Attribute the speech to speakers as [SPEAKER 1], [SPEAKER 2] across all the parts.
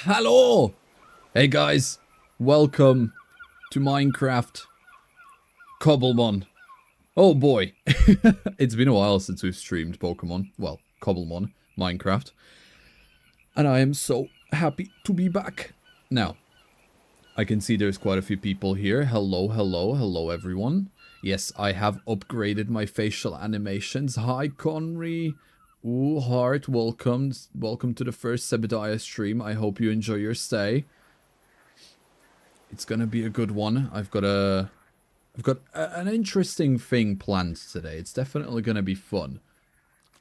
[SPEAKER 1] Hello! Hey guys, welcome to Minecraft Cobblemon. Oh boy, it's been a while since we've streamed Pokemon, well, Cobblemon, Minecraft. And I am so happy to be back. Now, I can see there's quite a few people here. Hello, hello, hello everyone. Yes, I have upgraded my facial animations. Hi Conry. Ooh, Heart, welcome to the first Sebbediah stream. I hope you enjoy your stay. It's gonna be a good one. I've got an interesting thing planned today. It's definitely gonna be fun.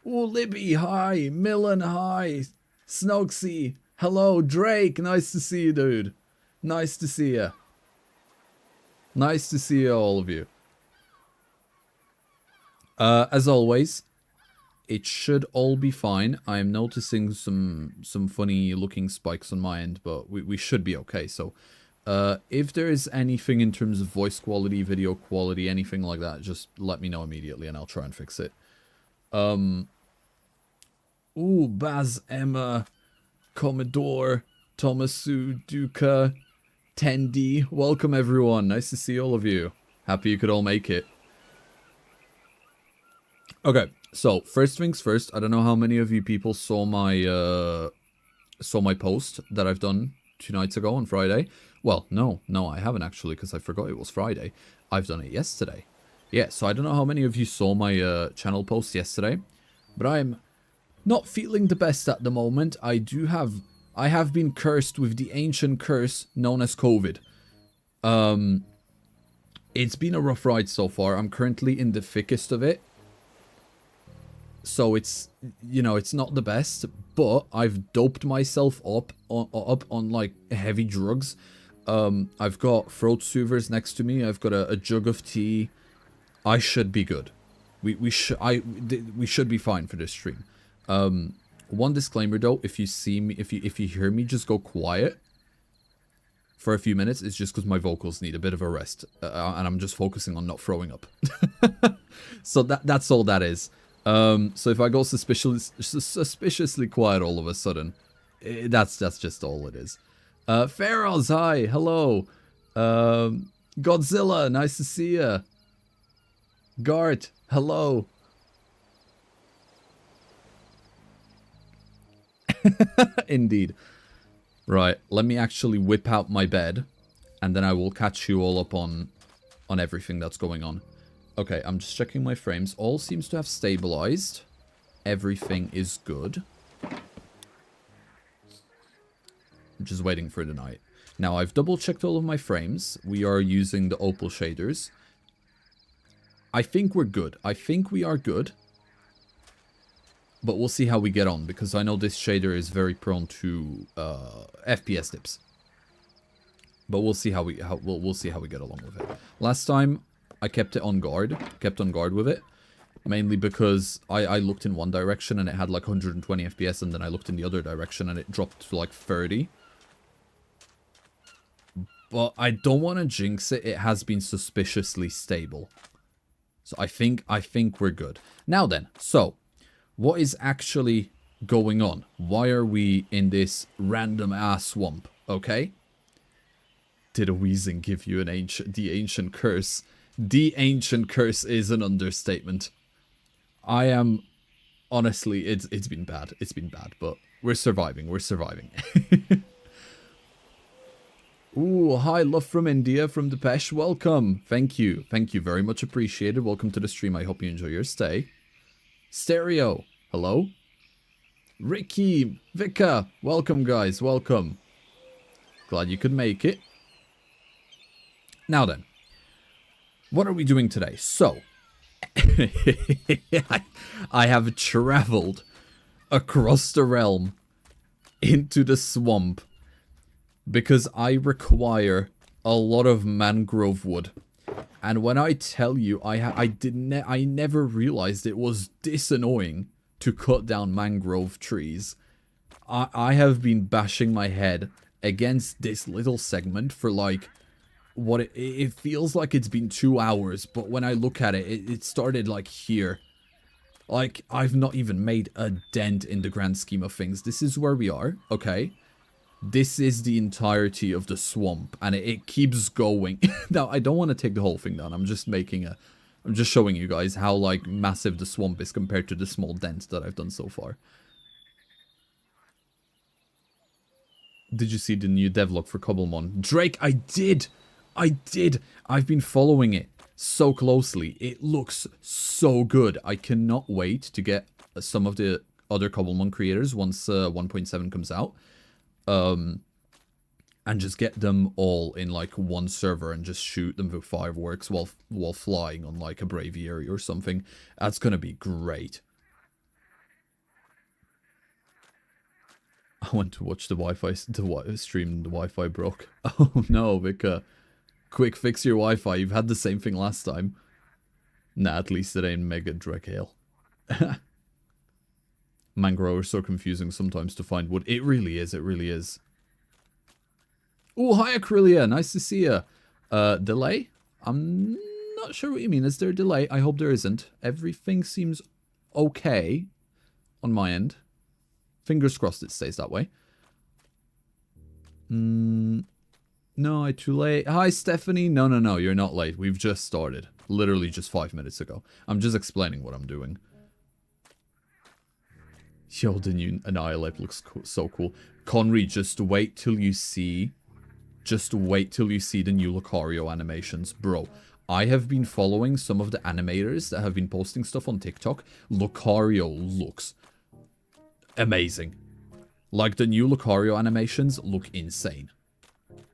[SPEAKER 1] Ooh, Libby, hi. Millen, hi. Snogsy, hello. Drake, nice to see you, dude. Nice to see you. Nice to see you, all of you. As always, it should all be fine. I am noticing some funny looking spikes on my end, but we should be okay. So, if there is anything in terms of voice quality, video quality, anything like that, just let me know immediately and I'll try and fix it. Ooh, Baz, Emma, Commodore, Thomasu, Duca, Tendi. Welcome everyone. Nice to see all of you. Happy you could all make it. Okay. So, first things first, I don't know how many of you people saw my post that I've done 2 nights ago on Friday. Well, no, I haven't actually, because I forgot it was Friday. I've done it yesterday. Yeah, so I don't know how many of you saw my channel post yesterday, but I'm not feeling the best at the moment. I have been cursed with the ancient curse known as COVID. It's been a rough ride so far. I'm currently in the thickest of it. So it's, you know, it's not the best, but I've doped myself up on like heavy drugs. I've got throat soothers next to me. I've got a jug of tea. I should be good. We should be fine for this stream. One disclaimer though, if you see me, if you hear me just go quiet for a few minutes, it's just because my vocals need a bit of a rest, and I'm just focusing on not throwing up. So that's all that is. So if I go suspiciously quiet all of a sudden, that's just all it is. Pharaohs, hi, hello. Godzilla, nice to see ya. Gart, hello. Indeed. Right, let me actually whip out my bed, and then I will catch you all up on on everything that's going on. Okay, I'm just checking my frames. All seems to have stabilized. Everything is good. I'm just waiting for the night. Now, I've double-checked all of my frames. We are using the opal shaders. I think we're good. I think we are good. But we'll see how we get on, because I know this shader is very prone to FPS dips. But we'll see how we we'll see how we get along with it. Last time I kept it on guard, with it, mainly because I looked in one direction and it had like 120 FPS, and then I looked in the other direction and it dropped to like 30. But I don't want to jinx it. It has been suspiciously stable. So I think we're good. Now then, so what is actually going on? Why are we in this random ass swamp? Okay. Did a wheezing give you the ancient curse? The ancient curse is an understatement. I am honestly, it's been bad. It's been bad, but we're surviving. We're surviving. Ooh, hi, love from India, from Depeche. Welcome. Thank you. Thank you. Very much appreciated. Welcome to the stream. I hope you enjoy your stay. Stereo. Hello. Ricky. Vika. Welcome, guys. Welcome. Glad you could make it. Now then. What are we doing today? So. I have traveled across the realm into the swamp. Because I require a lot of mangrove wood. And when I tell you, I never realized it was this annoying to cut down mangrove trees. I have been bashing my head against this little segment for like, what it feels like it's been 2 hours. But when I look at it, it started like here. Like, I've not even made a dent in the grand scheme of things. This is where we are, okay? This is the entirety of the swamp, and it keeps going. Now, I don't want to take the whole thing down. I'm just showing you guys how, like, massive the swamp is compared to the small dent that I've done so far. Did you see the new devlog for Cobblemon? Drake, I did! I've been following it so closely. It looks so good. I cannot wait to get some of the other Cobblemon creators once 1.7 comes out. And just get them all in like one server and just shoot them with fireworks while flying on like a braviary or something. That's gonna be great. I went to watch the Wi-Fi stream. The Wi-Fi broke. Oh no, Vika! Quick, fix your Wi-Fi. You've had the same thing last time. Nah, at least it ain't Mega Drakale. Mangrove are so confusing sometimes to find wood. It really is. It really is. Oh, hi, Acrylia. Nice to see you. Delay? I'm not sure what you mean. Is there a delay? I hope there isn't. Everything seems okay on my end. Fingers crossed it stays that way. No, I'm too late. Hi, Stephanie. No. You're not late. We've just started. Literally just 5 minutes ago. I'm just explaining what I'm doing. Yo, the new Annihilate looks so cool. Conry, just wait till you see the new Lucario animations. Bro, I have been following some of the animators that have been posting stuff on TikTok. Lucario looks amazing. Like, the new Lucario animations look insane.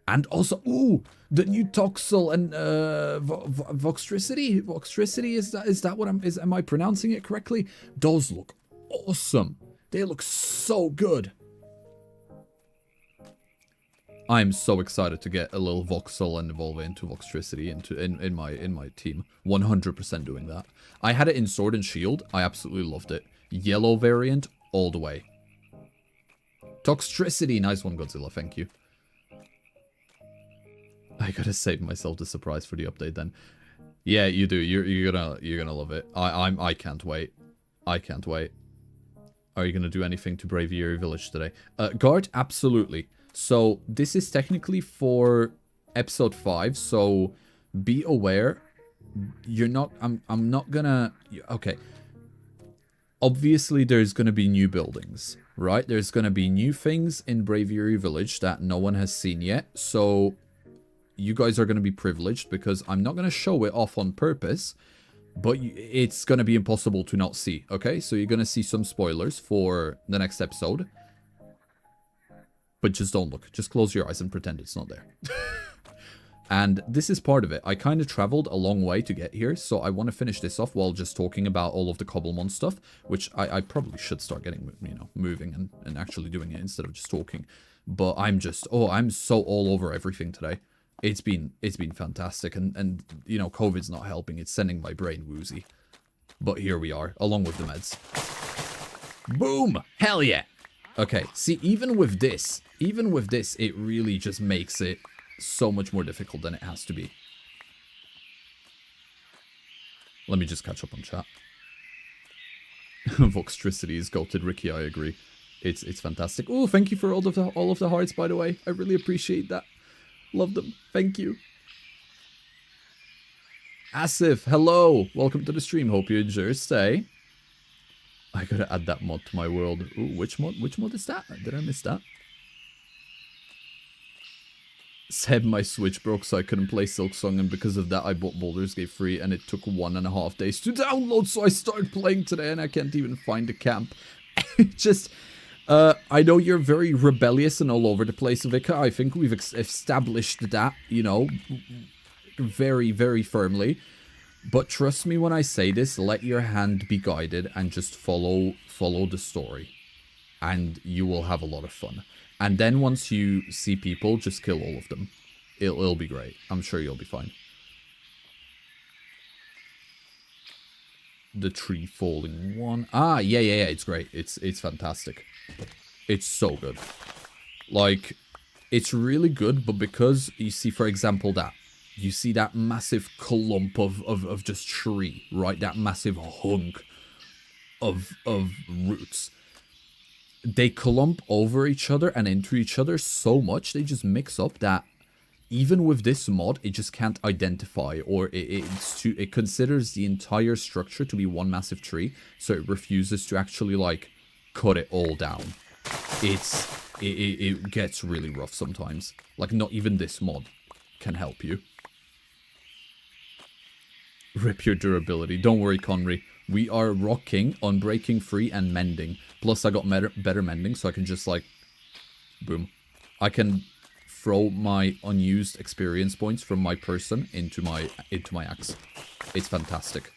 [SPEAKER 1] And also, ooh, the new Toxel and Voxtricity? Voxtricity, is that what am I pronouncing it correctly? Those look awesome. They look so good. I'm so excited to get a little Voxel and evolve it into Voxtricity in my team. 100% doing that. I had it in Sword and Shield. I absolutely loved it. Yellow variant all the way. Toxtricity, nice one, Godzilla. Thank you. I gotta save myself the surprise for the update then. Yeah, you do. You're gonna love it. I can't wait. I can't wait. Are you gonna do anything to Braviary Village today? Guard, absolutely. So this is technically for episode 5. So be aware. You're not. I'm not gonna. Okay. Obviously, there's gonna be new buildings, right? There's gonna be new things in Braviary Village that no one has seen yet. So you guys are going to be privileged because I'm not going to show it off on purpose, but it's going to be impossible to not see, okay? So you're going to see some spoilers for the next episode. But just don't look. Just close your eyes and pretend it's not there. And this is part of it. I kind of traveled a long way to get here, so I want to finish this off while just talking about all of the Cobblemon stuff, which I probably should start getting, you know, moving and actually doing it instead of just talking. But I'm just, I'm so all over everything today. It's been fantastic, and you know, COVID's not helping. It's sending my brain woozy. But here we are, along with the meds. Boom! Hell yeah! Okay, see, even with this, it really just makes it so much more difficult than it has to be. Let me just catch up on chat. Voxtricity is goated, Ricky, I agree. It's fantastic. Oh, thank you for all of the hearts, by the way. I really appreciate that. Love them. Thank you. Asif, hello. Welcome to the stream. Hope you enjoy your stay. I gotta add that mod to my world. Ooh, which mod? Which mod is that? Did I miss that? Seb, my Switch broke, so I couldn't play Silksong, and because of that, I bought Baldur's Gate free, and it took 1.5 days to download, so I started playing today, and I can't even find a camp. Just, I know you're very rebellious and all over the place, Vika. I think we've established that, you know, very, very firmly. But trust me when I say this, let your hand be guided and just follow the story. And you will have a lot of fun. And then once you see people, just kill all of them. It'll be great. I'm sure you'll be fine. The tree falling one. Ah, yeah, it's great. It's fantastic. It's so good. Like, it's really good, but because you see, for example, that. You see that massive clump of just tree, right? That massive hunk of roots. They clump over each other and into each other so much, they just mix up that even with this mod, it just can't identify, or it considers the entire structure to be one massive tree, so it refuses to actually, like, cut it all down. It gets really rough sometimes. Like, not even this mod can help you. Rip your durability. Don't worry, Conry. We are rocking Unbreaking Free and Mending. Plus, I got better Mending, so I can just, like, boom. I can throw my unused experience points from my person into my axe. It's fantastic.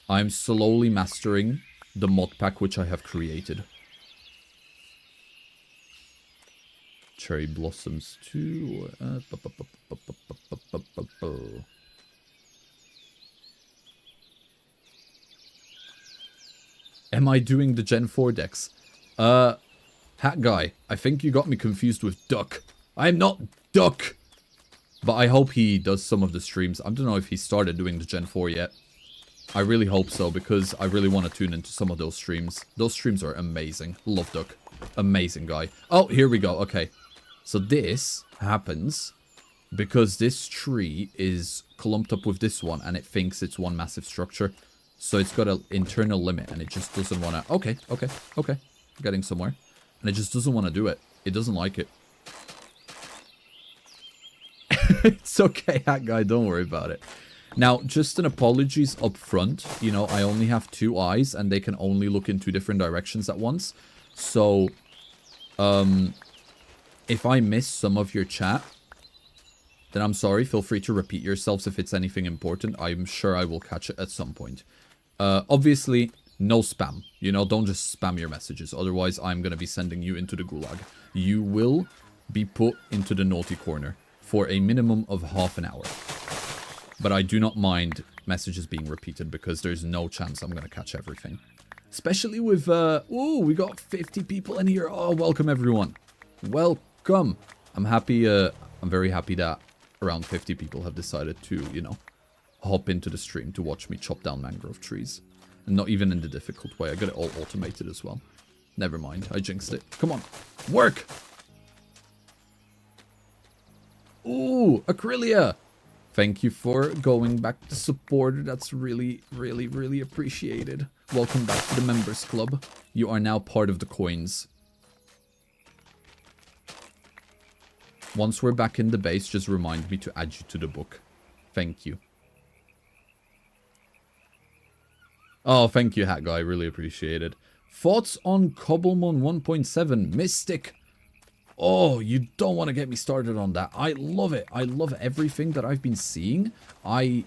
[SPEAKER 1] I'm slowly mastering the mod pack which I have created. Cherry blossoms too. Am I doing the Gen 4 decks? Hat guy, I think you got me confused with Duck. I'm not Duck! But I hope he does some of the streams. I don't know if he started doing the Gen 4 yet. I really hope so, because I really want to tune into some of those streams. Those streams are amazing. Love Duck. Amazing guy. Oh, here we go. Okay. So this happens because this tree is clumped up with this one, and it thinks it's one massive structure. So it's got an internal limit, and it just doesn't want to... Okay. Getting somewhere. And it just doesn't want to do it. It doesn't like it. It's okay, hat guy. Don't worry about it. Now, just an apologies up front. You know, I only have 2 eyes, and they can only look in 2 different directions at once. So, if I miss some of your chat, then I'm sorry. Feel free to repeat yourselves if it's anything important. I'm sure I will catch it at some point. Obviously, no spam. You know, don't just spam your messages. Otherwise, I'm going to be sending you into the gulag. You will be put into the naughty corner for a minimum of half an hour. But I do not mind messages being repeated because there's no chance I'm going to catch everything. Especially with, ooh, we got 50 people in here. Oh, welcome everyone. Welcome. I'm happy, I'm very happy that around 50 people have decided to, you know, hop into the stream to watch me chop down mangrove trees. And not even in the difficult way. I got it all automated as well. Never mind. I jinxed it. Come on. Work! Ooh, Acrylia! Thank you for going back to support. That's really, really, really appreciated. Welcome back to the members club. You are now part of the coins. Once we're back in the base, just remind me to add you to the book. Thank you. Oh, thank you, Hat Guy. I really appreciate it. Thoughts on Cobblemon 1.7 Mystic? Oh, you don't want to get me started on that. I love it. I love everything that I've been seeing. I've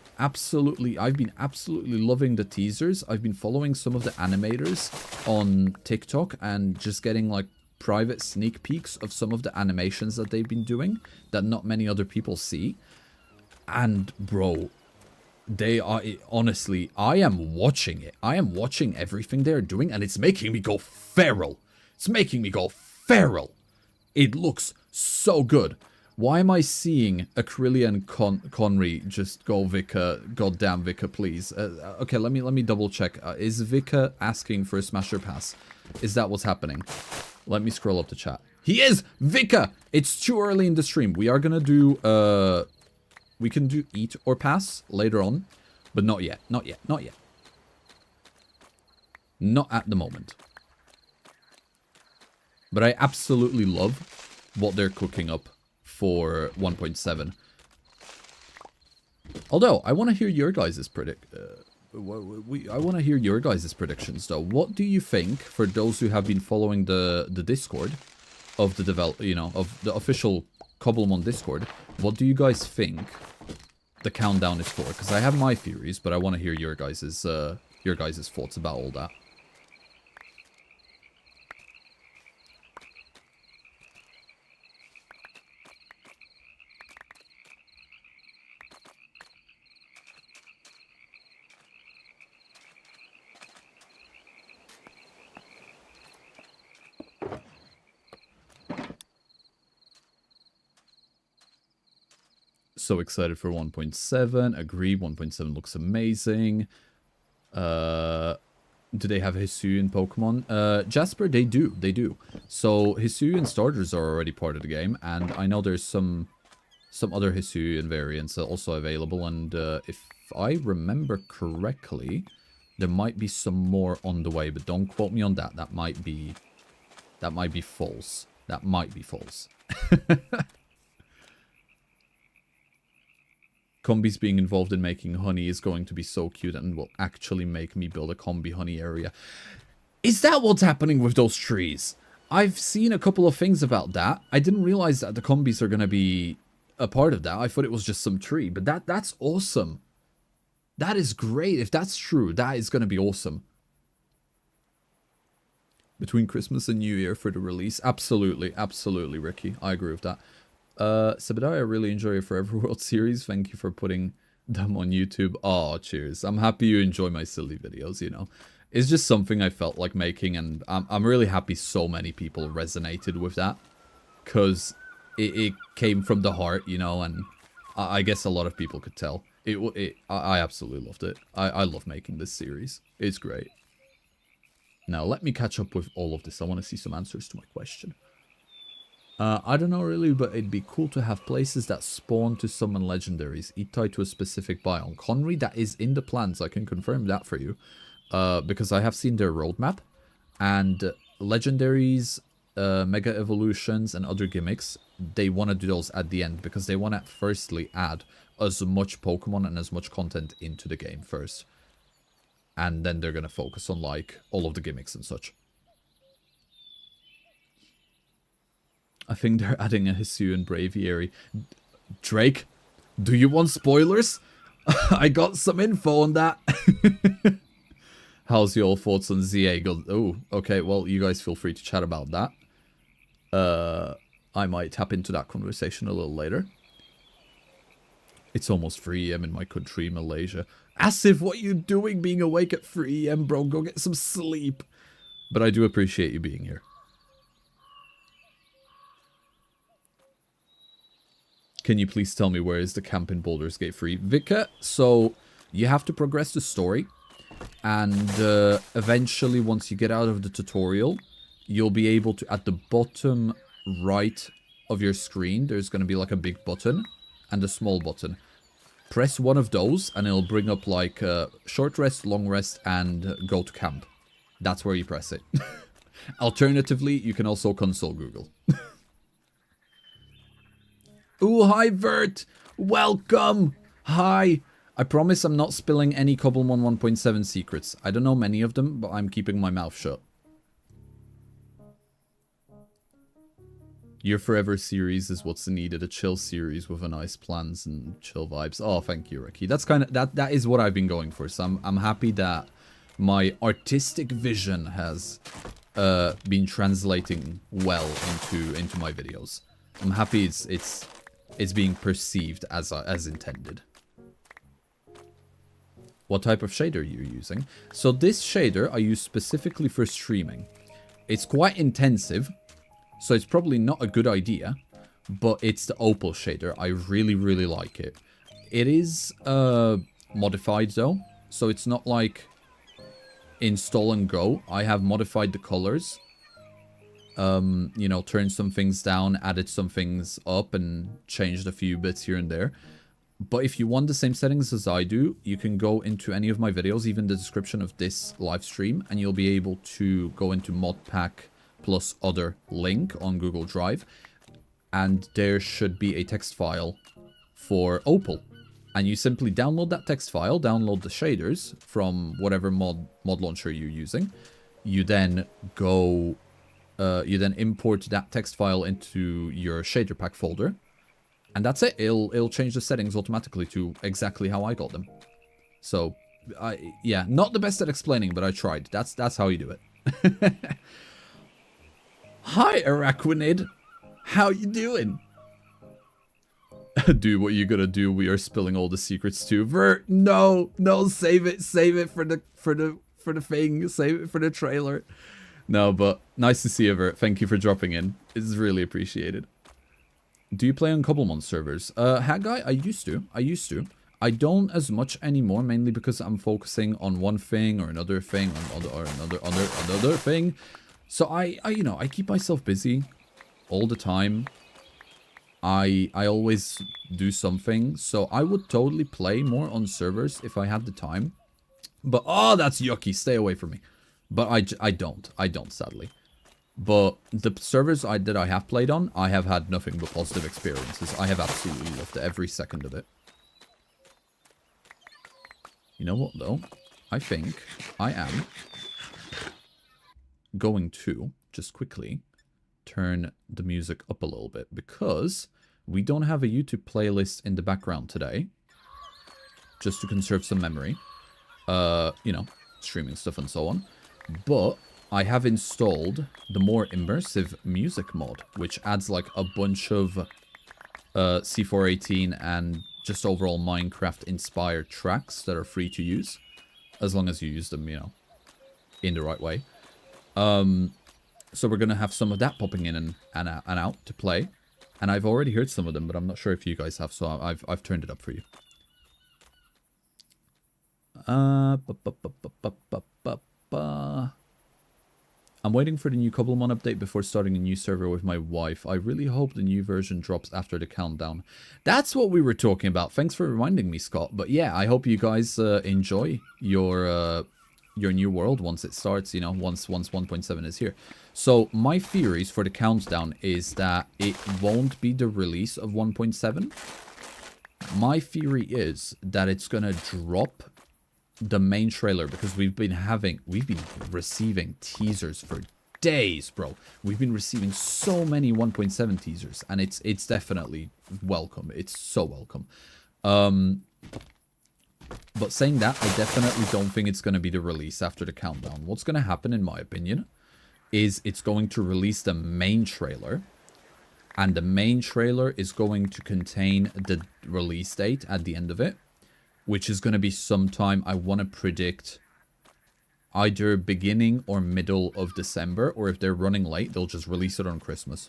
[SPEAKER 1] been absolutely loving the teasers. I've been following some of the animators on TikTok and just getting like private sneak peeks of some of the animations that they've been doing that not many other people see. And bro, they are, honestly, I am watching it. I am watching everything they're doing and it's making me go feral. It's making me go feral. It looks so good. Why am I seeing Acrylia and Conry just go Vika? Goddamn Vika, please. Okay, let me double check. Is Vika asking for a Smasher Pass? Is that what's happening? Let me scroll up the chat. He is! Vika! It's too early in the stream. We are gonna do, we can do Eat or Pass later on. But not yet. Not yet. Not yet. Not at the moment. But I absolutely love what they're cooking up for 1.7. Although, I want to hear your guys' I want to hear your guys' predictions, though. What do you think, for those who have been following the Discord of the of the official Cobblemon Discord, what do you guys think the countdown is for? Because I have my theories, but I want to hear your guys' thoughts about all that. So excited for 1.7. Agree, 1.7 looks amazing. Do they have Hisuian Pokemon? Jasper, they do. They do. So Hisuian starters are already part of the game, and I know there's some other Hisuian variants also available. And if I remember correctly, there might be some more on the way, but don't quote me on that. That might be false. That might be false. Combi's being involved in making honey is going to be so cute and will actually make me build a combi honey area. Is that what's happening with those trees? I've seen a couple of things about that. I didn't realize that the combis are going to be a part of that. I thought it was just some tree, but that's awesome. That is great. If that's true, that is going to be awesome. Between Christmas and New Year for the release. Absolutely, absolutely, Ricky. I agree with that. Sebbediah, I really enjoy your Forever World series. Thank you for putting them on YouTube. Oh, cheers. I'm happy you enjoy my silly videos, you know. It's just something I felt like making, and I'm really happy so many people resonated with that. Because it came from the heart, you know, and I guess a lot of people could tell. I absolutely loved it. I love making this series. It's great. Now, let me catch up with all of this. I want to see some answers to my question. I don't know really, but it'd be cool to have places that spawn to summon legendaries, each tied to a specific biome. Conry, that is in the plans, I can confirm that for you. Because I have seen their roadmap, and legendaries, mega evolutions, and other gimmicks, they want to do those at the end, because they want to firstly add as much Pokemon and as much content into the game first. And then they're going to focus on, like, all of the gimmicks and such. I think they're adding a Hisuian Braviary. Drake, do you want spoilers? I got some info on that. How's your thoughts on ZA? Oh, okay, well, you guys feel free to chat about that. I might tap into that conversation a little later. It's almost 3 AM in my country, Malaysia. Asif, what you doing being awake at 3 AM, bro? Go get some sleep. But I do appreciate you being here. Can you please tell me where is the camp in Baldur's Gate 3? Vika, so you have to progress the story. And eventually, once you get out of the tutorial, you'll be able to, at the bottom right of your screen, there's going to be like a big button and a small button. Press one of those and it'll bring up like short rest, long rest, and go to camp. That's where you press it. Alternatively, you can also console Google. Ooh, hi, Vert. Welcome. Hi. I promise I'm not spilling any Cobblemon 1.7 secrets. I don't know many of them, but I'm keeping my mouth shut. Your Forever series is what's needed. A chill series with a nice plans and chill vibes. Oh, thank you, Ricky. That's kind of that is what I've been going for. So I'm happy that my artistic vision has been translating well into my videos. I'm happy it's being perceived as intended. What type of shader are you using? So this shader I use specifically for streaming. It's quite intensive, so it's probably not a good idea, but it's the Opal shader. I really, really like it. It is modified though, so it's not like install and go. I have modified the colors. You know, turned some things down, added some things up, and changed a few bits here and there. But if you want the same settings as I do, you can go into any of my videos, even the description of this live stream, and you'll be able to go into mod pack plus other link on Google Drive, and there should be a text file for Opal. And you simply download that text file, download the shaders from whatever mod launcher you're using. You then go, you then import that text file into your shader pack folder. And that's it. It'll change the settings automatically to exactly how I got them. So, yeah, not the best at explaining, but I tried. That's how you do it. Hi, Araquanid. How you doing? Do what you gotta do. We are spilling all the secrets too. Vert, no, save it for the thing. Save it for the trailer. No, but nice to see you, Vert. Thank you for dropping in. It's really appreciated. Do you play on Cobblemon servers? Haggai, I used to. I don't as much anymore, mainly because I'm focusing on one thing or another thing or another thing. So I you know, I keep myself busy all the time. I always do something, so I would totally play more on servers if I had the time. But oh, that's yucky. Stay away from me. But I don't sadly. But the servers that I have played on, I have had nothing but positive experiences. I have absolutely loved every second of it. You know what, though? I think I am going to just quickly turn the music up a little bit, because we don't have a YouTube playlist in the background today, just to conserve some memory. You know, streaming stuff and so on. But I have installed the more immersive music mod, which adds like a bunch of C418 and just overall Minecraft inspired tracks that are free to use, as long as you use them, you know, in the right way. So we're gonna have some of that popping in and out to play, and I've already heard some of them, but I'm not sure if you guys have, so I've turned it up for you. I'm waiting for the new Cobblemon update before starting a new server with my wife. I really hope the new version drops after the countdown. That's what we were talking about. Thanks for reminding me, Scott. But yeah, I hope you guys enjoy your new world once it starts, you know, once 1.7 is here. So my theories for the countdown is that it won't be the release of 1.7. My theory is that it's gonna drop the main trailer, because we've been receiving teasers for days, bro. We've been receiving so many 1.7 teasers, and it's definitely welcome. It's so welcome. But saying that, I definitely don't think it's going to be the release after the countdown. What's going to happen, in my opinion, is it's going to release the main trailer, and the main trailer is going to contain the release date at the end of it, which is going to be sometime, I want to predict, either beginning or middle of December, or if they're running late, they'll just release it on Christmas.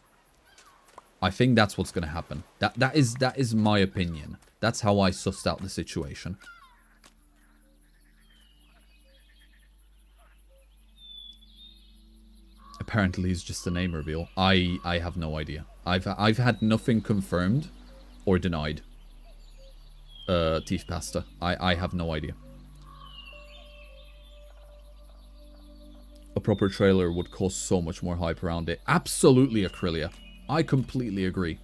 [SPEAKER 1] I think that's what's going to happen. That is my opinion. That's how I sussed out the situation. Apparently it's just a name reveal. I have no idea. I've had nothing confirmed or denied. Teeth pasta. I have no idea. A proper trailer would cause so much more hype around it. Absolutely, Acrylia. I completely agree.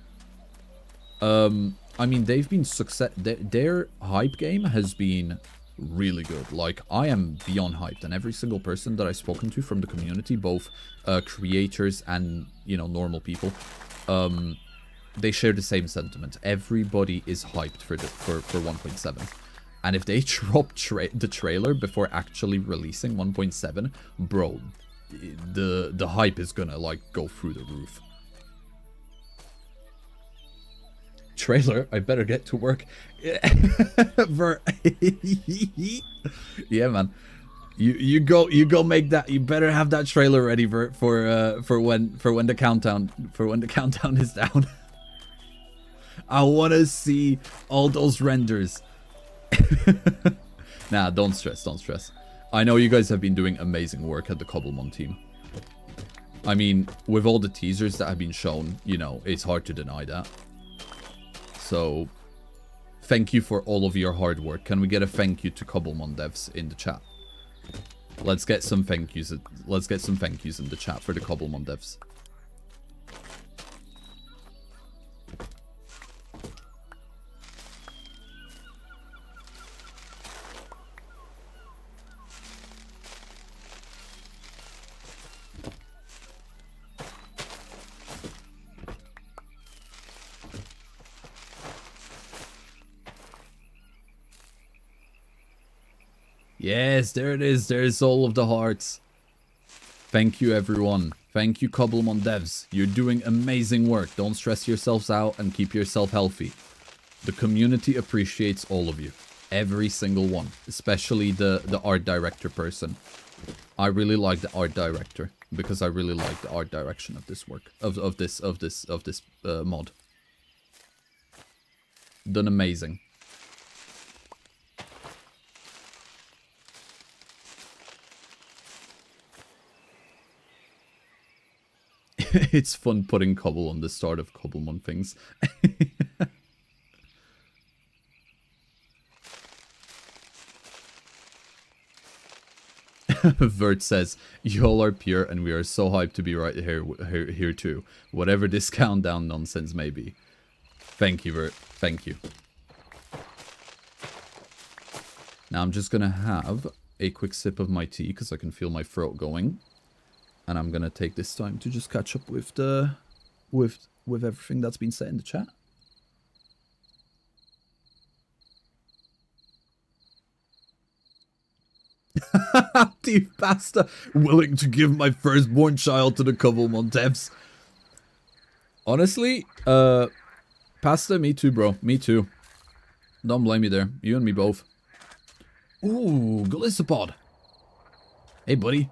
[SPEAKER 1] I mean, they've been their hype game has been really good. Like, I am beyond hyped, and every single person that I've spoken to from the community, both creators and, you know, normal people, they share the same sentiment. Everybody is hyped for 1.7. And if they drop the trailer before actually releasing 1.7, bro, the hype is gonna, like, go through the roof. Trailer, I better get to work. Yeah, man. You go make that. You better have that trailer ready for when the countdown is down. I want to see all those renders. Nah, don't stress. I know you guys have been doing amazing work at the Cobblemon team. I mean, with all the teasers that have been shown, you know, it's hard to deny that. So, thank you for all of your hard work. Can we get a thank you to Cobblemon devs in the chat? Let's get some thank yous. Let's get some thank yous in the chat for the Cobblemon devs. Yes, there it is. There's all of the hearts. Thank you, everyone. Thank you, Cobblemon devs. You're doing amazing work. Don't stress yourselves out and keep yourself healthy. The community appreciates all of you. Every single one. Especially the art director person. I really like the art director because I really like the art direction of this work. Of this mod. Done amazing. It's fun putting Cobble on the start of Cobblemon things. Vert says, y'all are pure and we are so hyped to be right here too. Whatever this countdown nonsense may be. Thank you, Vert. Thank you. Now I'm just gonna have a quick sip of my tea because I can feel my throat going. And I'm gonna take this time to just catch up with the with everything that's been said in the chat. Deep Pasta, willing to give my firstborn child to the Cobblemon devs. Honestly, Pasta, me too, bro. Me too. Don't blame me there. You and me both. Ooh, Galissapod. Hey, buddy.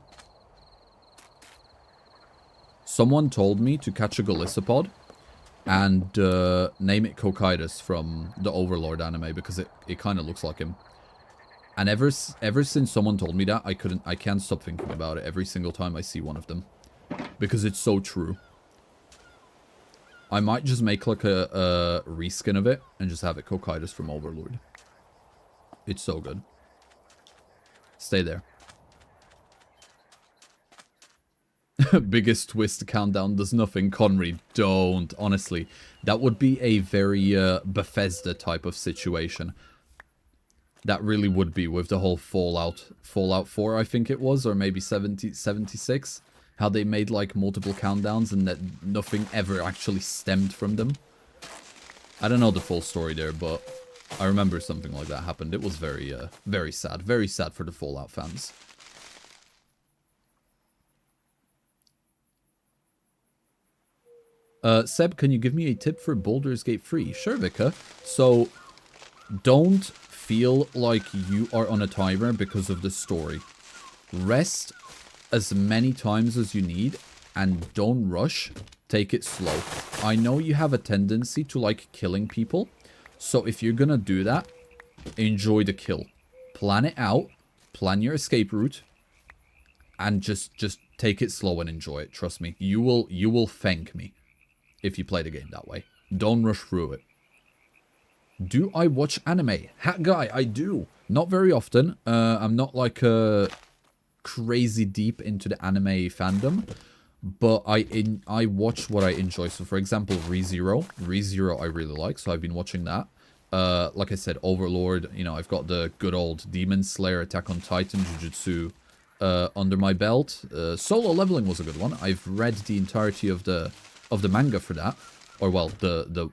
[SPEAKER 1] Someone told me to catch a Galissapod and name it Cocytus from the Overlord anime because it kind of looks like him. And ever since someone told me that, I can't stop thinking about it every single time I see one of them. Because it's so true. I might just make like a reskin of it and just have it Cocytus from Overlord. It's so good. Stay there. Biggest twist countdown does nothing. Conry, don't. Honestly, that would be a very Bethesda type of situation. That really would be with the whole Fallout 4, I think it was, or maybe 76. How they made like multiple countdowns and that nothing ever actually stemmed from them. I don't know the full story there, but I remember something like that happened. It was very, very sad. Very sad for the Fallout fans. Seb, can you give me a tip for Baldur's Gate 3? Sure, Vika. So, don't feel like you are on a timer because of the story. Rest as many times as you need and don't rush. Take it slow. I know you have a tendency to like killing people. So if you're gonna do that, enjoy the kill. Plan it out. Plan your escape route. And just take it slow and enjoy it. Trust me. You will thank me if you play the game that way. Don't rush through it. Do I watch anime? Hat guy, I do. Not very often. I'm not like crazy deep into the anime fandom. but I watch what I enjoy. So for example, ReZero I really like, so I've been watching that. Like I said, Overlord, you know, I've got the good old Demon Slayer, Attack on Titan, Jujutsu under my belt. Solo Leveling was a good one. I've read the entirety of the manga for that, or well, the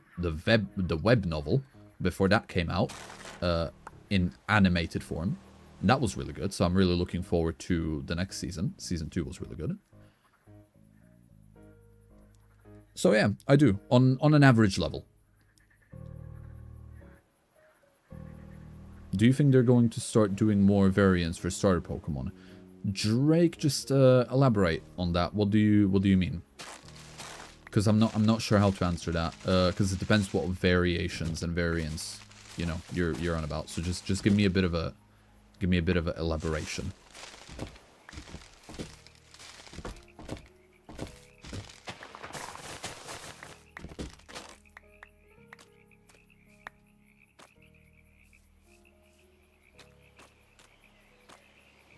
[SPEAKER 1] web novel before that came out in animated form. And that was really good, so I'm really looking forward to the next season. Season 2 was really good. So yeah, I do, on an average level. Do you think they're going to start doing more variants for starter Pokemon? Drake, just elaborate on that. What do you mean? Because I'm not sure how to answer that. Because it depends what variations and variants, you know, you're on about. So just give me a bit of a elaboration.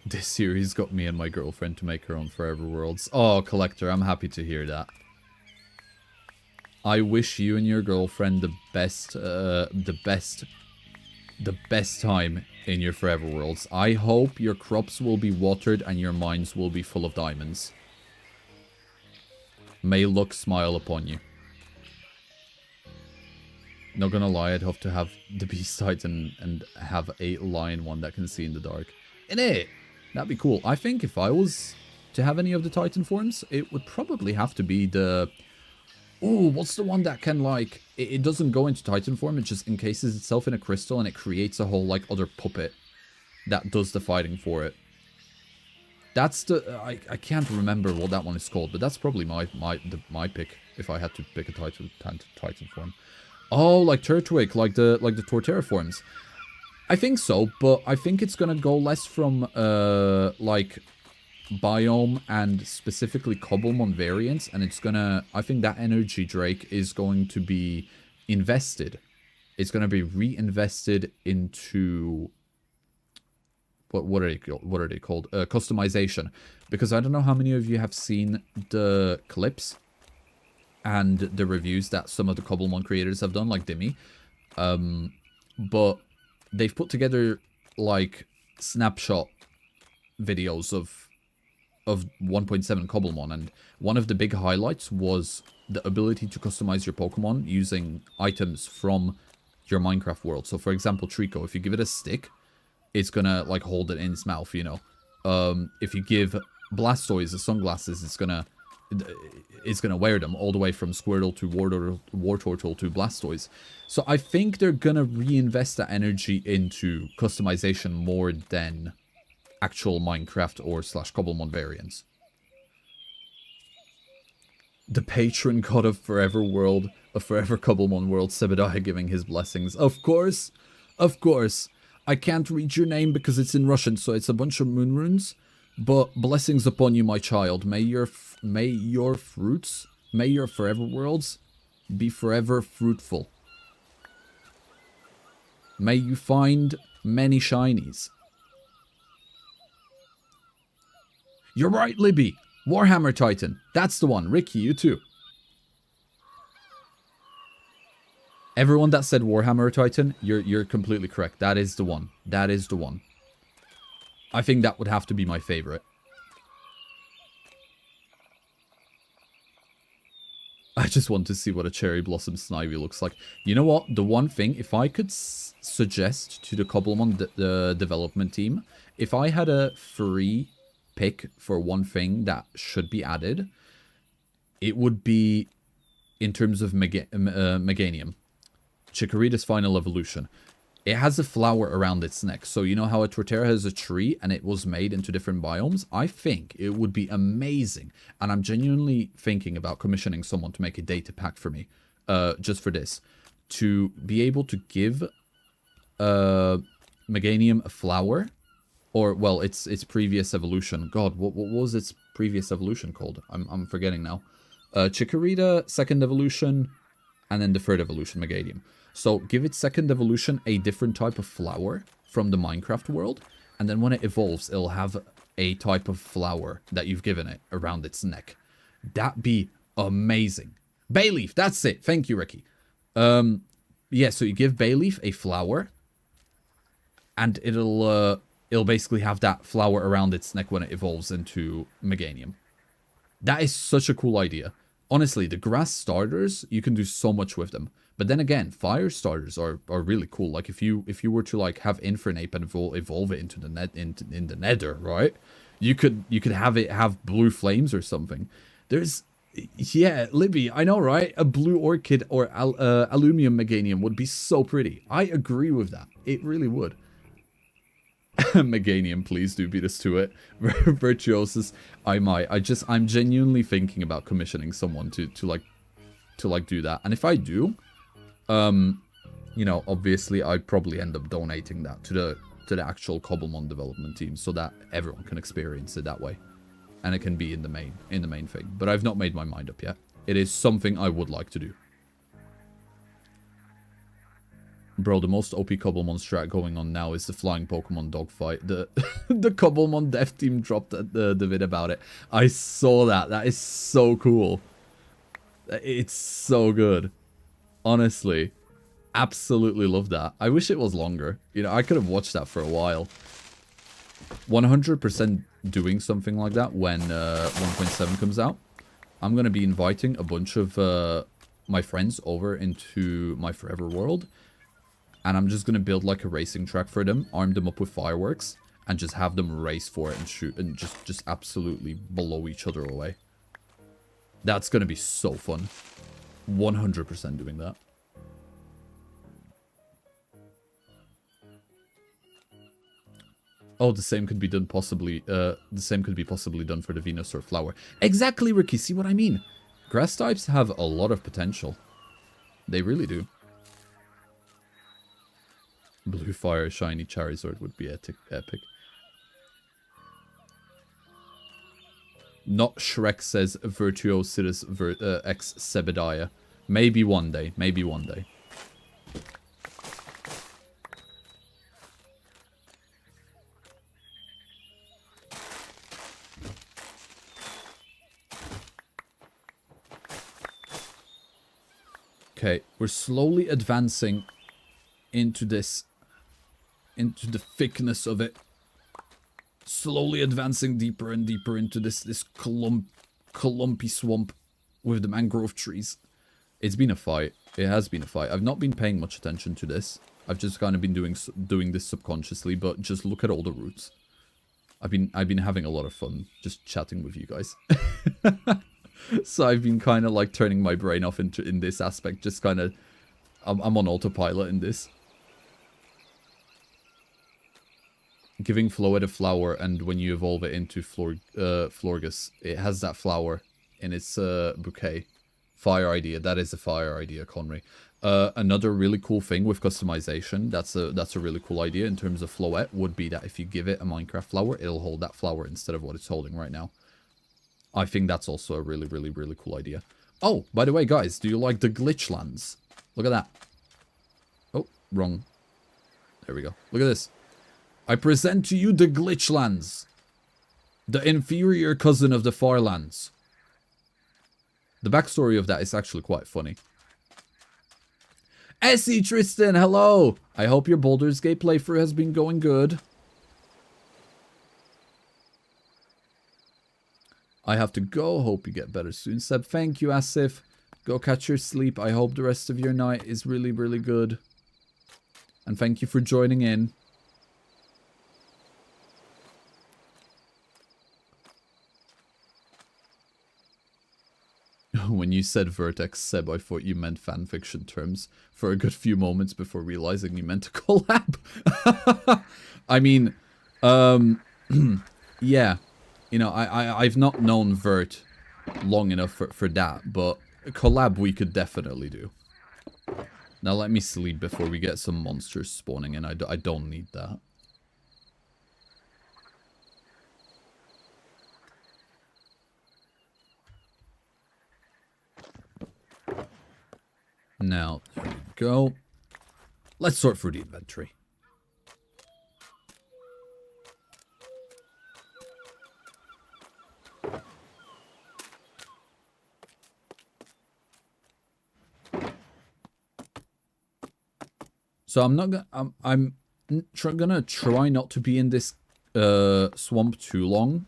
[SPEAKER 1] This series got me and my girlfriend to make her own Forever Worlds. Oh, Collector, I'm happy to hear that. I wish you and your girlfriend the best time in your Forever Worlds. I hope your crops will be watered and your mines will be full of diamonds. May luck smile upon you. Not gonna lie, I'd hope to have the Beast Titan and have a Lion one that can see in the dark. Innit? That'd be cool. I think if I was to have any of the Titan forms, it would probably have to be the... Ooh, what's the one that can, like... It doesn't go into Titan form, it just encases itself in a crystal and it creates a whole, like, other puppet that does the fighting for it. That's the... I can't remember what that one is called, but that's probably my pick if I had to pick a Titan form. Oh, like Turtwig, like the Torterra forms. I think so, but I think it's gonna go less from, like, biome and specifically Cobblemon variants, and it's gonna... I think that energy Drake is going to be invested. It's gonna be reinvested into... What are they called? Customization. Because I don't know how many of you have seen the clips and the reviews that some of the Cobblemon creators have done, like Dimmy. But... they've put together, like, snapshot videos of 1.7 Cobblemon, and one of the big highlights was the ability to customize your Pokemon using items from your Minecraft world. So, for example, Trico, if you give it a stick, it's gonna, like, hold it in its mouth, you know. If you give Blastoise the sunglasses, it's gonna wear them all the way from Squirtle to Wartortle to Blastoise. So I think they're gonna reinvest that energy into customization more than actual Minecraft or / Cobblemon variants. The patron god of Forever World, of Forever Cobblemon World, Sebbediah giving his blessings. Of course, of course. I can't read your name because it's in Russian, so it's a bunch of moon runes. But blessings upon you, my child. May your fruits, may your Forever Worlds be forever fruitful. May you find many shinies. You're right, Libby. Warhammer Titan. That's the one. Ricky, you too. Everyone that said Warhammer Titan, you're completely correct. That is the one. That is the one. I think that would have to be my favorite. I just want to see what a Cherry Blossom Snivy looks like. You know what? The one thing, if I could suggest to the Cobblemon the development team, if I had a free pick for one thing that should be added, it would be, in terms of Meganium, Chikorita's final evolution. It has a flower around its neck. So you know how a Torterra has a tree and it was made into different biomes? I think it would be amazing. And I'm genuinely thinking about commissioning someone to make a data pack for me. Just for this. To be able to give Meganium a flower. Or, well, its previous evolution. God, what was its previous evolution called? I'm forgetting now. Chikorita, second evolution, and then the third evolution, Meganium. So give its second evolution a different type of flower from the Minecraft world, and then when it evolves, it'll have a type of flower that you've given it around its neck. That'd be amazing. Bayleaf, that's it. Thank you, Ricky. Yeah, so you give Bayleaf a flower, and it'll basically have that flower around its neck when it evolves into Meganium. That is such a cool idea. Honestly, the grass starters, you can do so much with them. But then again, fire starters are really cool. Like if you were to like have Infernape and evolve it into the in the Nether, right? You could have blue flames or something. There's, yeah, Libby, I know, right? A blue orchid or aluminum meganium would be so pretty. I agree with that. It really would. Meganium, please do beat us to it. Virtuosus, I might. I'm genuinely thinking about commissioning someone to do that. And if I do, you know, obviously I'd probably end up donating that to the actual Cobblemon development team so that everyone can experience it that way. And it can be in the main thing. But I've not made my mind up yet. It is something I would like to do. Bro, the most OP Cobblemon strat going on now is the flying Pokemon dogfight. The Cobblemon dev team dropped the vid about it. I saw that. That is so cool. It's so good. Honestly. Absolutely love that. I wish it was longer. You know, I could have watched that for a while. 100% doing something like that when 1.7 comes out. I'm going to be inviting a bunch of my friends over into my forever world. And I'm just going to build like a racing track for them, arm them up with fireworks, and just have them race for it and shoot and just absolutely blow each other away. That's going to be so fun. 100% doing that. Oh, the same could be done possibly, the same could be possibly done for the Venusaur flower. Exactly, Ricky, see what I mean? Grass types have a lot of potential. They really do. Blue Fire Shiny Charizard would be epic. Not Shrek says Virtuosidus X Sebbediah. Maybe one day. Maybe one day. Okay, we're slowly advancing into this, into the thickness of it. Slowly advancing deeper and deeper into this clumpy swamp with the mangrove trees. It's been a fight. It has been a fight. I've not been paying much attention to this. I've just kind of been doing this subconsciously, but just look at all the roots. I've been having a lot of fun just chatting with you guys. So I've been kind of like turning my brain off in this aspect. Just kind of, I'm on autopilot in this. Giving Floette a flower, and when you evolve it into Florgus, it has that flower in its bouquet. Fire idea. That is a fire idea, Conry. Another really cool thing with customization, that's a really cool idea in terms of Floette, would be that if you give it a Minecraft flower, it'll hold that flower instead of what it's holding right now. I think that's also a really, really, really cool idea. Oh, by the way, guys, do you like the Glitchlands? Look at that. Oh, wrong. There we go. Look at this. I present to you the Glitchlands. The inferior cousin of the Farlands. The backstory of that is actually quite funny. Essie Tristan, hello! I hope your Baldur's Gate playthrough has been going good. I have to go. Hope you get better soon, Seb. Thank you, Asif. Go catch your sleep. I hope the rest of your night is really, really good. And thank you for joining in. When you said Vertex, Seb, I thought you meant fanfiction terms for a good few moments before realizing you meant a collab. I mean, yeah. You know, I've not known Vert long enough for that, but a collab we could definitely do. Now let me sleep before we get some monsters spawning in. I don't need that. Now, there we go. Let's sort through the inventory. So I'm not gonna... gonna try not to be in this swamp too long.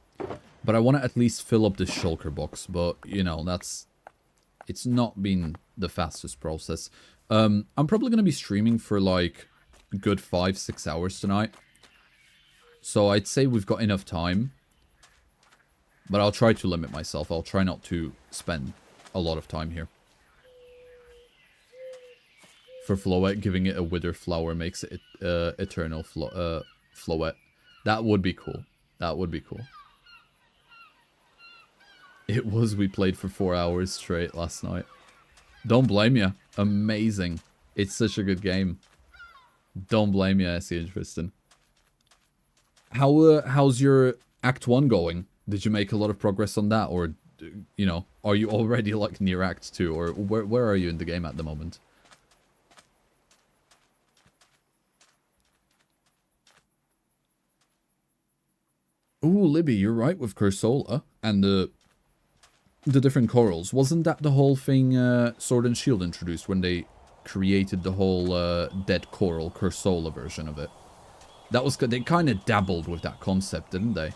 [SPEAKER 1] But I want to at least fill up this shulker box. But, you know, that's... It's not been the fastest process. I'm probably going to be streaming for, like, a good 5-6 hours tonight. So I'd say we've got enough time. But I'll try to limit myself. I'll try not to spend a lot of time here. For Floette, giving it a wither flower makes it eternal Floette. That would be cool. That would be cool. It was, we played for 4 hours straight last night. Don't blame you. Amazing. It's such a good game. Don't blame you, Essie and Tristan. How's your Act 1 going? Did you make a lot of progress on that? Or, you know, are you already like near Act 2? Or where are you in the game at the moment? Ooh, Libby, you're right with Cursola and the different corals. Wasn't that the whole thing Sword and Shield introduced when they created the whole dead coral Cursola version of it? That was good. They kind of dabbled with that concept, didn't they?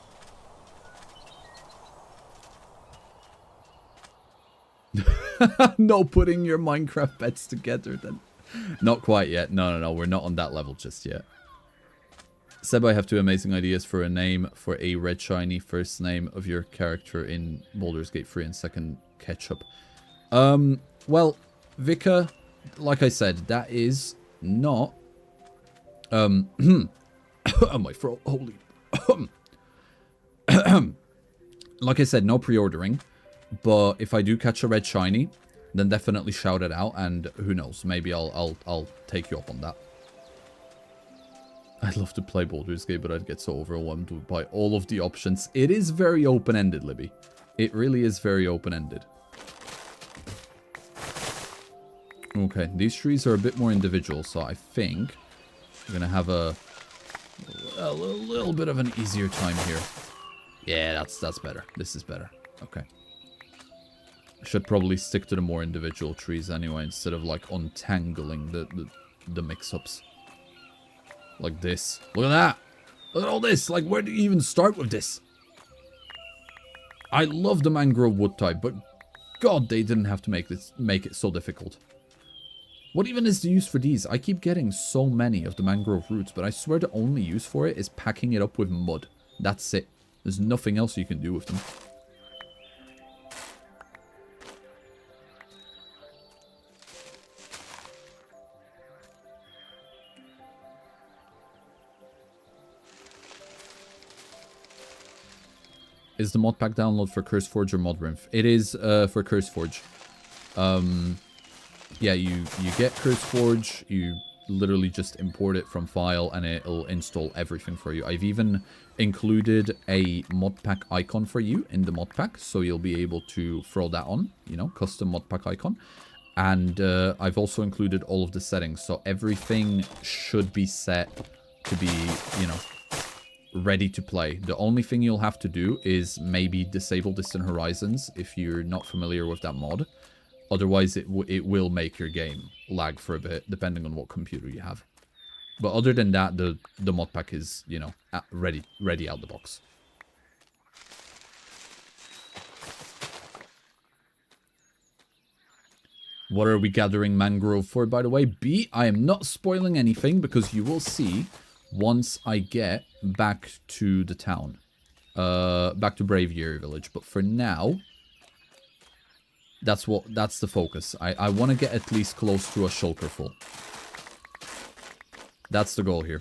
[SPEAKER 1] No putting your Minecraft bets together then. Not quite yet. No, we're not on that level just yet. Seb, I have 2 amazing ideas for a name for a red shiny first name of your character in Baldur's Gate 3 and second Ketchup. Well, Vika, like I said, that is not... oh, my throat, holy... Like I said, no pre-ordering, but if I do catch a red shiny, then definitely shout it out, and who knows, maybe I'll take you up on that. I'd love to play Baldur's Gate, but I'd get so overwhelmed by all of the options. It is very open-ended, Libby. It really is very open-ended. Okay, these trees are a bit more individual, so I think we're gonna have a little bit of an easier time here. Yeah, that's better. This is better. Okay. I should probably stick to the more individual trees anyway, instead of like untangling the mix-ups. Like this. Look at that. Look at all this. Like, where do you even start with this? I love the mangrove wood type, but God, they didn't have to make it so difficult. What even is the use for these? I keep getting so many of the mangrove roots, but I swear the only use for it is packing it up with mud. That's it. There's nothing else you can do with them. Is the mod pack download for CurseForge or Modrinth? It is for CurseForge. Yeah, you get CurseForge, you literally just import it from file and it'll install everything for you. I've even included a mod pack icon for you in the mod pack, so you'll be able to throw that on, you know, custom mod pack icon. And I've also included all of the settings, so everything should be set to be, you know, ready to play. The only thing you'll have to do is maybe disable Distant Horizons if you're not familiar with that mod. Otherwise, it will make your game lag for a bit, depending on what computer you have. But other than that, the mod pack is, you know, ready out the box. What are we gathering mangrove for, by the way? B, I am not spoiling anything because you will see once I get back to the town. Back to Braviary Village. But for now, that's the focus. I want to get at least close to a shulker full. That's the goal here.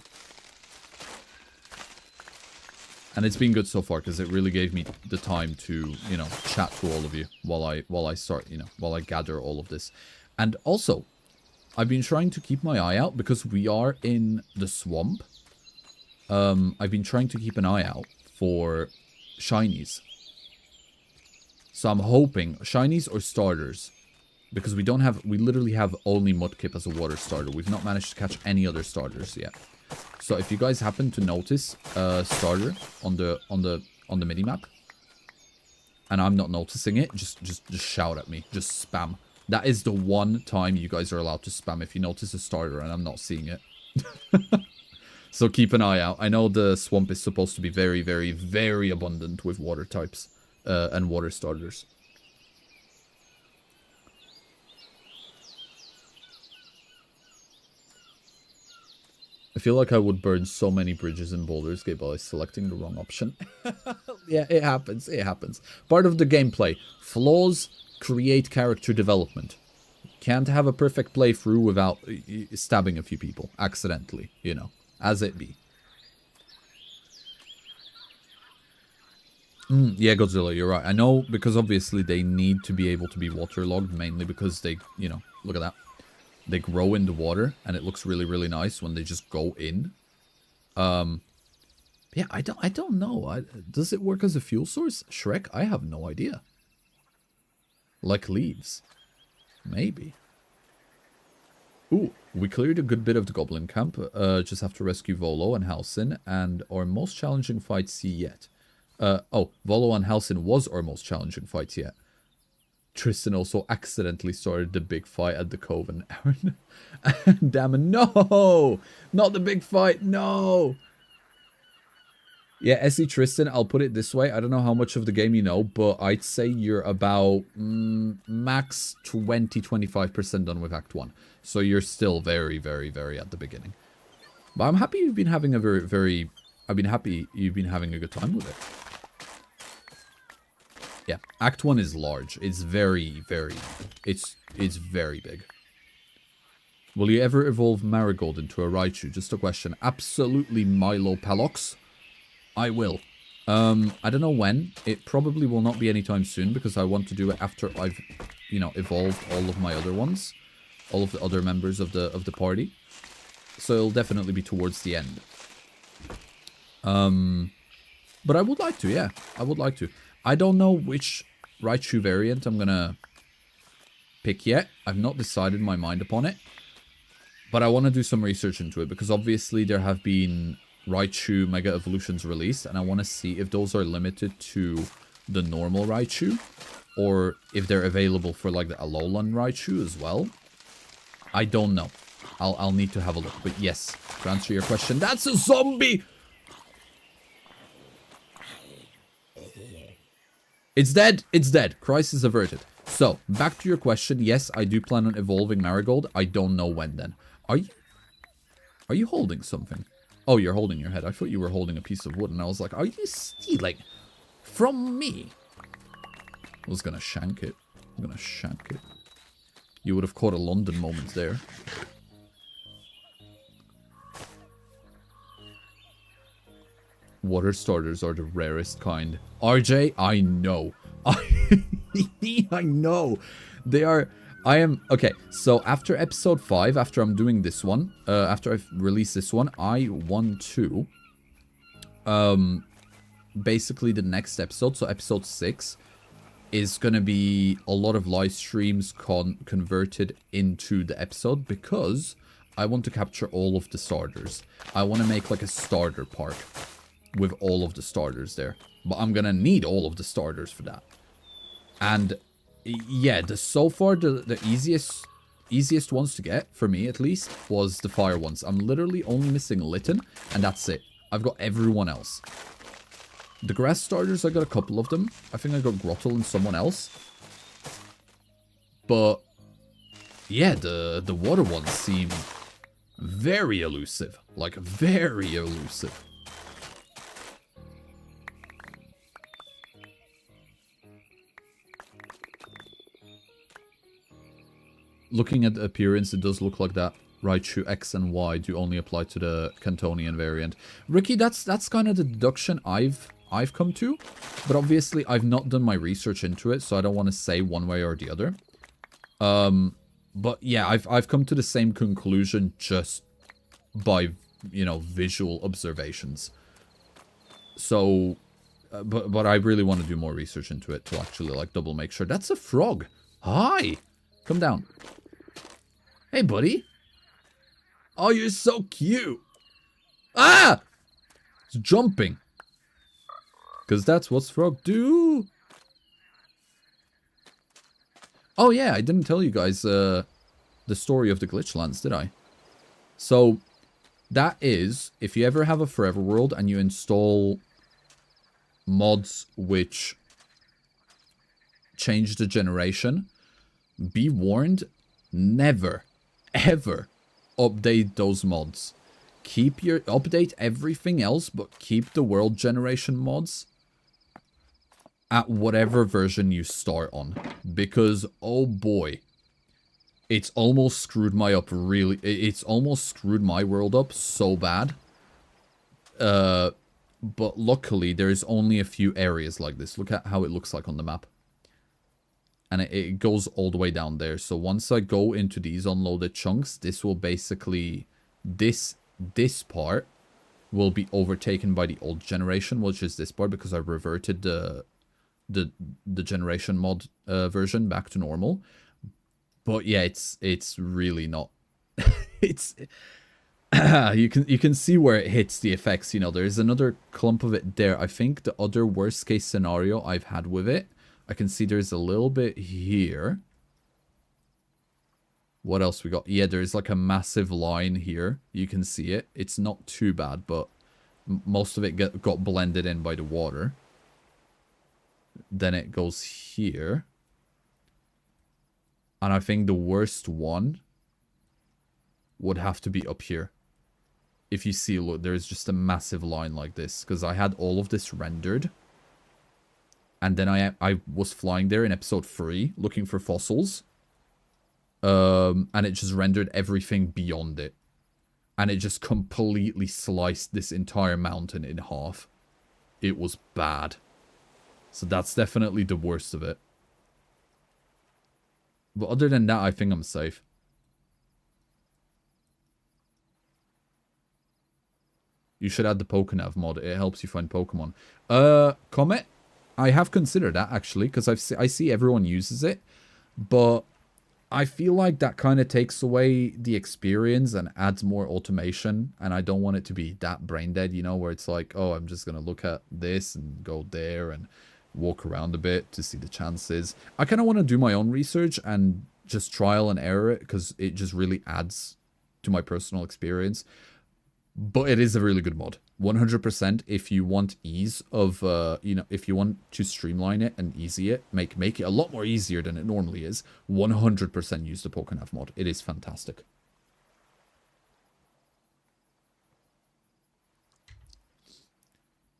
[SPEAKER 1] And it's been good so far because it really gave me the time to, you know, chat to all of you while I start, you know, while I gather all of this. And also, I've been trying to keep my eye out because we are in the swamp. I've been trying to keep an eye out for shinies. So I'm hoping shinies or starters, because we literally have only Mudkip as a water starter. We've not managed to catch any other starters yet. So if you guys happen to notice a starter on the minimap, and I'm not noticing it, just shout at me. Just spam. That is the one time you guys are allowed to spam if you notice a starter and I'm not seeing it. So keep an eye out. I know the swamp is supposed to be very, very, very abundant with water types and water starters. I feel like I would burn so many bridges in Baldur's Gate by selecting the wrong option. Yeah, it happens. It happens. Part of the gameplay. Flaws create character development. Can't have a perfect playthrough without stabbing a few people accidentally, you know, as it be. Yeah, Godzilla, you're right. I know, because obviously they need to be able to be waterlogged, mainly because they, you know, look at that. They grow in the water, and it looks really, really nice when they just go in. Yeah, I don't know. Does it work as a fuel source? Shrek? I have no idea. Like leaves. Maybe. Ooh, we cleared a good bit of the goblin camp. Just have to rescue Volo and Halsin, and our most challenging fights yet. Volo and Halsin was our most challenging fights yet. Tristan also accidentally started the big fight at the Cove, and Aaron... Damn it, no! Not the big fight, no! Yeah, Essie Tristan, I'll put it this way. I don't know how much of the game you know, but I'd say you're about max 20-25% done with Act 1. So you're still very, very, very at the beginning. But I'm happy you've been having a I've been happy you've been having a good time with it. Yeah, Act 1 is large. It's very, very... It's very big. Will you ever evolve Marigold into a Raichu? Just a question. Absolutely, Milo Palox. I will. I don't know when. It probably will not be anytime soon, because I want to do it after I've, you know, evolved all of my other ones. All of the other members of the party. So it'll definitely be towards the end. But I would like to, yeah. I would like to. I don't know which Raichu variant I'm gonna pick yet. I've not decided my mind upon it. But I want to do some research into it, because obviously there have been Raichu Mega Evolutions released, and I want to see if those are limited to the normal Raichu, or if they're available for like the Alolan Raichu as well. I don't know. I'll need to have a look. But yes, to answer your question, that's a zombie! It's dead! It's dead! Crisis averted. So, back to your question. Yes, I do plan on evolving Marigold. I don't know when then. Are you holding something? Oh, you're holding your head. I thought you were holding a piece of wood, and I was like, are you stealing from me? I was gonna shank it. I'm gonna shank it. You would have caught a London moment there. Water starters are the rarest kind. RJ, I know. I know. They are... Okay, so after episode 5, after I'm doing this one, after I've released this one, I want to... basically the next episode, so episode 6, is going to be a lot of live streams converted into the episode, because I want to capture all of the starters. I want to make like a starter park with all of the starters there. But I'm going to need all of the starters for that. And yeah, so far the easiest ones to get, for me at least, was the fire ones. I'm literally only missing Litten, and that's it. I've got everyone else. The grass starters, I got a couple of them. I think I got Grottle and someone else. But yeah, the water ones seem very elusive. Like, very elusive. Looking at the appearance, it does look like that Raichu X and Y do only apply to the Cantonian variant. Ricky, that's kind of the deduction I've come to, but obviously I've not done my research into it, so I don't want to say one way or the other. But yeah, I've come to the same conclusion just by, you know, visual observations. So, but I really want to do more research into it to actually like double make sure. That's a frog. Hi, come down. Hey, buddy. Oh, you're so cute. Ah! It's jumping. Because that's what frogs do. Oh, yeah, I didn't tell you guys the story of the Glitchlands, did I? So, That is, if you ever have a Forever World and you install mods which change the generation, be warned, never, ever update those mods. Update everything else, but keep the world generation mods at whatever version you start on. Because, oh boy, it's almost screwed it's almost screwed my world up so bad. But luckily, there's only a few areas like this. Look at how it looks like on the map. And it goes all the way down there. So once I go into these unloaded chunks, this will basically... This part will be overtaken by the old generation, which is this part, because I reverted the generation mod version back to normal. But yeah, it's really not. It's you can see where it hits the effects. You know, there's another clump of it there. I think the other worst case scenario I've had with it, I can see there's a little bit here. What else we got? Yeah, there's like a massive line here. You can see it. It's not too bad, but most of it got blended in by the water. Then it goes here. And I think the worst one would have to be up here. If you see, look, there's just a massive line like this. Because I had all of this rendered. And then I was flying there in episode 3 looking for fossils. And it just rendered everything beyond it. And it just completely sliced this entire mountain in half. It was bad. So that's definitely the worst of it. But other than that, I think I'm safe. You should add the Pokenav mod. It helps you find Pokemon. Comet? I have considered that, actually, because I see everyone uses it. But I feel like that kind of takes away the experience and adds more automation. And I don't want it to be that brain dead, you know, where it's like, oh, I'm just going to look at this and go there and walk around a bit to see the chances. I kind of want to do my own research and just trial and error it, because it just really adds to my personal experience. But it is a really good mod. 100% if you want ease of, you know, if you want to streamline it and easy it, make it a lot more easier than it normally is, 100% use the Pokenav mod. It is fantastic.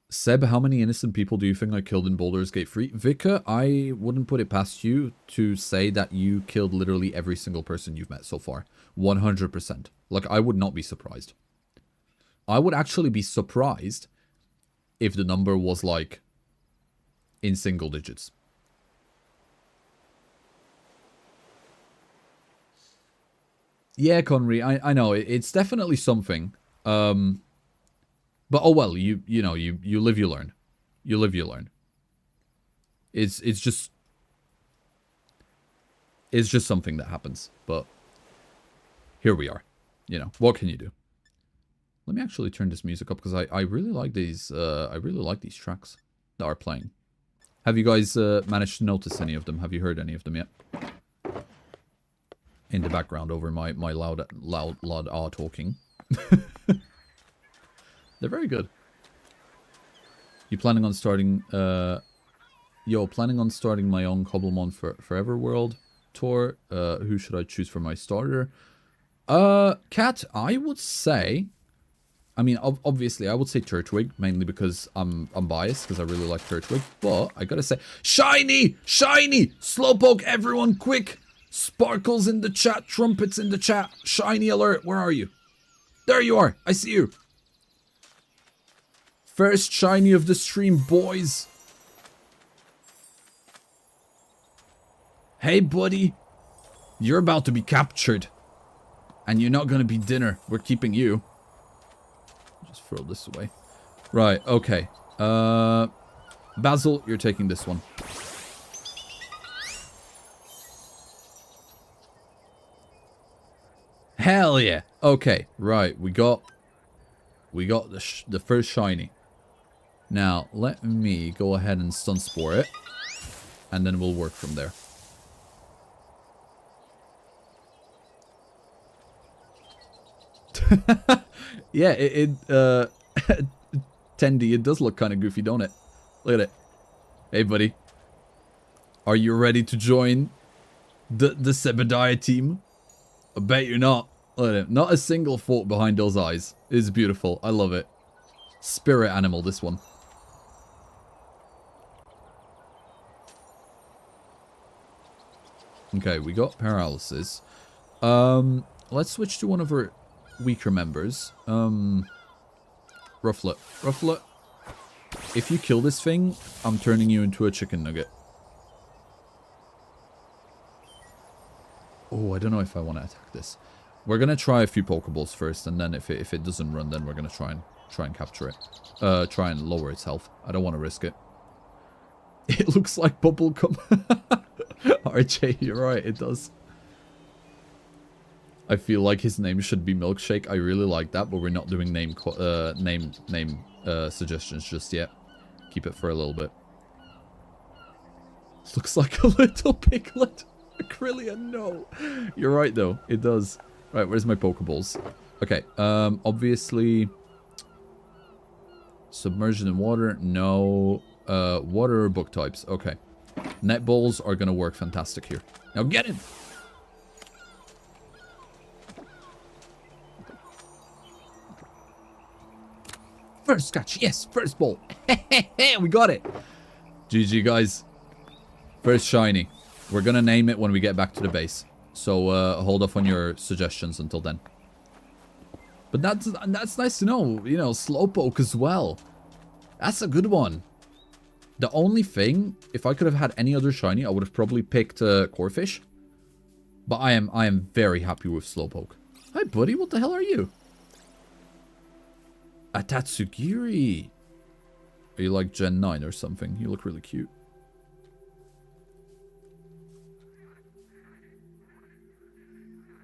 [SPEAKER 1] Seb, how many innocent people do you think I killed in Baldur's Gate 3? Vika, I wouldn't put it past you to say that you killed literally every single person you've met so far. 100%. Like, I would not be surprised. I would actually be surprised if the number was, like, in single digits. Yeah, Conry, I know, it's definitely something. But oh well, you know, you live, you learn. You live, you learn. It's just something that happens. But here we are. You know, what can you do? Let me actually turn this music up, because I really like these tracks that are playing. Have you guys managed to notice any of them? Have you heard any of them yet? In the background over my loud talking. They're very good. You planning on starting planning on starting my own Cobblemon Forever World tour. Who should I choose for my starter? Cat, I would say, I mean, obviously, I would say Turtwig, mainly because I'm biased, because I really like Turtwig. But I gotta say, Shiny! Shiny! Slowpoke, everyone, quick! Sparkles in the chat, trumpets in the chat. Shiny alert, where are you? There you are, I see you. First shiny of the stream, boys. Hey, buddy. You're about to be captured. And you're not gonna be dinner. We're keeping you. Just throw this away. Right, okay. Basil, you're taking this one. Hell yeah. Okay, right. We got the first shiny. Now, let me go ahead and stun spore it. And then we'll work from there. Yeah, Tendy, it does look kind of goofy, don't it? Look at it. Hey, buddy. Are you ready to join the Sebbediah team? I bet you're not. Look at him. Not a single thought behind those eyes. It's beautiful. I love it. Spirit animal, this one. Okay, we got paralysis. Let's switch to one of our weaker members. Rufflet. Rufflet. If you kill this thing, I'm turning you into a chicken nugget. Oh, I don't know if I want to attack this. We're gonna try a few Pokeballs first, and then if it doesn't run, then we're gonna try and capture it. Try and lower its health. I don't want to risk it. It looks like bubblegum. RJ, you're right, it does. I feel like his name should be Milkshake. I really like that, but we're not doing name suggestions just yet. Keep it for a little bit. Looks like a little piglet. Acrylian, no. You're right, though. It does. Right, where's my Pokeballs? Okay, obviously... Submersion in water, no. Water or book types, okay. Netballs are gonna work fantastic here. Now get him! First catch, yes, first ball. We got it. GG, guys. First shiny. We're gonna name it when we get back to the base. So hold off on your suggestions until then. But that's nice to know. You know, Slowpoke as well. That's a good one. The only thing, if I could have had any other shiny, I would have probably picked Corphish. But I am very happy with Slowpoke. Hi, buddy. What the hell are you? A Tatsugiri. Are you like Gen 9 or something? You look really cute.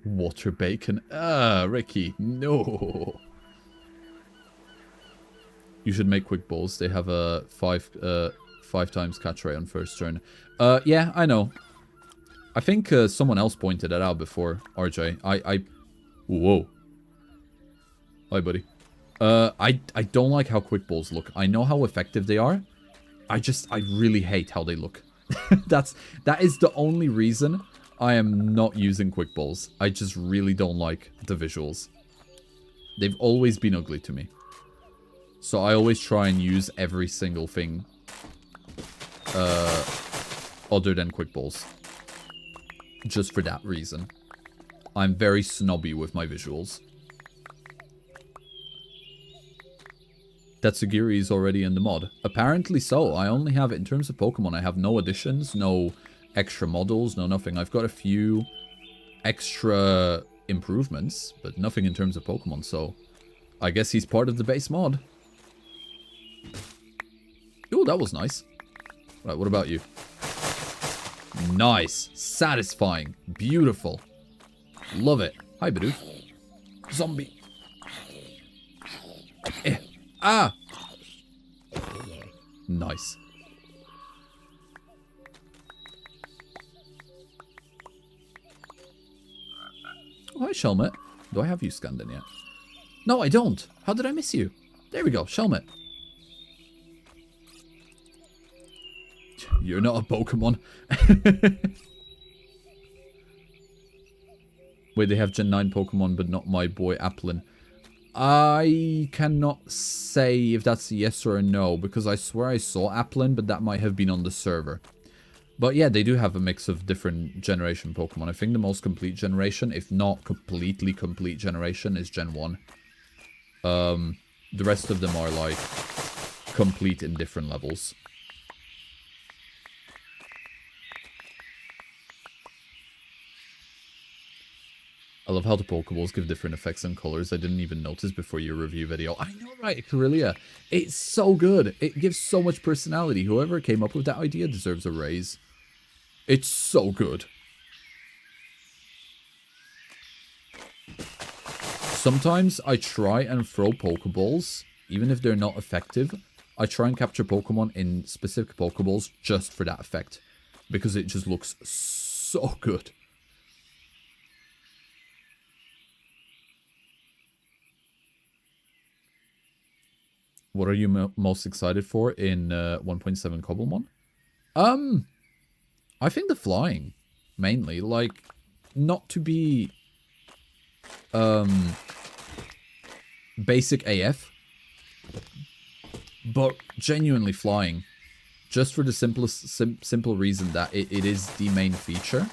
[SPEAKER 1] Water bacon. Ah, Ricky. No. You should make quick balls. They have a 5 times catch rate on first turn. Yeah, I know. I think someone else pointed it out before, RJ. Whoa. Hi, buddy. I don't like how quick balls look. I know how effective they are. I really hate how they look. That is the only reason I am not using quick balls. I just really don't like the visuals. They've always been ugly to me. So I always try and use every single thing other than quick balls. Just for that reason. I'm very snobby with my visuals. Tatsugiri is already in the mod. Apparently so. I only have, in terms of Pokemon, I have no additions, no extra models, no nothing. I've got a few extra improvements, but nothing in terms of Pokemon, so I guess he's part of the base mod. Ooh, that was nice. Right, what about you? Nice. Satisfying. Beautiful. Love it. Hi, Bidoof. Zombie. Ah! Nice. Oh, hi, Shelmet. Do I have you scanned in yet? No, I don't. How did I miss you? There we go, Shelmet. You're not a Pokemon. Wait, they have Gen 9 Pokemon, but not my boy Applin. I cannot say if that's a yes or a no, because I swear I saw Applin, but that might have been on the server. But yeah, they do have a mix of different generation Pokemon. I think the most complete generation, if not completely complete generation, is Gen 1. The rest of them are like complete in different levels. I love how the Pokeballs give different effects and colors. I didn't even notice before your review video. I know, right, Corellia? It's so good. It gives so much personality. Whoever came up with that idea deserves a raise. It's so good. Sometimes I try and throw Pokeballs, even if they're not effective. I try and capture Pokemon in specific Pokeballs just for that effect. Because it just looks so good. What are you most excited for in 1.7 Cobblemon? I think the flying, mainly. Like, not to be basic AF, but genuinely flying. Just for the simple reason that it is the main feature.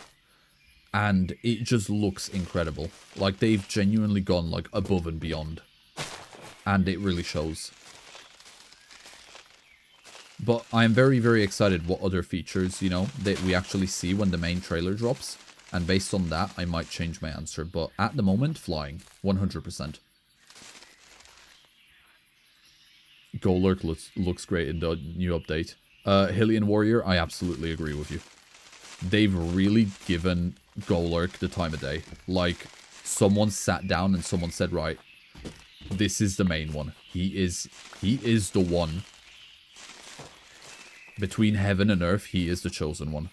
[SPEAKER 1] And it just looks incredible. Like, they've genuinely gone, like, above and beyond. And it really shows. But I am very, very excited what other features, you know, that we actually see when the main trailer drops. And based on that, I might change my answer. But at the moment, flying. 100%. Golurk looks great in the new update. Hylian Warrior, I absolutely agree with you. They've really given Golurk the time of day. Like, someone sat down and someone said, right, this is the main one. He is the one. Between heaven and earth, he is the chosen one.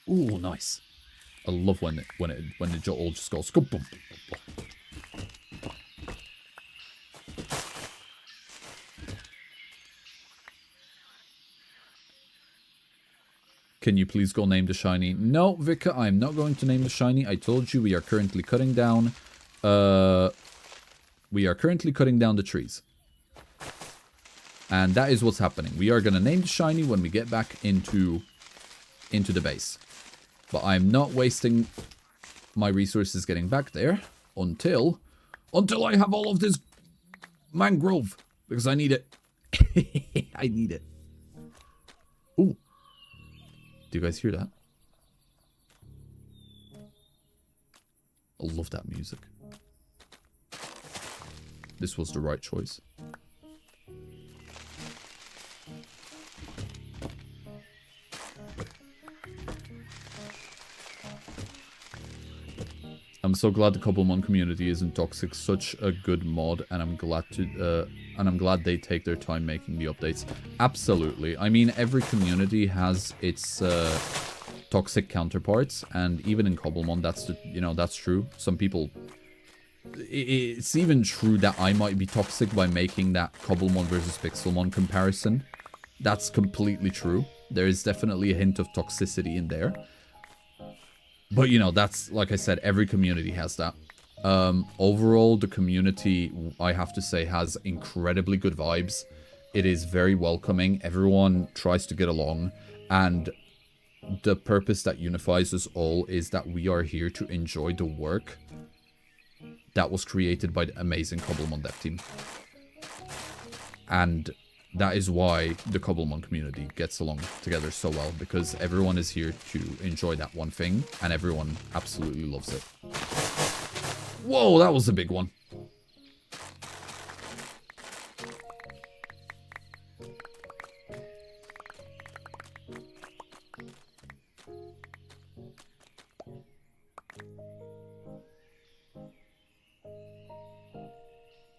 [SPEAKER 1] Ooh, nice. I love when it all just goes boom, boom, boom. Can you please go name the shiny? No, Vika, I'm not going to name the shiny. I told you we are currently cutting down. We are currently cutting down the trees. And that is what's happening. We are going to name the shiny when we get back into the base. But I'm not wasting my resources getting back there until I have all of this mangrove. Because I need it. I need it. Ooh. Do you guys hear that? I love that music. This was the right choice. I'm so glad the Cobblemon community isn't toxic. Such a good mod, and I'm glad they take their time making the updates. Absolutely. I mean, every community has its toxic counterparts, and even in Cobblemon, that's true. Some people, it's even true that I might be toxic by making that Cobblemon versus Pixelmon comparison. That's completely true. There is definitely a hint of toxicity in there. But, you know, that's, like I said, every community has that. Overall, the community, I have to say, has incredibly good vibes. It is very welcoming. Everyone tries to get along. And the purpose that unifies us all is that we are here to enjoy the work that was created by the amazing Cobblemon dev team. And that is why the Cobblemon community gets along together so well, because everyone is here to enjoy that one thing, and everyone absolutely loves it. Whoa, that was a big one.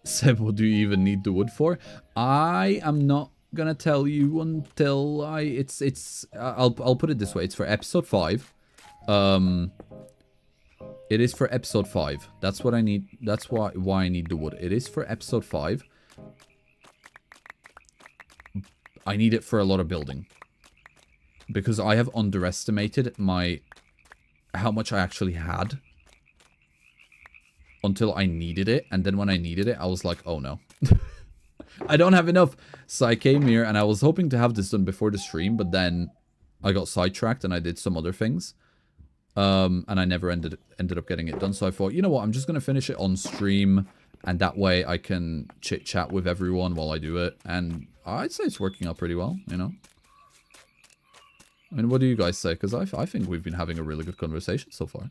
[SPEAKER 1] Seb, what do you even need the wood for? I am not gonna tell you until I'll put it this way. It's for episode 5. It is for episode 5. That's what I need. That's why I need the wood. It is for episode 5. I need it for a lot of building. Because I have underestimated how much I actually had. Until I needed it, and then when I needed it, I was like, oh no. I don't have enough. So I came here, and I was hoping to have this done before the stream, but then I got sidetracked, and I did some other things. And I never ended up getting it done, so I thought, you know what, I'm just going to finish it on stream, and that way I can chit-chat with everyone while I do it, and I'd say it's working out pretty well, you know? I mean, what do you guys say? Because I think we've been having a really good conversation so far.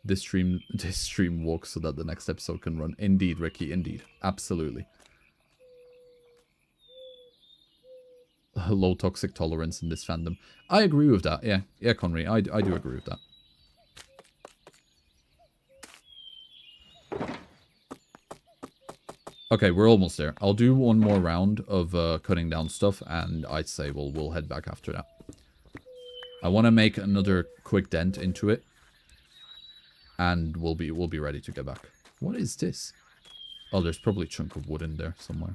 [SPEAKER 1] This stream walks so that the next episode can run. Indeed, Ricky, indeed. Absolutely. Low toxic tolerance in this fandom. I agree with that, yeah. Yeah, Conry, I do agree with that. Okay, we're almost there. I'll do one more round of cutting down stuff, and I'd say we'll head back after that. I want to make another quick dent into it, and we'll be ready to get back. What is this? Oh, there's probably a chunk of wood in there somewhere.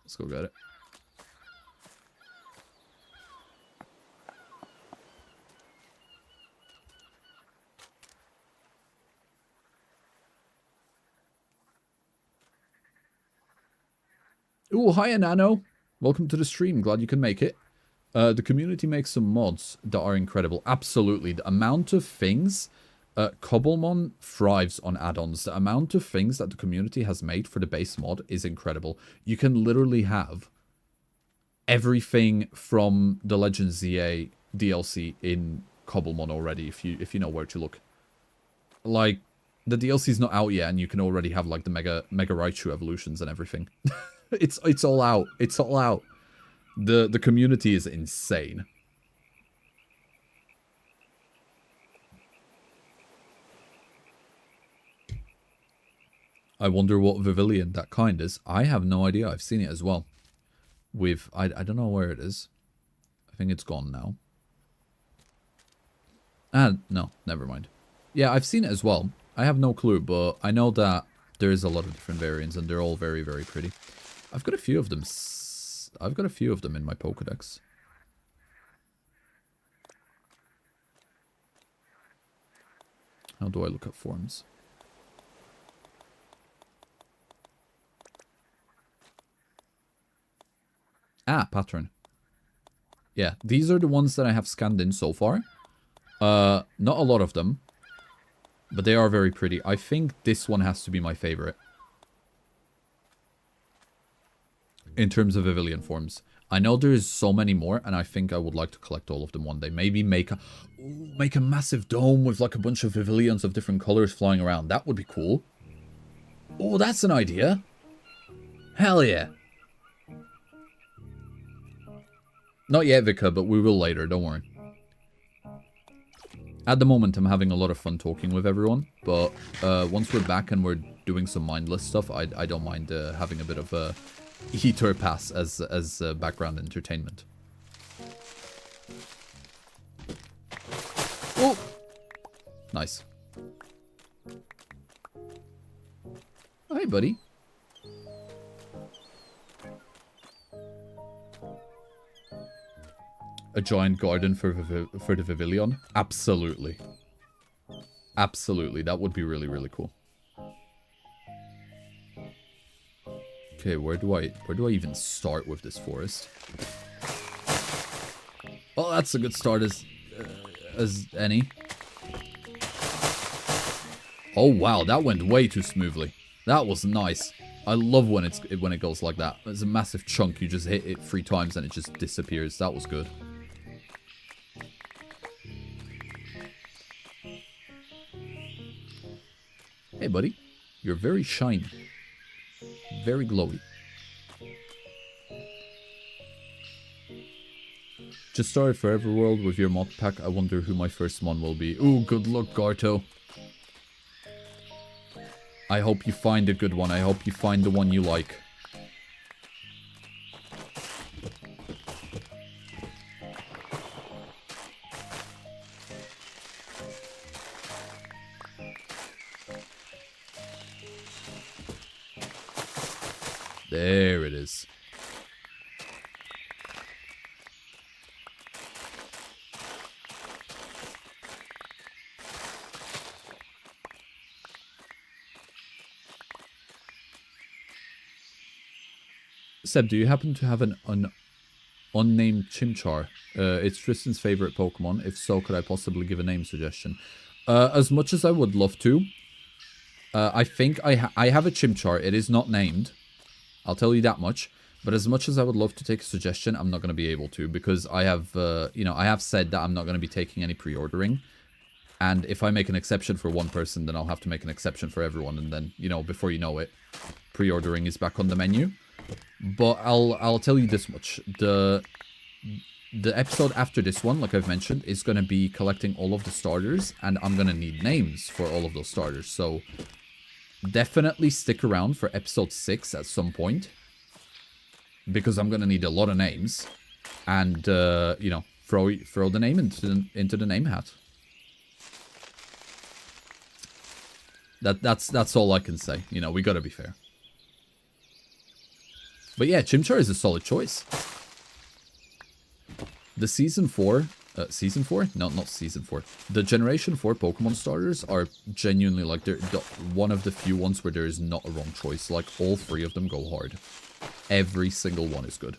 [SPEAKER 1] Let's go get it. Ooh, hi, Nano. Welcome to the stream. Glad you can make it. The community makes some mods that are incredible. Absolutely. The amount of things... Cobblemon thrives on add-ons. The amount of things that the community has made for the base mod is incredible. You can literally have everything from the Legends ZA DLC in Cobblemon already, if you know where to look. Like, the DLC's not out yet, and you can already have like the Mega Raichu evolutions and everything. It's all out. It's all out. The community is insane. I wonder what Vivilion that kind is. I have no idea. I've seen it as well. With I don't know where it is. I think it's gone now. No, never mind. Yeah, I've seen it as well. I have no clue, but I know that there is a lot of different variants, and they're all very, very pretty. I've got a few of them. I've got a few of them in my Pokédex. How do I look at forms? Ah, pattern. Yeah, these are the ones that I have scanned in so far. Not a lot of them, but they are very pretty. I think this one has to be my favorite. In terms of Vivilion forms. I know there's so many more, and I think I would like to collect all of them one day. Maybe make a massive dome with like a bunch of Vivilions of different colors flying around. That would be cool. Oh, that's an idea. Hell yeah. Not yet, Vika, but we will later, don't worry. At the moment, I'm having a lot of fun talking with everyone, but once we're back and we're doing some mindless stuff, I don't mind having a bit of a heater pass as background entertainment. Oh! Nice. Hi, buddy. A giant garden for the Vivilion? Absolutely. Absolutely. That would be really, really cool. Okay, where do I even start with this forest? Well, that's a good start as any. Oh wow, that went way too smoothly. That was nice. I love when it goes like that. It's a massive chunk. You just hit it 3 times and it just disappears. That was good. Hey, buddy. You're very shiny. Very glowy. Just started Forever World with your mod pack. I wonder who my first one will be. Ooh, good luck, Garto. I hope you find a good one. I hope you find the one you like. There it is. Seb, do you happen to have an unnamed Chimchar? It's Tristan's favorite Pokemon. If so, could I possibly give a name suggestion? As much as I would love to, I think I have a Chimchar. It is not named. I'll tell you that much. But as much as I would love to take a suggestion, I'm not going to be able to, because I have, I have said that I'm not going to be taking any pre-ordering. And if I make an exception for one person, then I'll have to make an exception for everyone. And then, before you know it, pre-ordering is back on the menu. But I'll tell you this much. The episode after this one, like I've mentioned, is going to be collecting all of the starters. And I'm going to need names for all of those starters. So definitely stick around for episode 6 at some point. Because I'm going to need a lot of names. And, you know, throw the name into the name hat. That's all I can say. You know, we got to be fair. But yeah, Chimchar is a solid choice. The Season 4... Season 4? No, not Season 4. The Generation 4 Pokemon starters are genuinely, like, they're one of the few ones where there is not a wrong choice. Like, all 3 of them go hard. Every single one is good.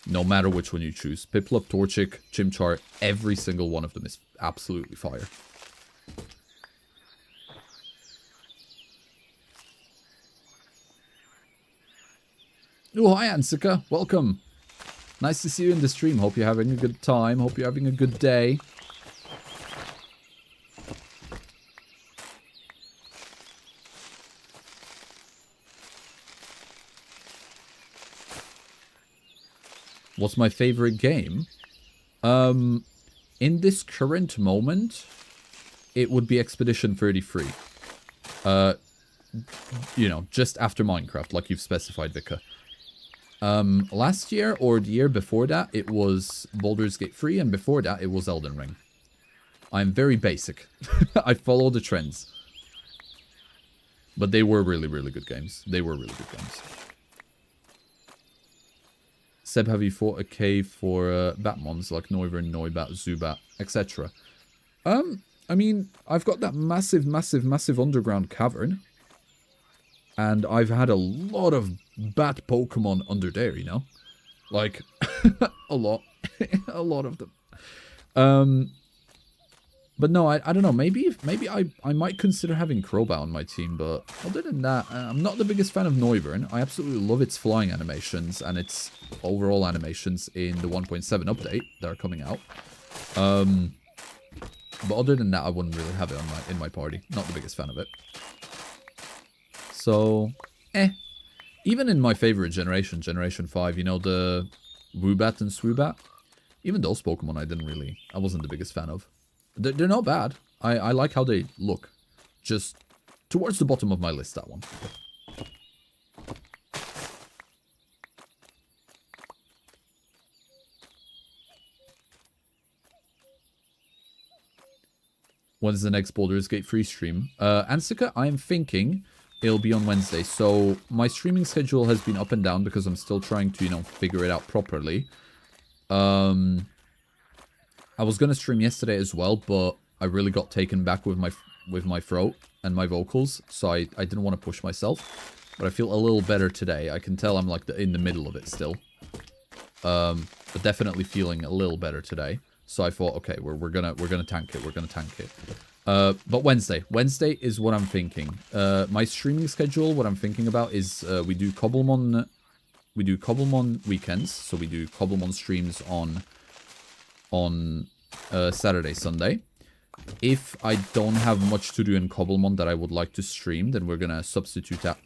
[SPEAKER 1] No matter which one you choose. Piplup, Torchic, Chimchar, every single one of them is absolutely fire. Oh, hi Ansika, welcome. Nice to see you in the stream. Hope you're having a good time. Hope you're having a good day. What's my favorite game? In this current moment, it would be Expedition 33. You know, just after Minecraft, like you've specified, Vika. Last year or the year before that, it was Baldur's Gate 3, and before that, it was Elden Ring. I'm very basic. I follow the trends. But they were really, really good games. They were really good games. Seb, have you fought a cave for Batmons like Noivern, Noibat, Zubat, etc.? I mean, I've got that massive, massive, massive underground cavern. And I've had a lot of bat Pokemon under there, you know? Like, a lot. A lot of them. But no, I don't know. Maybe I might consider having Crobat on my team, but other than that, I'm not the biggest fan of Noivern. I absolutely love its flying animations and its overall animations in the 1.7 update that are coming out. But other than that, I wouldn't really have it on in my party. Not the biggest fan of it. So, even in my favorite generation, Generation 5, you know, the Woobat and Swoobat, even those Pokemon I wasn't the biggest fan of. They're not bad. I like how they look. Just towards the bottom of my list, that one. When's the next Baldur's Gate 3 stream? Ansika, I'm thinking it'll be on Wednesday. So my streaming schedule has been up and down because I'm still trying to, you know, figure it out properly. I was gonna stream yesterday as well, but I really got taken back with my throat and my vocals, so I didn't want to push myself. But I feel a little better today. I can tell I'm like in the middle of it still. But definitely feeling a little better today. So I thought, okay, we're gonna tank it. We're gonna tank it. But Wednesday is what I'm thinking. My streaming schedule, what I'm thinking about is we do Cobblemon weekends. So we do Cobblemon streams on Saturday, Sunday. If I don't have much to do in Cobblemon that I would like to stream, then we're gonna substitute that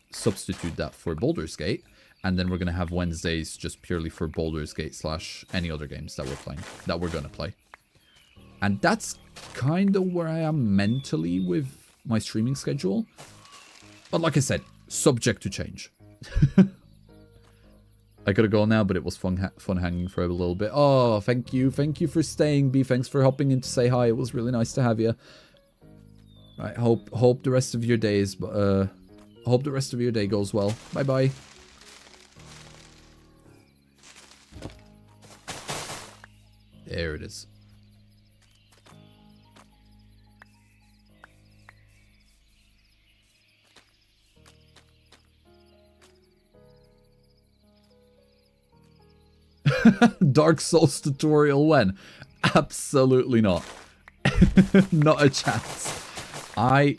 [SPEAKER 1] for Baldur's Gate, and then we're gonna have Wednesdays just purely for Baldur's Gate / any other games that we're gonna play. And that's kind of where I am mentally with my streaming schedule. But like I said, subject to change. I gotta go now, but it was fun hanging for a little bit. Oh, thank you for staying, B. Thanks for hopping in to say hi. It was really nice to have you. Right, hope the rest of your day goes well. Bye bye. There it is. Dark Souls tutorial when? Absolutely not. Not a chance. I've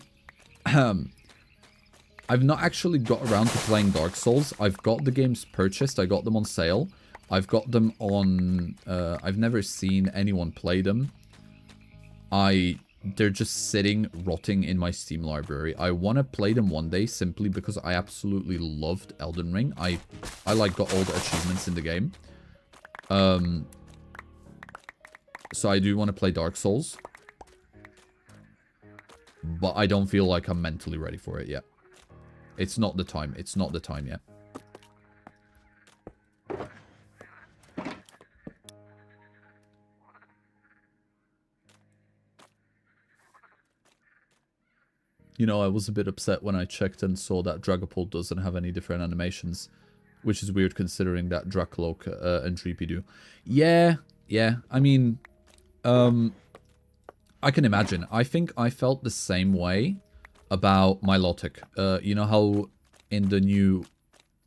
[SPEAKER 1] not actually got around to playing Dark Souls. I've got the games purchased. I got them on sale. I've got them on... I've never seen anyone play them. They're just sitting, rotting in my Steam library. I want to play them one day simply because I absolutely loved Elden Ring. I like got all the achievements in the game. So I do want to play Dark Souls. but I don't feel like I'm mentally ready for it yet. It's not the time. It's not the time yet. You know, I was a bit upset when I checked and saw that Dragapult doesn't have any different animations. Which is weird considering that Dracloak and Dreepy do. Yeah. I mean, I can imagine. I think I felt the same way about Milotic. You know how in the new...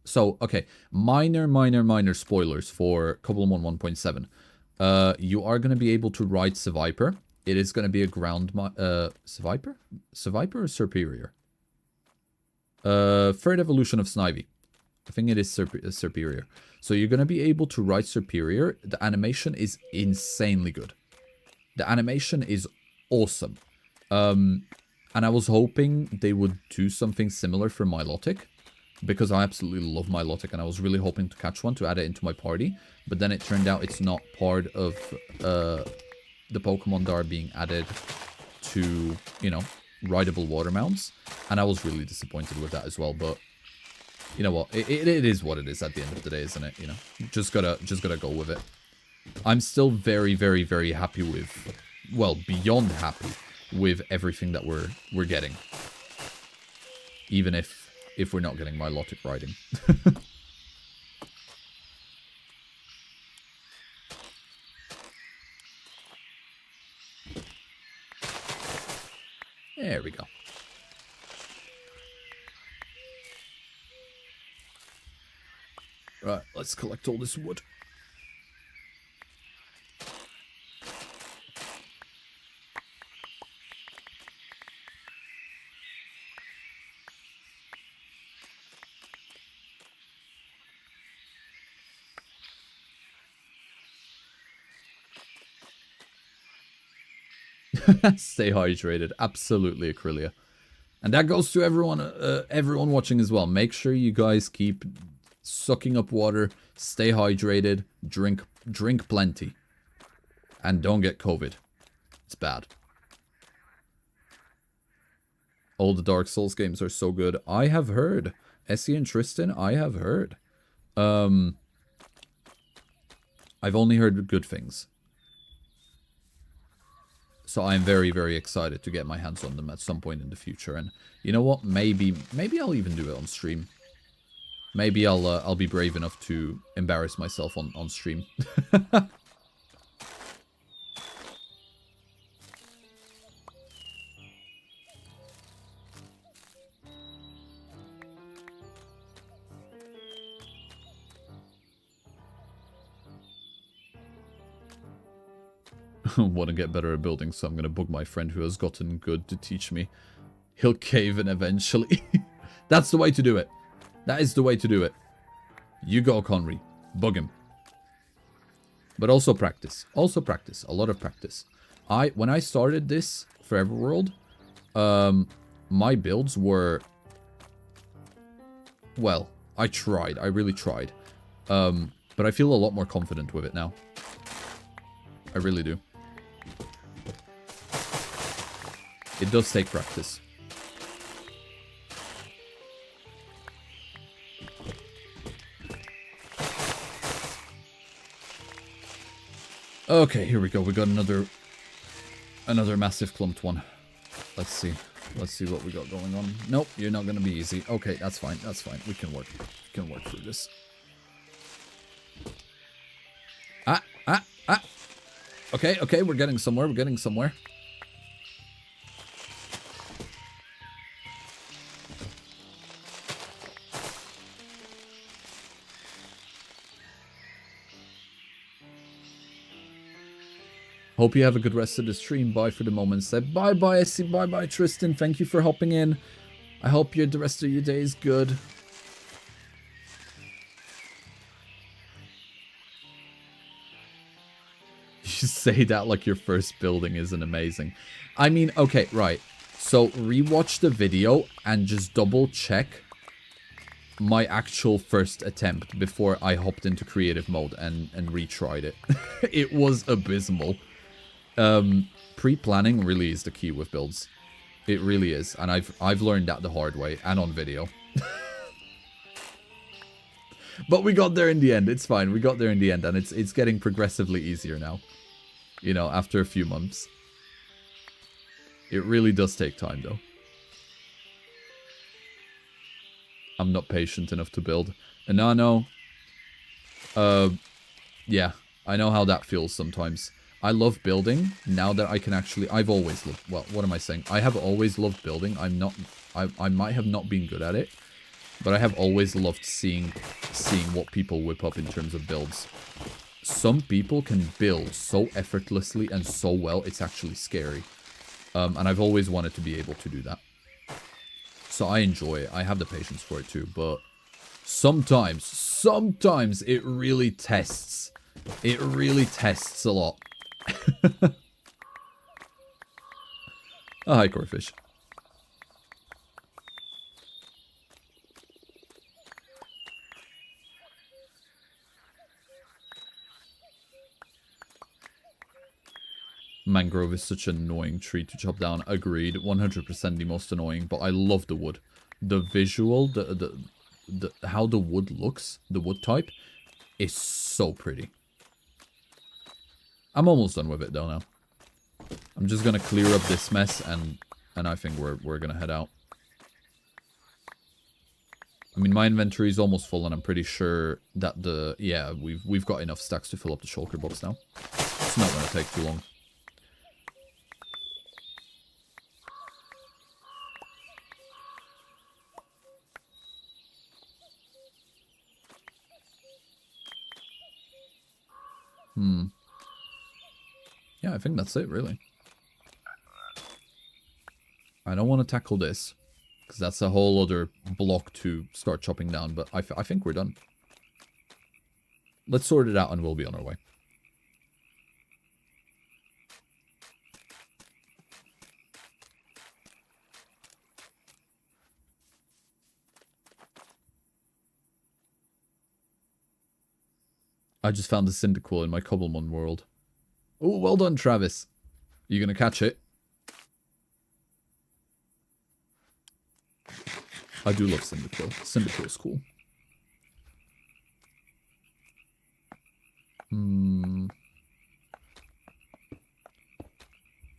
[SPEAKER 1] So, okay. Minor spoilers for Cobblemon 1.7. You are going to be able to ride Seviper. It is going to be a ground... Seviper? Seviper or Superior? Third evolution of Snivy. I think it is Superior. So you're going to be able to ride Superior. The animation is insanely good. The animation is awesome. And I was hoping they would do something similar for Milotic. Because I absolutely love Milotic. And I was really hoping to catch one to add it into my party. But then it turned out it's not part of the Pokemon that are being added to, you know, rideable water mounts. And I was really disappointed with that as well. But... you know what? It is what it is at the end of the day, isn't it? You know, just gotta go with it. I'm still very, very, very happy with, well, beyond happy with everything that we're getting. Even if we're not getting Milotic riding. There we go. Right, let's collect all this wood. Stay hydrated. Absolutely, Acrylia. And that goes to everyone watching as well. Make sure you guys keep sucking up water, stay hydrated, drink plenty. And don't get COVID. It's bad. All the Dark Souls games are so good. I have heard. Essie and Tristan, I have heard. I've only heard good things. So I'm very, very excited to get my hands on them at some point in the future. And you know what? Maybe I'll even do it on stream. Maybe I'll be brave enough to embarrass myself on stream. Want to get better at building, so I'm going to bug my friend who has gotten good to teach me. He'll cave in eventually. That's the way to do it. That is the way to do it. You go, Conry. Bug him. But also practice. Also practice. A lot of practice. When I started this for Everworld, my builds were... well, I tried. I really tried. But I feel a lot more confident with it now. I really do. It does take practice. Okay, here we go. We got another massive clumped one. Let's see. Let's see what we got going on. Nope, you're not gonna be easy. Okay, that's fine. That's fine. We can work. We can work through this. Okay, we're getting somewhere. We're getting somewhere. Hope you have a good rest of the stream. Bye for the moment, Seb. Bye-bye, Essie. Bye-bye, Tristan. Thank you for hopping in. I hope the rest of your day is good. You say that like your first building isn't amazing. I mean, okay, right. So, rewatch the video and just double check my actual first attempt before I hopped into creative mode and retried it. It was abysmal. Pre-planning really is the key with builds. It really is. And I've learned that the hard way and on video. But we got there in the end. It's fine. We got there in the end, and it's getting progressively easier now. You know, after a few months. It really does take time, though. I'm not patient enough to build. And no. Yeah, I know how that feels sometimes. I love building now that I can actually... I've always loved... Well, what am I saying? I have always loved building. I might have not been good at it. But I have always loved seeing what people whip up in terms of builds. Some people can build so effortlessly and so well, it's actually scary. And I've always wanted to be able to do that. So I enjoy it. I have the patience for it too. But sometimes it really tests. It really tests a lot. Oh, hi, Corefish. Mangrove is such an annoying tree to chop down. Agreed. 100% the most annoying, but I love the wood. The visual, how the wood looks, the wood type, is so pretty. I'm almost done with it though now. I'm just gonna clear up this mess and I think we're gonna head out. I mean, my inventory is almost full, and I'm pretty sure that we've got enough stacks to fill up the shulker box now. It's not gonna take too long. Yeah, I think that's it, really. I don't want to tackle this, because that's a whole other block to start chopping down, but I think we're done. Let's sort it out and we'll be on our way. I just found the Cyndaquil in my Cobblemon world. Oh, well done, Travis. You gonna catch it? I do love Cyndaquil. Cyndaquil's cool.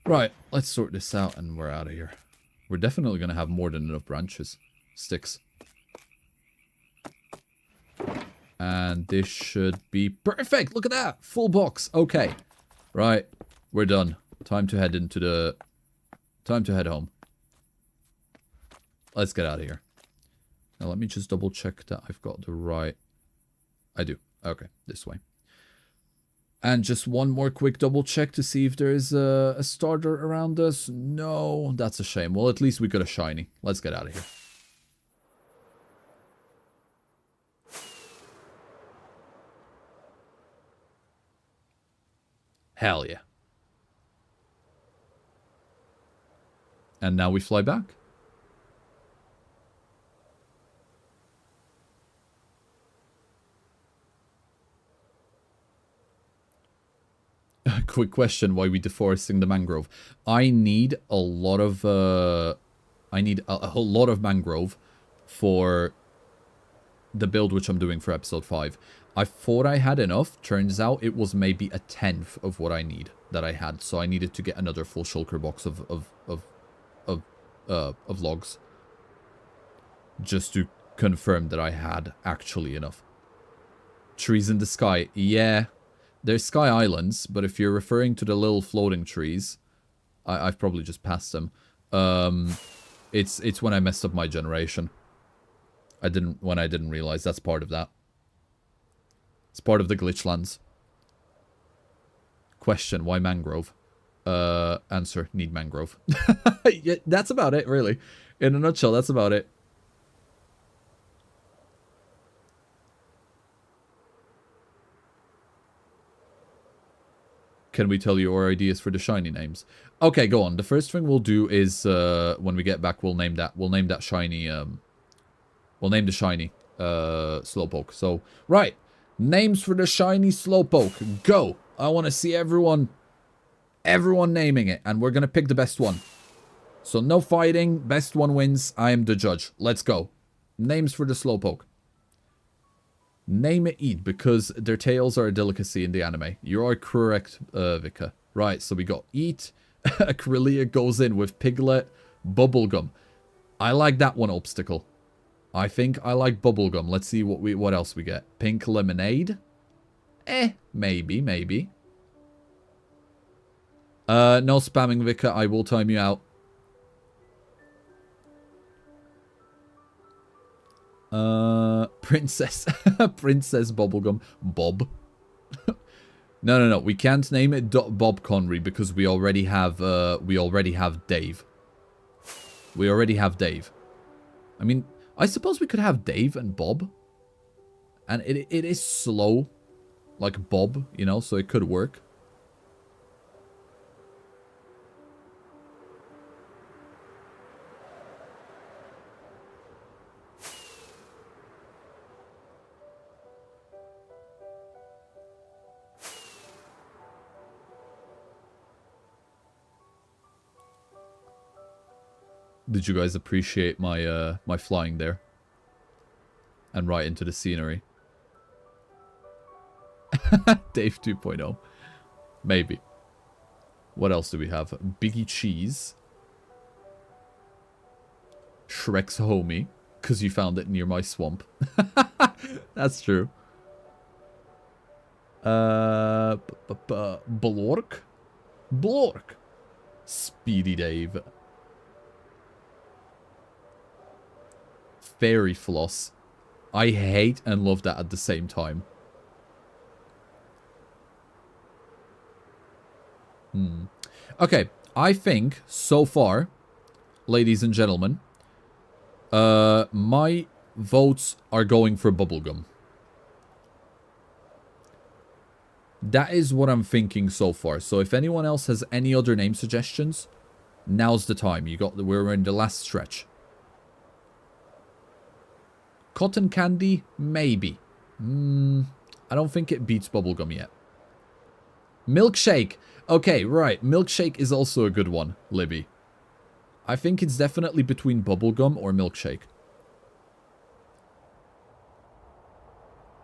[SPEAKER 1] Right, let's sort this out and we're out of here. We're definitely gonna have more than enough branches. Sticks. And this should be perfect. Look at that. Full box. Okay. Right. We're done. Time to head into the... Time to head home. Let's get out of here. Now let me just double check that I've got the right... I do. Okay. This way. And just one more quick double check to see if there is a starter around us. No. That's a shame. Well, at least we got a shiny. Let's get out of here. Hell yeah. And now we fly back. Quick question, why we deforesting the mangrove? I need a lot of I need a whole lot of mangrove for the build which I'm doing for episode 5. I thought I had enough. Turns out it was maybe a 10th of what I need that I had. So I needed to get another full shulker box of logs. Just to confirm that I had actually enough. Trees in the sky. Yeah. There's sky islands, but if you're referring to the little floating trees, I've probably just passed them. It's when I messed up my generation. When I didn't realize that's part of that. It's part of the glitchlands. Question, why mangrove? Answer, need mangrove. Yeah, that's about it, really. In a nutshell, that's about it. Can we tell you our ideas for the shiny names? Okay, go on. The first thing we'll do is when we get back, we'll name that shiny. We'll name the shiny Slowpoke. So right, names for the shiny Slowpoke. Go! I want to see everyone naming it, and we're gonna pick the best one. So no fighting. Best one wins. I am the judge. Let's go. Names for the Slowpoke. Name it Eat because their tails are a delicacy in the anime. You are correct, Vika. Right, so we got Eat. Acrylia goes in with Piglet. Bubblegum. I like that one, Obstacle. I think I like Bubblegum. Let's see what else we get. Pink Lemonade. Maybe. No spamming, Vika. I will time you out. Princess. Princess Bubblegum. Bob. No. We can't name it Bob Conry because we already have Dave. We already have Dave. I mean, I suppose we could have Dave and Bob. And it is slow. Like Bob, you know, so it could work. Did you guys appreciate my my flying there? And right into the scenery. Dave 2.0. Maybe. What else do we have? Biggie Cheese. Shrek's homie. Because you found it near my swamp. That's true. Blork? Blork. Speedy Dave. Fairy Floss. I hate and love that at the same time. Okay, I think so far, ladies and gentlemen, my votes are going for Bubblegum. That is what I'm thinking so far. So if anyone else has any other name suggestions, now's the time. We're in the last stretch. Cotton Candy, maybe. I don't think it beats Bubblegum yet. Milkshake. Okay, right. Milkshake is also a good one, Libby. I think it's definitely between Bubblegum or Milkshake.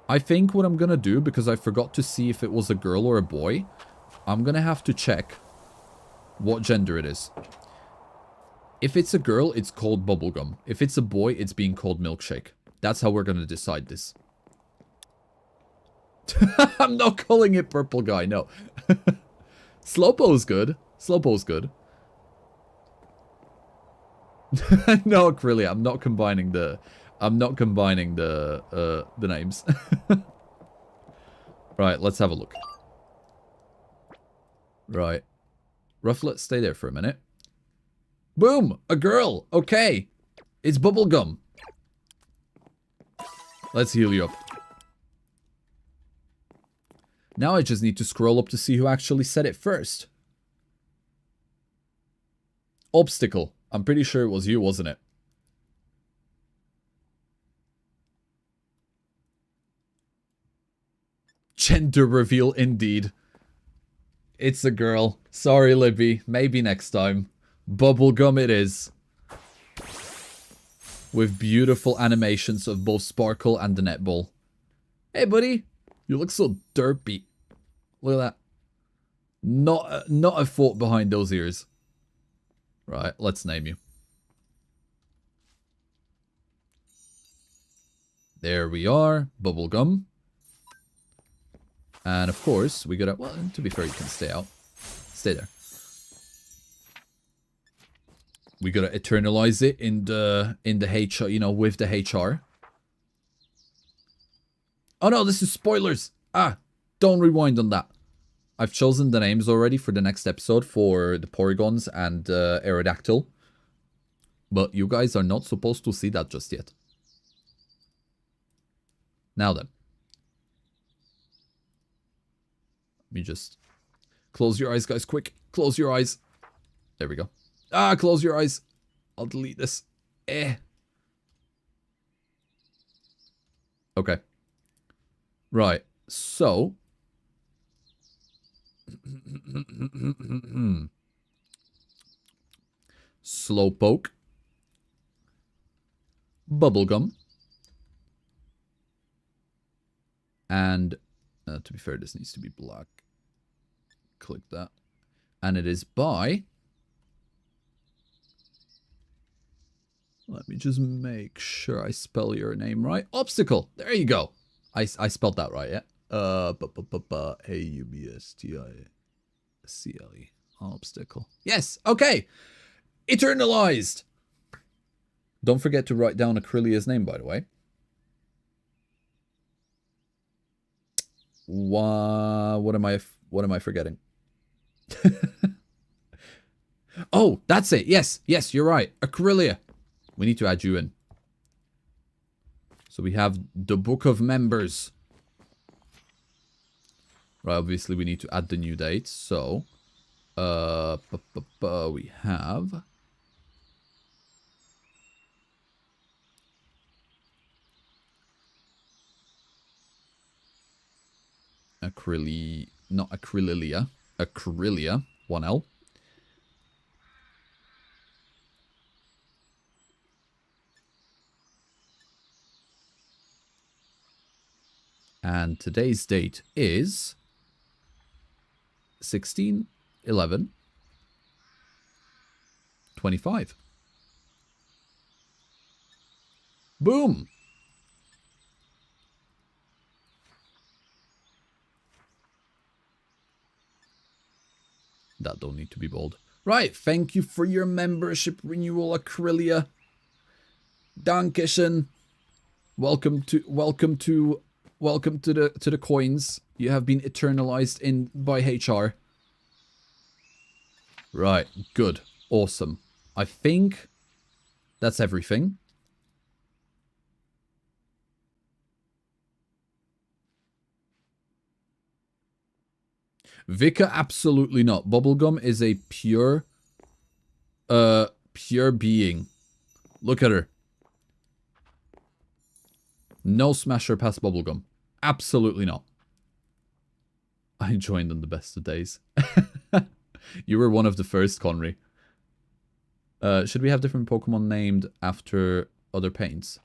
[SPEAKER 1] I think what I'm gonna do, because I forgot to see if it was a girl or a boy, I'm gonna have to check what gender it is. If it's a girl, it's called Bubblegum. If it's a boy, it's being called Milkshake. That's how we're gonna decide this. I'm not calling it Purple Guy, no. Slowpoke's good. Slowpoke's good. No, Acrylia, I'm not combining the names. Right, let's have a look. Right. Rufflet, stay there for a minute. Boom! A girl! Okay. It's Bubblegum. Let's heal you up. Now I just need to scroll up to see who actually said it first. Obstacle. I'm pretty sure it was you, wasn't it? Gender reveal indeed. It's a girl. Sorry, Libby. Maybe next time. Bubblegum it is. With beautiful animations of both Sparkle and the netball. Hey, buddy. You look so derpy. Look at that. Not a thought behind those ears. Right, let's name you. There we are. Bubblegum. And of course, we gotta... Well, to be fair, you can stay out. Stay there. We gotta eternalize it in the HR, you know, with the HR. Oh no, this is spoilers. Ah, don't rewind on that. I've chosen the names already for the next episode for the Porygons and Aerodactyl. But you guys are not supposed to see that just yet. Now then. Let me just... Close your eyes, guys, quick. Close your eyes. There we go. Ah, close your eyes. I'll delete this. Okay. Right. So... Slowpoke. Bubblegum. And, to be fair, this needs to be black. Click that. And it is by... Let me just make sure I spell your name right. Obstacle. There you go. I spelled that right, yeah? A-U-B-S-T-I-C-L-E. Obstacle. Yes, okay. Eternalized. Don't forget to write down Acrylia's name, by the way. What am I forgetting? Oh, that's it. Yes, you're right. Acrylia. We need to add you in. So we have the book of members. Right, obviously we need to add the new date. So, we have... not Acrylia. Acrylia, 1L. And today's date is 16/11/25. Boom! That don't need to be bold. Right, thank you for your membership renewal, Acrylia. Dankeschön. Welcome to the coins. You have been eternalized in by HR. Right, good. Awesome. I think that's everything. Vika, absolutely not. Bubblegum is a pure being. Look at her. No smasher past Bubblegum. Absolutely not. I joined on the best of days. You were one of the first, Conry. Should we have different Pokemon named after other paints?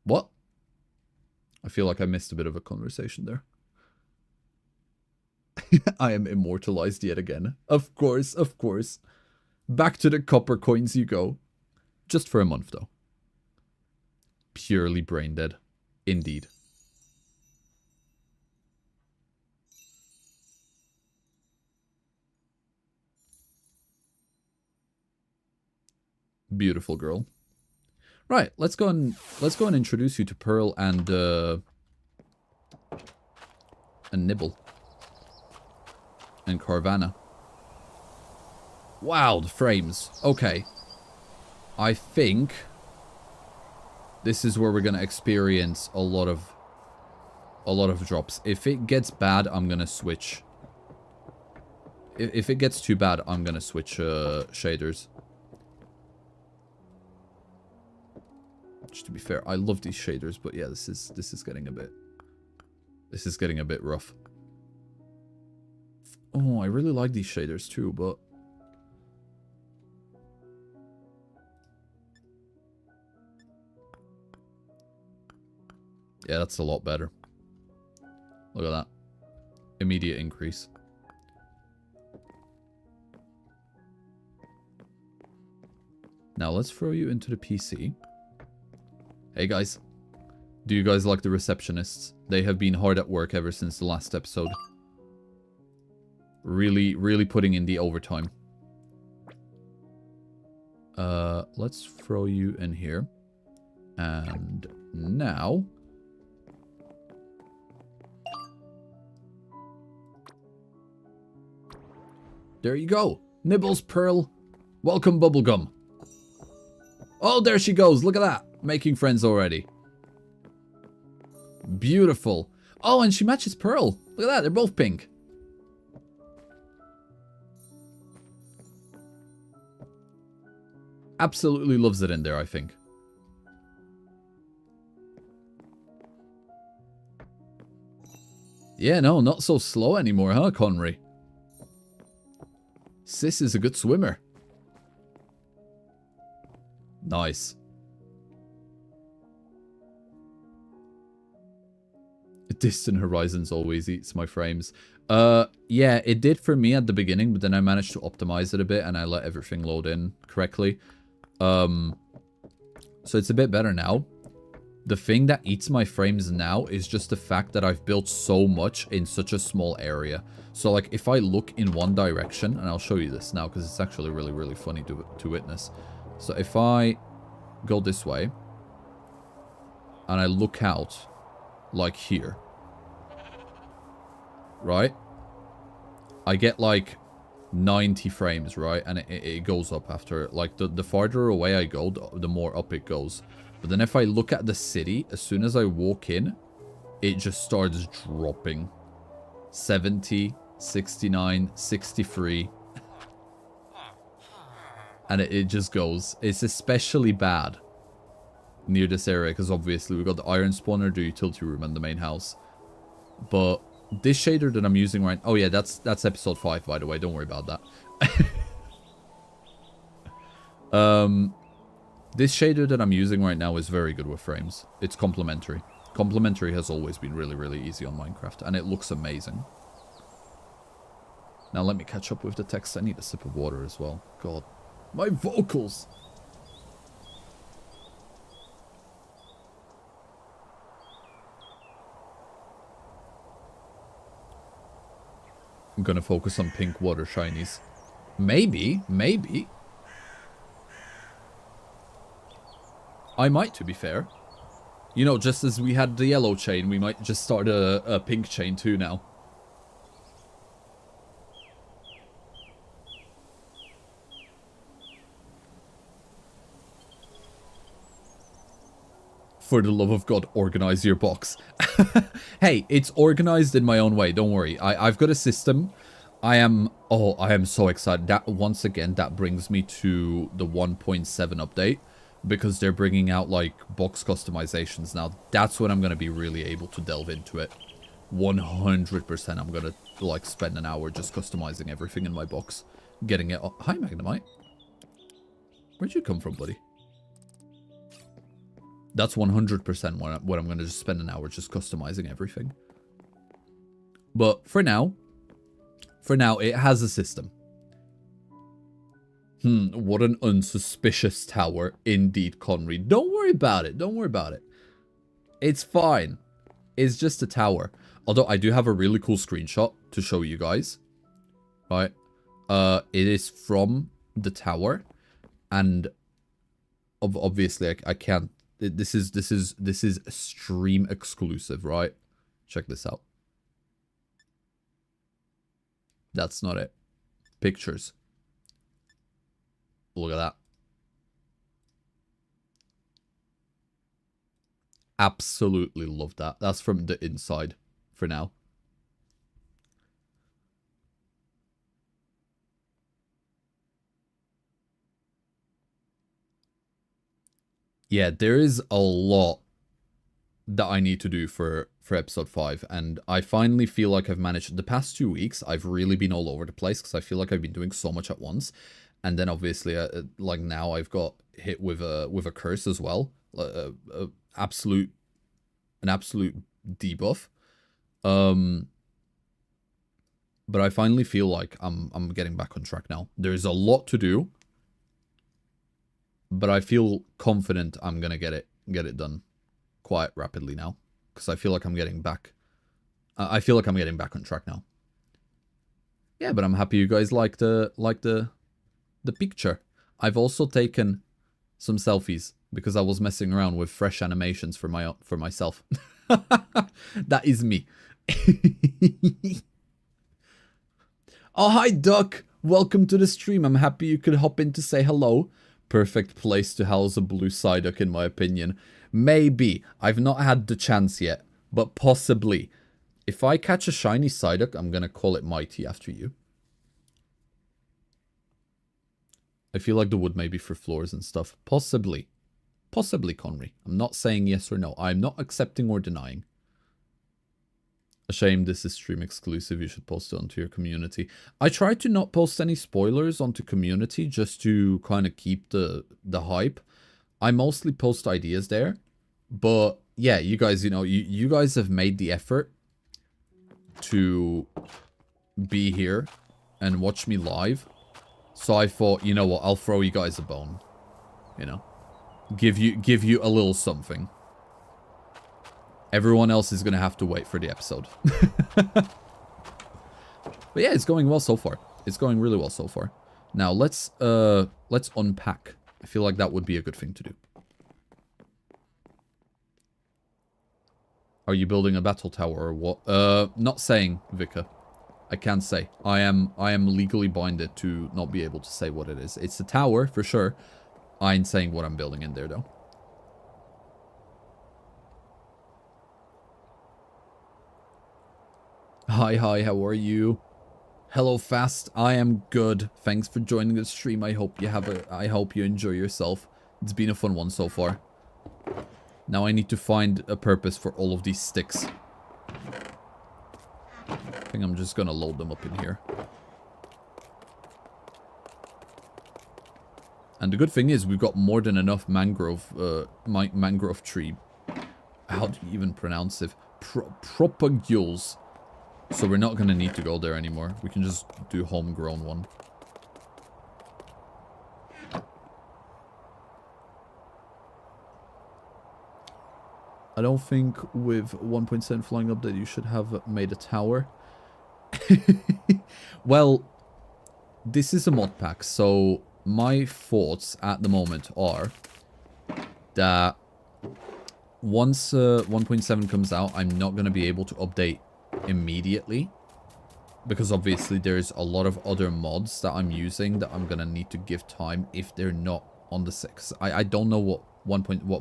[SPEAKER 1] What? I feel like I missed a bit of a conversation there. I am immortalized yet again. Of course, of course. Back to the copper coins you go. Just for a month, though. Purely brain dead. Indeed. Beautiful girl. Right, let's go and introduce you to Pearl and Nibble. And Carvanha. Wow, the frames. Okay. I think this is where we're gonna experience a lot of drops. If it gets bad, I'm gonna switch. If it gets too bad, I'm gonna switch shaders. Just to be fair, I love these shaders, but yeah, this is getting a bit rough. Oh, I really like these shaders too, but yeah, that's a lot better. Look at that. Immediate increase. Now let's throw you into the PC. Hey guys. Do you guys like the receptionists? They have been hard at work ever since the last episode. Really putting in the overtime. Let's throw you in here. And now... there you go. Nibbles, Pearl. Welcome, Bubblegum. Oh, there she goes. Look at that. Making friends already. Beautiful. Oh, and she matches Pearl. Look at that. They're both pink. Absolutely loves it in there, I think. Yeah, no, not so slow anymore, huh, Conry? Sis is a good swimmer. Nice. Distant Horizons always eats my frames. Yeah, it did for me at the beginning, but then I managed to optimize it a bit and I let everything load in correctly. So it's a bit better now. The thing that eats my frames now is just the fact that I've built so much in such a small area. So like if I look in one direction, and I'll show you this now because it's actually really, really funny to witness. So if I go this way and I look out like here, right? I get like 90 frames, right? And it goes up after, like the farther away I go, the more up it goes. But then if I look at the city, as soon as I walk in, it just starts dropping. 70, 69, 63. And it just goes. It's especially bad near this area because obviously we've got the iron spawner, the utility room, and the main house. But this shader that I'm using right... Oh yeah, that's episode 5, by the way. Don't worry about that. This shader that I'm using right now is very good with frames. It's complementary. Complementary has always been really, really easy on Minecraft. And it looks amazing. Now let me catch up with the text. I need a sip of water as well. God. My vocals! I'm gonna focus on pink water shinies. Maybe. I might, to be fair. You know, just as we had the yellow chain, we might just start a pink chain too now. For the love of God, organize your box. Hey, it's organized in my own way. Don't worry. I've got a system. I am so excited. That once again, that brings me to the 1.7 update because they're bringing out like box customizations now. That's when I'm going to be really able to delve into it. 100% I'm going to like spend an hour just customizing everything in my box. Getting it. Oh, hi, Magnemite. Where'd you come from, buddy? That's 100% what I'm going to just spend an hour just customizing everything. But for now, it has a system. What an unsuspicious tower. Indeed, Conry. Don't worry about it. Don't worry about it. It's fine. It's just a tower. Although I do have a really cool screenshot to show you guys. Right? It is from the tower. And obviously I can't. This is stream exclusive, right? Check this out. That's not it. Pictures. Look at that. Absolutely love that. That's from the inside for now. Yeah, there is a lot that I need to do for episode 5, and I finally feel like I've managed. The past 2 weeks, I've really been all over the place because I feel like I've been doing so much at once, and then obviously, like now, I've got hit with a curse as well, an absolute debuff. But I finally feel like I'm getting back on track now. There's a lot to do. But I feel confident I'm gonna get it done quite rapidly now, because I feel like I'm getting back. I feel like I'm getting back on track now. Yeah, but I'm happy you guys like the picture. I've also taken some selfies because I was messing around with fresh animations for myself. That is me. Oh, hi Duck. Welcome to the stream. I'm happy you could hop in to say hello. Perfect place to house a blue Psyduck, in my opinion. Maybe. I've not had the chance yet, but possibly. If I catch a shiny Psyduck, I'm going to call it Mighty after you. I feel like the wood may be for floors and stuff. Possibly. Possibly, Conry. I'm not saying yes or no. I'm not accepting or denying. A shame this is stream exclusive. You should post it onto your community. I try to not post any spoilers onto community just to kind of keep the hype. I mostly post ideas there. But yeah, you guys, you know, you guys have made the effort to be here and watch me live. So I thought, you know what, I'll throw you guys a bone. You know, give you a little something. Everyone else is gonna have to wait for the episode. But yeah, it's going well so far. It's going really well so far. Now let's unpack. I feel like that would be a good thing to do. Are you building a battle tower or what? Not saying, Vika. I can't say. I am legally binded to not be able to say what it is. It's a tower for sure. I ain't saying what I'm building in there though. Hi, how are you? Hello, Fast. I am good. Thanks for joining the stream. I hope you enjoy yourself. It's been a fun one so far. Now I need to find a purpose for all of these sticks. I think I'm just gonna load them up in here. And the good thing is we've got more than enough mangrove tree. How do you even pronounce it? Propagules. So we're not gonna need to go there anymore. We can just do homegrown one. I don't think with 1.7 flying update you should have made a tower. Well, this is a mod pack, so my thoughts at the moment are that once 1.7 comes out, I'm not going to be able to update immediately. Because obviously there's a lot of other mods that I'm using that I'm going to need to give time if they're not on the 6. I don't know what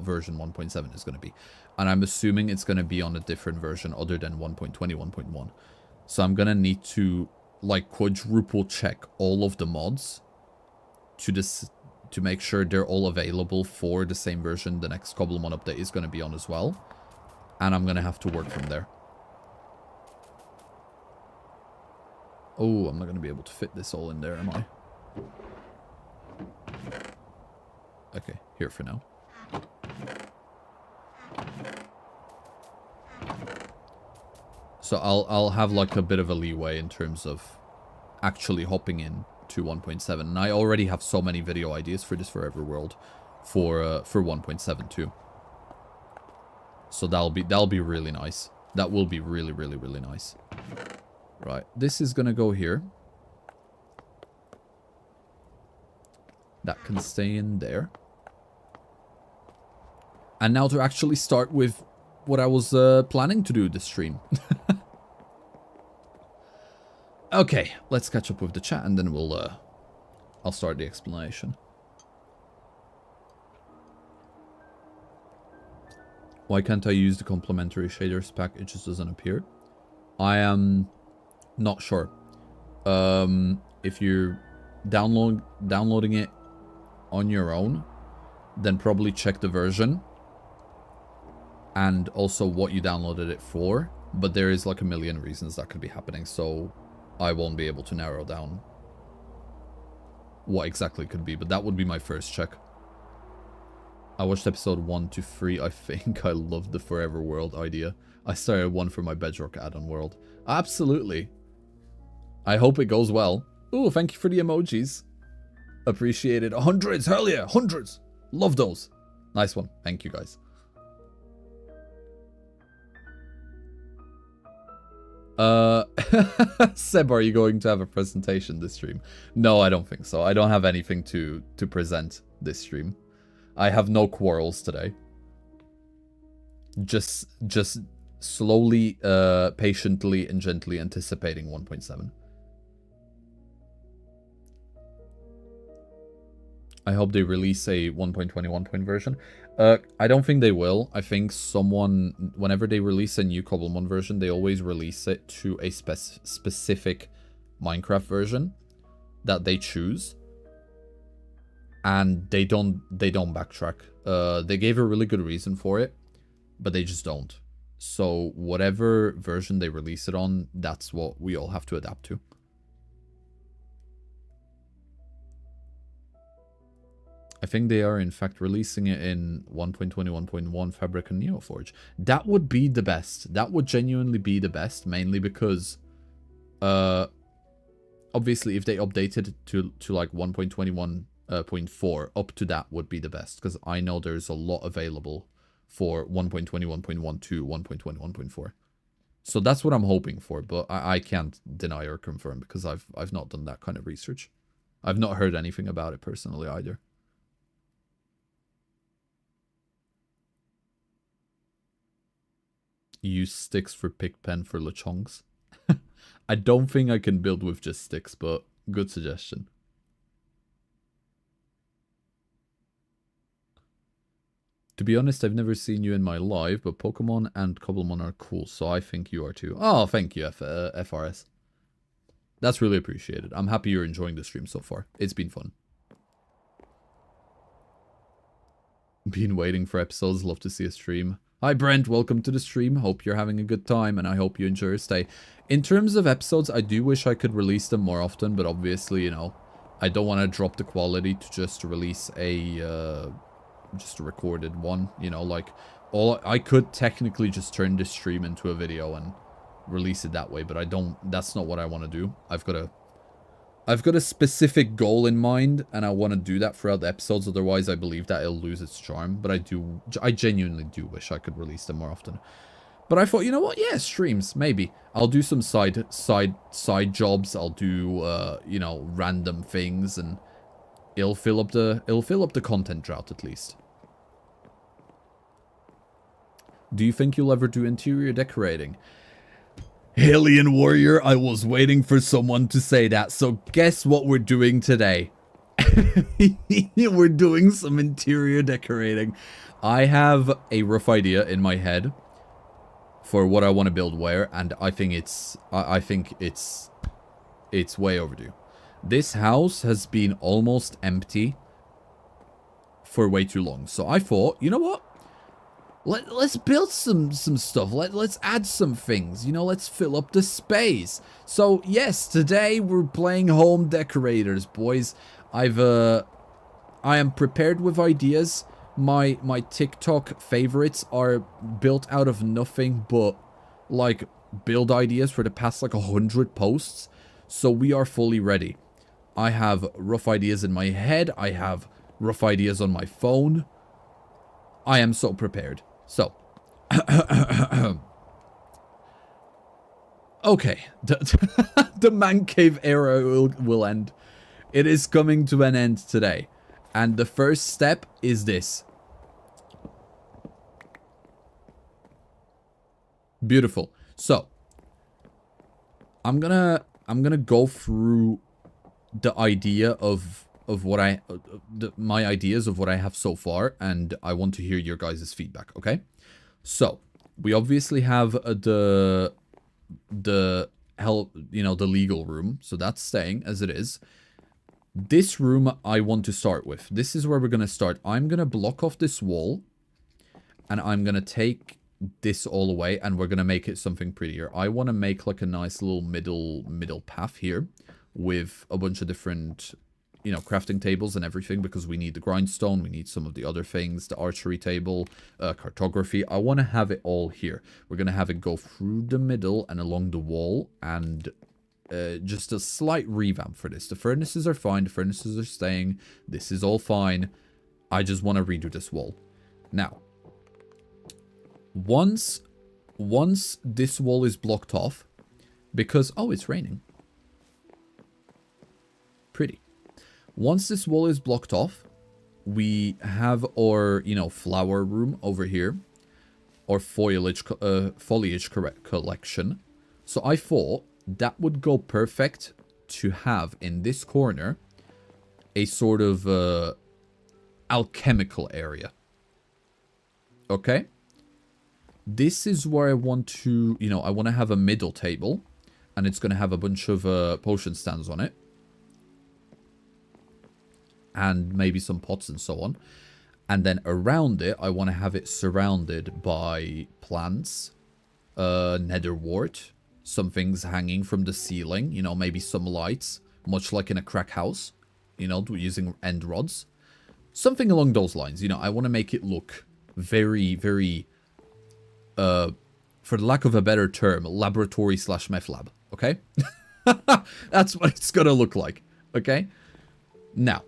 [SPEAKER 1] version 1.7 is going to be. And I'm assuming it's going to be on a different version other than 1.20, 1.1. So I'm going to need to like quadruple check all of the mods to make sure they're all available for the same version the next Cobblemon update is going to be on as well. And I'm going to have to work from there. Oh, I'm not going to be able to fit this all in there, am I? Okay, here for now. So I'll have like a bit of a leeway in terms of actually hopping in to 1.7. And I already have so many video ideas for this Forever World for 1.7 too. So that'll be really nice. That will be really, really, really nice. Right, this is gonna go here. That can stay in there. And now to actually start with what I was planning to do this stream. Okay, let's catch up with the chat and then I'll start the explanation. Why can't I use the complementary shaders pack? It just doesn't appear. I am not sure. If you're downloading it on your own, then probably check the version and also what you downloaded it for. But there is like a million reasons that could be happening, so I won't be able to narrow down what exactly it could be, but that would be my first check. I watched episode 1 to 3. I think I loved the Forever World idea. I started one for my Bedrock add-on world. Absolutely. I hope it goes well. Ooh, thank you for the emojis. Appreciate it. Hundreds, hell yeah, hundreds. Love those. Nice one. Thank you, guys. Seb, are you going to have a presentation this stream? No, I don't think so. I don't have anything to present this stream. I have no quarrels today. Just slowly, patiently and gently anticipating 1.7. I hope they release a 1.21 version. I don't think they will. I think someone, whenever they release a new Cobblemon version, they always release it to a specific Minecraft version that they choose. And they don't backtrack. They gave a really good reason for it, but they just don't. So whatever version they release it on, that's what we all have to adapt to. I think they are, in fact, releasing it in 1.21.1 Fabric and Neoforge. That would be the best. That would genuinely be the best, mainly because, obviously, if they updated to like 1.21.4, up to that would be the best, because I know there's a lot available for 1.21.1 to 1.21.4. So that's what I'm hoping for, but I can't deny or confirm, because I've not done that kind of research. I've not heard anything about it personally either. Use sticks for Pigpen for Lechongs. I don't think I can build with just sticks, but good suggestion. To be honest, I've never seen you in my life, but Pokemon and Cobblemon are cool, so I think you are too. Oh, thank you, FRS. That's really appreciated. I'm happy you're enjoying the stream so far. It's been fun. Been waiting for episodes. Love to see a stream. Hi Brent, welcome to the stream. Hope you're having a good time and I hope you enjoy your stay. In terms of episodes, I do wish I could release them more often, but obviously, you know, I don't want to drop the quality to just release a recorded one, you know, like I could technically just turn this stream into a video and release it that way, but I don't, that's not what I want to do. I've got a specific goal in mind, and I want to do that throughout the episodes, otherwise I believe that it'll lose its charm. But I genuinely do wish I could release them more often. But I thought, you know what, yeah, streams, maybe. I'll do some side jobs, I'll do, you know, random things, and it'll fill up the content drought at least. Do you think you'll ever do interior decorating? Alien Warrior, I was waiting for someone to say that, so guess what we're doing today? We're doing some interior decorating. I have a rough idea in my head for what I want to build where, and I think it's way overdue. This house has been almost empty for way too long, so I thought, you know what? Let's build some stuff. Let's add some things. You know, let's fill up the space. So yes, today we're playing home decorators, boys. I am prepared with ideas. My TikTok favorites are built out of nothing but like build ideas for the past like 100 posts. So we are fully ready. I have rough ideas in my head. I have rough ideas on my phone. I am so prepared. So, okay, the man cave era will end. It is coming to an end today. And the first step is this. Beautiful. So, I'm gonna go through the idea of what my ideas of what I have so far, and I want to hear your guys' feedback, okay? So, we obviously have the legal room, so that's staying as it is. This room I want to start with. This is where we're going to start. I'm going to block off this wall, and I'm going to take this all away, and we're going to make it something prettier. I want to make like a nice little middle path here with a bunch of different, you know, crafting tables and everything, because we need the grindstone, we need some of the other things, the archery table, cartography. I want to have it all here. We're going to have it go through the middle and along the wall, and just a slight revamp for this. The furnaces are fine, the furnaces are staying, this is all fine. I just want to redo this wall. Now, once this wall is blocked off, because, oh, it's raining. Pretty. Once this wall is blocked off, we have our, you know, flower room over here, or foliage collection. So I thought that would go perfect to have in this corner a sort of alchemical area. Okay? This is where I want to, you know, I want to have a middle table, and it's going to have a bunch of potion stands on it. And maybe some pots and so on. And then around it, I want to have it surrounded by plants nether wart, some things hanging from the ceiling, you know, maybe some lights, much like in a crack house, you know, using end rods. Something along those lines, you know, I want to make it look very, very, for the lack of a better term, laboratory / meth lab, okay? That's what it's gonna look like, okay? Now,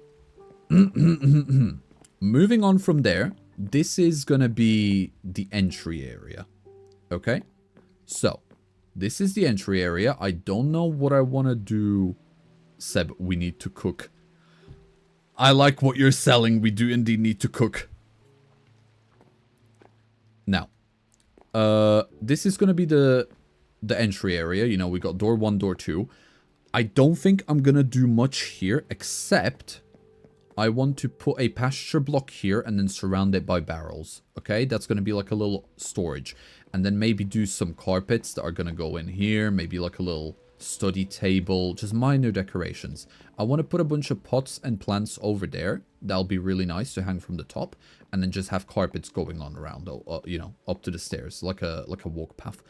[SPEAKER 1] moving on from there, this is gonna be the entry area, okay? So, this is the entry area. I don't know what I want to do. Seb, we need to cook. I like what you're selling. We do indeed need to cook. Now, this is going to be the entry area. You know, we got door 1, door 2. I don't think I'm going to do much here, except I want to put a pasture block here and then surround it by barrels. Okay, that's going to be like a little storage. And then maybe do some carpets that are going to go in here. Maybe like a little study table, just minor decorations. I want to put a bunch of pots and plants over there. That'll be really nice to hang from the top, and then just have carpets going on around, you know, up to the stairs, like a walk path.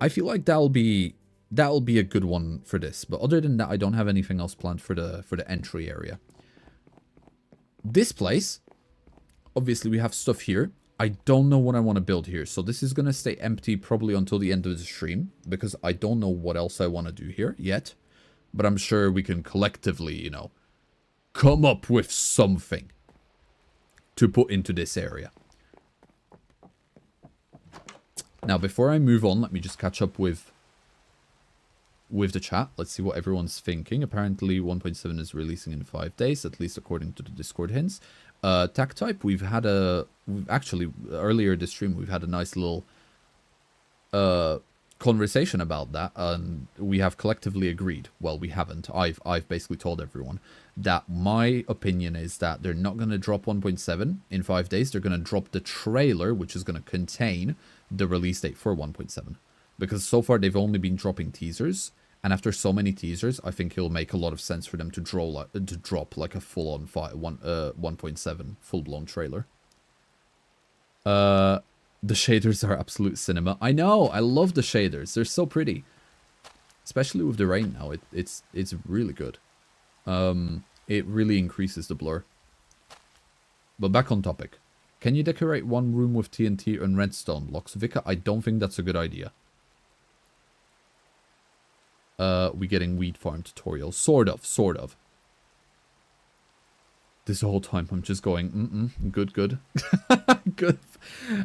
[SPEAKER 1] I feel like that'll be a good one for this. But other than that, I don't have anything else planned for the entry area. This place, obviously we have stuff here. I don't know what I want to build here, so this is going to stay empty probably until the end of the stream, because I don't know what else I want to do here yet, but I'm sure we can collectively, you know, come up with something to put into this area. Now, before I move on, let me just catch up with the chat. Let's see what everyone's thinking. Apparently 1.7 is releasing in 5 days, at least according to the Discord hints. Tag type, we've actually earlier this stream we've had a nice little conversation about that, and we have collectively agreed. Well, we haven't. I've basically told everyone that my opinion is that they're not going to drop 1.7 in 5 days. They're going to drop the trailer, which is going to contain the release date for 1.7, because so far they've only been dropping teasers. And after so many teasers, I think it'll make a lot of sense for them to drop like a full-on 1.7 full-blown trailer. The shaders are absolute cinema. I know, I love the shaders. They're so pretty, especially with the rain now. It's really good. It really increases the blur. But back on topic. Can you decorate one room with TNT and redstone blocks? Vika, I don't think that's a good idea. We getting weed farm tutorial. Sort of. This whole time I'm just going, good. Good.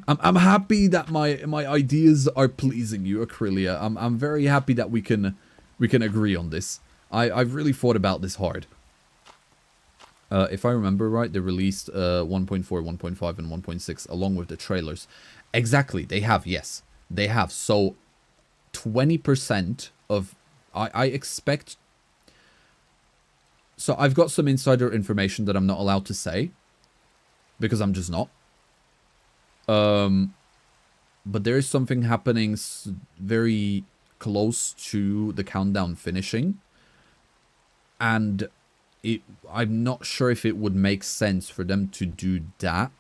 [SPEAKER 1] I'm happy that my ideas are pleasing you, Acrylia. I'm very happy that we can agree on this. I've really thought about this hard. If I remember right, they released 1.4, 1.5, and 1.6 along with the trailers. Exactly, they have, yes. They have. So 20% of... I expect... So I've got some insider information that I'm not allowed to say, because I'm just not. But there is something happening very close to the countdown finishing. And I'm not sure if it would make sense for them to do that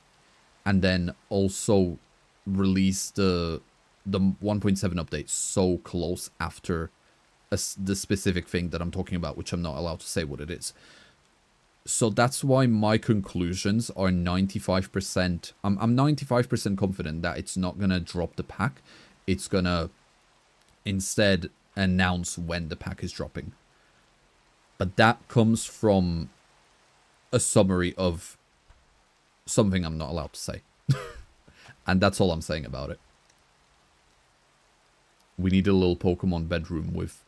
[SPEAKER 1] and then also release the 1.7 update so close after the specific thing that I'm talking about, which I'm not allowed to say what it is. So that's why my conclusions are 95%. I'm 95% confident that it's not going to drop the pack. It's going to instead announce when the pack is dropping. But that comes from a summary of something I'm not allowed to say. And that's all I'm saying about it. We need a little Pokemon bedroom with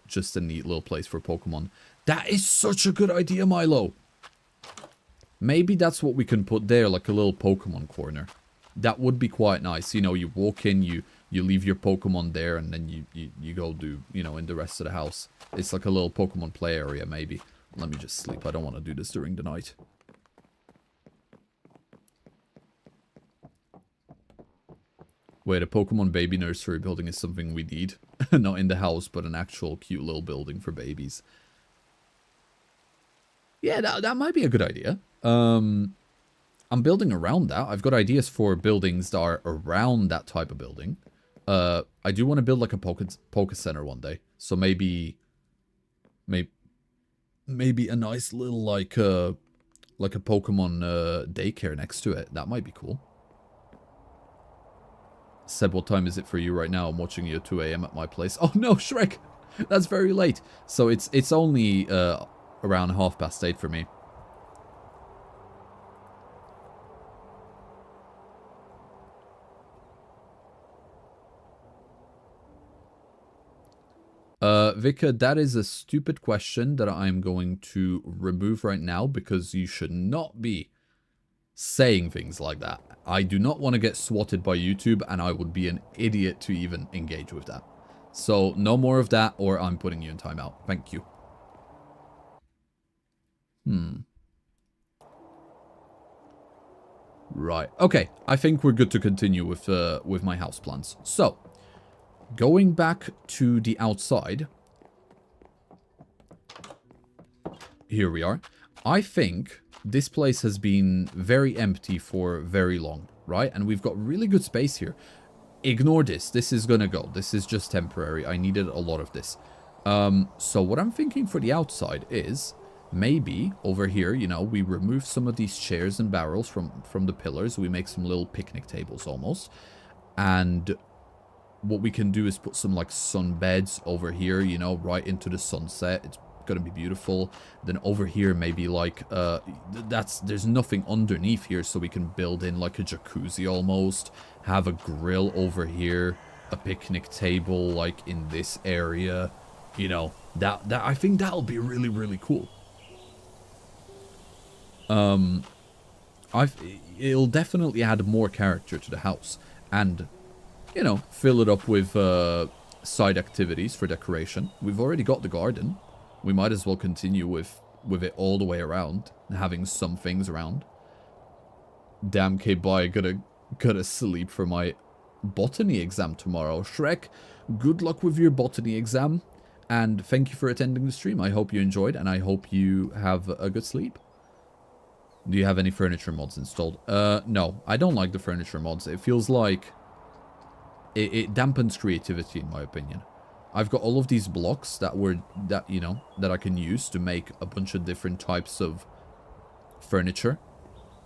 [SPEAKER 1] just a neat little place for Pokemon. That is such a good idea, Milo. Maybe that's what we can put there, like a little Pokemon corner. That would be quite nice. You know, you walk in, you leave your Pokemon there, and then you go do, you know, in the rest of the house. It's like a little Pokemon play area, maybe. Let me just sleep. I don't want to do this during the night. Wait, a Pokemon baby nursery building is something we need. Not in the house, but an actual cute little building for babies. Yeah, that might be a good idea. I'm building around that. I've got ideas for buildings that are around that type of building. I do want to build like a poker center one day. So maybe a nice little like a Pokemon daycare next to it. That might be cool. Seb, what time is it for you right now? I'm watching you at 2 a.m. at my place. Oh no, Shrek! That's very late. So it's only around 8:30 for me. Vika, that is a stupid question that I'm going to remove right now because you should not be saying things like that. I do not want to get swatted by YouTube, and I would be an idiot to even engage with that. So no more of that, or I'm putting you in timeout. Thank you. Right. Okay. I think we're good to continue with my house plans. So, going back to the outside. Here we are. I think this place has been very empty for very long, right? And we've got really good space here. Ignore this. This is gonna go. This is just temporary. I needed a lot of this. So what I'm thinking for the outside is maybe over here, you know, we remove some of these chairs and barrels from the pillars. We make some little picnic tables almost. And what we can do is put some like sun beds over here, you know, right into the sunset. It's gonna be beautiful. Then over here maybe like there's nothing underneath here, so we can build in like a jacuzzi almost, have a grill over here, a picnic table like in this area, you know, that I think that'll be really, really cool. It'll definitely add more character to the house, and you know, fill it up with side activities for decoration. We've already got the garden. We might as well continue with it all the way around, having some things around. Damn, K-Bye, gotta sleep for my botany exam tomorrow. Shrek, good luck with your botany exam, and thank you for attending the stream. I hope you enjoyed, and I hope you have a good sleep. Do you have any furniture mods installed? No, I don't like the furniture mods. It feels like it dampens creativity, in my opinion. I've got all of these blocks that I can use to make a bunch of different types of furniture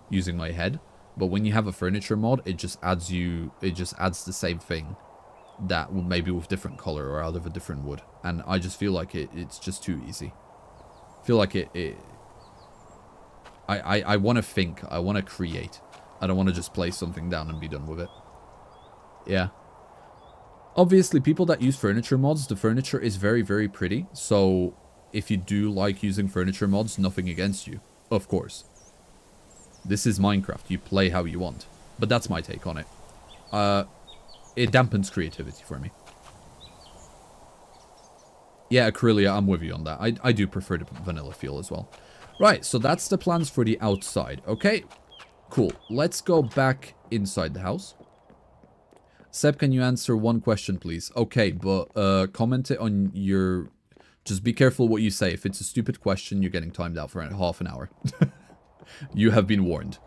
[SPEAKER 1] using my head. But when you have a furniture mod, it just adds the same thing, that maybe with different color or out of a different wood. And I just feel like it's just too easy. I feel like I want to think, I want to create. I don't want to just place something down and be done with it. Yeah. Obviously, people that use furniture mods, the furniture is very, very pretty. So, if you do like using furniture mods, nothing against you. Of course. This is Minecraft. You play how you want. But that's my take on it. It dampens creativity for me. Yeah, Acrylia, I'm with you on that. I do prefer the vanilla feel as well. Right, so that's the plans for the outside. Okay, cool. Let's go back inside the house. Seb, can you answer one question, please? Okay, but comment it on your... Just be careful what you say. If it's a stupid question, you're getting timed out for half an hour. You have been warned.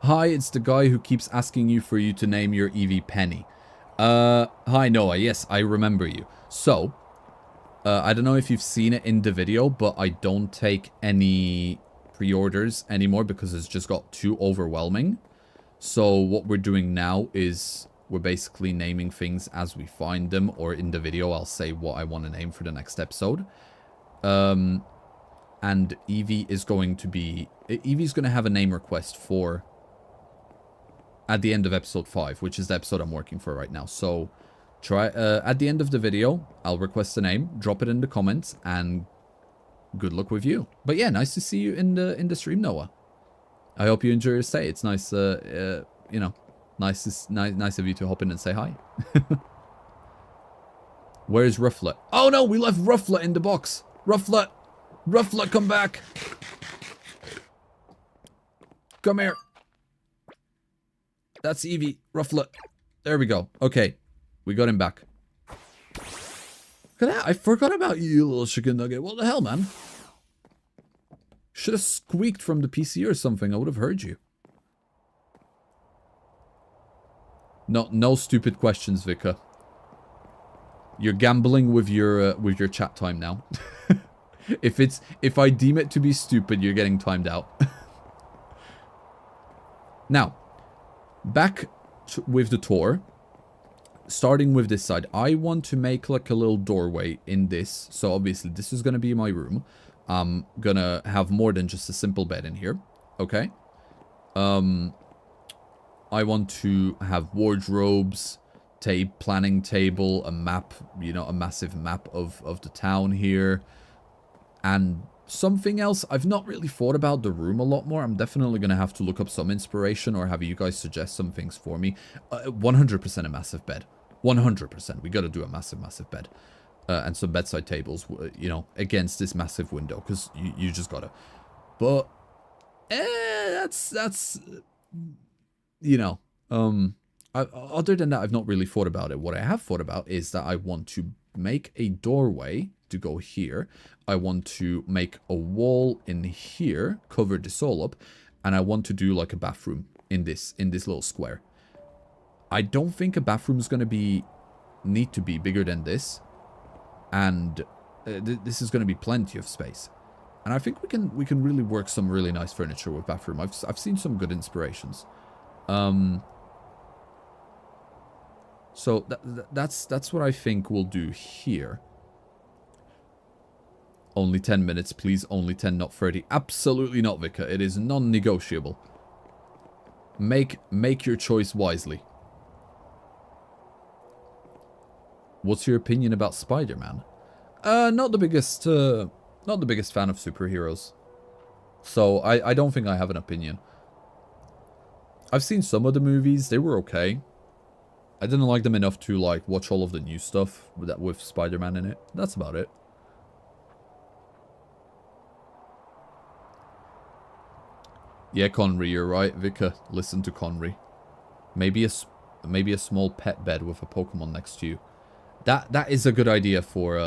[SPEAKER 1] Hi, it's the guy who keeps asking you for you to name your EV Penny. Hi, Noah. Yes, I remember you. So, I don't know if you've seen it in the video, but I don't take any pre-orders anymore because it's just got too overwhelming. So what we're doing now is we're basically naming things as we find them, or in the video I'll say what I want to name for the next episode. And Evie is going to have a name request for at the end of episode 5, which is the episode I'm working for right now. So try at the end of the video, I'll request a name, drop it in the comments, and good luck with you. But yeah, nice to see you in the stream, Noah. I hope you enjoy your stay. It's nice, you know, nice of you to hop in and say hi. Where's Rufflet? Oh no, we left Rufflet in the box. Rufflet, come back. Come here. That's Evie. Rufflet. There we go. Okay, we got him back. Look at that. I forgot about you, little chicken nugget. What the hell, man? Should have squeaked from the PC or something. I would have heard you. No stupid questions, Vika. You're gambling with your chat time now. If I deem it to be stupid, you're getting timed out. Now, back with the tour. Starting with this side, I want to make like a little doorway in this. So obviously this is going to be my room. I'm going to have more than just a simple bed in here. Okay. I want to have wardrobes, planning table, a map, you know, a massive map of the town here. And something else, I've not really thought about the room a lot more. I'm definitely going to have to look up some inspiration or have you guys suggest some things for me. 100% a massive bed. 100%. We got to do a massive bed. And some bedside tables, you know, against this massive window. Because you just got to. But, that's you know, other than that, I've not really thought about it. What I have thought about is that I want to make a doorway to go here. I want to make a wall in here, cover this all up, and I want to do like a bathroom in this little square. I don't think a bathroom is going to need to be bigger than this, and this is going to be plenty of space. And I think we can really work some really nice furniture with bathroom. I've seen some good inspirations. So that's what I think we'll do here. Only 10 minutes, please. Only 10, not 30. Absolutely not, Vika. It is non-negotiable. Make your choice wisely. What's your opinion about Spider-Man? Not the biggest fan of superheroes. So I don't think I have an opinion. I've seen some of the movies. They were okay. I didn't like them enough to like watch all of the new stuff with Spider-Man in it. That's about it. Yeah, Conry, you're right. Vika, listen to Conry. Maybe a small pet bed with a Pokemon next to you. That is a good idea for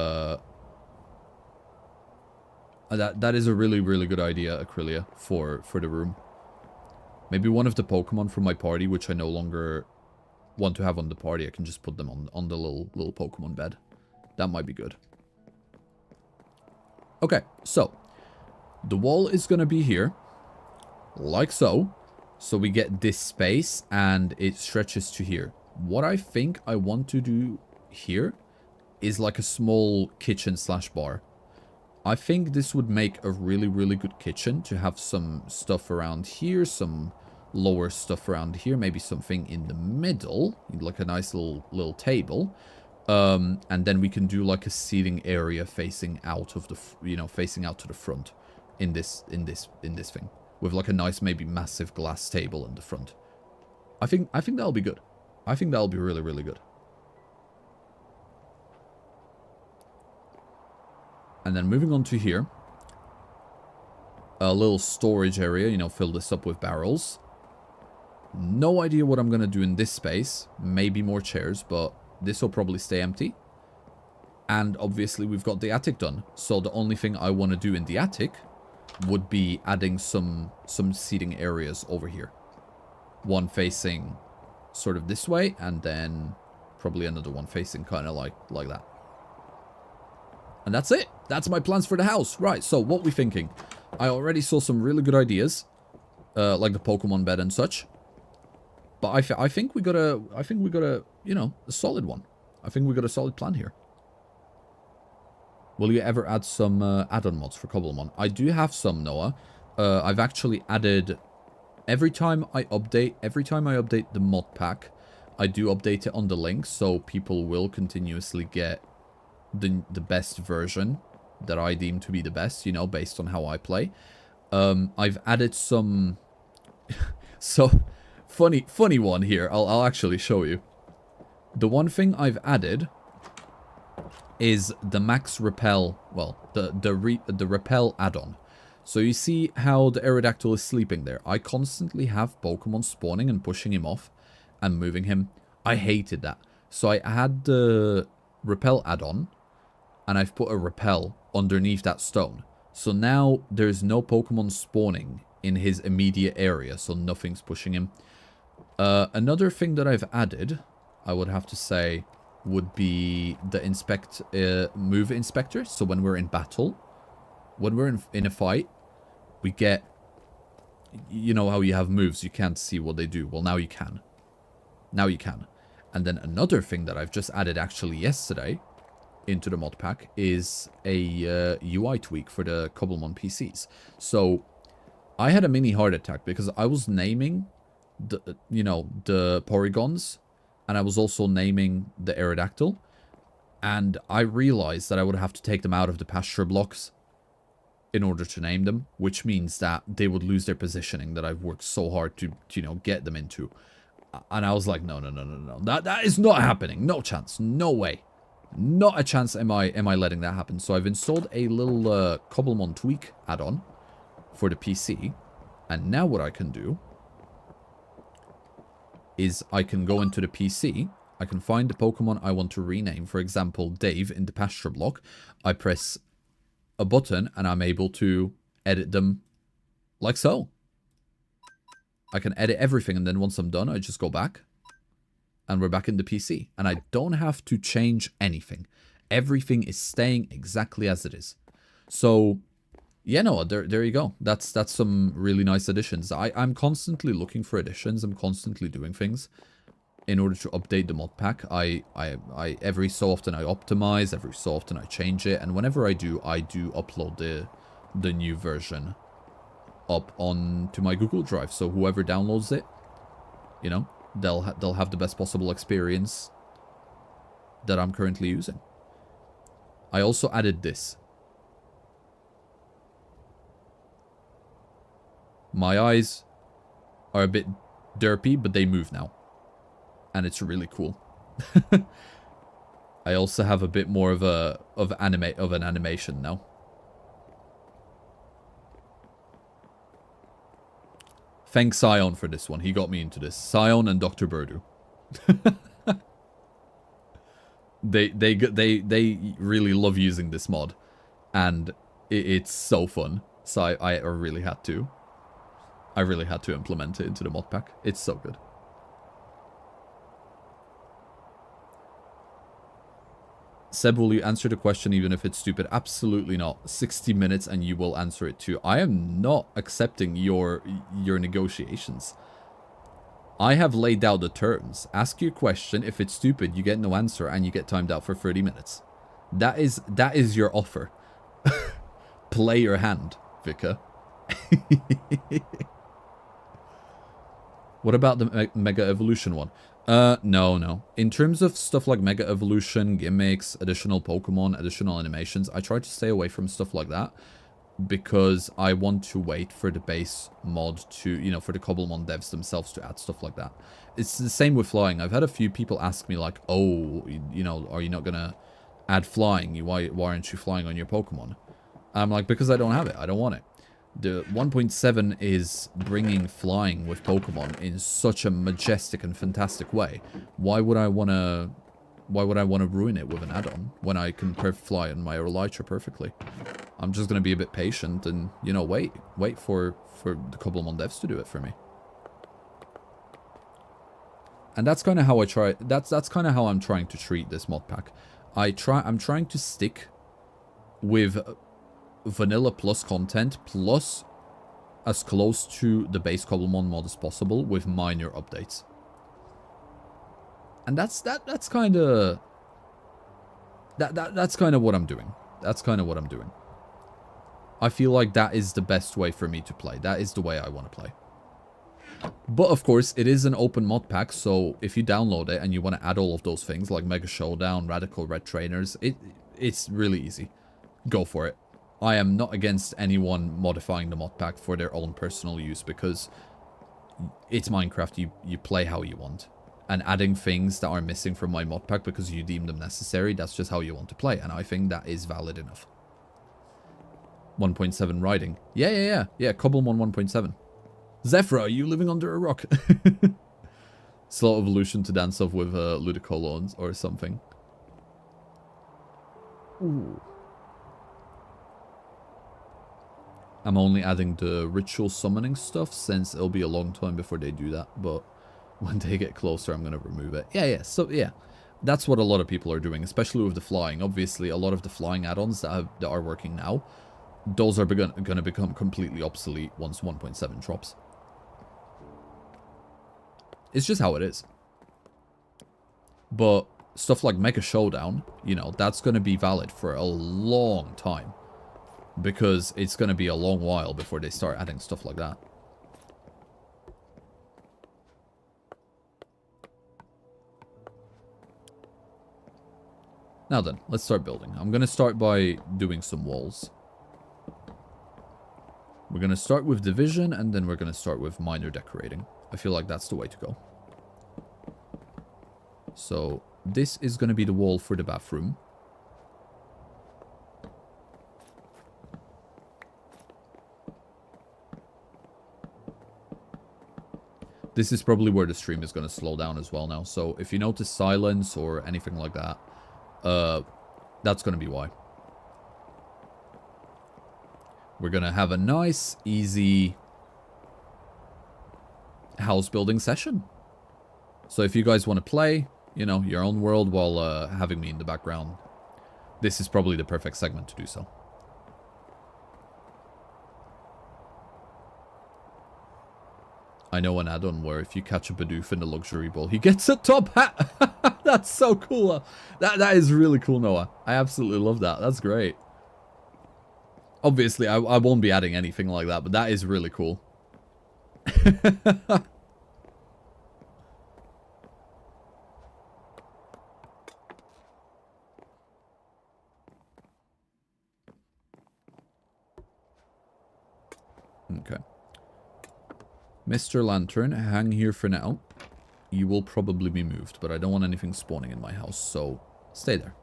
[SPEAKER 1] that is a really good idea, Acrylia, for the room. Maybe one of the Pokemon from my party, which I no longer want to have on the party, I can just put them on the little Pokemon bed. That might be good. Okay, so the wall is gonna be here. Like so. So we get this space and it stretches to here. What I think I want to do here is like a small kitchen / bar. I think this would make a really good kitchen to have some stuff around here, some lower stuff around here, maybe something in the middle, like a nice little table. And then we can do like a seating area facing out of the, facing out to the front in this thing. With like a nice, maybe massive glass table in the front. I think that'll be good. I think that'll be really good. And then moving on to here. A little storage area, fill this up with barrels. No idea what I'm going to do in this space. Maybe more chairs, but this will probably stay empty. And obviously we've got the attic done. So the only thing I want to do in the attic would be adding some seating areas over here. One facing sort of this way, and then probably another one facing kind of like that. And that's it. That's my plans for the house. Right, so what we thinking? I already saw some really good ideas, like the Pokemon bed and such. But I think we got a a solid one. I think we got a solid plan here. Will you ever add some add-on mods for Cobblemon? I do have some, Noah. I've actually added every time I update the mod pack, I do update it on the link, so people will continuously get the best version that I deem to be the best, based on how I play. I've added some so funny one here. I'll actually show you. The one thing I've added is the max repel, well, the repel add-on. So you see how the Aerodactyl is sleeping there. I constantly have Pokemon spawning and pushing him off and moving him. I hated that. So I had the repel add-on, and I've put a repel underneath that stone. So now there's no Pokemon spawning in his immediate area, so nothing's pushing him. Another thing that I've added, I would have to say, would be the move inspector. So when we're in battle, when we're in a fight, we get, you know how you have moves, you can't see what they do. Well, now you can. Now you can. And then another thing that I've just added actually yesterday into the mod pack is a UI tweak for the Cobblemon PCs. So I had a mini heart attack because I was naming the, you know, the polygons, and I was also naming the Aerodactyl, and I realized that I would have to take them out of the pasture blocks in order to name them, which means that they would lose their positioning that I've worked so hard to you know, get them into. And I was like, no. That is not happening. No chance. No way. Not a chance am I letting that happen. So I've installed a little Cobblemon tweak add-on for the PC. And now what I can do is I can go into the PC. I can find the Pokemon I want to rename. For example, Dave in the pasture block. I press a button and I'm able to edit them like so. I can edit everything, and then once I'm done, I just go back and we're back in the PC, and I don't have to change anything. Everything is staying exactly as it is. So yeah, no, there you go. That's some really nice additions. I'm constantly looking for additions. I'm constantly doing things in order to update the mod pack. I every so often I optimize, every so often I change it, and whenever I do upload the new version up onto my Google Drive. So whoever downloads it, you know, they'll have the best possible experience that I'm currently using. I also added this. My eyes are a bit derpy, but they move now. And it's really cool. I also have a bit more of an animation now. Thanks Sion for this one. He got me into this. Sion and Dr. Birdu. they really love using this mod, and it's so fun. So I really had to. I really had to implement it into the mod pack. It's so good. Seb, will you answer the question even if it's stupid? Absolutely not. 60 minutes and you will answer it too. I am not accepting your negotiations. I have laid out the terms. Ask your question. If it's stupid, you get no answer and you get timed out for 30 minutes. That is your offer. Play your hand, Vika. What about the Mega Evolution one? No. In terms of stuff like Mega Evolution, gimmicks, additional Pokemon, additional animations, I try to stay away from stuff like that because I want to wait for the base mod to, you know, for the Cobblemon devs themselves to add stuff like that. It's the same with flying. I've had a few people ask me like, oh, you know, are you not gonna add flying? Why aren't you flying on your Pokemon? I'm like, because I don't have it. I don't want it. The 1.7 is bringing flying with Pokemon in such a majestic and fantastic way. Why would I want to ruin it with an add-on when I can fly on my Elytra perfectly? I'm just going to be a bit patient and, you know, wait for the Cobblemon devs to do it for me. And that's kind of how I try. That's kind of how I'm trying to treat this mod pack. I'm trying to stick with vanilla plus content plus as close to the base Cobblemon mod as possible with minor updates. And that's kind of what I'm doing. That's kind of what I'm doing. I feel like that is the best way for me to play. That is the way I want to play. But of course, it is an open mod pack, so if you download it and you want to add all of those things like Mega Showdown, Radical Red Trainers, it's really easy. Go for it. I am not against anyone modifying the mod pack for their own personal use because it's Minecraft. You play how you want. And adding things that are missing from my mod pack because you deem them necessary, that's just how you want to play. And I think that is valid enough. 1.7 riding. Yeah, Cobblemon 1.7. Zephyr, are you living under a rock? Slow evolution to dance off with Ludicolo or something. Ooh. I'm only adding the ritual summoning stuff since it'll be a long time before they do that, but When they get closer, I'm going to remove it. Yeah. So, yeah. That's what a lot of people are doing, especially with the flying. Obviously, a lot of the flying add-ons that are working now, those are going to become completely obsolete once 1.7 drops. It's just how it is. But stuff like Mega Showdown, you know, that's going to be valid for a long time. Because it's going to be a long while before they start adding stuff like that. Now then, let's start building. I'm going to start by doing some walls. We're going to start with division, and then we're going to start with minor decorating. I feel like that's the way to go. So, this is going to be the wall for the bathroom. This is probably where the stream is going to slow down as well now. So, if you notice silence or anything like that, that's going to be why. We're going to have a nice, easy house building session. So if you guys want to play, you know, your own world while having me in the background, this is probably the perfect segment to do so. I know an add-on where if you catch a Bidoof in the luxury bowl, he gets a top hat. That's so cool. That is really cool, Noah. I absolutely love that. That's great. Obviously, I won't be adding anything like that, but that is really cool. Okay. Mr. Lantern, hang here for now. You will probably be moved, but I don't want anything spawning in my house, so stay there.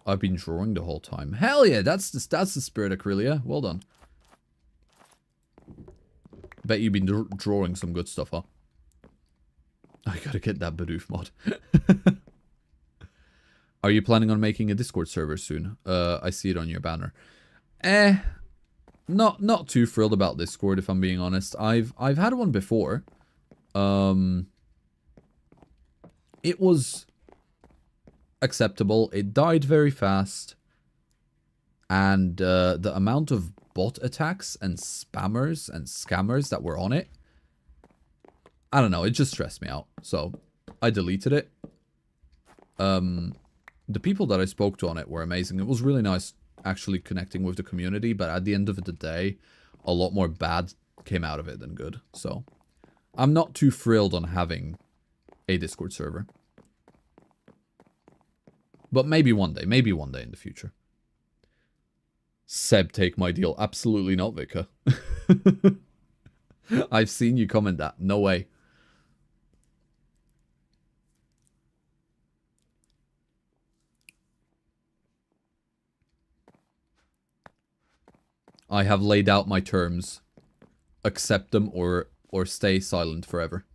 [SPEAKER 1] I've been drawing the whole time. Hell yeah, that's the spirit, Acrylia. Well done. Bet you've been drawing some good stuff, huh? I gotta get that Bidoof mod. Are you planning on making a Discord server soon? I see it on your banner. Not too thrilled about Discord, if I'm being honest. I've had one before. It was acceptable. It died very fast. And the amount of bot attacks and spammers and scammers that were on it, I don't know, it just stressed me out. So I deleted it. The people that I spoke to on it were amazing. It was really nice actually connecting with the community, but at the end of the day, a lot more bad came out of it than good. So I'm not too thrilled on having a Discord server. But maybe one day in the future. Seb, take my deal. Absolutely not, Vika. I've seen you comment that. No way. I have laid out my terms. Accept them or stay silent forever.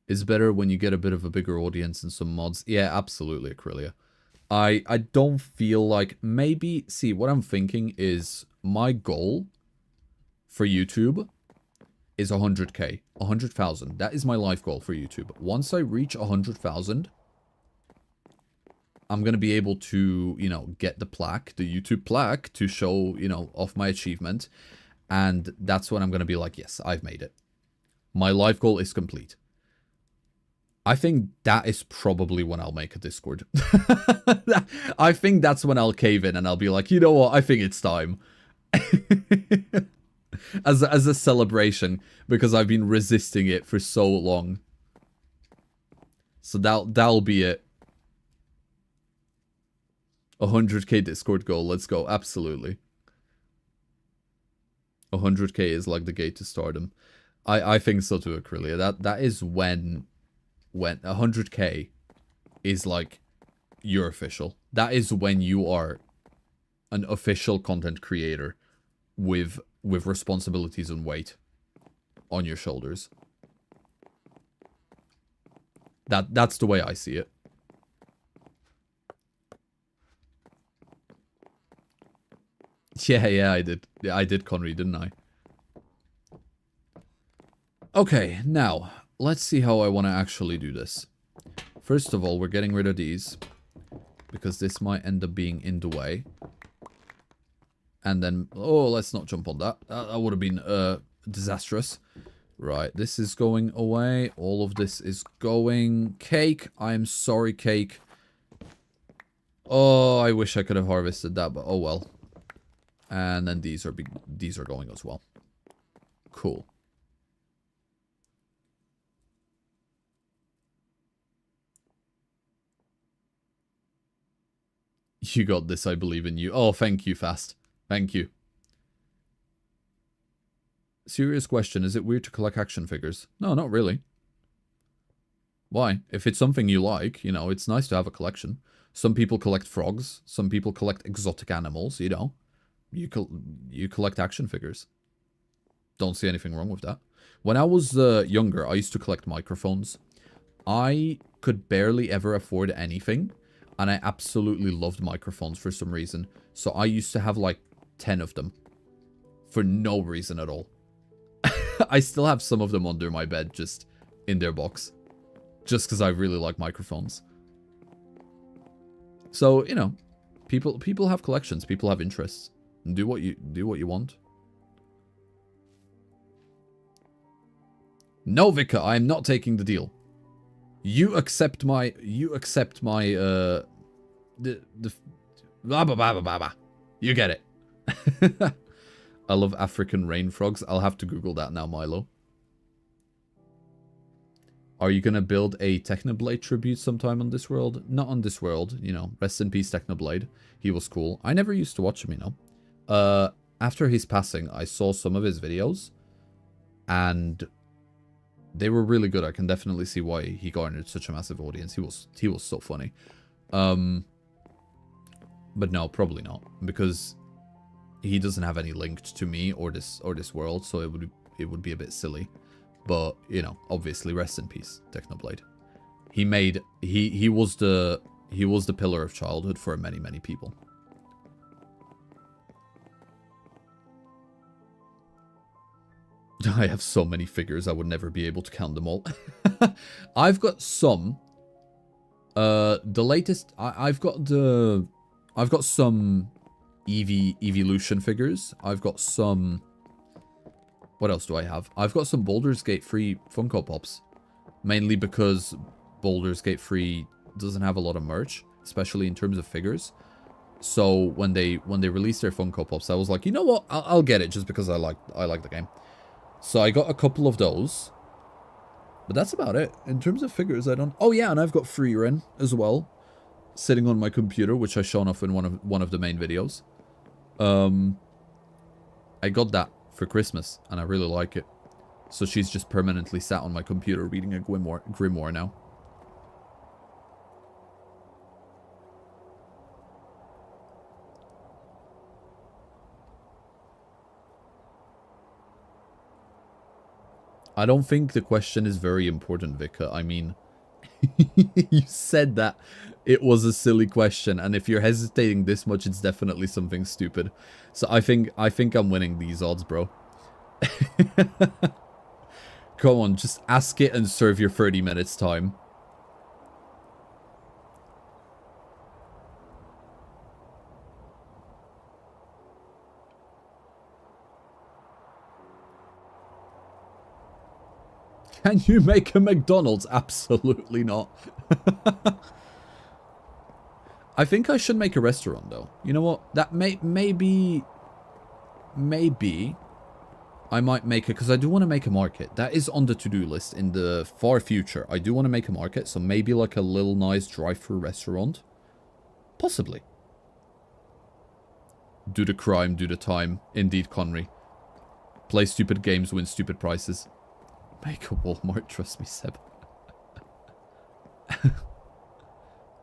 [SPEAKER 1] It's better when you get a bit of a bigger audience and some mods. Yeah, absolutely, Acrylia. I don't feel like... Maybe... See, what I'm thinking is my goal for YouTube is 100k. 100,000. That is my life goal for YouTube. Once I reach 100,000... I'm going to be able to, you know, get the plaque, the YouTube plaque, to show, you know, off my achievement. And that's when I'm going to be like, yes, I've made it. My life goal is complete. I think that is probably when I'll make a Discord. I think that's when I'll cave in and I'll be like, you know what, I think it's time. as a celebration, because I've been resisting it for so long. So that'll be it. 100k Discord goal, let's go, absolutely. 100k is like the gate to stardom. I think so too, Acrylia. That is when 100k is like, you're official. That is when you are an official content creator with responsibilities and weight on your shoulders. That's the way I see it. Yeah, I did. Yeah, I did, Conry, didn't I? Okay, now, let's see how I want to actually do this. First of all, we're getting rid of these, because this might end up being in the way. And then, oh, let's not jump on that. That would have been disastrous. Right, this is going away. All of this is going. Cake, I'm sorry, Cake. Oh, I wish I could have harvested that, but oh well. And then these are going as well. Cool. You got this, I believe in you. Oh, thank you, Fast. Thank you. Serious question, is it weird to collect action figures? No, not really. Why? If it's something you like, you know, it's nice to have a collection. Some people collect frogs. Some people collect exotic animals, you know. You collect action figures. Don't see anything wrong with that. When I was younger, I used to collect microphones. I could barely ever afford anything. And I absolutely loved microphones for some reason. So I used to have like 10 of them. For no reason at all. I still have some of them under my bed, just in their box. Just because I really like microphones. So, you know, people have collections, people have interests. And do what you want. No, Vika, I am not taking the deal. You accept my blah, blah, blah, blah, blah. You get it. I love African rain frogs. I'll have to Google that now, Milo. Are you gonna build a Technoblade tribute sometime on this world? Not on this world, you know. Rest in peace, Technoblade. He was cool. I never used to watch him, you know. After his passing, I saw some of his videos. And they were really good. I can definitely see why he garnered such a massive audience. He was so funny. But no, probably not. Because he doesn't have any link to me or this world, so it would be a bit silly. But, you know, obviously rest in peace, Technoblade. He was the pillar of childhood for many, many people. I have so many figures, I would never be able to count them all. I've got some. The latest I've got some Evolution figures. I've got some. What else do I have? I've got some Baldur's Gate free Funko Pops. Mainly because Baldur's Gate free doesn't have a lot of merch, especially in terms of figures. So when they released their Funko Pops, I was like, you know what? I'll get it just because I like the game. So I got a couple of those. But that's about it. In terms of figures, I don't... Oh yeah, and I've got Freerin as well. Sitting on my computer, which I shown off in one of the main videos. I got that for Christmas, and I really like it. So she's just permanently sat on my computer reading a grimoire now. I don't think the question is very important, Vika. I mean, you said that it was a silly question, and if you're hesitating this much, it's definitely something stupid. So I think I'm winning these odds, bro. Come on, just ask it and serve your 30 minutes time. Can you make a McDonald's? Absolutely not. I think I should make a restaurant, though. You know what? That maybe I might make it, because I do want to make a market. That is on the to-do list in the far future. I do want to make a market, so maybe like a little nice drive-through restaurant. Possibly. Do the crime, do the time. Indeed, Conry. Play stupid games, win stupid prizes. Make a Walmart, trust me, Seb.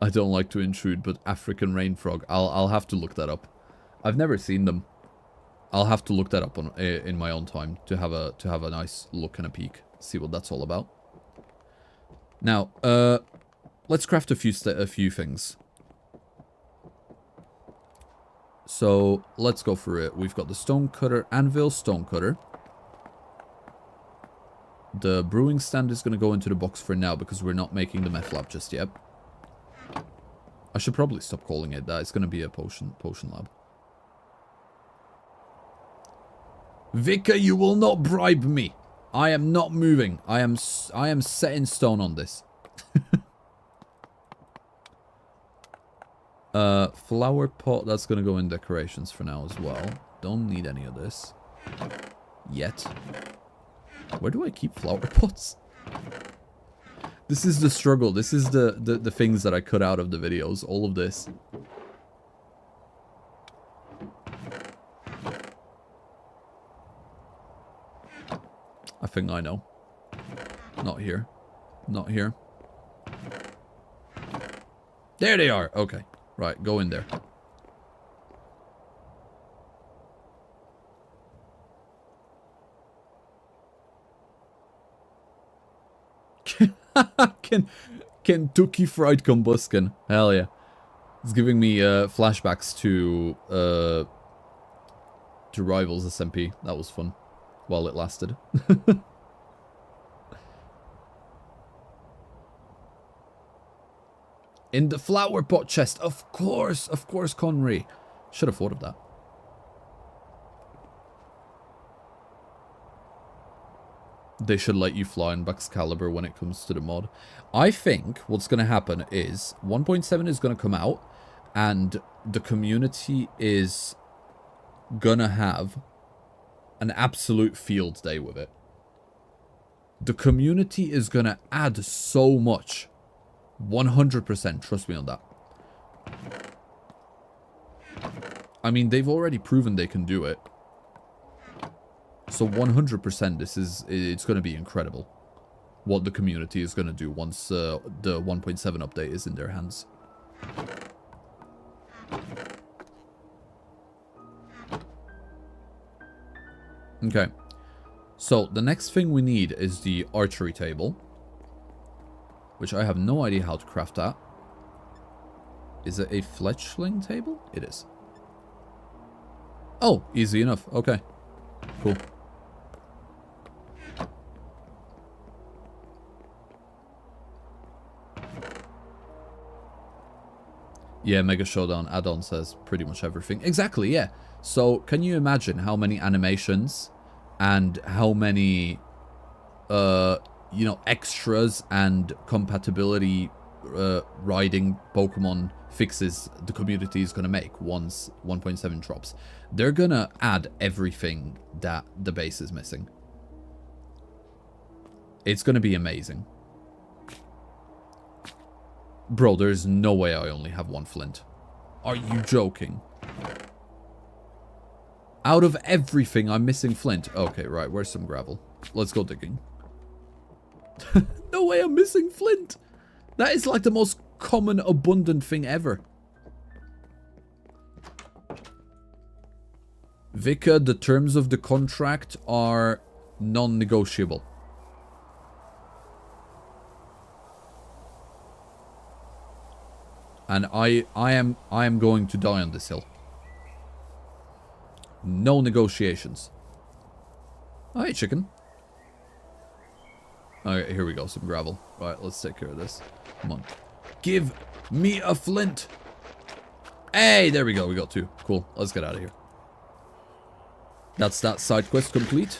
[SPEAKER 1] I don't like to intrude, but African rain frog. I'll have to look that up. I've never seen them. I'll have to look that up in my own time to have a nice look and a peek. See what that's all about. Now, let's craft a few things. So let's go for it. We've got the stone cutter, anvil, stone cutter. The brewing stand is going to go into the box for now because we're not making the meth lab just yet. I should probably stop calling it that. It's going to be a potion lab. Vika, you will not bribe me. I am not moving. I am set in stone on this. Flower pot, that's going to go in decorations for now as well. Don't need any of this. Yet. Where do I keep flower pots? This is the struggle. This is the things that I cut out of the videos. All of this. I think I know. Not here. Not here. There they are. Okay. Right, go in there. Kentucky Fried Combustion. Hell yeah. It's giving me flashbacks to Rivals SMP. That was fun. While it lasted. In the flower pot chest. Of course, Conry. Should have thought of that. They should let you fly in Excalibur when it comes to the mod. I think what's going to happen is 1.7 is going to come out and the community is going to have an absolute field day with it. The community is going to add so much. 100%, trust me on that. I mean, they've already proven they can do it. So 100% it's going to be incredible. What the community is going to do once the 1.7 update is in their hands. Okay. So the next thing we need is the archery table. Which I have no idea how to craft that. Is it a fletchling table? It is. Oh, easy enough. Okay. Cool. Yeah, Mega Showdown add-on says pretty much everything. Exactly, yeah. So, can you imagine how many animations and how many, you know, extras and compatibility riding Pokemon fixes the community is going to make once 1.7 drops? They're going to add everything that the base is missing. It's going to be amazing. Bro, there's no way I only have one flint. Are you joking? Out of everything, I'm missing flint. Okay, right, where's some gravel? Let's go digging. No way I'm missing flint. That is like the most common, abundant thing ever. Vika, the terms of the contract are non-negotiable. And I am going to die on this hill. No negotiations. Oh, hey, chicken. Alright, here we go. Some gravel. Alright, let's take care of this. Come on. Give me a flint. Hey, there we go. We got two. Cool. Let's get out of here. That's that side quest complete.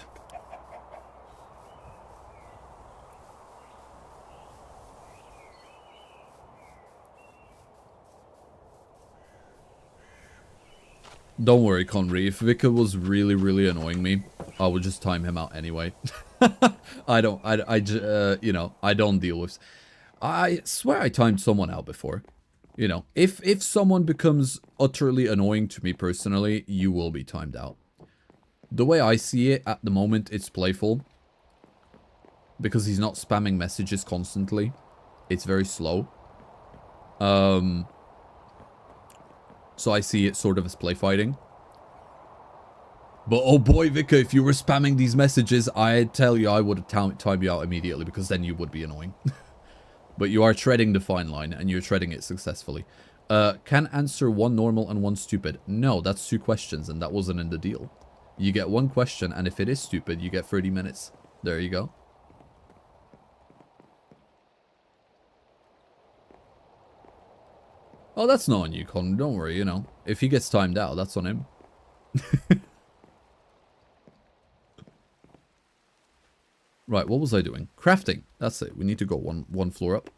[SPEAKER 1] Don't worry, Conry. If Vika was really, really annoying me, I would just time him out anyway. You know, I don't deal with... I swear I timed someone out before. You know, if someone becomes utterly annoying to me personally, you will be timed out. The way I see it at the moment, it's playful. Because he's not spamming messages constantly. It's very slow. So I see it sort of as play fighting. But oh boy, Vika, if you were spamming these messages, I tell you I would have timed you out immediately, because then you would be annoying. But you are treading the fine line, and you're treading it successfully. Can answer one normal and one stupid. No, that's 2 questions, and that wasn't in the deal. You get 1 question, and if it is stupid, you get 30 minutes. There you go. Oh, that's not on you, Colin. Don't worry, you know. If he gets timed out, that's on him. Right, what was I doing? Crafting. That's it. We need to go one floor up.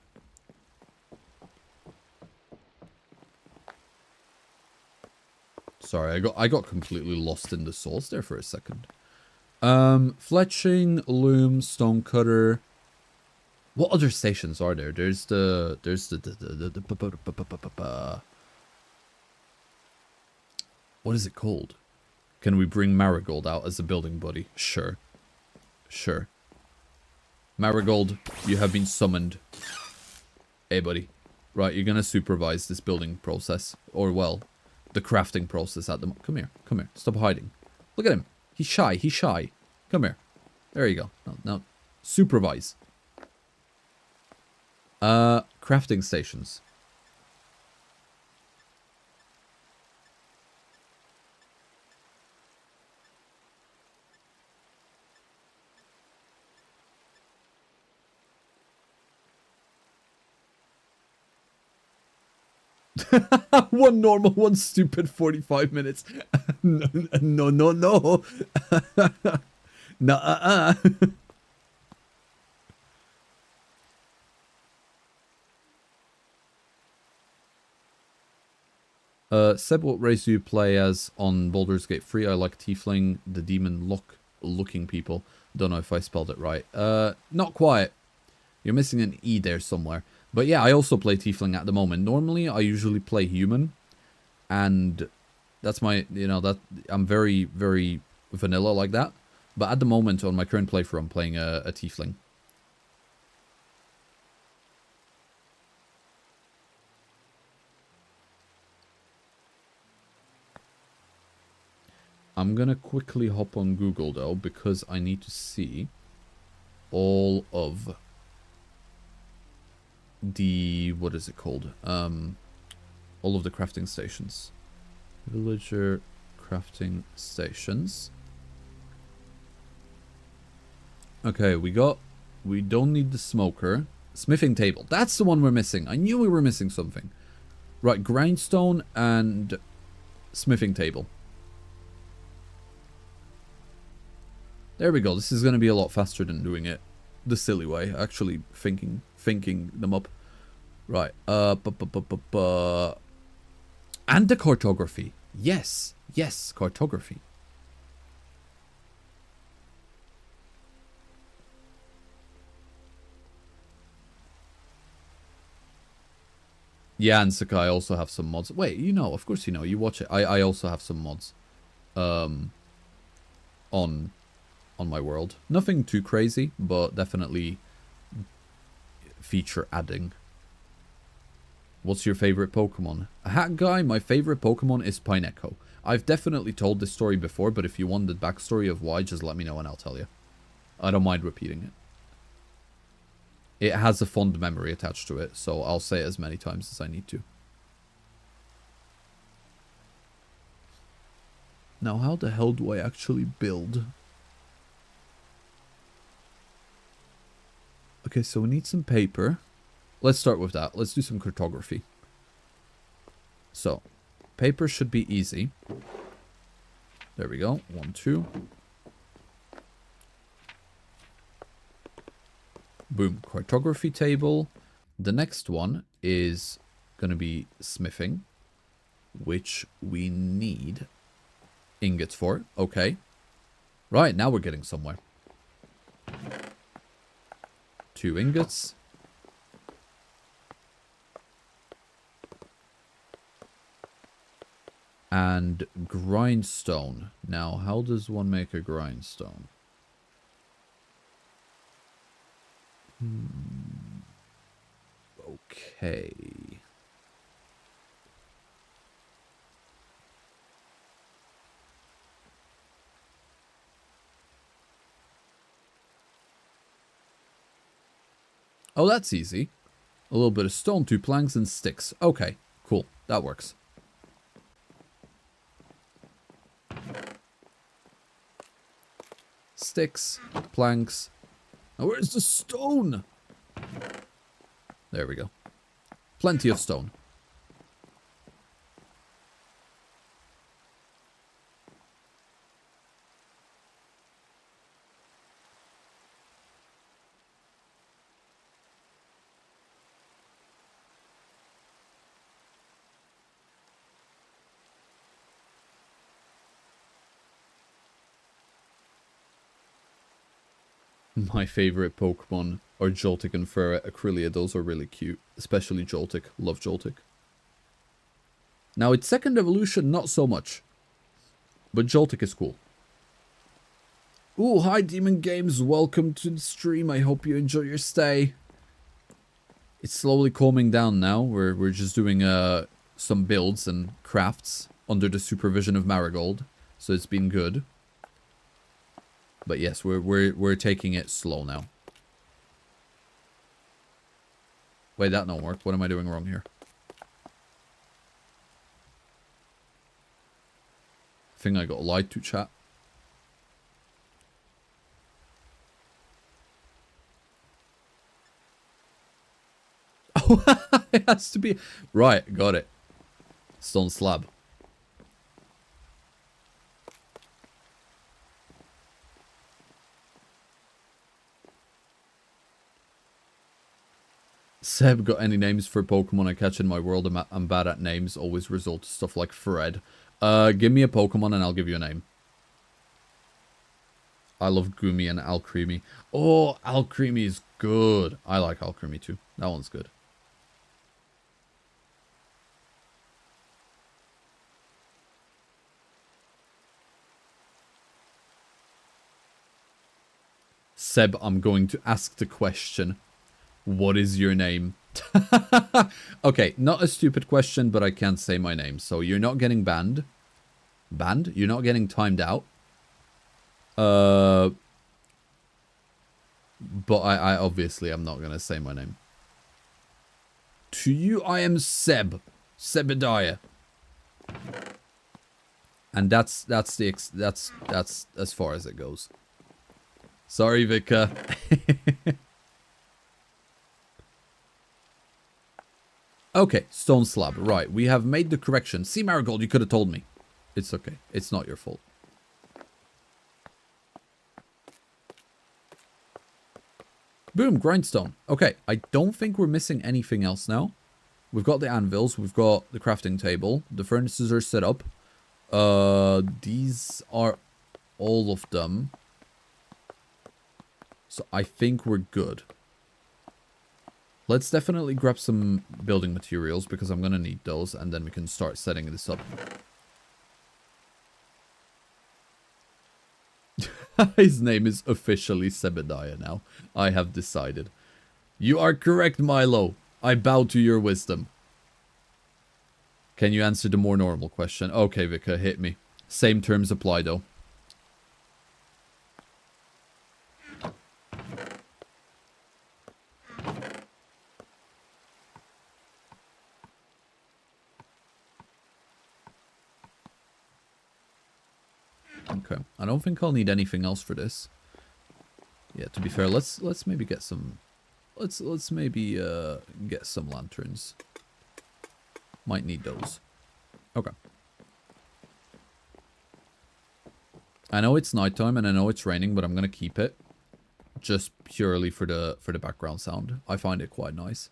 [SPEAKER 1] Sorry, I got completely lost in the source there for a second. Fletching, loom, stone cutter. What other stations are there? There's the what is it called? Can we bring Marigold out as a building buddy? Sure. Sure. Marigold, you have been summoned. Hey, buddy. Right, you're gonna supervise this building process. Or, well, the crafting process at the moment. Come here. Come here. Stop hiding. Look at him. He's shy. He's shy. Come here. There you go. Now, supervise. Crafting stations. One normal, one stupid, 45 minutes. No. No. Nuh-uh. Seb, what race do you play as on Baldur's Gate 3? I like Tiefling, the demon looking people. Don't know if I spelled it right. Not quite. You're missing an E there somewhere. But yeah, I also play Tiefling at the moment. Normally, I usually play human. And that's my, you know, that I'm very, very vanilla like that. But at the moment, on my current playthrough, I'm playing a Tiefling. I'm gonna quickly hop on Google, though, because I need to see all of the, what is it called? All of the crafting stations. Villager crafting stations. Okay, we don't need the smoker. Smithing table. That's the one we're missing. I knew we were missing something. Right, grindstone and smithing table. There we go. This is going to be a lot faster than doing it the silly way. Actually thinking them up. Right. And the cartography. Yes. Yes, cartography. Yeah, and Sakai also have some mods. Wait, you know, of course you know. You watch it. I also have some mods. On my world. Nothing too crazy, but definitely feature adding. What's your favorite Pokemon? A hat guy, my favorite Pokemon is Pineco. I've definitely told this story before, but if you want the backstory of why, just let me know and I'll tell you. I don't mind repeating it. It has a fond memory attached to it, so I'll say it as many times as I need to. Now, how the hell do I actually build? Okay, so we need some paper. Let's start with that. Let's do some cartography. So, paper should be easy. There we go. 1, 2. Boom. Cartography table. The next one is going to be smithing, which we need ingots for. Okay. Right, now we're getting somewhere. 2 ingots. And grindstone. Now, how does one make a grindstone? Okay. Oh, that's easy. A little bit of stone, 2 planks, and sticks. Okay, Cool. That works. Sticks. Planks. Now where's the stone? There we go. Plenty of stone. My favorite Pokemon are Joltik and Ferret, Acrylia. Those are really cute. Especially Joltik. Love Joltik. Now, its second evolution, not so much. But Joltik is cool. Ooh, hi Demon Games. Welcome to the stream. I hope you enjoy your stay. It's slowly calming down now. We're just doing some builds and crafts under the supervision of Marigold. So it's been good. But yes, we're taking it slow now. Wait, that don't work. What am I doing wrong here? I think I got lied to, chat. Oh, it has to be... Right, got it. Stone slab. Seb, got any names for Pokemon I catch in my world? I'm bad at names. Always resort to stuff like Fred. Give me a Pokemon and I'll give you a name. I love Goomy and Alcremie. Oh, Alcremie is good. I like Alcremie too. That one's good. Seb, I'm going to ask the question. What is your name? Okay, not a stupid question, but I can't say my name. So you're not getting banned. Banned? You're not getting timed out. But I obviously am not going to say my name. To you, I am Seb. Sebbediah. And that's as far as it goes. Sorry, Vika. Okay, stone slab. Right, we have made the correction. See, Marigold, you could have told me. It's okay. It's not your fault. Boom, grindstone. Okay, I don't think we're missing anything else now. We've got the anvils. We've got the crafting table. The furnaces are set up. These are all of them. So I think we're good. Let's definitely grab some building materials because I'm going to need those and then we can start setting this up. His name is officially Sebbediah now. I have decided. You are correct, Milo. I bow to your wisdom. Can you answer the more normal question? Okay, Vika, hit me. Same terms apply though. Okay, I don't think I'll need anything else for this. Yeah, to be fair, let's maybe get some. Let's maybe get some lanterns. Might need those. Okay. I know it's nighttime and I know it's raining, but I'm gonna keep it just purely for the background sound. I find it quite nice.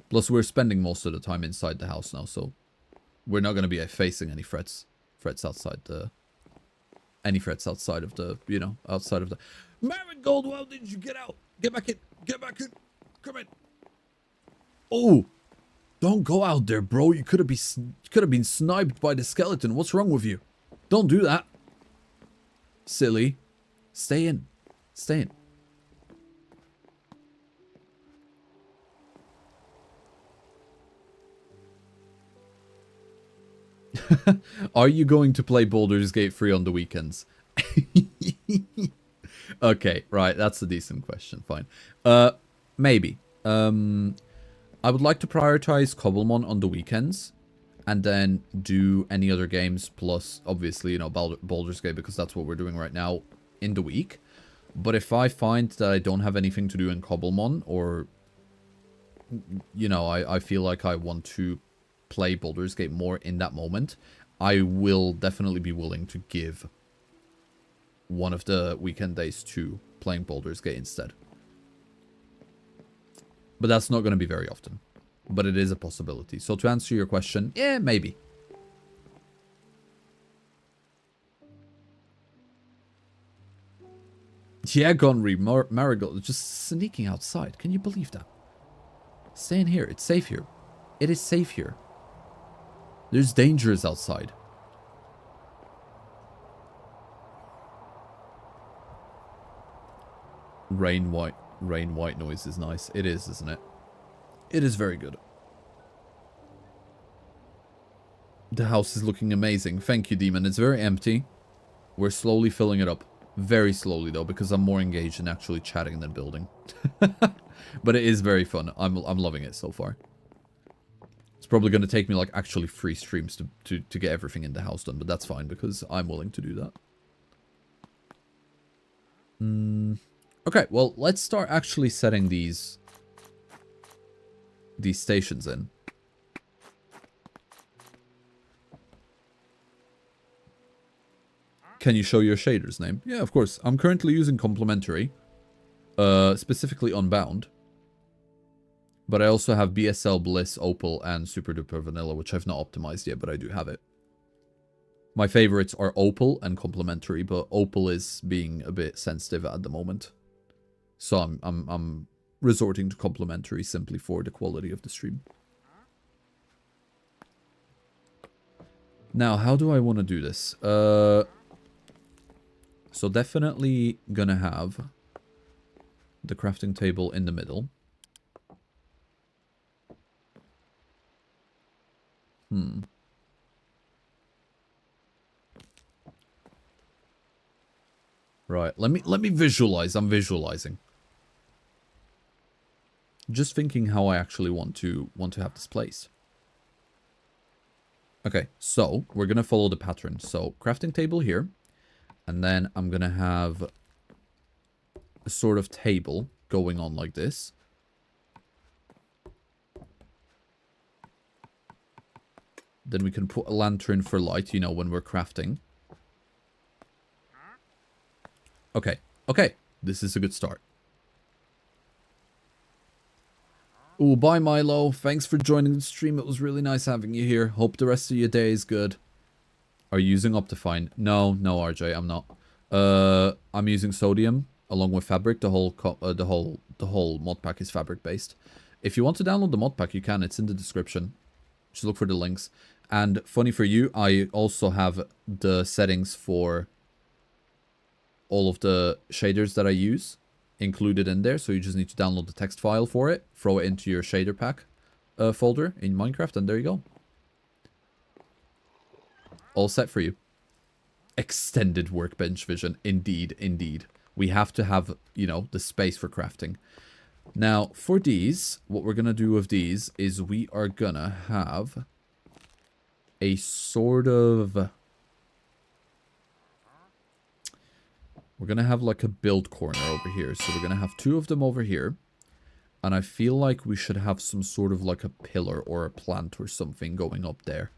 [SPEAKER 1] Plus, we're spending most of the time inside the house now, so we're not gonna be facing any threats outside the. Any threats outside of the, you know, outside of the... Marigold, well, did you get out? Get back in. Get back in. Come in. Oh, don't go out there, bro. You could have been sniped by the skeleton. What's wrong with you? Don't do that. Silly. Stay in. Stay in. Are you going to play Baldur's Gate 3 on the weekends? Okay, right, that's a decent question. Fine. Maybe. I would like to prioritize Cobblemon on the weekends. And then do any other games plus, obviously, you know, Baldur's Gate, because that's what we're doing right now in the week. But if I find that I don't have anything to do in Cobblemon, or, you know, I feel like I want to play Baldur's Gate more in that moment, I will definitely be willing to give one of the weekend days to playing Baldur's Gate instead. But that's not going to be very often. But it is a possibility. So to answer your question, yeah, maybe. Yeah, Gonry, Marigold, just sneaking outside. Can you believe that? Stay in here. It's safe here. It is safe here. There's dangers outside. Rain white noise is nice. It is, isn't it? It is very good. The house is looking amazing. Thank you, Demon. It's very empty. We're slowly filling it up. Very slowly, though, because I'm more engaged in actually chatting than building. But it is very fun. I'm loving it so far. It's probably going to take me, like, actually 3 streams to get everything in the house done. But that's fine, because I'm willing to do that. Okay, well, let's start actually setting these stations in. Can you show your shader's name? Yeah, of course. I'm currently using complementary, specifically Unbound. But I also have BSL, Bliss, Opal, and Super Duper Vanilla, which I've not optimized yet, but I do have it. My favorites are Opal and complementary, but Opal is being a bit sensitive at the moment. So I'm resorting to complementary simply for the quality of the stream. Now, how do I want to do this? So definitely gonna have the crafting table in the middle. Right, let me visualize. I'm visualizing. Just thinking how I actually want to have this placed. Okay, so we're gonna follow the pattern. So crafting table here, and then I'm gonna have a sort of table going on like this. Then we can put a lantern for light, you know, when we're crafting. Okay, okay, this is a good start. Oh, bye Milo. Thanks for joining the stream. It was really nice having you here. Hope the rest of your day is good. Are you using Optifine? No, RJ, I'm not. I'm using Sodium along with Fabric. The whole mod pack is Fabric based. If you want to download the mod pack, you can. It's in the description. Just look for the links. And funny for you, I also have the settings for all of the shaders that I use included in there. So you just need to download the text file for it, throw it into your shader pack folder in Minecraft, and there you go. All set for you. Extended workbench vision. Indeed, indeed. We have to have, you know, the space for crafting. Now, for these, what we're going to do with these is we are going to have a sort of... We're going to have like a build corner over here. So we're going to have 2 of them over here. And I feel like we should have some sort of like a pillar or a plant or something going up there.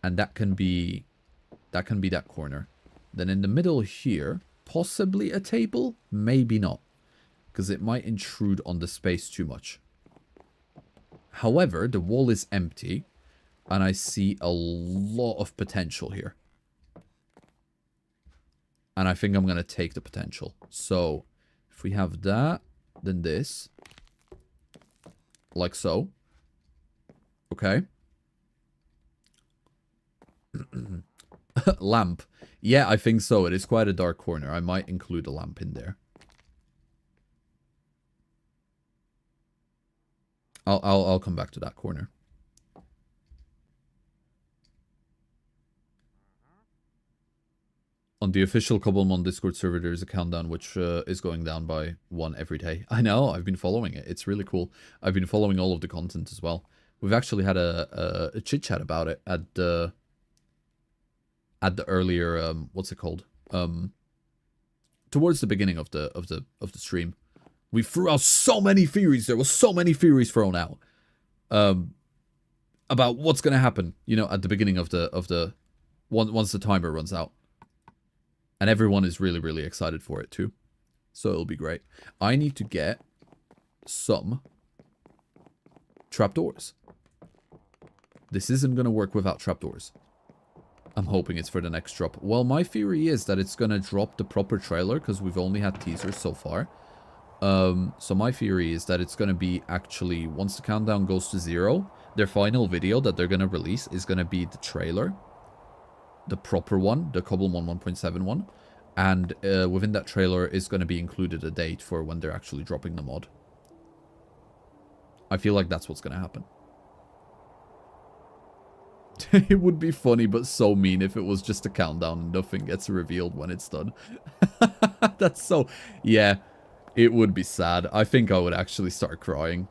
[SPEAKER 1] And that can be that corner. Then in the middle here, possibly a table, maybe not. Because it might intrude on the space too much. However, the wall is empty. And I see a lot of potential here. And I think I'm going to take the potential. So, if we have that, then this. Like so. Okay. Lamp. Yeah, I think so. It is quite a dark corner. I might include a lamp in there. I'll come back to that corner. On the official Cobblemon Discord server, there is a countdown which is going down by 1 every day. I know, I've been following it. It's really cool. I've been following all of the content as well. We've actually had a chit-chat about it at the earlier, what's it called? Towards the beginning of the stream. We threw out so many theories. There was so many theories thrown out. About what's going to happen, you know, at the beginning of the once the timer runs out. And everyone is really, really excited for it too. So it'll be great. I need to get some trapdoors. This isn't going to work without trapdoors. I'm hoping it's for the next drop. Well, my theory is that it's going to drop the proper trailer because we've only had teasers so far. So my theory is that it's going to be actually, once the countdown goes to 0, their final video that they're going to release is going to be the trailer. The proper one, the Cobblemon 1.7 one. And within that trailer is going to be included a date for when they're actually dropping the mod. I feel like that's what's going to happen. It would be funny but so mean if it was just a countdown and nothing gets revealed when it's done. That's so... Yeah, it would be sad. I think I would actually start crying.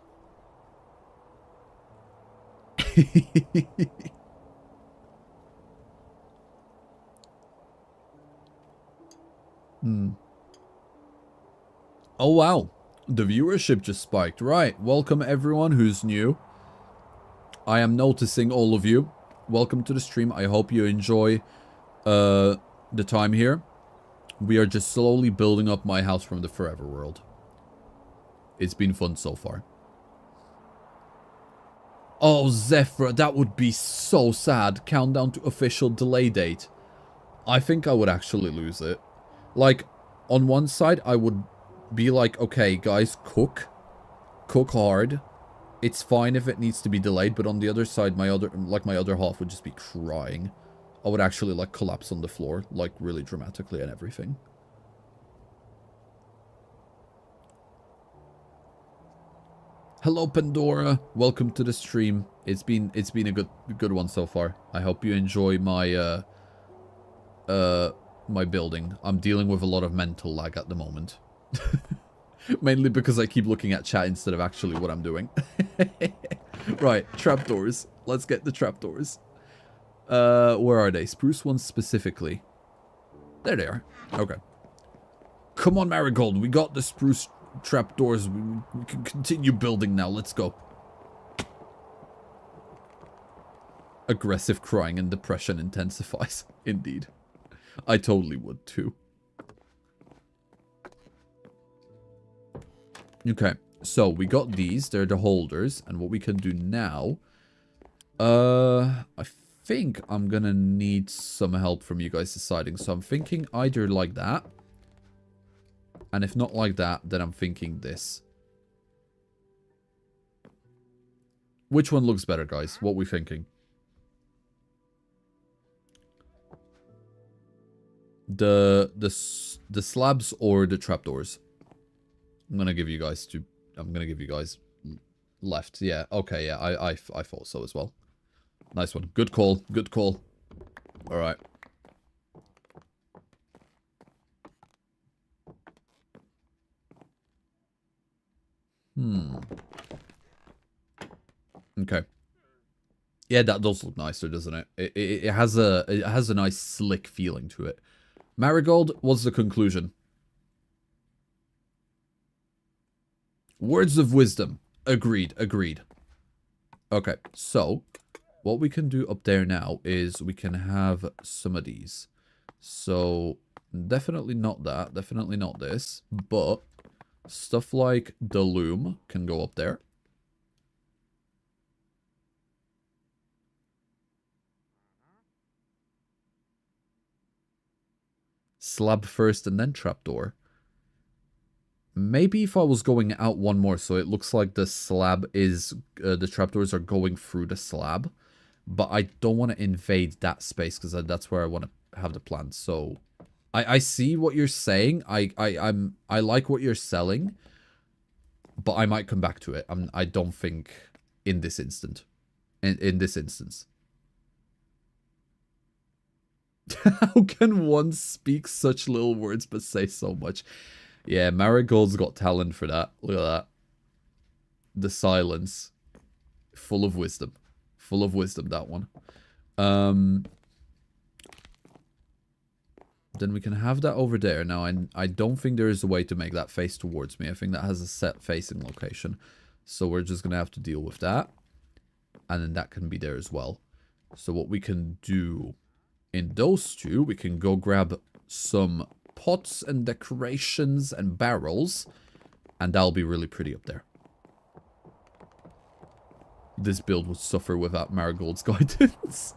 [SPEAKER 1] Oh wow, the viewership just spiked. Right, welcome everyone who's new. I am noticing all of you. Welcome to the stream. I hope you enjoy the time here. We are just slowly building up my house from the forever world. It's been fun so far. Oh, Zephyr, that would be so sad. Countdown to official delay date. I think I would actually lose it. Like, on one side, I would be like, okay, guys, cook. Cook hard. It's fine if it needs to be delayed, but on the other side, my other half would just be crying. I would actually, like, collapse on the floor, like, really dramatically and everything. Hello, Pandora. Welcome to the stream. It's been a good one so far. I hope you enjoy my my building. I'm dealing with a lot of mental lag at the moment. Mainly because I keep looking at chat instead of actually what I'm doing. Right, trapdoors. Let's get the trapdoors. Where are they? Spruce ones specifically. There they are. Okay. Come on, Marigold. We got the spruce trapdoors. We can continue building now. Let's go. Aggressive crying and depression intensifies. Indeed. I totally would too. Okay, so we got these. They're the holders. And what we can do now... I think I'm gonna need some help from you guys deciding. So I'm thinking either like that. And if not like that, then I'm thinking this. Which one looks better, guys? What are we thinking? The slabs or the trapdoors? I'm gonna give you guys left. Yeah, okay, yeah, I thought so as well. Nice one. Good call. Good call. Alright. Okay. Yeah, that does look nicer, doesn't it? It has a nice slick feeling to it. Marigold, what's the conclusion? Words of wisdom. Agreed, agreed. Okay, so what we can do up there now is we can have some of these. So definitely not that, definitely not this, but stuff like the loom can go up there. Slab first and then trapdoor. Maybe if I was going out one more, so it looks like the slab is, the trapdoors are going through the slab. But I don't want to invade that space, because that's where I want to have the plants. So, I see what you're saying. I like what you're selling. But I might come back to it. I don't think in this instant. In this instance. How can one speak such little words but say so much? Yeah, Marigold's got talent for that. Look at that. The silence. Full of wisdom. Full of wisdom, that one. Then we can have that over there. Now, I don't think there is a way to make that face towards me. I think that has a set facing location. So we're just going to have to deal with that. And then that can be there as well. So what we can do in those two, we can go grab some pots and decorations and barrels. And that'll be really pretty up there. This build would suffer without Marigold's guidance.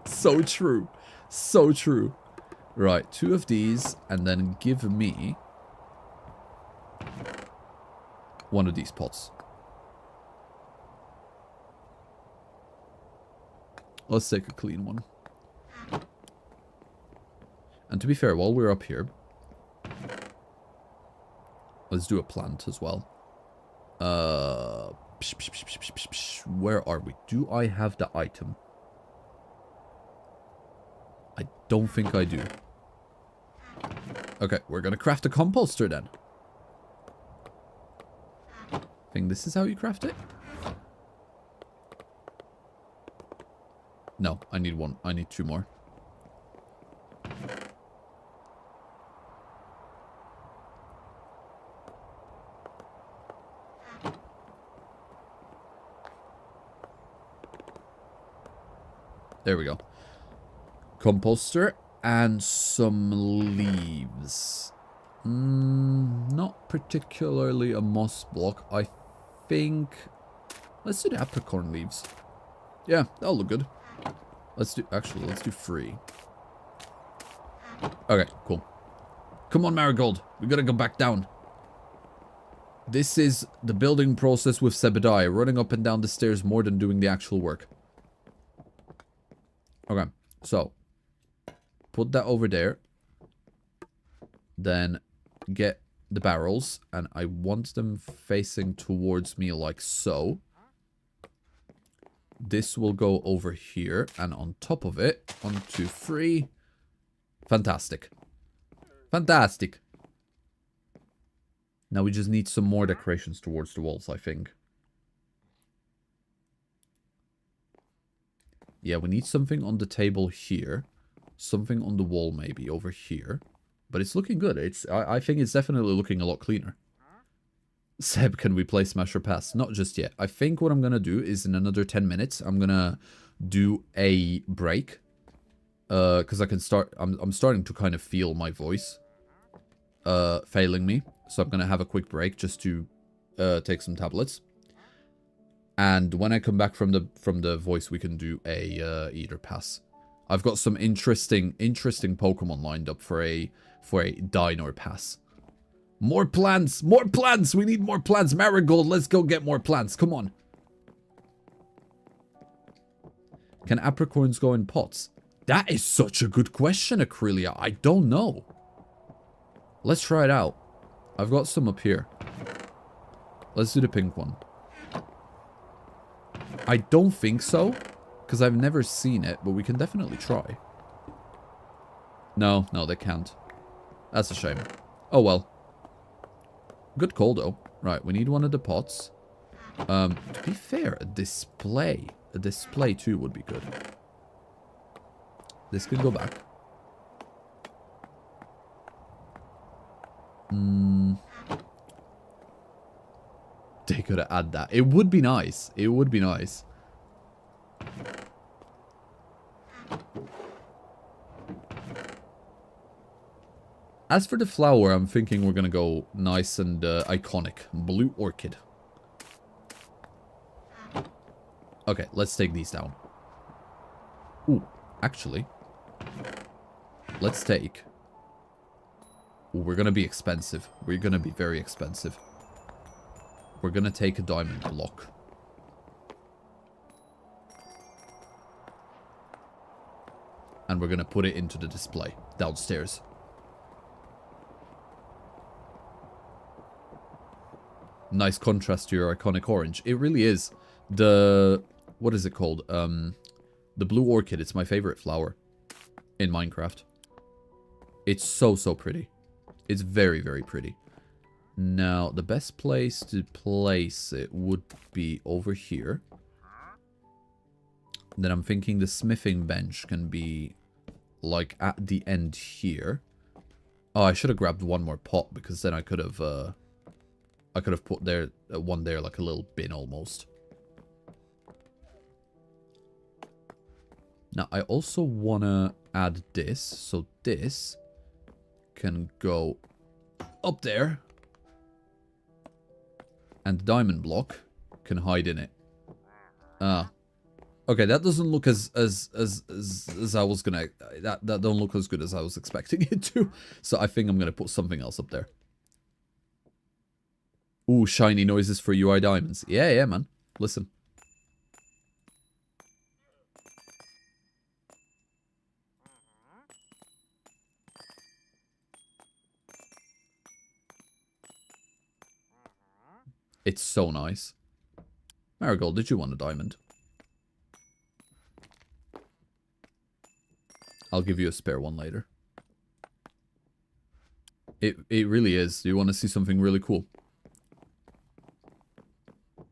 [SPEAKER 1] So true. So true. Right, 2 of these, and then give me 1 of these pots. Let's take a clean one. And to be fair, while we're up here, let's do a plant as well. Where are we? Do I have the item? I don't think I do. Okay, we're gonna craft a composter then. I think this is how you craft it? No, I need 1. I need 2 more. There we go. Composter and some leaves. Not particularly a moss block. I think... Let's do the apricot leaves. Yeah, that'll look good. Let's do... Actually, let's do 3. Okay, cool. Come on, Marigold. We gotta go back down. This is the building process with Sebbediah. Running up and down the stairs more than doing the actual work. Okay, so... Put that over there. Then get the barrels. And I want them facing towards me like so. This will go over here. And on top of it, 1, 2, 3. Fantastic. Fantastic. Now we just need some more decorations towards the walls, I think. Yeah, we need something on the table here. Something on the wall maybe over here. But it's looking good. I think it's definitely looking a lot cleaner. Seb, can we play Smash or Pass? Not just yet. I think what I'm going to do is in another 10 minutes, I'm going to do a break. Because I can start... I'm starting to kind of feel my voice failing me. So I'm going to have a quick break just to take some tablets. And when I come back from the voice, we can do a Eater Pass. I've got some interesting Pokemon lined up for a Dino Pass. More plants! More plants! We need more plants! Marigold, let's go get more plants. Come on. Can apricorns go in pots? That is such a good question, Acrylia. I don't know. Let's try it out. I've got some up here. Let's do the pink one. I don't think so. Because I've never seen it, but we can definitely try. No, they can't. That's a shame. Oh well. Good call though. Right, we need 1 of the pots. To be fair, a display too would be good. This could go back. They could add that. It would be nice. It would be nice. As for the flower, I'm thinking we're gonna go nice and iconic. Blue orchid. Okay, let's take these down. Ooh, actually. Let's take... Ooh, we're gonna be expensive. We're gonna be very expensive. We're gonna take a diamond block. And we're gonna put it into the display downstairs. Nice contrast to your iconic orange. It really is. What is it called? The blue orchid. It's my favorite flower. in Minecraft. It's so, so pretty. It's very, very pretty. Now, the best place to place it would be over here. Then I'm thinking the smithing bench can be, like, at the end here. Oh, I should have grabbed one more pot, because then I could have put there one there, like a little bin almost. Now, I also want to add this, so this can go up there. And the diamond block can hide in it. Okay, that doesn't look as I was gonna... That don't look as good as I was expecting it to. So I think I'm gonna put something else up there. Ooh, shiny noises for UI diamonds. Yeah, man. Listen. It's so nice. Marigold, did you want a diamond? I'll give you a spare one later. It really is. Do you want to see something really cool?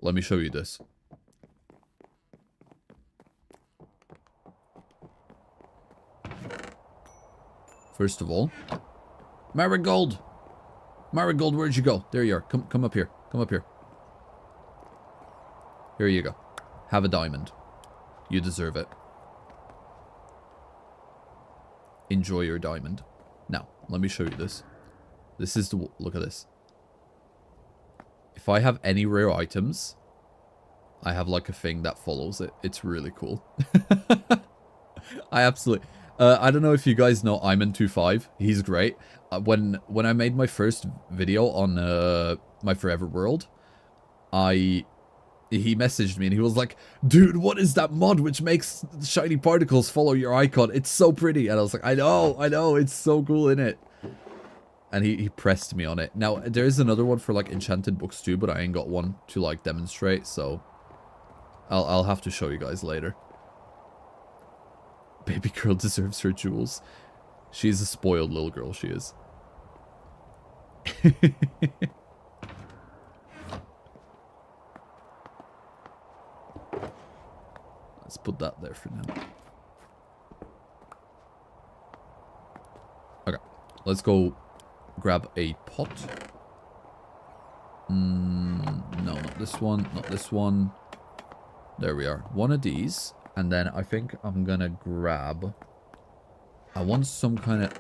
[SPEAKER 1] Let me show you this. First of all, Marigold! Marigold, where'd you go? There you are. Come up here. Come up here. Here you go. Have a diamond. You deserve it. Enjoy your diamond. Now, let me show you this. This is the... Look at this. If I have any rare items, I have like a thing that follows it. It's really cool. I absolutely... I don't know if you guys know Iman25. He's great. When I made my first video on my Forever World, he messaged me and he was like, dude, what is that mod which makes shiny particles follow your icon? It's so pretty. And I was like, I know, it's so cool, innit? And he pressed me on it. Now, there is another one for like Enchanted books too, but I ain't got one to like demonstrate, so I'll have to show you guys later. Baby girl deserves her jewels. She's a spoiled little girl, she is. Let's put that there for now. Okay, let's go grab a pot. No, not this one, not this one. There we are. One of these. And then I think I'm gonna grab... I want some kind of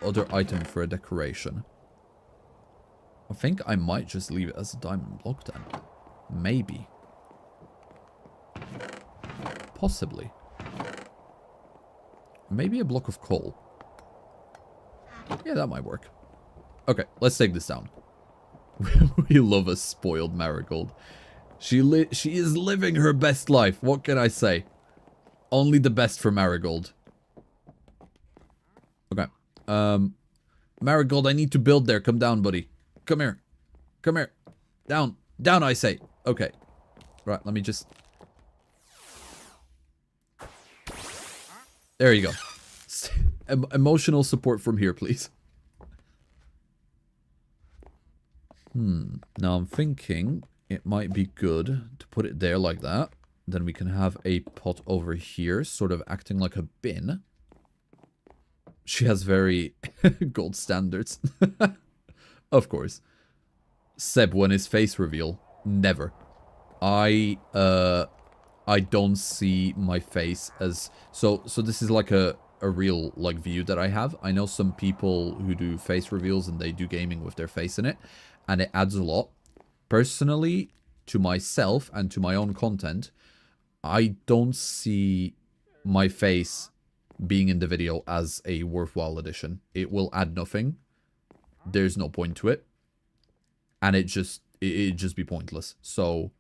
[SPEAKER 1] other item for a decoration. I think I might just leave it as a diamond block then. Maybe. Possibly. Maybe a block of coal. Yeah, that might work. Okay, let's take this down. We love a spoiled marigold. She is living her best life. What can I say? Only the best for Marigold. Okay. Marigold, I need to build there. Come down, buddy. Come here. Come here. Down. Down, I say. Okay. Right, let me just... There you go. Emotional support from here, please. Now I'm thinking it might be good to put it there like that. Then we can have a pot over here, sort of acting like a bin. She has very gold standards. Of course. Seb, when his face reveal, never. I don't see my face as... So this is like a real like view that I have. I know some people who do face reveals and they do gaming with their face in it. And it adds a lot. Personally, to myself and to my own content, I don't see my face being in the video as a worthwhile addition. It will add nothing. There's no point to it. And it'd just be pointless. So,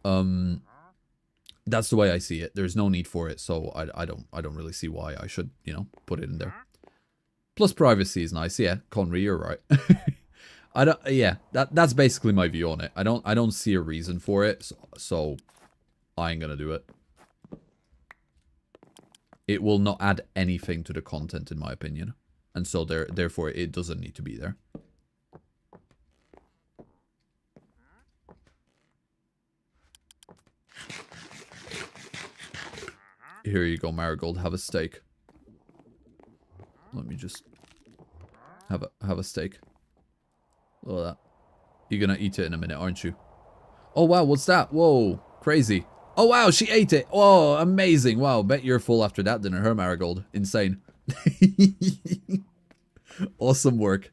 [SPEAKER 1] that's the way I see it. There's no need for it, so I don't really see why I should, you know, put it in there. Plus privacy is nice. Yeah, Conry, you're right. Yeah, that's basically my view on it. I don't see a reason for it, so I ain't gonna do it. it will not add anything to the content, in my opinion. And so therefore, it doesn't need to be there. Here you go, Marigold. Have a steak. Let me just have a steak. Look at that. You're gonna eat it in a minute, aren't you? Oh wow, what's that? Whoa, crazy. Oh wow, she ate it. Oh, amazing. Wow, bet you're full after that dinner, huh, Marigold? Insane. Awesome work.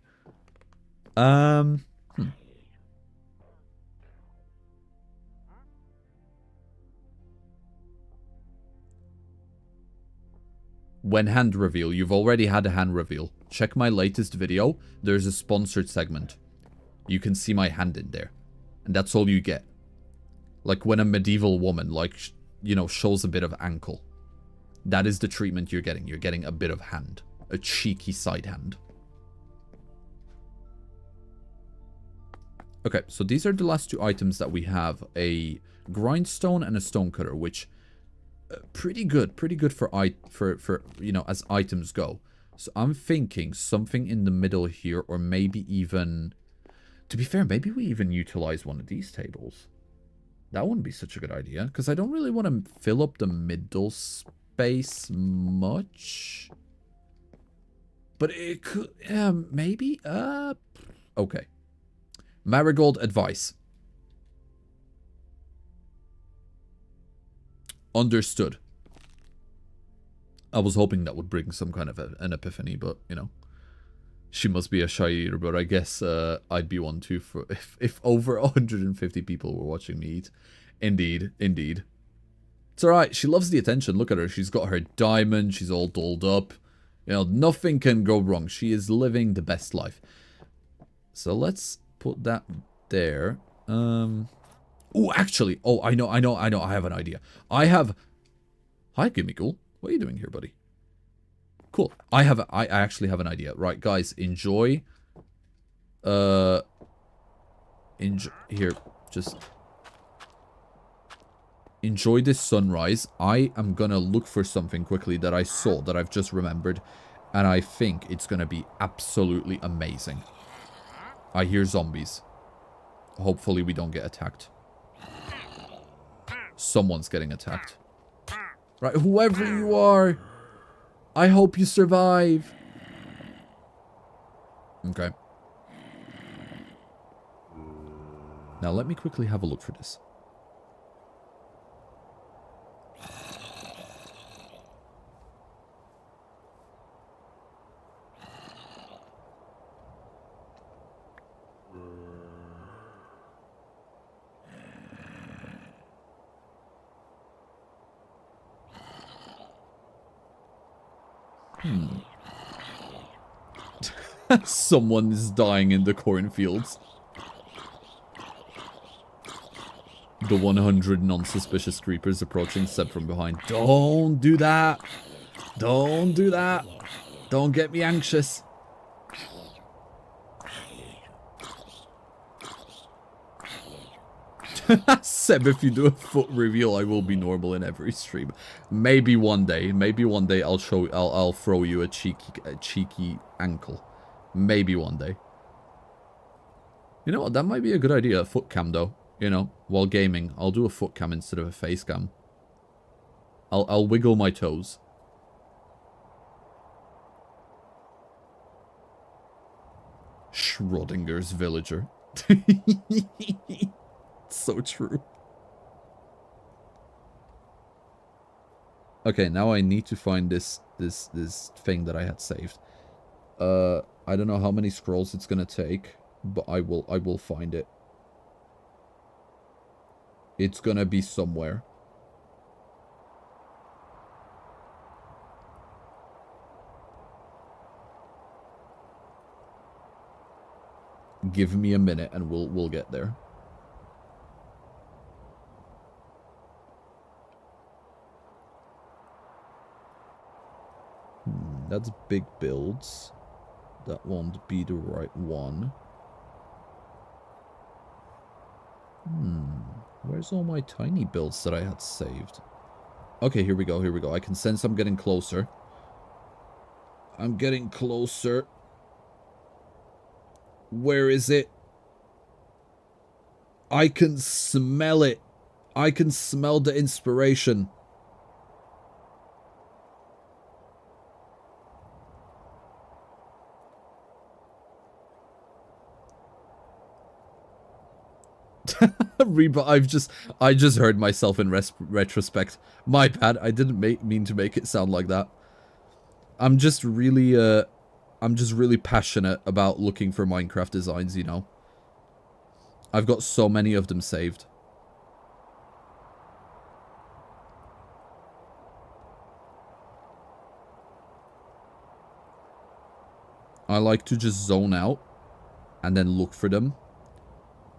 [SPEAKER 1] When hand reveal, you've already had a hand reveal. Check my latest video. There's a sponsored segment. You can see my hand in there. And that's all you get. Like when a medieval woman, like, you know, shows a bit of ankle. That is the treatment you're getting. You're getting a bit of hand. A cheeky side hand. Okay, so these are the last two items that we have. A grindstone and a stonecutter, which... pretty good for you know, as items go. So I'm thinking something in the middle here, or maybe even, to be fair, maybe we even utilize one of these tables. That wouldn't be such a good idea, because I don't really want to fill up the middle space much. But it could, maybe, okay. Marigold advice. Understood. I was hoping that would bring some kind of an epiphany, but, you know. She must be a shy eater, but I guess I'd be one too for if over 150 people were watching me eat. Indeed, indeed. It's alright, she loves the attention. Look at her, she's got her diamond, she's all dolled up. You know, nothing can go wrong. She is living the best life. So let's put that there. Oh, actually, oh, I know, I have an idea. I have... Hi, Gimmighoul. What are you doing here, buddy? Cool. I actually have an idea. Right, guys, enjoy. Here, just... Enjoy this sunrise. I am gonna look for something quickly that I saw, that I've just remembered. And I think it's gonna be absolutely amazing. I hear zombies. Hopefully we don't get attacked. Someone's getting attacked. Right, whoever you are, I hope you survive. Okay. Now let me quickly have a look for this. Someone is dying in the cornfields. The 100 non-suspicious creepers approaching Seb from behind. Don't do that. Don't do that. Don't get me anxious. Seb, if you do a foot reveal, I will be normal in every stream. Maybe one day. Maybe one day I'll throw you a cheeky ankle. Maybe one day. You know what? That might be a good idea. A foot cam, though. You know, while gaming, I'll do a foot cam instead of a face cam. I'll wiggle my toes. Schrodinger's villager. So true. Okay, now I need to find this thing that I had saved. I don't know how many scrolls it's gonna take, but I will find it. It's gonna be somewhere. Give me a minute and we'll get there. That's big builds. That won't be the right one. Where's all my tiny builds that I had saved? Okay, here we go, here we go. I can sense I'm getting closer. I'm getting closer. Where is it? I can smell it. I can smell the inspiration. Reba, I just heard myself in retrospect. My bad. I didn't mean to make it sound like that. I'm just really passionate about looking for Minecraft designs, you know. I've got so many of them saved. I like to just zone out and then look for them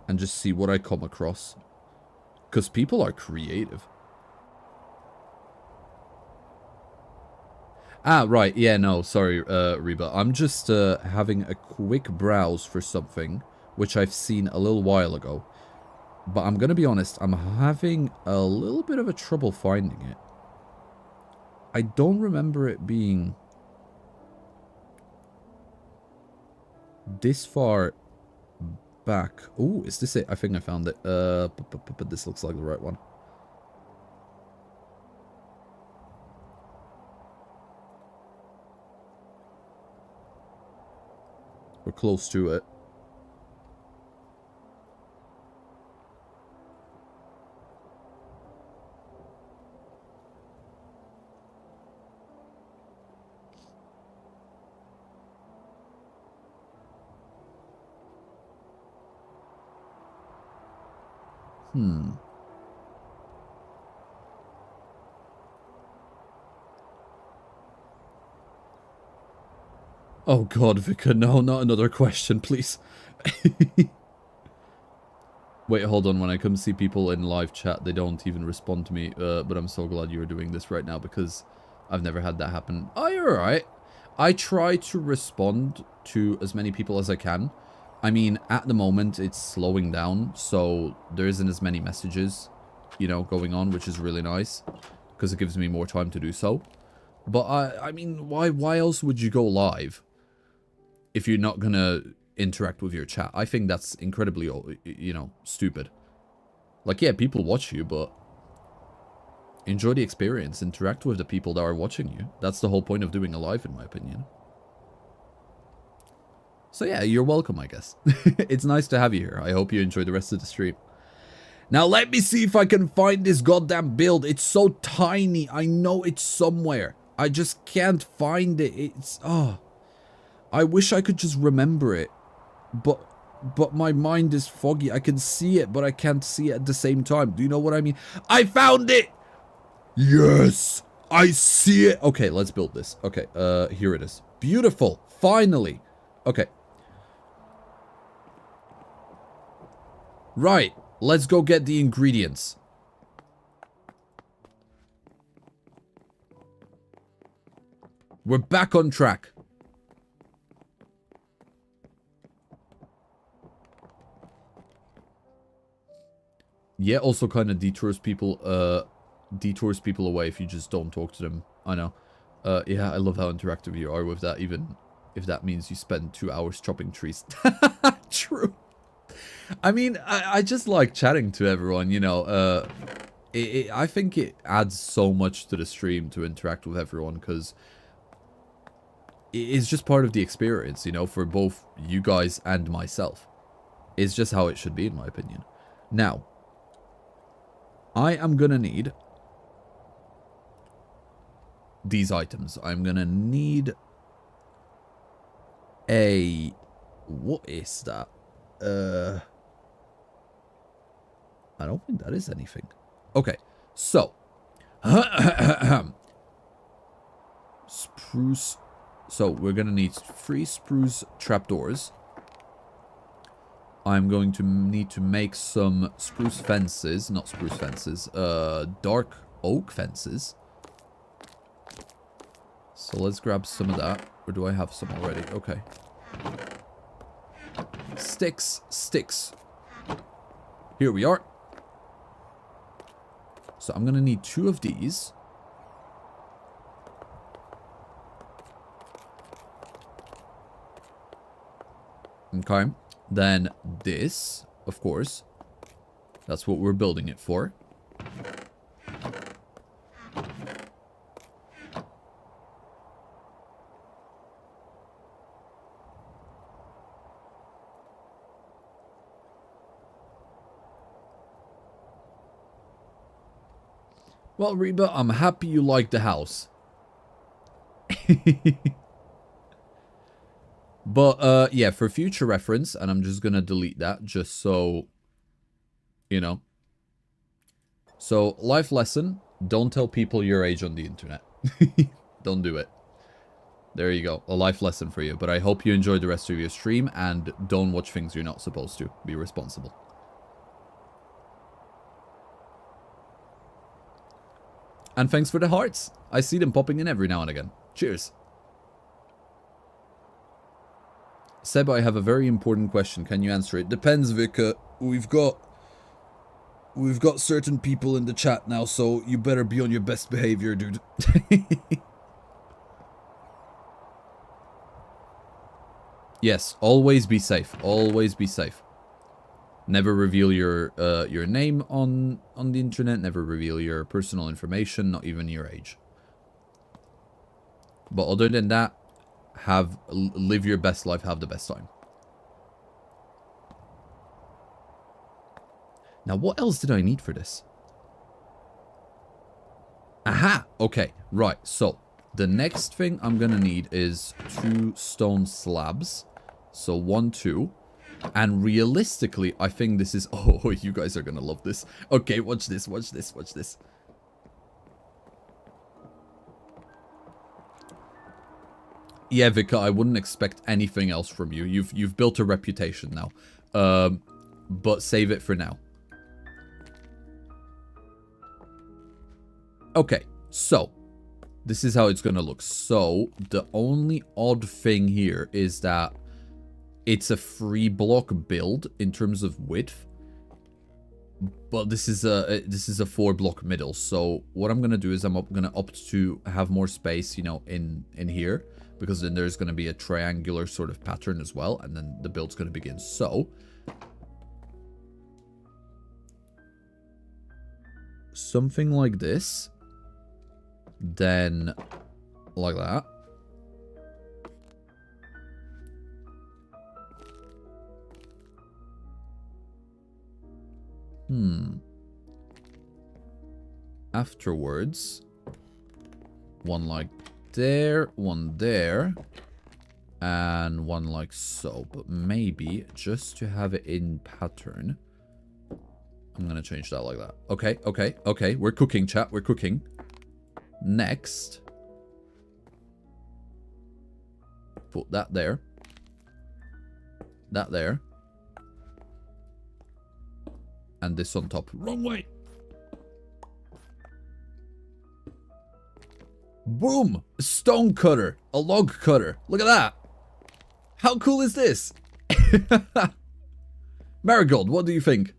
[SPEAKER 1] and just see what I come across. Because people are creative. Ah, right. Yeah, no, sorry, Reba. I'm just having a quick browse for something which I've seen a little while ago. But I'm gonna be honest, I'm having a little bit of a trouble finding it. I don't remember it being this far back. Oh, is this it? I think I found it. But this looks like the right one. We're close to it. Oh god, Vika, no, not another question, please. Wait, hold on. When I come see people in live chat, they don't even respond to me. But I'm so glad you're doing this right now because I've never had that happen. Oh, you're alright. I try to respond to as many people as I can. I mean, at the moment, it's slowing down, so there isn't as many messages, you know, going on, which is really nice because it gives me more time to do so. But I mean, why else would you go live if you're not gonna interact with your chat? I think that's incredibly, you know, stupid. Like, yeah, people watch you, but enjoy the experience. Interact with the people that are watching you. That's the whole point of doing a live, in my opinion. So yeah, you're welcome, I guess. It's nice to have you here. I hope you enjoy the rest of the stream. Now, let me see if I can find this goddamn build. It's so tiny. I know it's somewhere. I just can't find it. It's... oh... I wish I could just remember it, but my mind is foggy. I can see it, but I can't see it at the same time. Do you know what I mean? I found it! Yes! I see it! Okay, let's build this. Okay, here it is. Beautiful! Finally! Okay. Right, let's go get the ingredients. We're back on track. Yeah, also kind of detours people away if you just don't talk to them. I know. Yeah, I love how interactive you are with that, even if that means you spend 2 hours chopping trees. True. I mean, I just like chatting to everyone, you know. I think it adds so much to the stream to interact with everyone, because it's just part of the experience, you know, for both you guys and myself. It's just how it should be, in my opinion. Now, I am gonna need these items. I'm gonna need a... what is that? I don't think that is anything. Okay, so... spruce... so, we're gonna need 3 spruce trapdoors. I'm going to need to make some spruce fences. Not spruce fences. Dark oak fences. So let's grab some of that. Or do I have some already? Okay. Sticks. Sticks. Here we are. So I'm going to need 2 of these. Okay. Then this, of course. That's what we're building it for. Well, Reba, I'm happy you like the house. But, yeah, for future reference, and I'm just gonna delete that, just so, you know. So, life lesson, don't tell people your age on the internet. Don't do it. There you go, a life lesson for you. But I hope you enjoyed the rest of your stream, and don't watch things you're not supposed to. Be responsible. And thanks for the hearts. I see them popping in every now and again. Cheers. Seb, I have a very important question. Can you answer it? Depends, Vika. We've got certain people in the chat now, so you better be on your best behavior, dude. Yes, always be safe. Always be safe. Never reveal your name on the internet. Never reveal your personal information, not even your age. But other than that, live your best life, have the best time. Now, what else did I need for this? Aha! Okay, right. So, the next thing I'm gonna need is 2 stone slabs. So, 1, 2. And realistically, I think this is... Oh, you guys are gonna love this. Okay, watch this, watch this, watch this. Yeah, Vika, I wouldn't expect anything else from you. You've built a reputation now. But save it for now. Okay, so this is how it's gonna look. So the only odd thing here is that it's a 3-block build in terms of width, but this is a 4-block middle. So what I'm gonna do is I'm gonna opt to have more space, you know, in here, because then there's gonna be a triangular sort of pattern as well, and then the build's gonna begin. So something like this. Then, like that. Afterwards, one like there, one there, and one like so. But maybe, just to have it in pattern, I'm gonna change that like that. Okay, okay, okay. We're cooking, chat. We're cooking. Next, put that there, that there, and this on top. Wrong way. Boom! A stone cutter, a log cutter. Look at that. How cool is this? Marigold, what do you think?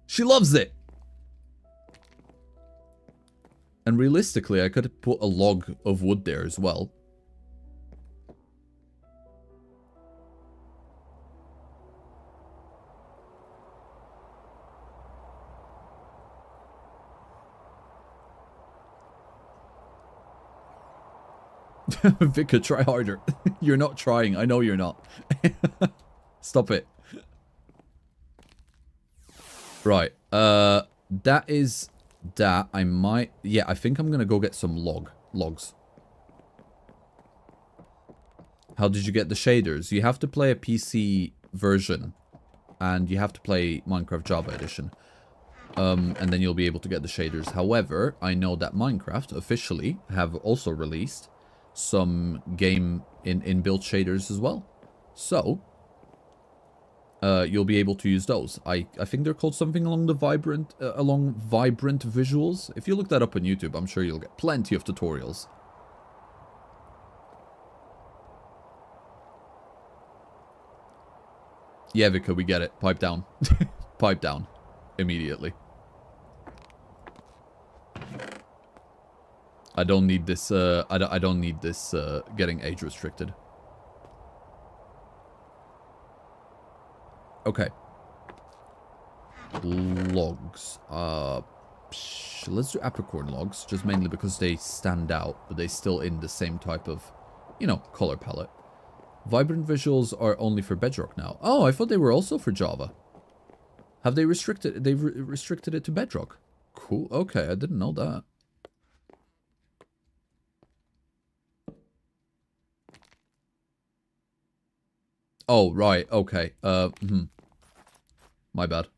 [SPEAKER 1] She loves it. And realistically, I could have put a log of wood there as well. Vika, try harder. You're not trying. I know you're not. Stop it. Right. That is... that I might... yeah, I think I'm gonna go get some logs. How did you get the shaders? You have to play a PC version. And you have to play Minecraft Java Edition. And then you'll be able to get the shaders. However, I know that Minecraft officially have also released some game in-built shaders as well. So... you'll be able to use those. I think they're called something along the vibrant visuals. If you look that up on YouTube, I'm sure you'll get plenty of tutorials. Yeah, Vika, we get it. Pipe down. Pipe down. Immediately. I don't need this, I don't need this, getting age restricted. Okay. Logs. Let's do apricorn logs, just mainly because they stand out, but they still in the same type of, you know, color palette. Vibrant visuals are only for Bedrock now. Oh, I thought they were also for Java. Have they restricted? They've restricted it to Bedrock. Cool. Okay, I didn't know that. Oh, right. Okay. My bad.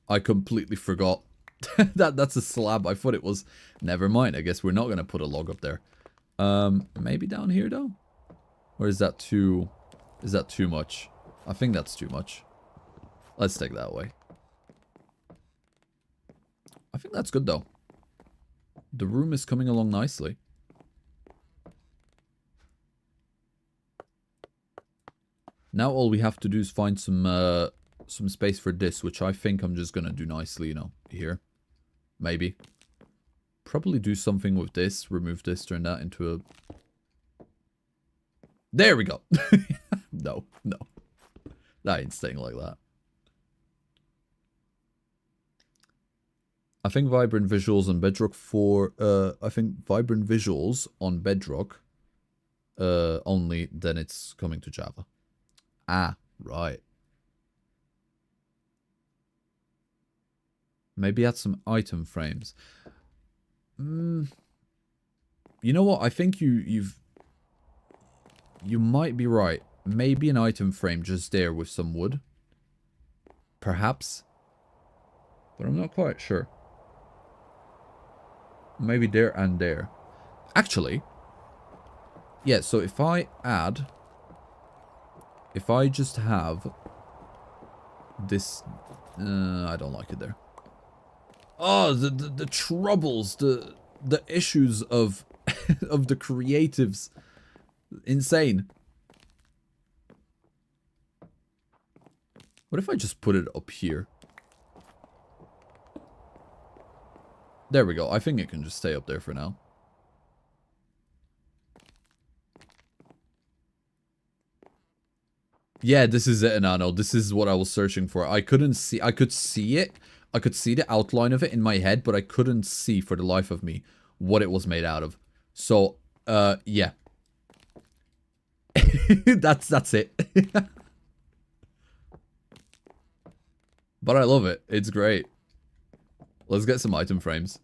[SPEAKER 1] I completely forgot. That's a slab. I thought it was. Never mind. I guess we're not gonna put a log up there. Maybe down here though, or is that too? Is that too much? I think that's too much. Let's take that away. I think that's good though. The room is coming along nicely. Now all we have to do is find some space for this, which I think I'm just gonna do nicely, you know, here. Maybe. Probably do something with this, remove this, turn that into a... There we go! No, no. That ain't staying like that. I think vibrant visuals on Bedrock for... I think vibrant visuals on Bedrock only, then it's coming to Java. Ah, right. Maybe add some item frames. You know what? I think you might be right. Maybe an item frame just there with some wood. Perhaps. But I'm not quite sure. Maybe there and there. Actually. Yeah, so if I add... If I just have... This... I don't like it there. Oh, the troubles, the issues of of the creatives. Insane. What if I just put it up here? There we go. I think it can just stay up there for now. Yeah, this is it, Anano. This is what I was searching for. I couldn't see... I could see it. I could see the outline of it in my head, but I couldn't see for the life of me what it was made out of. So, yeah. That's it. But I love it. It's great. Let's get some item frames.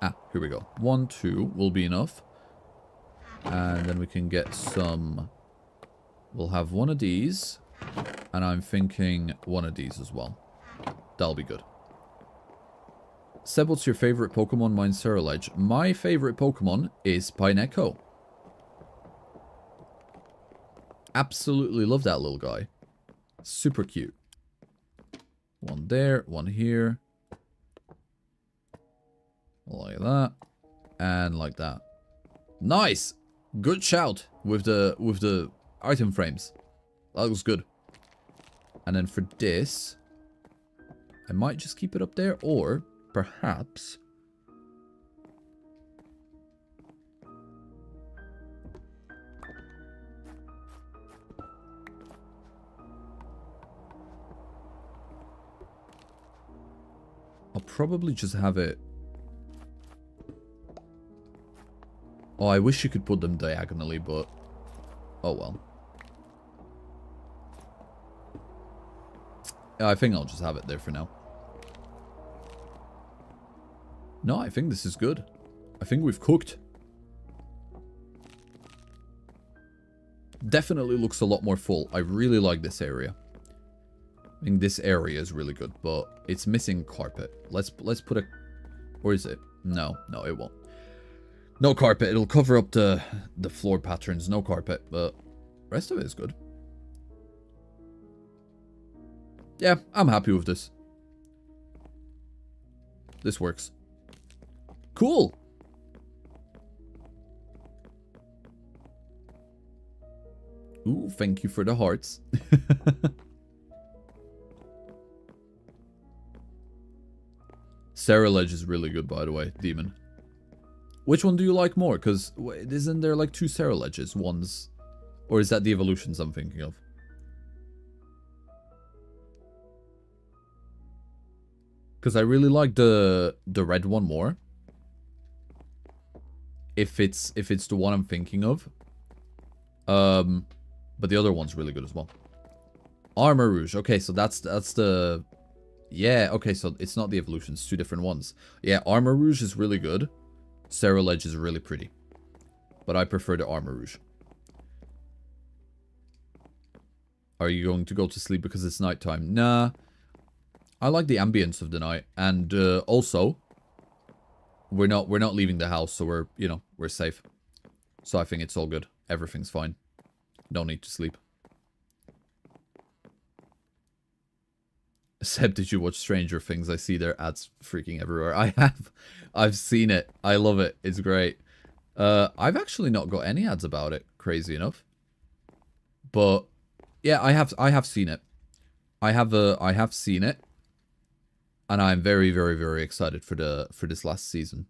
[SPEAKER 1] Ah, here we go. 1, 2 will be enough. And then we can get some... We'll have one of these. And I'm thinking one of these as well. That'll be good. Seb, what's your favorite Pokemon? Mine's Terralith. My favorite Pokemon is Pineco. Absolutely love that little guy. Super cute. One there, one here. Like that. And like that. Nice! Good shout with the item frames. That looks good. And then for this, I might just keep it up there, or perhaps... I'll probably just have it... Oh, I wish you could put them diagonally, but... Oh well. I think I'll just have it there for now. No, I think this is good. I think we've cooked. Definitely looks a lot more full. I really like this area. I think this area is really good, but it's missing carpet. Let's put a... Or is it? No, it won't. No carpet. It'll cover up the floor patterns. No carpet, but rest of it is good. Yeah, I'm happy with this. This works. Cool. Ooh, thank you for the hearts. Cerulege is really good, by the way, Demon. Which one do you like more? Because isn't there like 2 Ceruleges? One's... Or is that the evolutions I'm thinking of? Because I really like the red one more. If it's the one I'm thinking of. But the other one's really good as well. Armor Rouge. Okay, so that's the... Yeah, okay, so it's not the evolutions. 2 different ones. Yeah, Armor Rouge is really good. Cerulege is really pretty. But I prefer the Armor Rouge. Are you going to go to sleep because it's nighttime? Nah. I like the ambience of the night. And also, we're not leaving the house, so we're, you know, we're safe. So I think it's all good. Everything's fine. No need to sleep. Seb, did you watch Stranger Things? I see their ads freaking everywhere. I have. I've seen it. I love it. It's great. I've actually not got any ads about it, crazy enough. But yeah, I have seen it. I have seen it. And I'm very, very, very excited for this last season.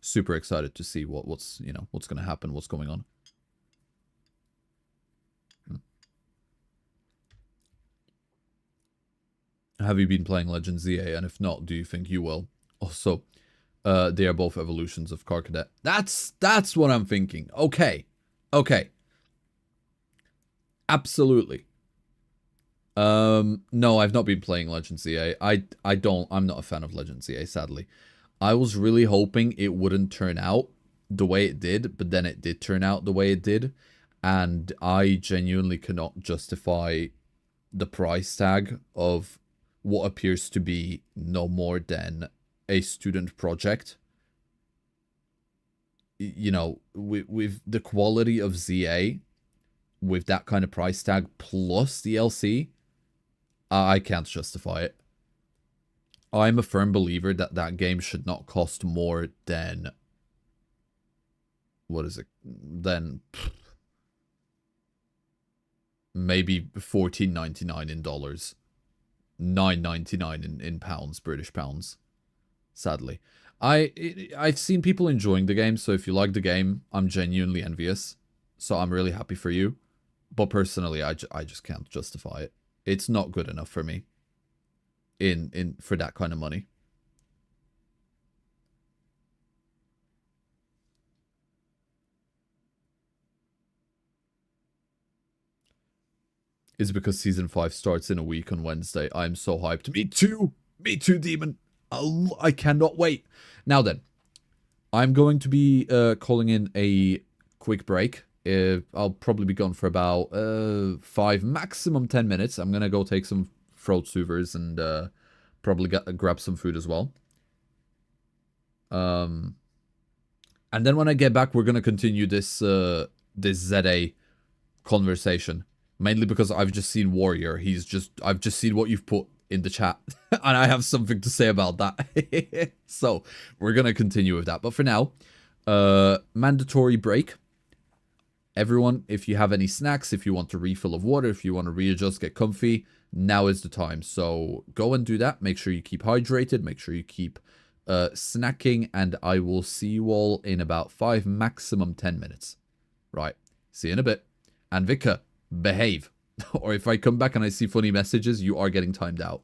[SPEAKER 1] Super excited to see what's going to happen, what's going on. Have you been playing Legends ZA? And if not, do you think you will? Also, they are both evolutions of Car Cadet. That's what I'm thinking. Okay. Okay. Absolutely. No, I've not been playing Legends ZA. I'm not a fan of Legends ZA, sadly. I was really hoping it wouldn't turn out the way it did, but then it did turn out the way it did. And I genuinely cannot justify the price tag of what appears to be no more than a student project. You know, with the quality of ZA, with that kind of price tag plus DLC, I can't justify it. I'm a firm believer that that game should not cost more than... What is it? Than... maybe $14.99 in dollars. $9.99 in pounds, British pounds. Sadly. I've seen people enjoying the game, so if you like the game, I'm genuinely envious. So I'm really happy for you. But personally, I just can't justify it. It's not good enough for me. For that kind of money. Is because Season 5 starts in a week on Wednesday. I'm so hyped. Me too! Me too, Demon! I cannot wait. Now then, I'm going to be calling in a quick break. I'll probably be gone for about 5, maximum 10 minutes. I'm going to go take some throat soothers and probably grab some food as well. And then when I get back, we're going to continue this ZA conversation. Mainly because I've just seen Warrior. I've just seen what you've put in the chat. And I have something to say about that. So, we're going to continue with that. But for now, mandatory break. Everyone, if you have any snacks, if you want a refill of water, if you want to readjust, get comfy, now is the time. So, go and do that. Make sure you keep hydrated. Make sure you keep snacking. And I will see you all in about 5, maximum 10 minutes. Right. See you in a bit. And Vika, behave. Or if I come back and I see funny messages, you are getting timed out.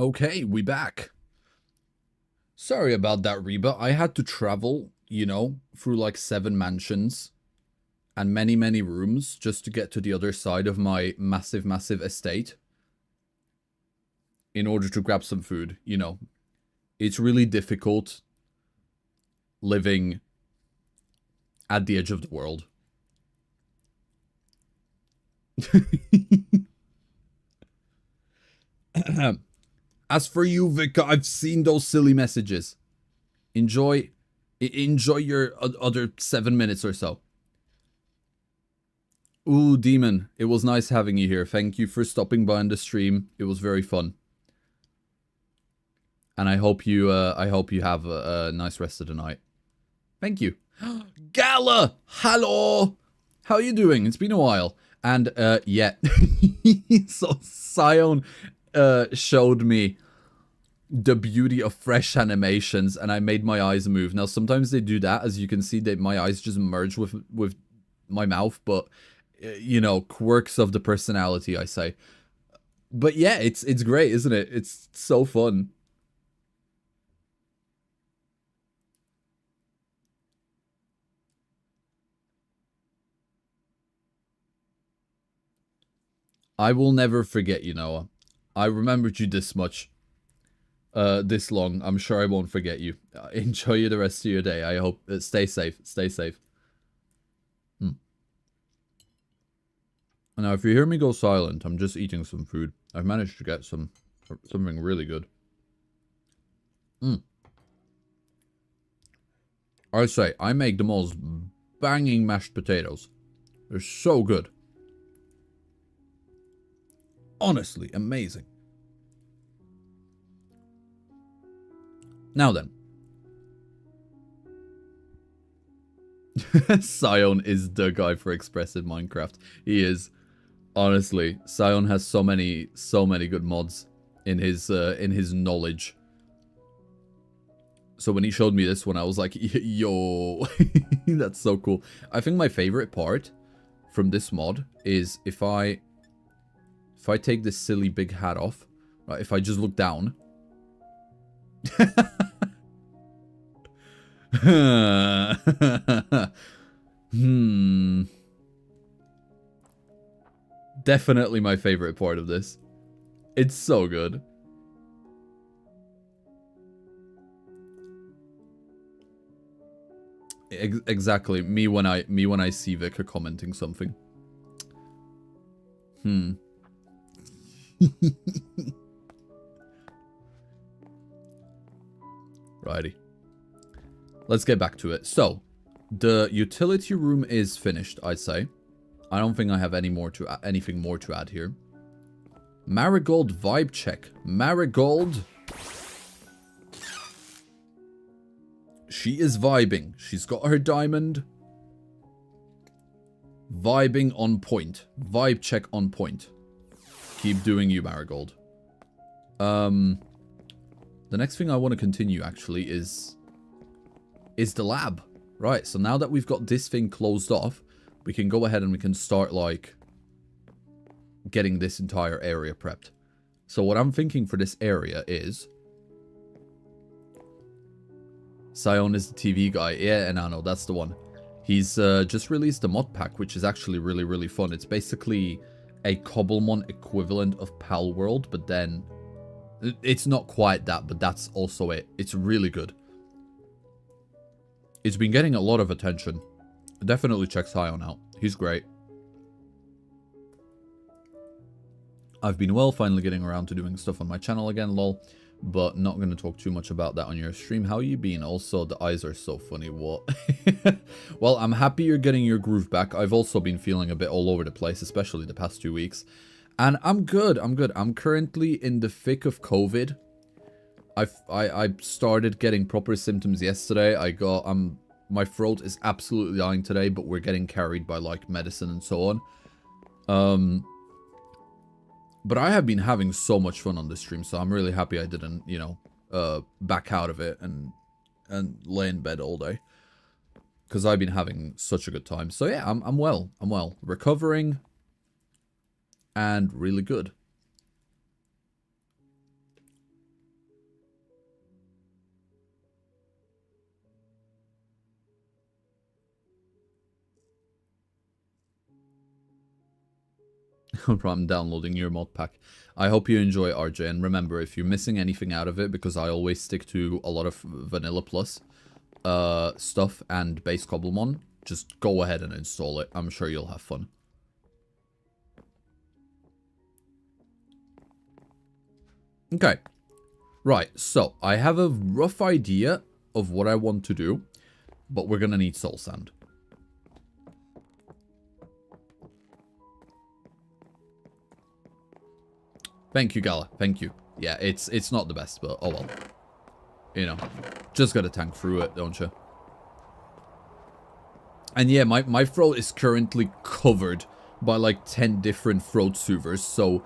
[SPEAKER 1] Okay, we back. Sorry about that, Reba. I had to travel, you know, through like 7 mansions and many, many rooms just to get to the other side of my massive, massive estate in order to grab some food, you know. It's really difficult living at the edge of the world. As for you, Vika, I've seen those silly messages. Enjoy your other 7 minutes or so. Ooh, Demon, it was nice having you here. Thank you for stopping by on the stream. It was very fun. And I hope you have a nice rest of the night. Thank you. Gala! Hello! How are you doing? It's been a while. And, yeah. So, Sion showed me the beauty of fresh animations, and I made my eyes move. Now, sometimes they do that. As you can see, my eyes just merge with my mouth, but, you know, quirks of the personality, I say. But yeah, it's great, isn't it? It's so fun. I will never forget you, Noah. I remembered you this much. This long. I'm sure I won't forget you. Enjoy you the rest of your day. I hope. Stay safe. Stay safe. Now, if you hear me go silent, I'm just eating some food. I've managed to get something really good. I say, I make the most banging mashed potatoes. They're so good. Honestly, amazing. Now then. Sion is the guy for expressive Minecraft. He is. Honestly, Sion has so many good mods in his knowledge. So when he showed me this one, I was like, yo, that's so cool. I think my favorite part from this mod is if I take this silly big hat off, right, if I just look down. Definitely my favorite part of this. It's so good. Exactly. Me when I see Vika commenting something. Righty. Let's get back to it. So, the utility room is finished, I'd say. I don't think I have anything more to add here. Marigold vibe check. Marigold. She is vibing. She's got her diamond. Vibing on point. Vibe check on point. Keep doing you, Marigold. The next thing I want to continue, actually, is the lab. Right, so now that we've got this thing closed off, we can go ahead and we can start, like, getting this entire area prepped. So what I'm thinking for this area is... Sion is the TV guy. Yeah, and I know, that's the one. He's just released a mod pack, which is actually really, really fun. It's basically a Cobblemon equivalent of Pal World, but then... It's not quite that, but that's also it. It's really good. It's been getting a lot of attention. Definitely check Sion out. He's great. I've been finally getting around to doing stuff on my channel again, lol. But not going to talk too much about that on your stream. How you been? Also, the eyes are so funny. What? Well, I'm happy you're getting your groove back. I've also been feeling a bit all over the place, especially the past 2 weeks. And I'm good. I'm good. I'm currently in the thick of COVID. I started getting proper symptoms yesterday. My throat is absolutely dying today, but we're getting carried by, like, medicine and so on. But I have been having so much fun on this stream, so I'm really happy I didn't, you know, back out of it and lay in bed all day. Because I've been having such a good time. So yeah, I'm well. I'm well. Recovering. And really good. I'm downloading your mod pack. I hope you enjoy, RJ, and remember, if you're missing anything out of it, because I always stick to a lot of Vanilla Plus stuff and base Cobblemon, just go ahead and install it. I'm sure you'll have fun. Okay. Right, so I have a rough idea of what I want to do, but we're gonna need soul sand. Thank you, Gala. Thank you. Yeah, it's not the best, but oh well. You know, just gotta tank through it, don't you? And yeah, my throat is currently covered by like 10 different throat soothers, so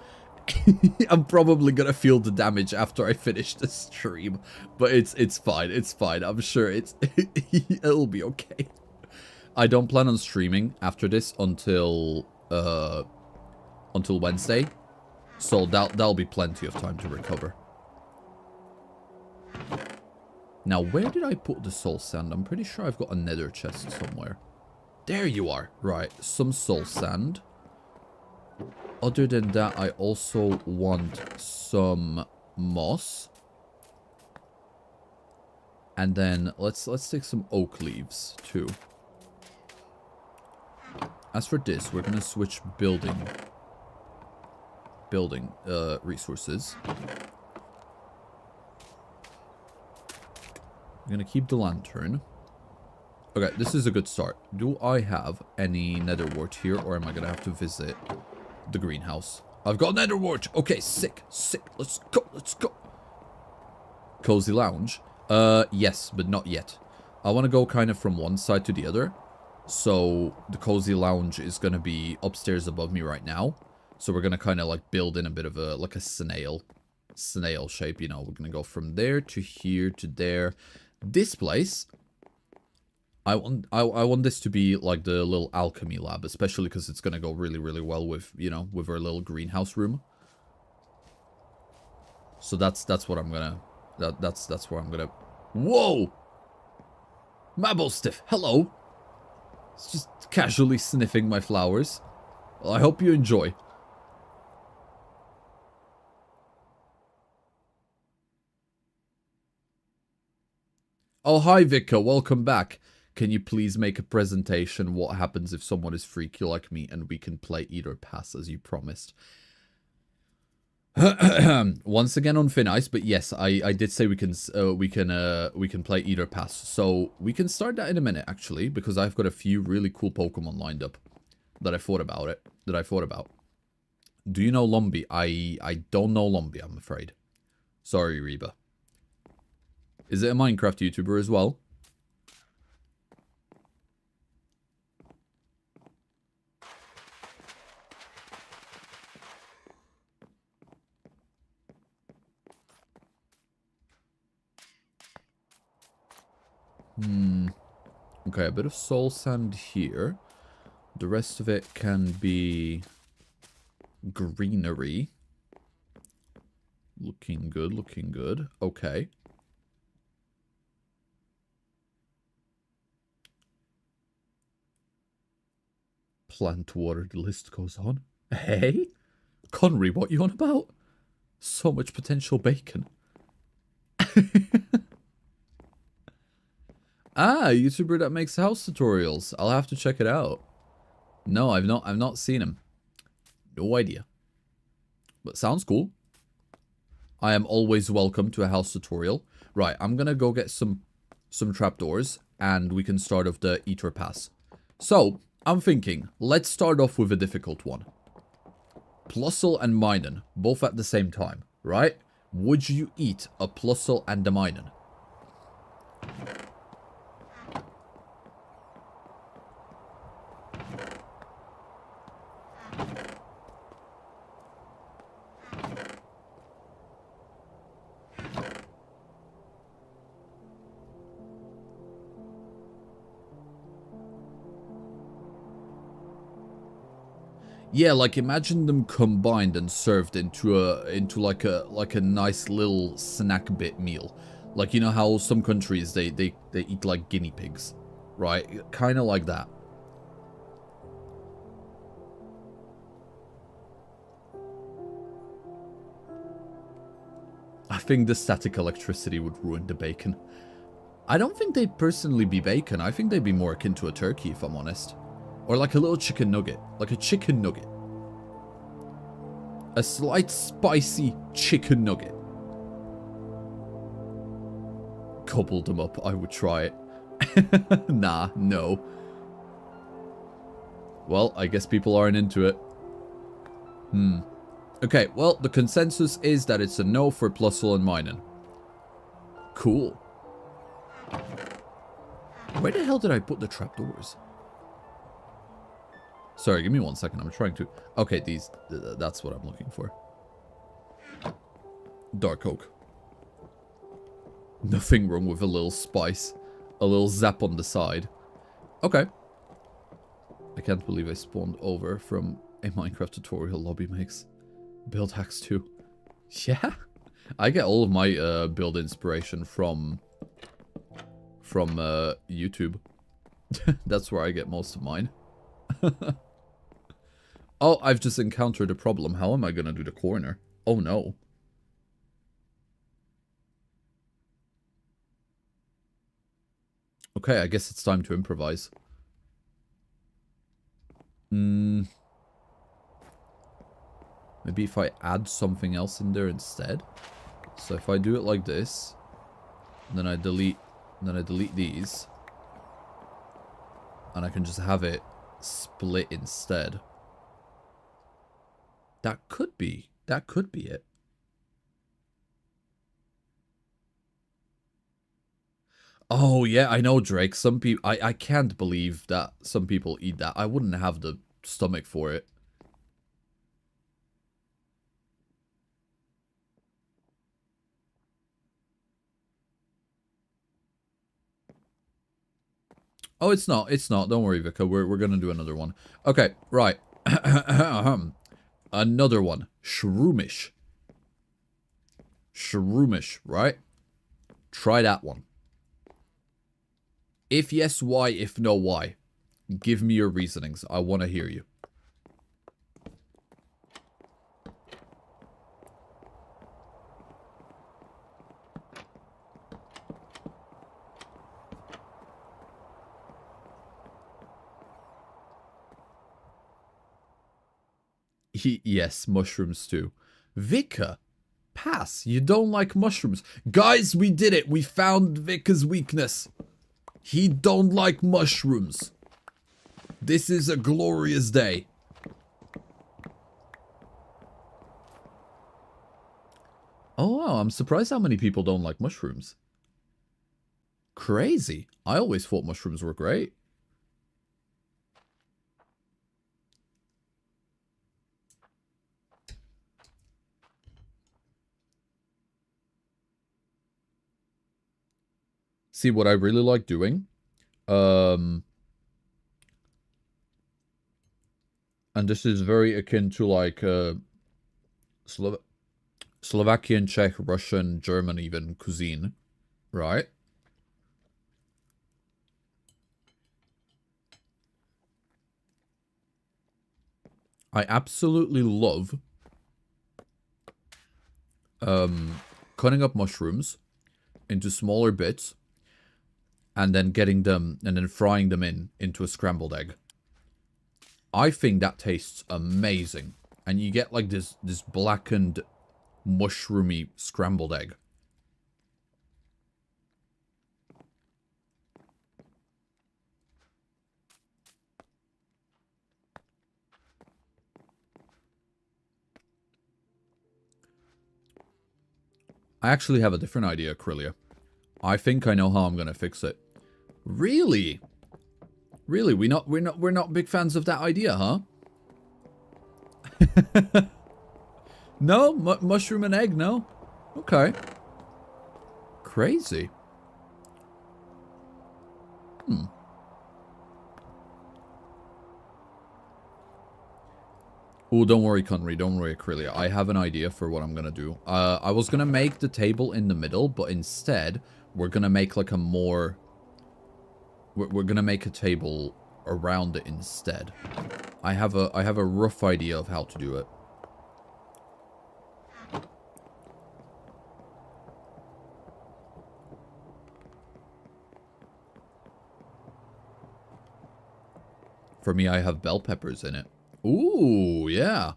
[SPEAKER 1] I'm probably gonna feel the damage after I finish the stream. But it's fine, it's fine. I'm sure it'll be okay. I don't plan on streaming after this until Wednesday. So that'll be plenty of time to recover. Now, where did I put the soul sand? I'm pretty sure I've got a nether chest somewhere. There you are. Right, some soul sand. Other than that, I also want some moss. And then let's take some oak leaves too. As for this, we're gonna switch building resources. I'm gonna keep the lantern. Okay, this is a good start. Do I have any nether wart here, or am I gonna have to visit the greenhouse? I've got nether wart! Okay, sick, sick. Let's go, let's go. Cozy lounge? Yes, but not yet. I want to go kind of from one side to the other. So, the cozy lounge is gonna be upstairs above me right now. So we're gonna kind of like build in a bit of a, like a snail shape, you know. We're gonna go from there to here to there. This place, I want this to be like the little alchemy lab, especially because it's gonna go really, really well with, you know, with our little greenhouse room. So that's what I'm gonna, that's where I'm gonna, whoa! Mabelstiff, hello! It's just casually sniffing my flowers. Well, I hope you enjoy. Oh, hi, Vika. Welcome back. Can you please make a presentation? What happens if someone is freaky like me and we can play Eat or Pass as you promised? Once again on thin ice, but yes, I did say we can play Eat or Pass. So we can start that in a minute, actually, because I've got a few really cool Pokemon lined up that I thought about. Do you know Lumbee? I don't know Lumbee, I'm afraid. Sorry, Reba. Is it a Minecraft YouTuber as well? Okay, a bit of soul sand here. The rest of it can be greenery. Looking good, looking good. Okay. Plant water, the list goes on. Hey? Connery, what you on about? So much potential bacon. Ah, a YouTuber that makes house tutorials. I'll have to check it out. No, I've not seen him. No idea. But sounds cool. I am always welcome to a house tutorial. Right, I'm gonna go get some trapdoors, and we can start off the Eat or Pass. So, I'm thinking, let's start off with a difficult one. Plusle and Minen, both at the same time, right? Would you eat a Plusle and a Minen? Yeah, like imagine them combined and served into like a nice little snack bit meal. Like, you know how some countries they eat like guinea pigs, right? Kind of like that. think the static electricity would ruin the bacon. I don't think they'd personally be bacon. I think they'd be more akin to a turkey, if I'm honest. Or like a little chicken nugget. Like a chicken nugget. A slight spicy chicken nugget. Cobbled them up. I would try it. Nah, no. Well, I guess people aren't into it. Okay, well, the consensus is that it's a no for Plusle and mining. Cool. Where the hell did I put the trapdoors? Sorry, give me 1 second. I'm trying to... Okay, these... That's what I'm looking for. Dark oak. Nothing wrong with a little spice. A little zap on the side. Okay. I can't believe I spawned over from a Minecraft tutorial lobby makes. Build hacks too. Yeah. I get all of my build inspiration from YouTube. That's where I get most of mine. Oh, I've just encountered a problem. How am I gonna do the corner? Oh no. Okay, I guess it's time to improvise. Maybe if I add something else in there instead. So if I do it like this, then I delete these, and I can just have it split instead. That could be it. Oh yeah, I know, Drake. Some people, I can't believe that some people eat that. I wouldn't have the stomach for it. Oh, it's not. It's not. Don't worry, Vika. We're gonna do another one. Okay, right. Another one. Shroomish. Shroomish, right? Try that one. If yes, why? If no, why? Give me your reasonings. I want to hear you. Yes, mushrooms too. Vika, pass. You don't like mushrooms. Guys, we did it. We found Vika's weakness. He don't like mushrooms. This is a glorious day. Oh, wow. I'm surprised how many people don't like mushrooms. Crazy. I always thought mushrooms were great. See, what I really like doing, and this is very akin to like Slovakian, Czech, Russian, German even cuisine, right? I absolutely love cutting up mushrooms into smaller bits and then getting them and then frying them into a scrambled egg. I think that tastes amazing. And you get like this blackened mushroomy scrambled egg. I actually have a different idea, Krillia. I think I know how I'm gonna fix it. Really? Really? We're not big fans of that idea, huh? No? Mushroom and egg, no? Okay. Crazy. Oh, don't worry, Conry. Don't worry, Krillia. I have an idea for what I'm gonna do. I was gonna make the table in the middle, but instead, we're gonna make like a more... We're gonna make a table around it instead. I have a rough idea of how to do it. For me, I have bell peppers in it. Ooh, yeah.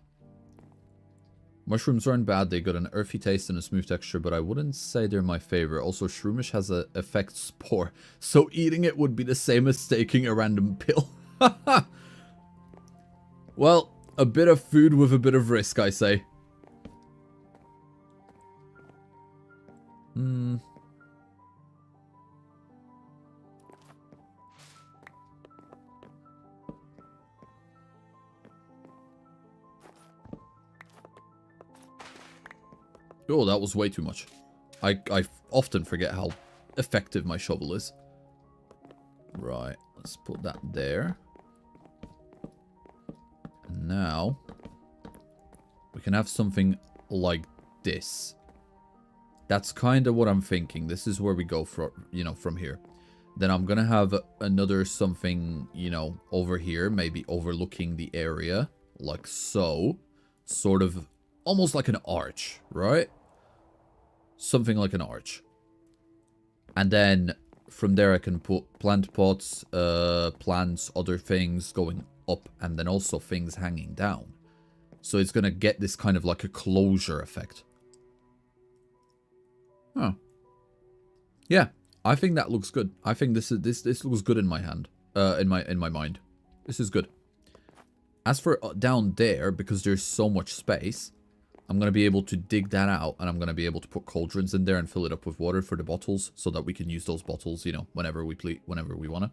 [SPEAKER 1] Mushrooms aren't bad. They got an earthy taste and a smooth texture, but I wouldn't say they're my favorite. Also, shroomish has a effect spore, so eating it would be the same as taking a random pill. Well, a bit of food with a bit of risk, I say. Oh, that was way too much. I often forget how effective my shovel is. Right, let's put that there. And now, we can have something like this. That's kind of what I'm thinking. This is where we go from, you know, from here. Then I'm gonna have another something, you know, over here, maybe overlooking the area, like so. Sort of, almost like an arch, right? Something like an arch. And then from there I can put plant pots, plants, other things going up, and then also things hanging down. So it's gonna get this kind of like a closure effect. Huh. Yeah, I think that looks good. I think this looks good in my hand. In my mind. This is good. As for down there, because there's so much space, I'm going to be able to dig that out, and I'm going to be able to put cauldrons in there and fill it up with water for the bottles, so that we can use those bottles, you know, whenever we want to.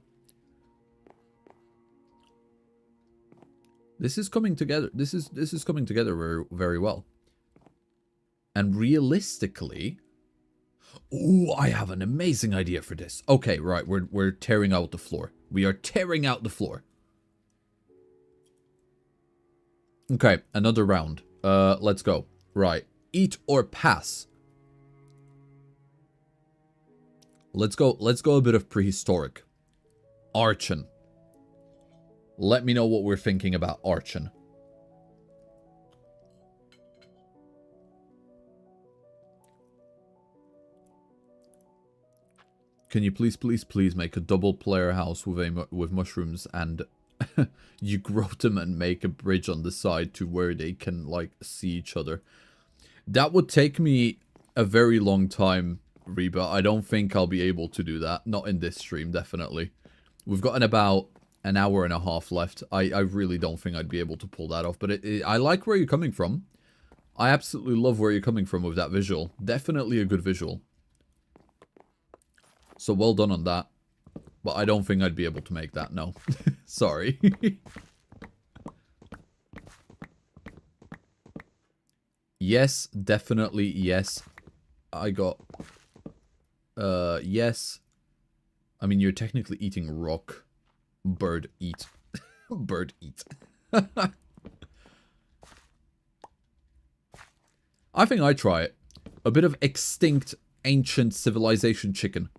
[SPEAKER 1] This is coming together. This is coming together very, very well. And realistically, ooh, I have an amazing idea for this. Okay, right, we're tearing out the floor. We are tearing out the floor. Okay, another round. Let's go. Right. Eat or pass. Let's go a bit of prehistoric. Archon. Let me know what we're thinking about Archon. Can you please make a double player house with mushrooms, and you grow them and make a bridge on the side to where they can, like, see each other. That would take me a very long time, Reba. I don't think I'll be able to do that. Not in this stream, definitely. We've got about an hour and a half left. I really don't think I'd be able to pull that off. But I like where you're coming from. I absolutely love where you're coming from with that visual. Definitely a good visual. So well done on that. But I don't think I'd be able to make that, no. Sorry. Yes, definitely, yes. I got... yes. I mean, you're technically eating rock. Bird eat. Bird eat. I think I'd try it. A bit of extinct ancient civilization chicken.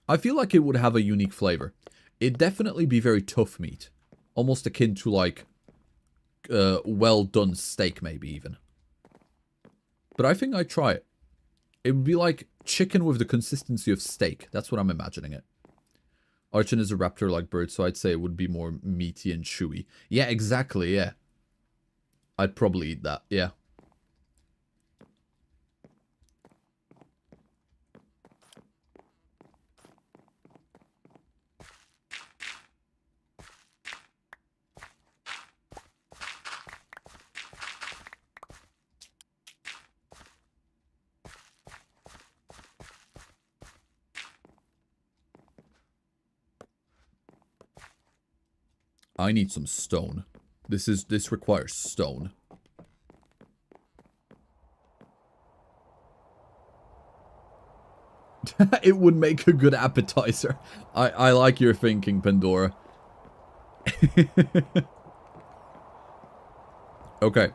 [SPEAKER 1] I feel like it would have a unique flavor. It'd definitely be very tough meat. Almost akin to, like, well done steak, maybe even. But I think I'd try it. It would be like chicken with the consistency of steak. That's what I'm imagining it. Archon is a raptor-like bird, so I'd say it would be more meaty and chewy. Yeah, exactly, yeah. I'd probably eat that, yeah. I need some stone. This requires stone. It would make a good appetizer. I like your thinking, Pandora. Okay.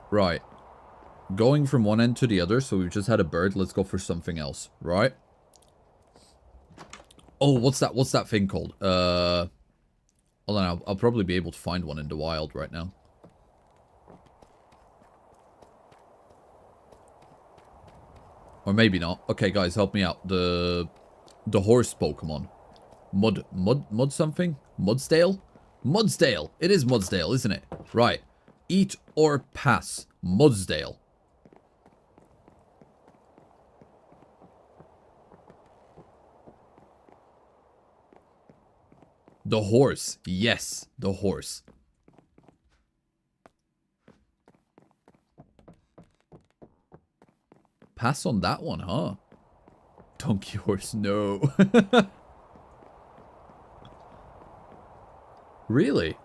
[SPEAKER 1] Right. Going from one end to the other, so we've just had a bird. Let's go for something else, right? Oh, what's that thing called? Hold on, I'll probably be able to find one in the wild right now. Or maybe not. Okay, guys, help me out. The horse Pokemon. Mud something? Mudsdale? Mudsdale. It is Mudsdale, isn't it? Right. Eat or pass. Mudsdale. The horse. Yes, the horse. Pass on that one, huh? Donkey horse, no. Really?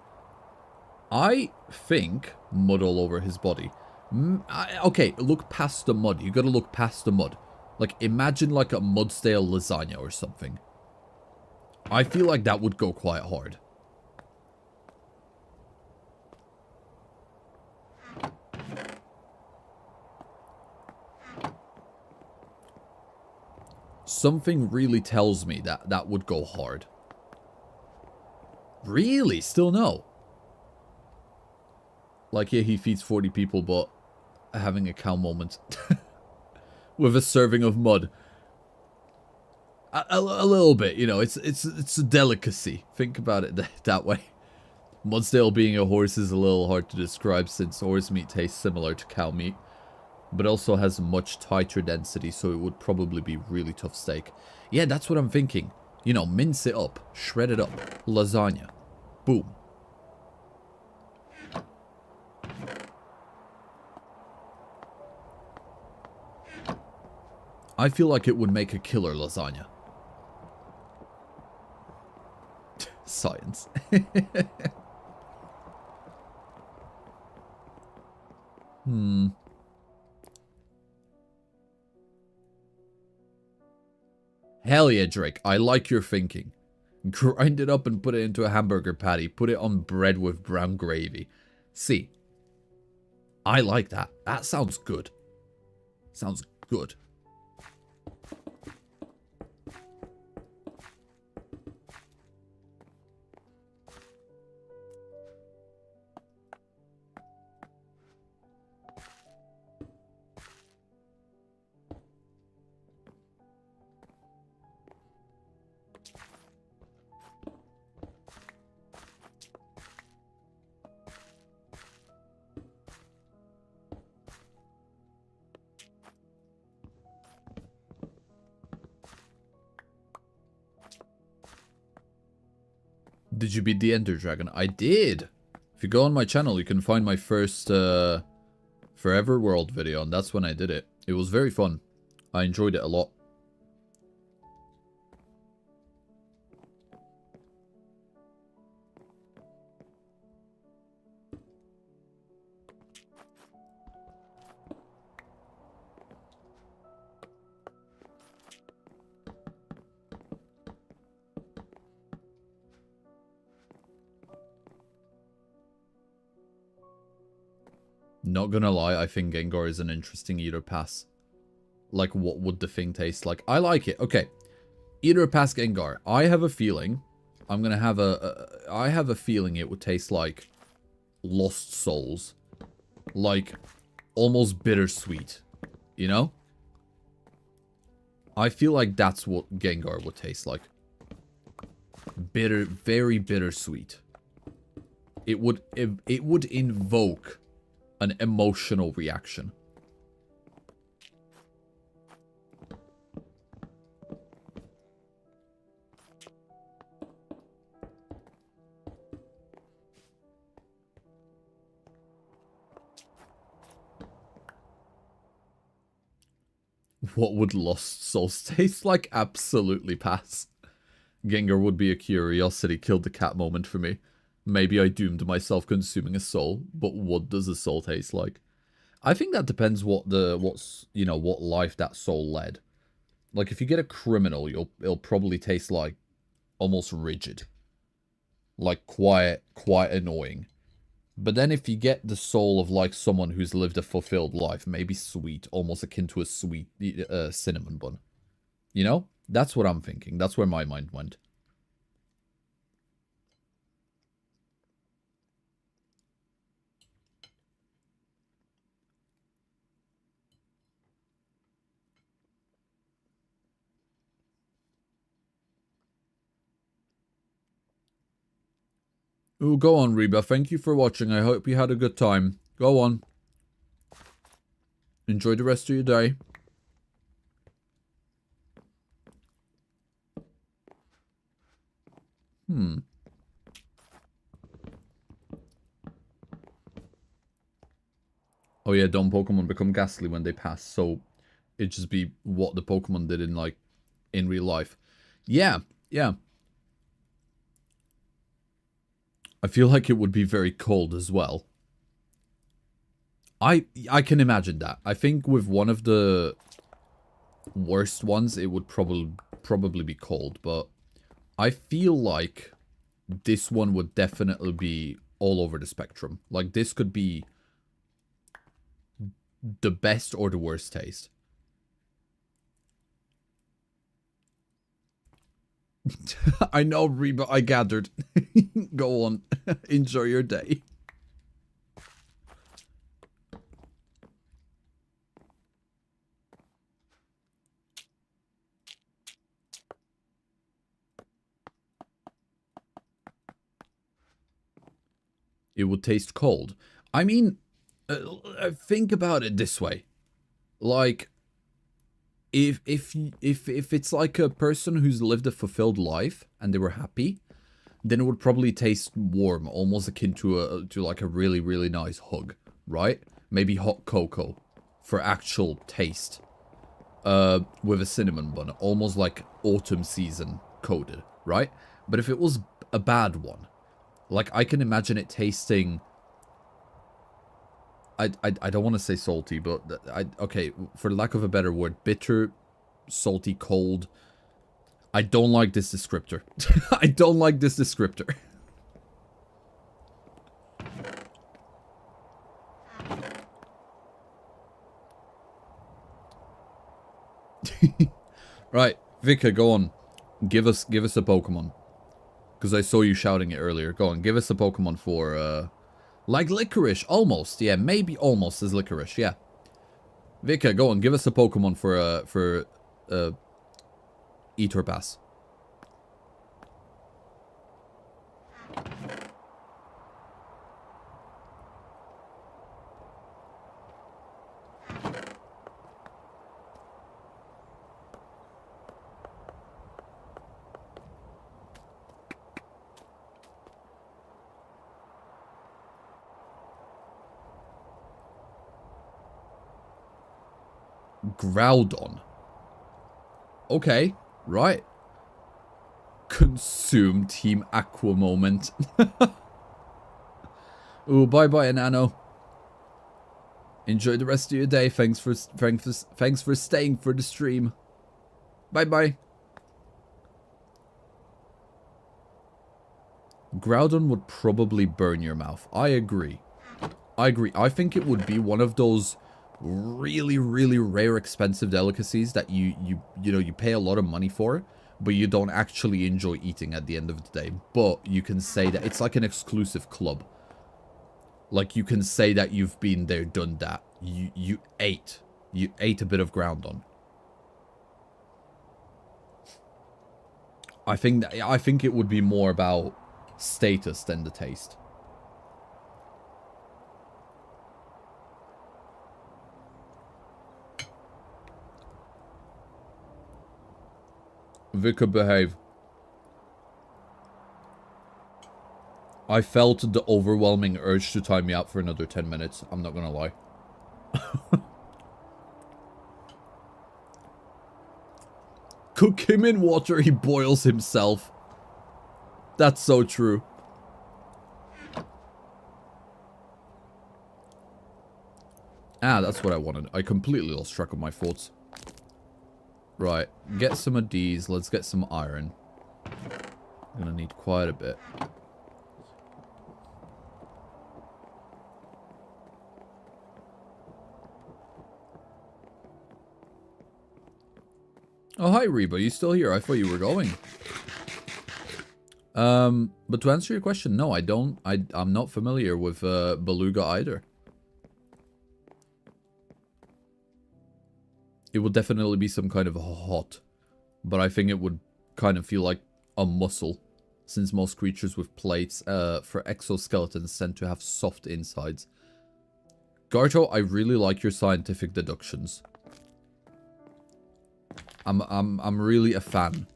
[SPEAKER 1] I think mud all over his body. Okay, look past the mud. You gotta look past the mud. Like, imagine like a Mudsdale lasagna or something. I feel like that would go quite hard. Something really tells me that that would go hard. Really? Still no? Like, yeah, he feeds 40 people, but having a cow moment. With a serving of mud. A little bit, you know, it's a delicacy. Think about it that way. Mudsdale being a horse is a little hard to describe since horse meat tastes similar to cow meat, but also has much tighter density, so it would probably be really tough steak. Yeah, that's what I'm thinking. You know, mince it up, shred it up, lasagna. Boom. I feel like it would make a killer lasagna. Science. Hell yeah, Drake. I like your thinking. Grind it up and put it into a hamburger patty. Put it on bread with brown gravy. See. I like that. That sounds good. Sounds good. Did you beat the Ender Dragon? I did! If you go on my channel, you can find my first Forever World video, and that's when I did it. It was very fun. I enjoyed it a lot. Not gonna lie, I think Gengar is an interesting eater pass. Like, what would the thing taste like? I like it. Okay. Eater pass Gengar. I have a feeling I'm gonna have I have a feeling it would taste like Lost Souls. Like, almost bittersweet. You know? I feel like that's what Gengar would taste like. Bitter, very bittersweet. It would invoke an emotional reaction. What would Lost Souls taste like? Absolutely pass. Gengar would be a curiosity killed the cat moment for me. Maybe I doomed myself consuming a soul, but what does a soul taste like? I think that depends what life that soul led. Like, if you get a criminal, it'll probably taste like almost rigid. Like, quite annoying. But then if you get the soul of, like, someone who's lived a fulfilled life, maybe sweet, almost akin to a sweet cinnamon bun. You know? That's what I'm thinking. That's where my mind went. Ooh, go on, Reba. Thank you for watching. I hope you had a good time. Go on. Enjoy the rest of your day. Oh yeah, don't Pokemon become ghastly when they pass, so it just be what the Pokemon did in, like, in real life. Yeah, yeah. I feel like it would be very cold as well. I can imagine that. I think with one of the worst ones, it would probably be cold, but I feel like this one would definitely be all over the spectrum. Like, this could be the best or the worst taste. I know, Reba, I gathered. Go on. Enjoy your day. It would taste cold. I mean, think about it this way. Like, if it's like a person who's lived a fulfilled life and they were happy, then it would probably taste warm, almost akin to like a really, really nice hug, right? Maybe hot cocoa for actual taste. With a cinnamon bun, almost like autumn season coated, right? But if it was a bad one, like, I can imagine it tasting... I don't want to say salty, but... okay, for lack of a better word, bitter, salty, cold. I don't like this descriptor. I don't like this descriptor. Right, Vika, go on. Give us a Pokemon. Because I saw you shouting it earlier. Go on, give us a Pokemon for, like Licorice, almost. Yeah, maybe almost as Licorice, yeah. Vika, go on, give us a Pokemon for Etorpass. Groudon. Okay, right. Consume Team Aqua moment. Ooh, bye-bye, Nano. Enjoy the rest of your day. Thanks for staying for the stream. Bye-bye. Groudon would probably burn your mouth. I agree. I think it would be one of those really, really rare, expensive delicacies that you know, you pay a lot of money for, but you don't actually enjoy eating at the end of the day. But you can say that it's like an exclusive club. Like, you can say that you've been there, done that. You ate a bit of Groudon. I think it would be more about status than the taste. Vika, behave. I felt the overwhelming urge to time me out for another 10 minutes. I'm not gonna lie. Cook him in water, he boils himself. That's so true. Ah, that's what I wanted. I completely lost track of my thoughts. Right, get some of these. Let's get some iron. I'm gonna need quite a bit. Oh, hi, Reba. You still here? I thought you were going. But to answer your question, no, I don't. I'm not familiar with Beluga either. It would definitely be some kind of hot, but I think it would kind of feel like a mussel. since most creatures with plates for exoskeletons tend to have soft insides. Garto, I really like your scientific deductions. I'm really a fan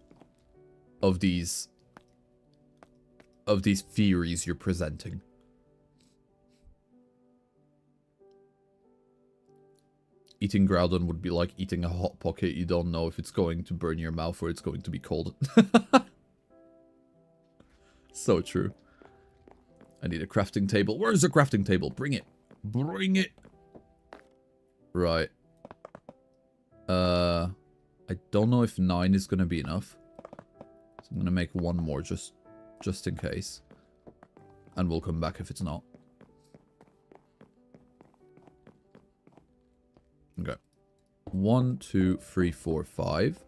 [SPEAKER 1] of these theories you're presenting. Eating Groudon would be like eating a Hot Pocket. You don't know if it's going to burn your mouth or it's going to be cold. So true. I need a crafting table. Where's the crafting table? Bring it. Bring it. Right. I don't know if 9 is going to be enough. So I'm going to make one more just in case. And we'll come back if it's not. Okay. 1, 2, 3, 4, 5.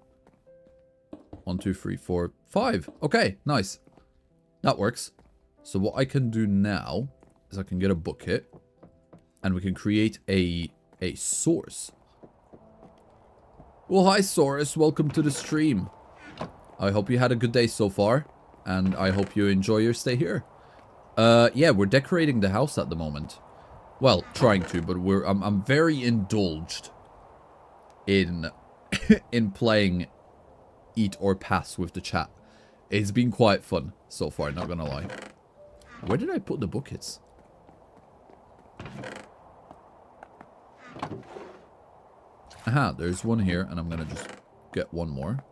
[SPEAKER 1] 1, 2, 3, 4, 5. Okay, nice. That works. So what I can do now is I can get a bucket. And we can create a source. Well, hi, Saurus. Welcome to the stream. I hope you had a good day so far. And I hope you enjoy your stay here. Yeah, we're decorating the house at the moment. Well, trying to, but I'm very indulged in in playing Eat or Pass with the chat. It's been quite fun so far, not gonna lie. Where did I put the buckets? Aha, there's one here, and I'm gonna just get one more.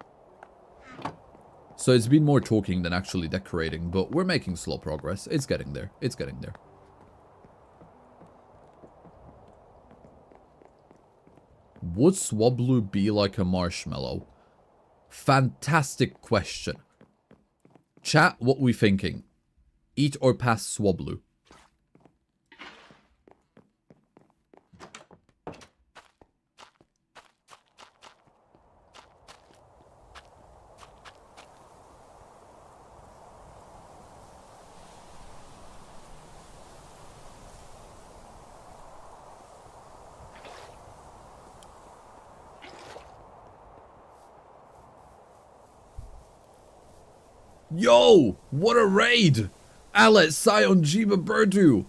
[SPEAKER 1] So it's been more talking than actually decorating, but we're making slow progress. It's getting there. It's getting there. Would Swablu be like a marshmallow? Fantastic question. Chat, what we thinking? Eat or pass Swablu? Yo! What a raid! Alex, Sion, Jiba, Birdu!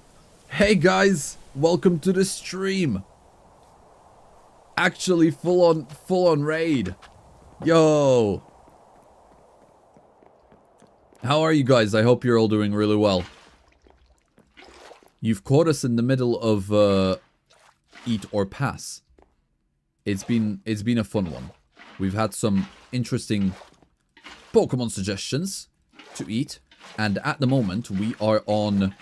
[SPEAKER 1] Hey guys! Welcome to the stream! Actually, full on raid! Yo! How are you guys? I hope you're all doing really well. You've caught us in the middle of Eat or Pass. It's been a fun one. We've had some interesting Pokemon suggestions to eat, and at the moment we are on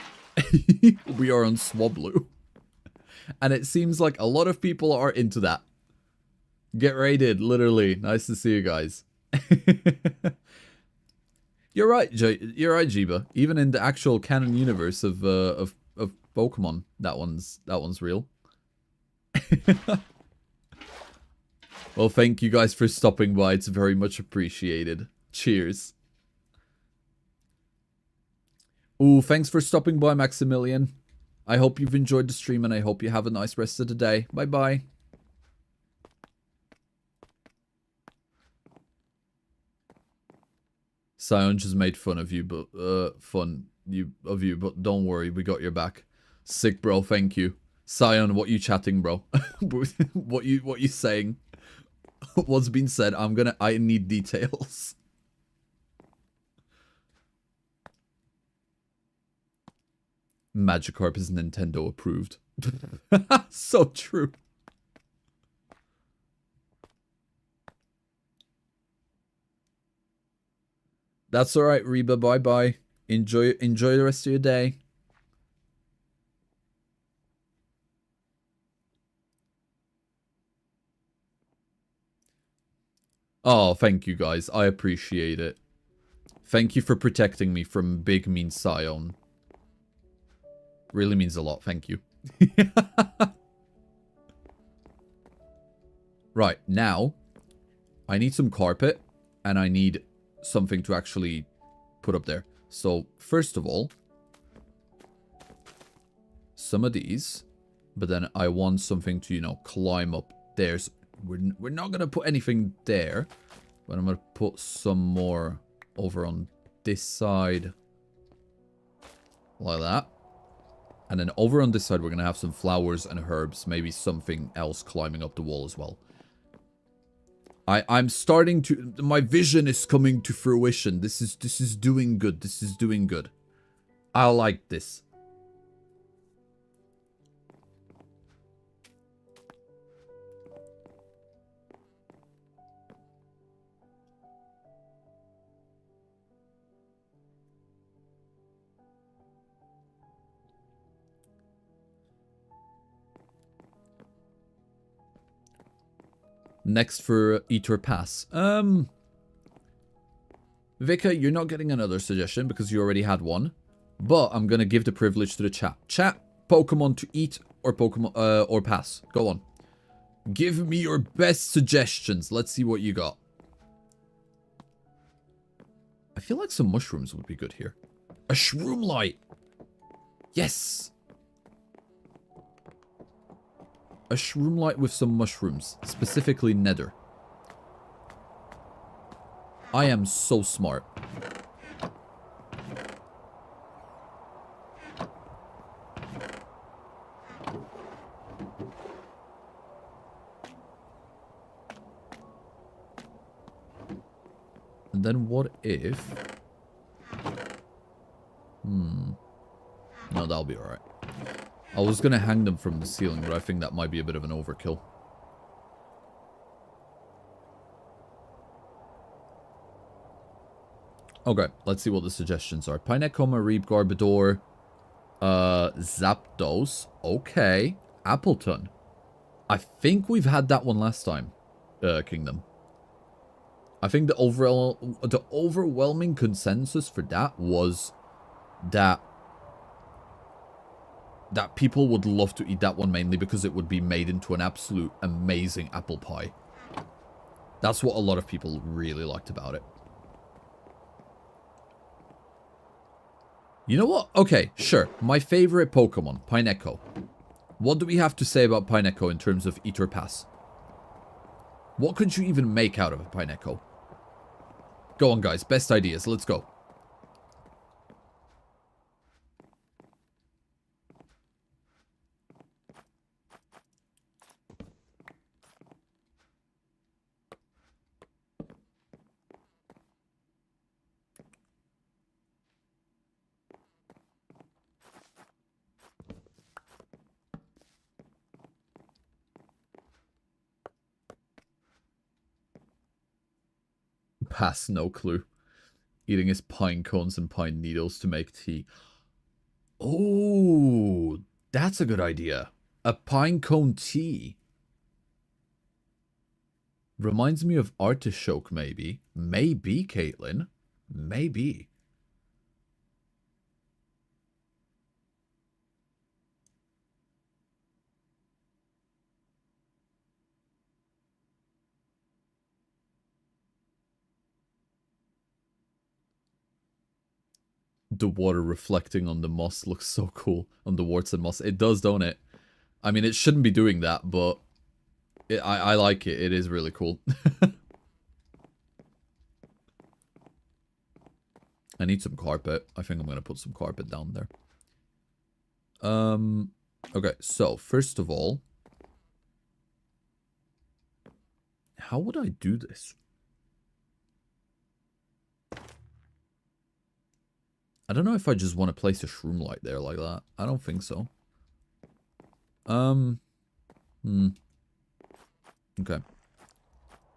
[SPEAKER 1] we are on Swablu, and it seems like a lot of people are into that. Get raided, literally. Nice to see you guys. You're right, you're right, Jiba. Even in the actual canon universe of Pokemon, that one's real. Well, thank you guys for stopping by. It's very much appreciated. Cheers. Ooh, thanks for stopping by, Maximilian. I hope you've enjoyed the stream, and I hope you have a nice rest of the day. Bye-bye. Sion just made fun of you, but but don't worry, we got your back. Sick, bro. Thank you. Sion, what you chatting, bro? what you saying? What's been said? I need details. Magikarp is Nintendo approved. So true. That's alright, Reba. Bye-bye. Enjoy the rest of your day. Oh, thank you guys. I appreciate it. Thank you for protecting me from Big Mean Sion. Really means a lot. Thank you. Right, now I need some carpet and I need something to actually put up there. So, first of all, some of these, but then I want something to, you know, climb up. We're not going to put anything there, but I'm going to put some more over on this side like that. And then over on this side, we're going to have some flowers and herbs. Maybe something else climbing up the wall as well. I'm starting to... My vision is coming to fruition. This is doing good. This is doing good. I like this. Next for Eat or Pass. Vika, you're not getting another suggestion because you already had one. But I'm going to give the privilege to the chat. Chat, Pokemon to eat or Pokemon or pass. Go on. Give me your best suggestions. Let's see what you got. I feel like some mushrooms would be good here. A shroom light. Yes. A shroom light with some mushrooms. Specifically nether. I am so smart. And then what if... No, that'll be alright. I was going to hang them from the ceiling, but I think that might be a bit of an overkill. Okay, let's see what the suggestions are. Pineco, Reap, Garbodor, Zapdos. Okay. Appleton. I think we've had that one last time, Kingdom. I think the overwhelming consensus for that was that people would love to eat that one mainly because it would be made into an absolute amazing apple pie. That's what a lot of people really liked about it. You know what? Okay, sure. My favorite Pokemon, Pineco. What do we have to say about Pineco in terms of Eat or Pass? What could you even make out of a Pineco? Go on, guys. Best ideas. Let's go. Pass, no clue. Eating his pine cones and pine needles to make tea. Oh, that's a good idea. A pine cone tea. Reminds me of artichoke, maybe. Maybe, Caitlin. Maybe. The water reflecting on the moss looks so cool. On the warts and moss. It does, don't it? I mean, it shouldn't be doing that, but I like it. It is really cool. I need some carpet. I think I'm going to put some carpet down there. Okay, so first of all, how would I do this? I don't know if I just want to place a shroom light there like that. I don't think so. Okay.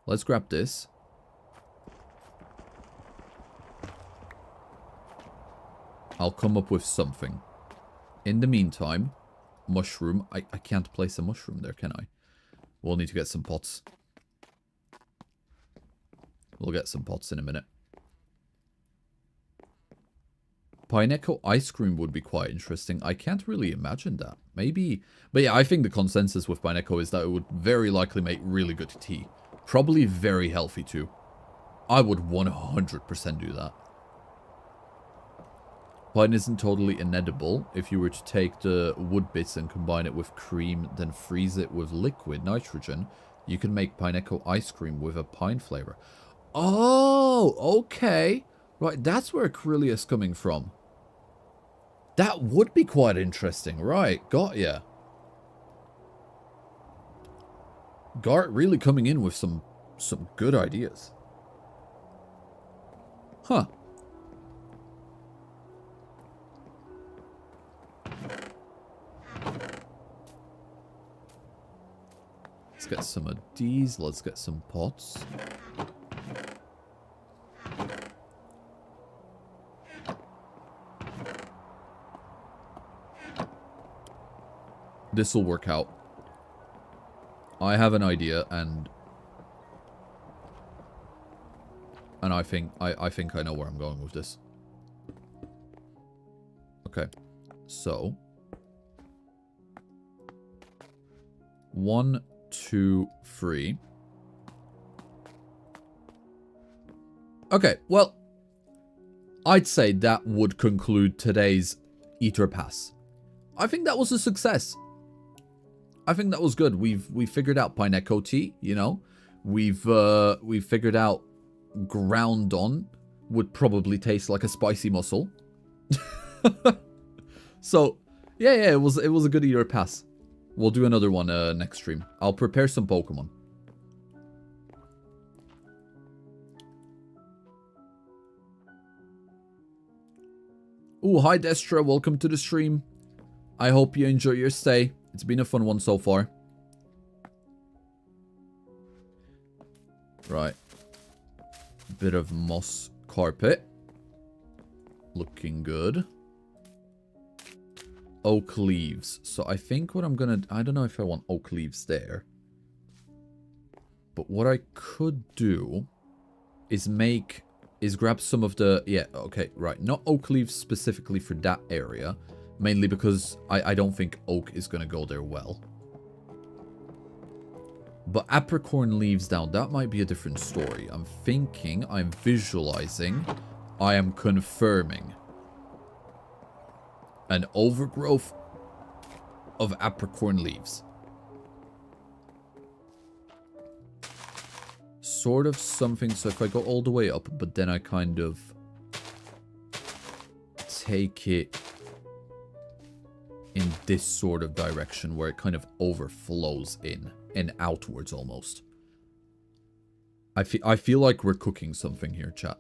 [SPEAKER 1] Let's grab this. I'll come up with something. In the meantime, mushroom. I can't place a mushroom there, can I? We'll need to get some pots. We'll get some pots in a minute. Pineco ice cream would be quite interesting. I can't really imagine that. Maybe... But yeah, I think the consensus with Pineco is that it would very likely make really good tea. Probably very healthy too. I would 100% do that. Pine isn't totally inedible. If you were to take the wood bits and combine it with cream, then freeze it with liquid nitrogen, you can make Pineco ice cream with a pine flavor. Oh, okay. Right, that's where Corellia's coming from. That would be quite interesting. Right, got ya. Gart really coming in with some good ideas. Huh. Let's get some of these. Let's get some pots. This'll work out. I have an idea, and I think I know where I'm going with this. Okay, so 1, 2, 3. Okay, well, I'd say that would conclude today's Ether Pass. I think that was a success. I think that was good. We figured out Pineco tea, you know. We've figured out Groundon would probably taste like a spicy mussel. So, yeah, it was a good Ether Pass. We'll do another one next stream. I'll prepare some Pokemon. Ooh, hi Destra, welcome to the stream. I hope you enjoy your stay. It's been a fun one so far. Right. Bit of moss carpet. Looking good. Oak leaves. So I think what I'm gonna... I don't know if I want oak leaves there. But what I could do is grab some of the... Yeah, okay, right. Not oak leaves specifically for that area. Mainly because I don't think oak is going to go there well. But apricorn leaves down, that might be a different story. I'm thinking, I'm visualizing, I am confirming an overgrowth of apricorn leaves. Sort of something, so if I go all the way up, but then I kind of take it in this sort of direction where it kind of overflows in and outwards almost. I feel like we're cooking something here, chat.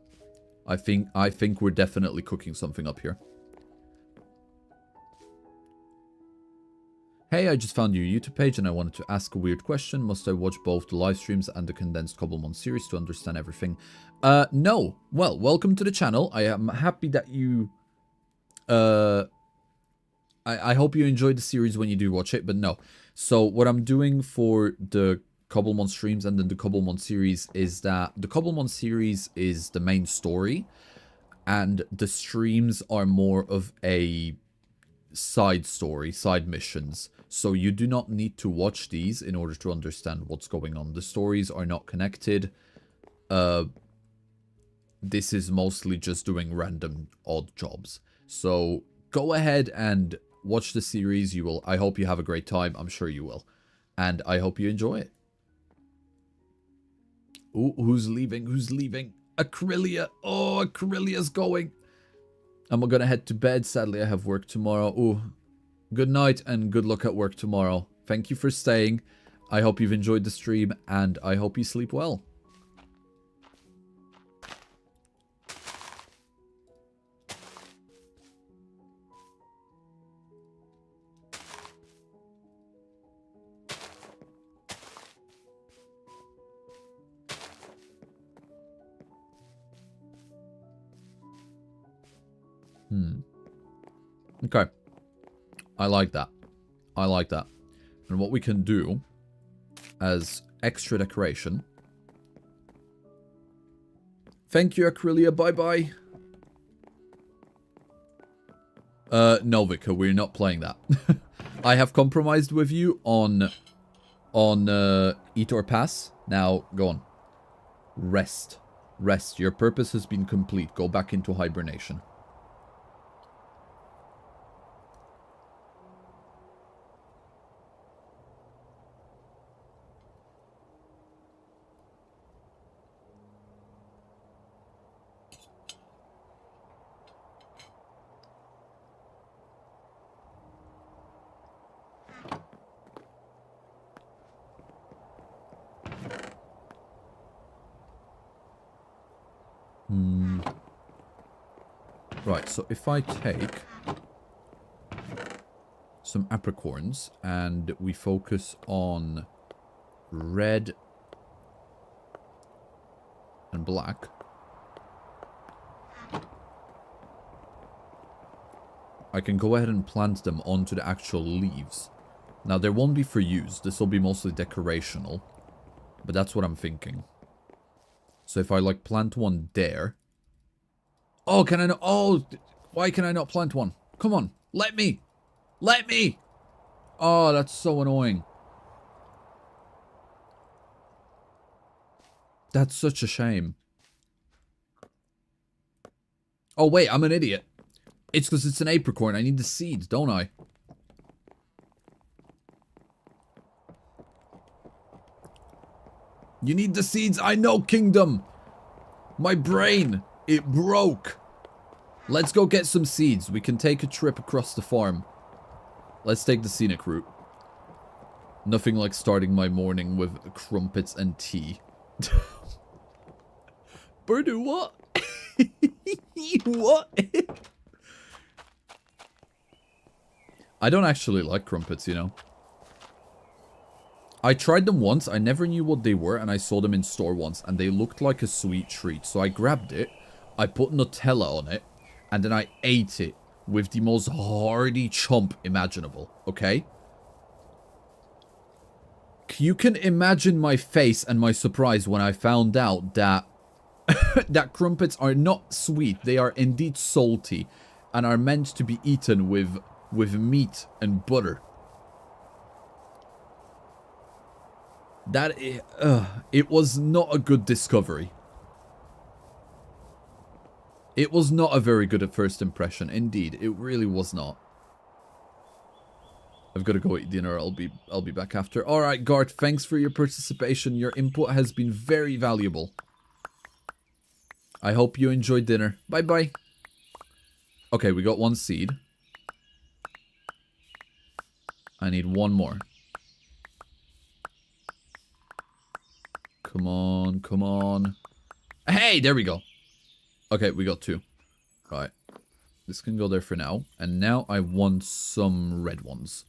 [SPEAKER 1] I think we're definitely cooking something up here. Hey, I just found your YouTube page and I wanted to ask a weird question. Must I watch both the live streams and the condensed Cobblemon series to understand everything? No. Well, welcome to the channel. I am happy that you I hope you enjoyed the series when you do watch it, but no. So what I'm doing for the Cobblemon streams and then the Cobblemon series is that the Cobblemon series is the main story, and the streams are more of a side story, side missions. So you do not need to watch these in order to understand what's going on. The stories are not connected. This is mostly just doing random odd jobs. So go ahead and watch the series. You will. I hope you have a great time. I'm sure you will. And I hope you enjoy it. Ooh, who's leaving? Who's leaving? Acrylia. Oh, Acrylia's going. I'm gonna head to bed. Sadly, I have work tomorrow. Ooh, good night and good luck at work tomorrow. Thank you for staying. I hope you've enjoyed the stream and I hope you sleep well. Okay. I like that. I like that. And what we can do as extra decoration. Thank you, Acrylia. Bye-bye. No, Vika, we're not playing that. I have compromised with you on Eat or Pass. Now, go on. Rest. Rest. Your purpose has been complete. Go back into hibernation. Right, so if I take some apricorns and we focus on red and black. I can go ahead and plant them onto the actual leaves. Now, they won't be for use. This will be mostly decorational. But that's what I'm thinking. So if I, like, plant one there. Oh, can I not? Oh, why can I not plant one? Come on. Let me. Let me. Oh, that's so annoying. That's such a shame. Oh, wait, I'm an idiot. It's because it's an apricorn. I need the seeds, don't I? You need the seeds. I know, Kingdom. My brain. It broke. Let's go get some seeds. We can take a trip across the farm. Let's take the scenic route. Nothing like starting my morning with crumpets and tea. Birdu, what? What? I don't actually like crumpets, you know. I tried them once, I never knew what they were, and I saw them in store once, and they looked like a sweet treat. So I grabbed it, I put Nutella on it, and then I ate it with the most hearty chomp imaginable, okay? You can imagine my face and my surprise when I found out that that crumpets are not sweet, they are indeed salty, and are meant to be eaten with meat and butter. That, it was not a good discovery. It was not a very good at first impression, indeed. It really was not. I've got to go eat dinner. I'll be back after. All right, Gart, thanks for your participation. Your input has been very valuable. I hope you enjoyed dinner. Bye-bye. Okay, we got one seed. I need one more. Come on, come on. Hey, there we go. Okay, we got two. Right. This can go there for now. And now I want some red ones.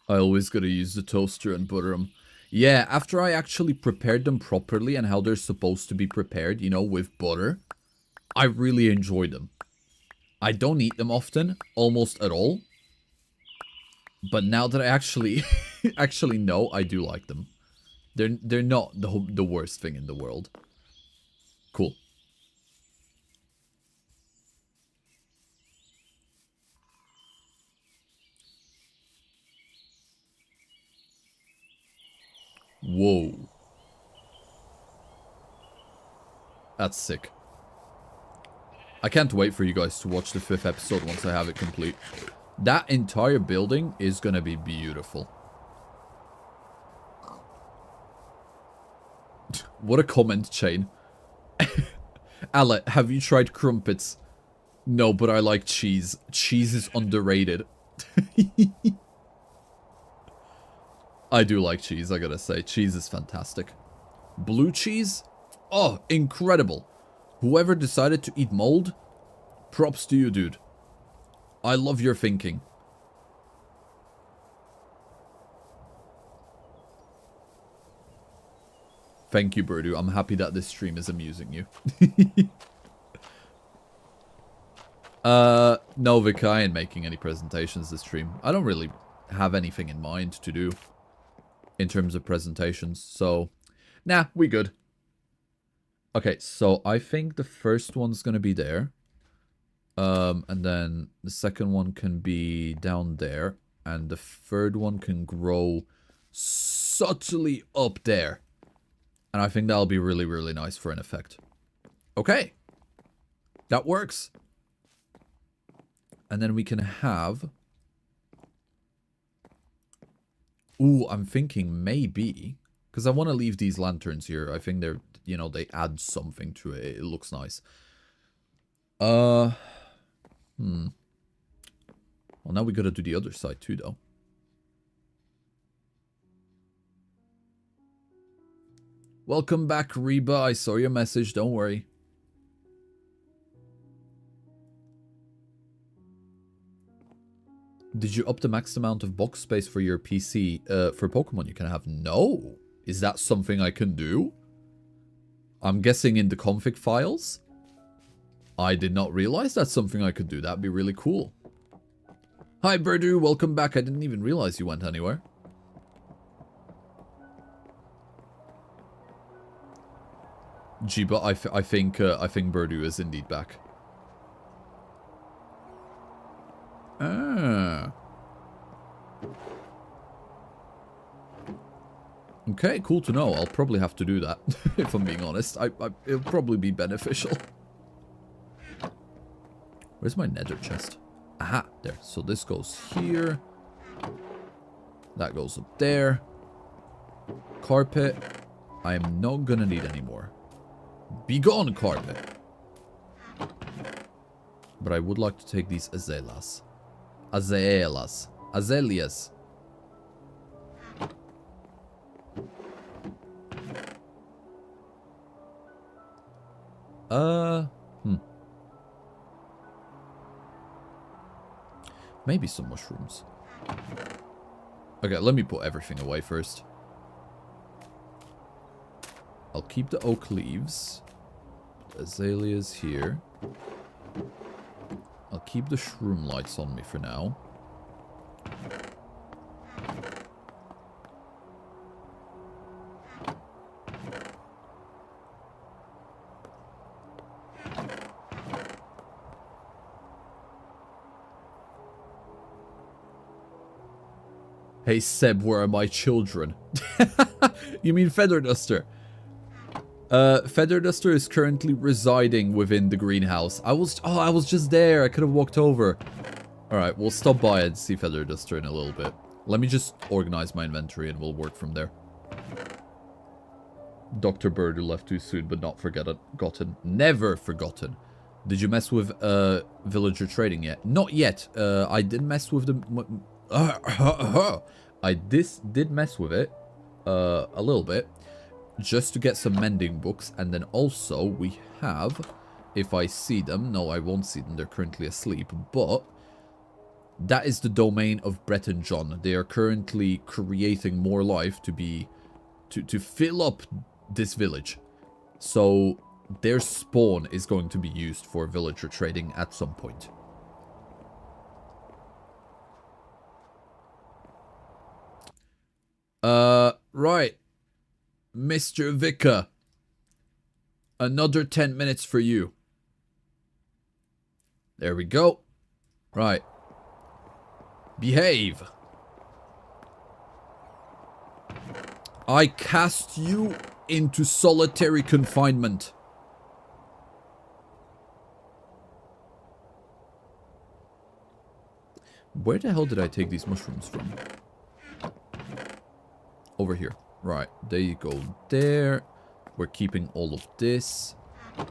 [SPEAKER 1] I always gotta use the toaster and butter them. Yeah, after I actually prepared them properly and how they're supposed to be prepared, you know, with butter, I really enjoy them. I don't eat them often, almost at all. But now that I actually actually know, I do like them. They're not the worst thing in the world. Cool. Whoa. That's sick. I can't wait for you guys to watch the 5th episode once I have it complete. That entire building is gonna be beautiful. What a comment chain. Ale, have you tried crumpets? No, but I like cheese. Cheese is underrated. I do like cheese, I gotta say. Cheese is fantastic. Blue cheese? Oh, incredible. Whoever decided to eat mold, props to you, dude. I love your thinking. Thank you, Birdu. I'm happy that this stream is amusing you. No, Vic, I ain't making any presentations this stream. I don't really have anything in mind to do in terms of presentations, so nah, we good. Okay, so I think the first one's gonna be there. And then the second one can be down there. And the third one can grow subtly up there. And I think that'll be really, really nice for an effect. Okay. That works. And then we can have... Ooh, I'm thinking maybe... Because I want to leave these lanterns here. I think they're, you know, they add something to it. It looks nice. Well, now we gotta do the other side too, though. Welcome back, Reba. I saw your message, don't worry. Did you up the max amount of box space for your PC for Pokemon you can have? No. Is that something I can do? I'm guessing in the config files? I did not realize that's something I could do. That'd be really cool. Hi, Birdu. Welcome back. I didn't even realize you went anywhere. Gee, but I think Birdu is indeed back. Ah. Okay, cool to know. I'll probably have to do that, if I'm being honest. It'll probably be beneficial. Where's my nether chest? Aha, there. So this goes here. That goes up there. Carpet. I am not gonna need any more. Be gone, carpet. But I would like to take these azaleas. Azaleas. Azaleas. Maybe some mushrooms. Okay, let me put everything away first. I'll keep the oak leaves. Azaleas here. I'll keep the shroom lights on me for now. Hey Seb, where are my children? You mean Feather Duster? Feather Duster is currently residing within the greenhouse. I was just there. I could have walked over. Alright, we'll stop by and see Feather Duster in a little bit. Let me just organize my inventory and we'll work from there. Dr. Bird, who left too soon but not forgotten. Never forgotten. Did you mess with villager trading yet? Not yet. I did mess with the... I did mess with it a little bit. Just to get some mending books, and then also we have, if I see them, no I won't see them, they're currently asleep, but that is the domain of Brett and John. They are currently creating more life to fill up this village. So their spawn is going to be used for villager trading at some point. Right. Mr. Vicar, another 10 minutes for you. There we go. Right. Behave. I cast you into solitary confinement. Where the hell did I take these mushrooms from? Over here. Right, there you go there. We're keeping all of this.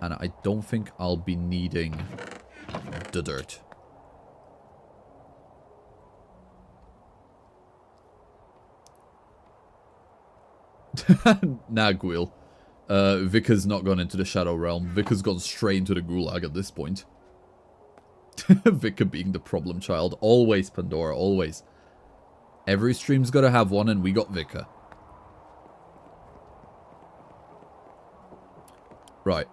[SPEAKER 1] And I don't think I'll be needing the dirt. Nah, Gwil. Vicar's not gone into the Shadow Realm. Vicar's gone straight into the Gulag at this point. Vicar being the problem child. Always, Pandora, always. Every stream's gotta have one, and we got Vicar. Right.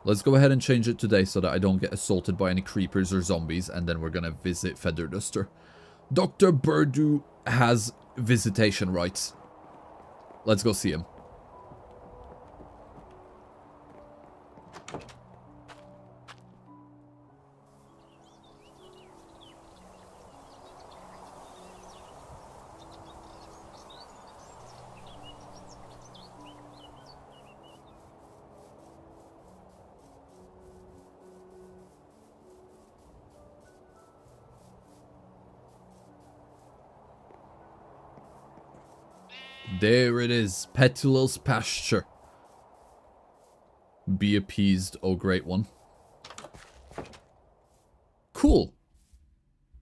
[SPEAKER 1] Let's go ahead and change it today so that I don't get assaulted by any creepers or zombies, and then we're gonna visit Feather Duster. Dr. Birdu has visitation rights. Let's go see him. There it is, Petulil's pasture. Be appeased, oh great one. Cool.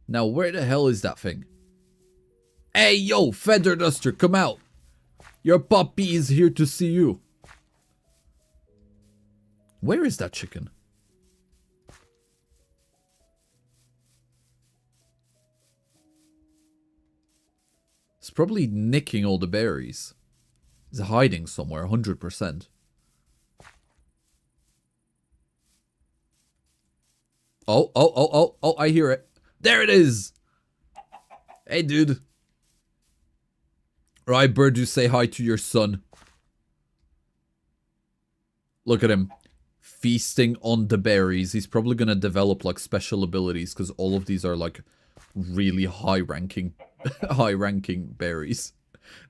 [SPEAKER 1] Now where the hell is that thing? Hey yo, Feather Duster, come out. Your puppy is here to see you. Where is that chicken? It's probably nicking all the berries. It's hiding somewhere, 100%. Oh, I hear it. There it is! Hey, dude. Right, Birdu, say hi to your son. Look at him. Feasting on the berries. He's probably gonna develop, like, special abilities, because all of these are, like, really high-ranking berries.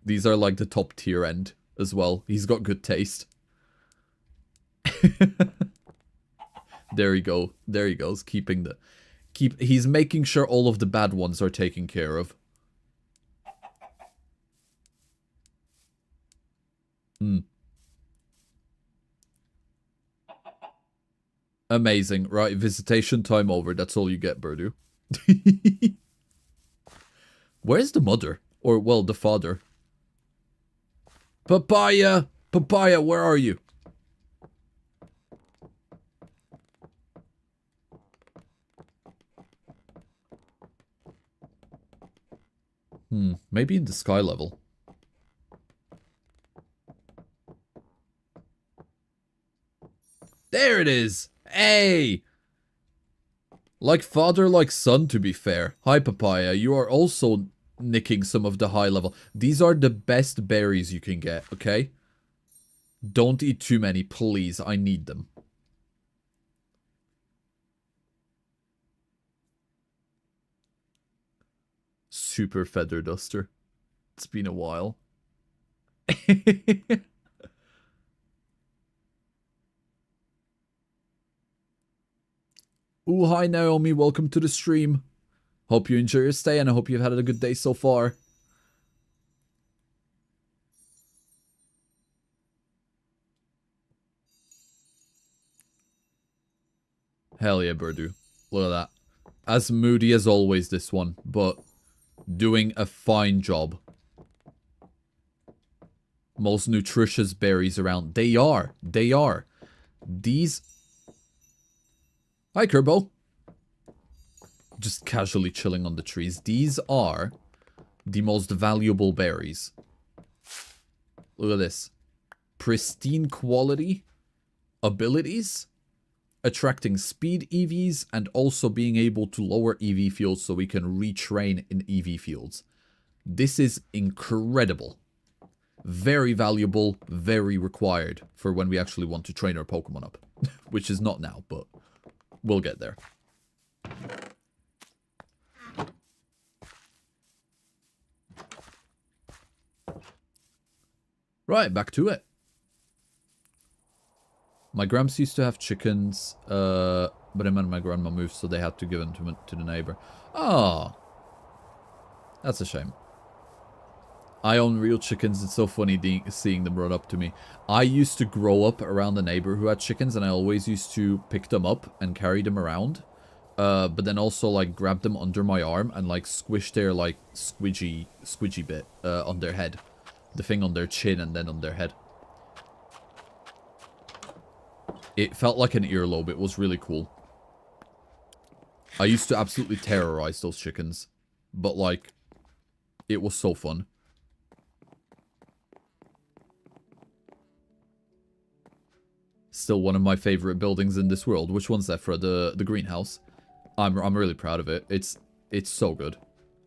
[SPEAKER 1] These are, like, the top tier end as well. He's got good taste. There you go. There he goes. He's making sure all of the bad ones are taken care of. Amazing. Right, visitation time over. That's all you get, Birdu. Where's the mother? Or, well, the father. Papaya! Papaya, where are you? Maybe in the sky level. There it is! Hey! Like father, like son, to be fair. Hi, Papaya. You are also nicking some of the high level. These are the best berries you can get, okay? Don't eat too many, please. I need them. Super feather duster. It's been a while. Ooh, hi Naomi, welcome to the stream. Hope you enjoy your stay and I hope you've had a good day so far. Hell yeah, Birdu. Look at that. As moody as always, this one, but doing a fine job. Most nutritious berries around. They are. They are. These... Hi, Kerbo. Just casually chilling on the trees. These are the most valuable berries. Look at this. Pristine quality, abilities, attracting speed EVs, and also being able to lower EV fields so we can retrain in EV fields. This is incredible. Very valuable, very required for when we actually want to train our Pokemon up. Which is not now, but we'll get there. Right, back to it. My gramps used to have chickens, but then my grandma moved, so they had to give them to the neighbor. Oh, that's a shame. I own real chickens. It's so funny seeing them run up to me. I used to grow up around a neighbor who had chickens, and I always used to pick them up and carry them around. But then also, like, grab them under my arm and, like, squish their, like, squidgy bit on their head. The thing on their chin and then on their head. It felt like an earlobe. It was really cool. I used to absolutely terrorize those chickens. But, like, it was so fun. Still one of my favorite buildings in this world. Which one's that for? The greenhouse. I'm really proud of it. It's so good.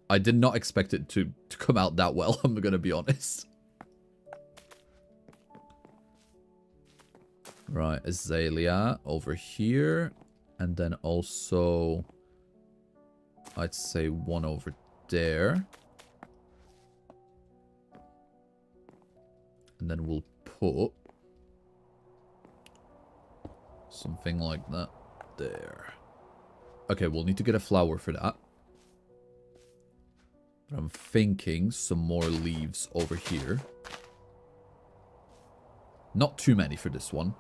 [SPEAKER 1] I did not expect it to come out that well, I'm gonna be honest. Right, Azalea over here. And then also, I'd say one over there. And then we'll put something like that there. Okay, we'll need to get a flower for that. But I'm thinking some more leaves over here. Not too many for this one.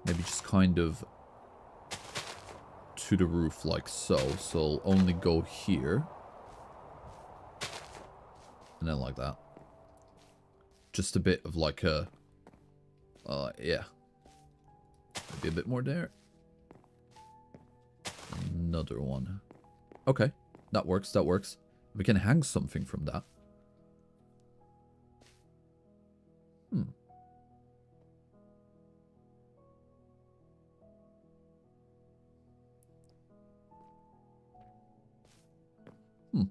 [SPEAKER 1] Maybe just kind of to the roof like so. So I'll only go here. And then like that. Just a bit of like a... yeah. Maybe a bit more there. Another one. Okay, that works, that works. We can hang something from that. Hmm. Hmm.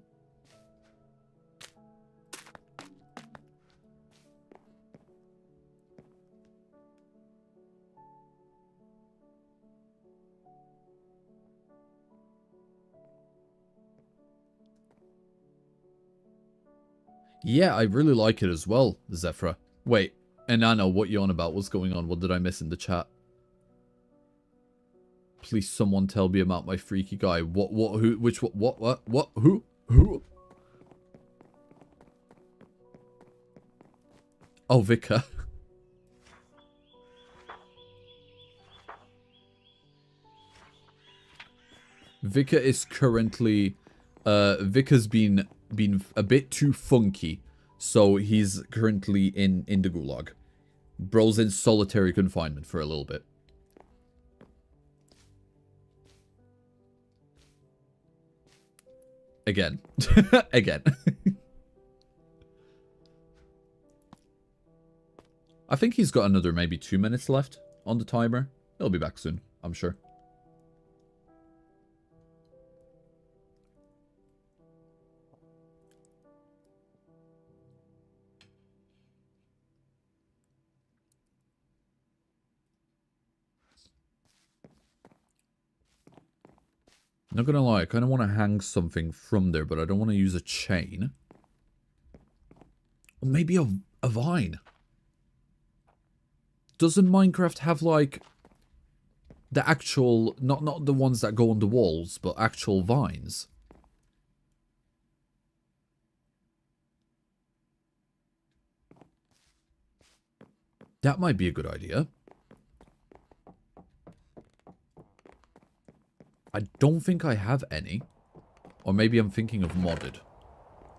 [SPEAKER 1] Yeah, I really like it as well, Zephra. Wait, and I know what you're on about. What's going on? What did I miss in the chat? Please someone tell me about my freaky guy. What, who, which, what, who? Oh, Vika. Vika is currently, Vika's been a bit too funky, so he's currently in the gulag. Bro's in solitary confinement for a little bit. Again. Again. I think he's got another maybe 2 minutes left on the timer. He'll be back soon, I'm sure. Not gonna lie, I kind of want to hang something from there, but I don't want to use a chain. Or maybe a vine. Doesn't Minecraft have, like, the actual, not the ones that go on the walls, but actual vines? That might be a good idea. I don't think I have any. Or maybe I'm thinking of modded.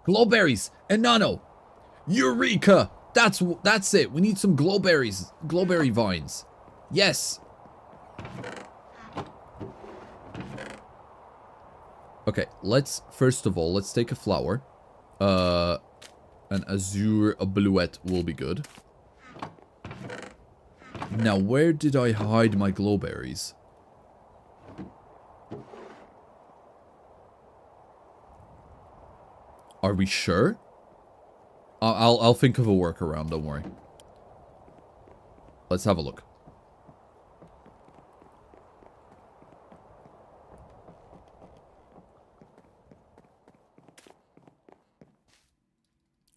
[SPEAKER 1] Glowberries! And nano! Eureka! That's it. We need some glowberries. Glowberry vines. Yes! Okay, first of all, let's take a flower. An azure, a bluette will be good. Now, where did I hide my glowberries? Are we sure? I'll think of a workaround, don't worry. Let's have a look.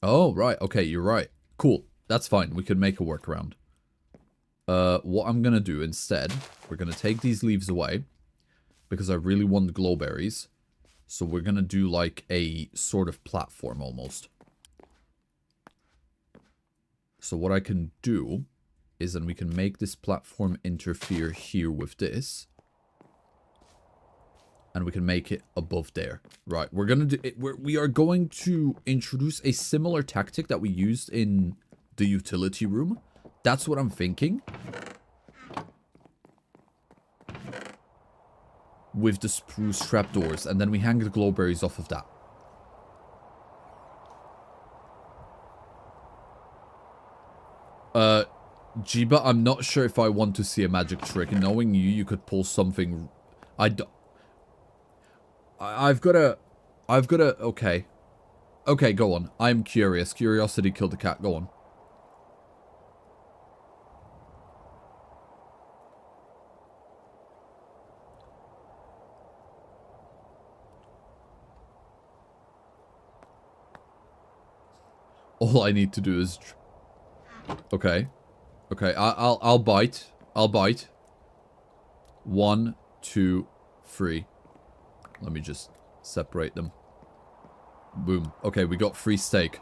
[SPEAKER 1] Oh, right. Okay, you're right. Cool. That's fine. We can make a workaround. What I'm gonna do instead, we're gonna take these leaves away because I really want glowberries. So we're gonna do like a sort of platform almost. So what I can do is then we can make this platform interfere here with this. And we can make it above there. Right, we're gonna do it. We are going to introduce a similar tactic that we used in the utility room. That's what I'm thinking. With the spruce trapdoors, and then we hang the glowberries off of that. Jiba, I'm not sure if I want to see a magic trick. Knowing you, you could pull something. I've got to, okay. Okay, go on. I'm curious. Curiosity killed the cat. Go on. All I need to do is... Okay. Okay, I'll bite. I'll bite. 1, 2, 3. Let me just separate them. Boom. Okay, we got free steak.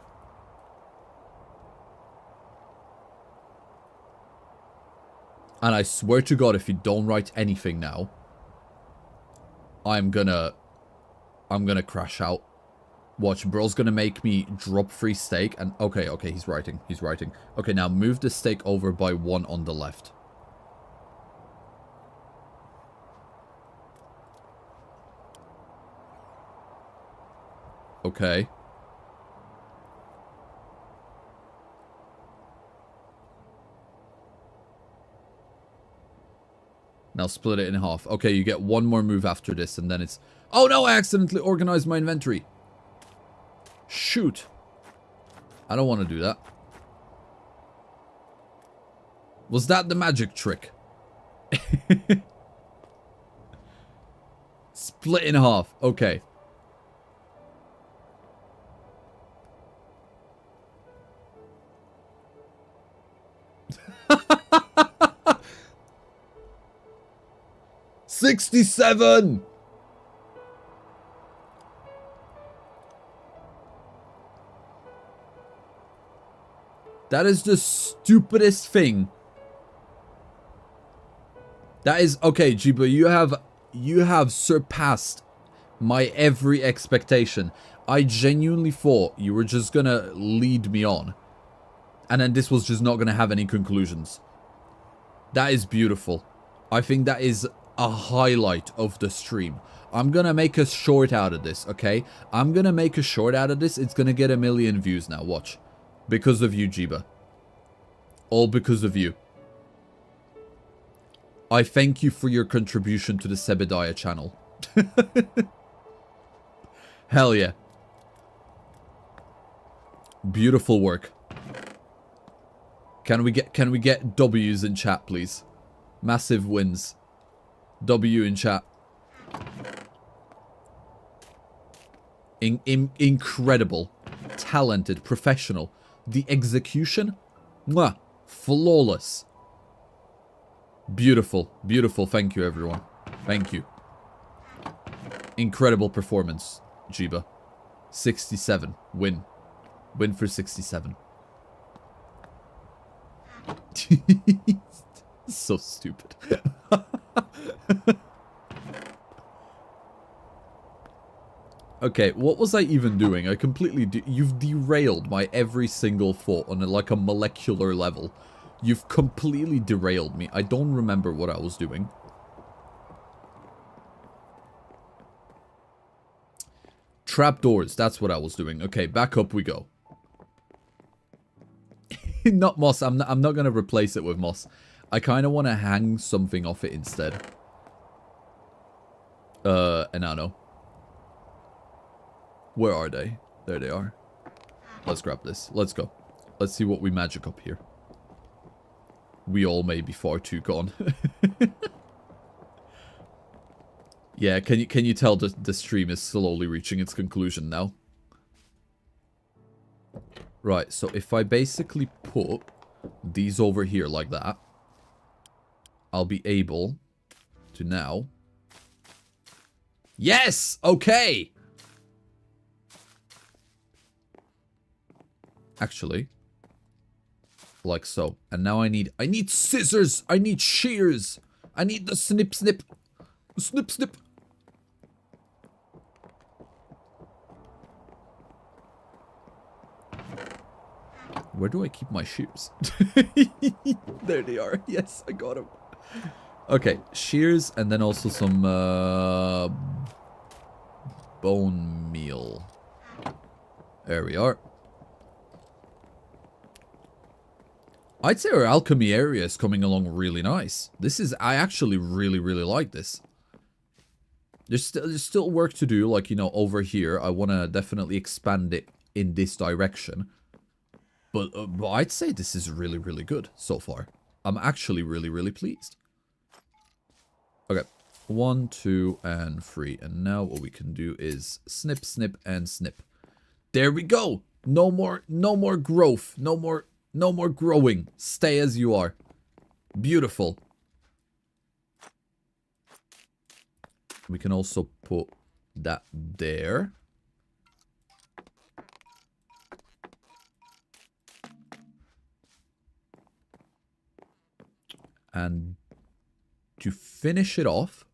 [SPEAKER 1] And I swear to God, if you don't write anything now, I'm gonna crash out. Watch, bro's gonna make me drop free steak and... Okay, okay, he's writing. He's writing. Okay, now move the steak over by 1 on the left. Okay. Now split it in half. Okay, you get one more move after this, and then it's... Oh no, I accidentally organized my inventory. Shoot. I don't want to do that. Was that the magic trick? Split in half. Okay. $67! That is the stupidest thing. That is... Okay, Jiba, you have surpassed my every expectation. I genuinely thought you were just gonna lead me on. And then this was just not gonna have any conclusions. That is beautiful. I think that is a highlight of the stream. I'm gonna make a short out of this, okay? I'm gonna make a short out of this. It's gonna get 1 million views now, watch. Because of you, Jiba. All because of you. I thank you for your contribution to the Sebbediah channel. Hell yeah. Beautiful work. Can we get W's in chat, please? Massive wins. W in chat. Incredible. Talented. Professional. The execution? Mwah. Flawless. Beautiful. Beautiful. Thank you, everyone. Thank you. Incredible performance, Jiba. 67. Win. Win for 67. So stupid. Okay, what was I even doing? I completely... You've derailed my every single thought on like a molecular level. You've completely derailed me. I don't remember what I was doing. Trapdoors, that's what I was doing. Okay, back up we go. Not moss. I'm not going to replace it with moss. I kind of want to hang something off it instead. Enano. Where are they? There they are. Let's grab this. Let's go. Let's see what we magic up here. We all may be far too gone. Yeah, can you tell the stream is slowly reaching its conclusion now? Right, so if I basically put these over here like that, I'll be able to now... Yes! Okay! Actually, like so. And now I need scissors! I need shears! I need the snip snip! Snip snip! Where do I keep my shears? There they are. Yes, I got them. Okay, shears and then also some bone meal. There we are. I'd say our alchemy area is coming along really nice. This is... I actually really, really like this. There's still work to do, like, you know, over here. I want to definitely expand it in this direction. But I'd say this is really, really good so far. I'm actually really, really pleased. Okay. 1, 2, and 3. And now what we can do is snip, snip, and snip. There we go. No more growth. No more growing. Stay as you are. Beautiful. We can also put that there. And to finish it off...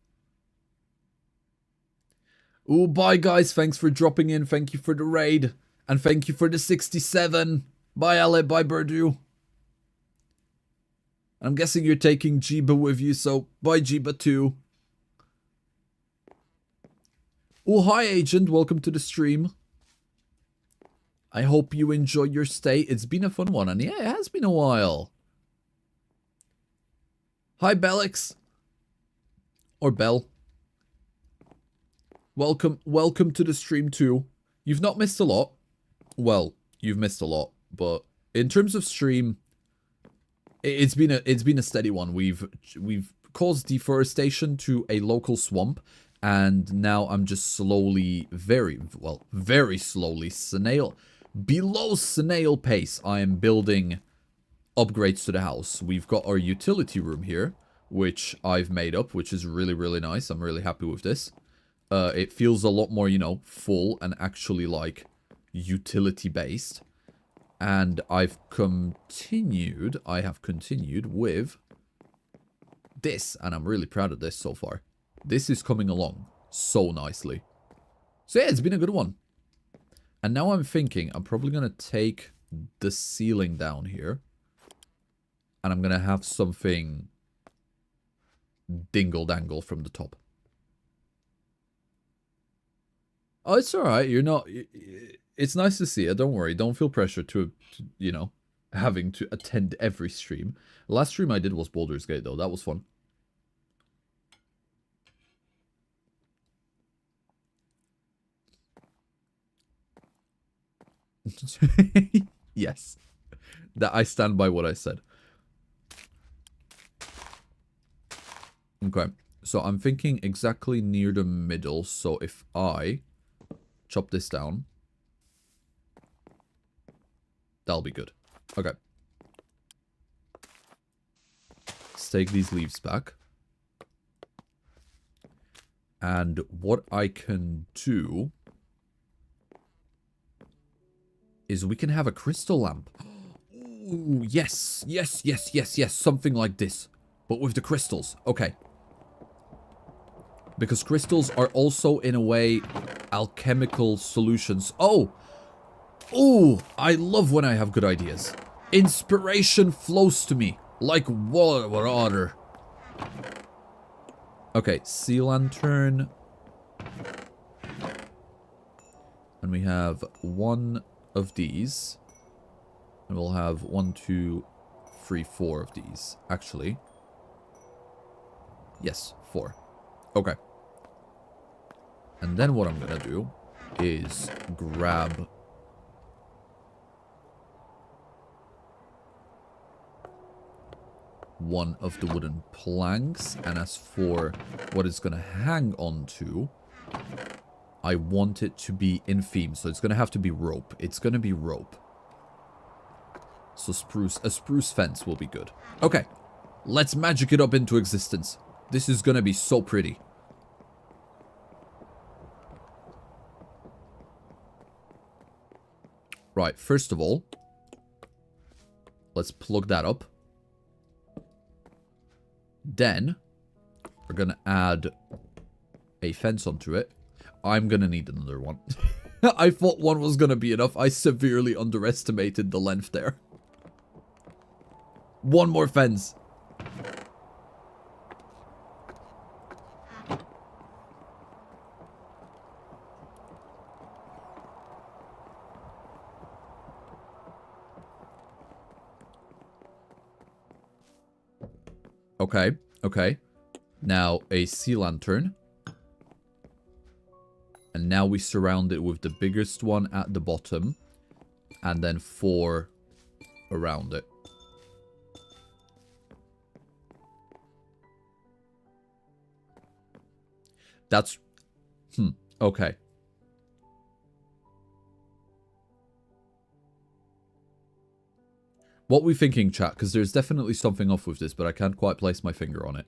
[SPEAKER 1] Oh, bye guys. Thanks for dropping in. Thank you for the raid. And thank you for the 67. Bye, Ale. Bye, Birdu. I'm guessing you're taking Jiba with you, so bye, Jiba, too. Oh, hi, Agent. Welcome to the stream. I hope you enjoy your stay. It's been a fun one, and yeah, it has been a while. Hi, Bellix. Or Bell. Welcome to the stream too. You've not missed a lot. Well, you've missed a lot, but in terms of stream, it's been a steady one. We've caused deforestation to a local swamp, and now I'm just slowly, very slowly, below snail pace, I am building upgrades to the house. We've got our utility room here, which I've made up, which is really, really nice. I'm really happy with this. It feels a lot more, you know, full and actually, like, utility-based. And I have continued with this, and I'm really proud of this so far. This is coming along so nicely. So yeah, it's been a good one. And now I'm thinking I'm probably going to take the ceiling down here. And I'm going to have something dingle-dangle from the top. Oh, it's alright. You're not... It's nice to see it. Don't worry. Don't feel pressure to, you know, having to attend every stream. The last stream I did was Baldur's Gate, though. That was fun. Yes. That I stand by what I said. Okay. So I'm thinking exactly near the middle. So if I chop this down, that'll be good. Okay. Let's take these leaves back. And what I can do is we can have a crystal lamp. Ooh, yes. Yes, yes, yes, yes. Something like this. But with the crystals. Okay. Because crystals are also, in a way, alchemical solutions. Oh! Ooh! I love when I have good ideas. Inspiration flows to me like water. Okay, sea lantern. And we have one of these. And we'll have 1, 2, 3, 4 of these. Actually. Yes, 4. Okay. And then what I'm gonna do is grab one of the wooden planks, and as for what it's gonna hang on to, I want it to be in theme, so it's gonna have to be rope. It's gonna be rope. So a spruce fence will be good. Okay, let's magic it up into existence. This is gonna be so pretty. Right, first of all, let's plug that up. Then, we're gonna add a fence onto it. I'm gonna need another one. I thought one was gonna be enough. I severely underestimated the length there. One more fence. Okay, okay. Now a sea lantern. And now we surround it with the biggest one at the bottom. And then 4 around it. That's... okay. What we thinking, chat? Because there's definitely something off with this, but I can't quite place my finger on it.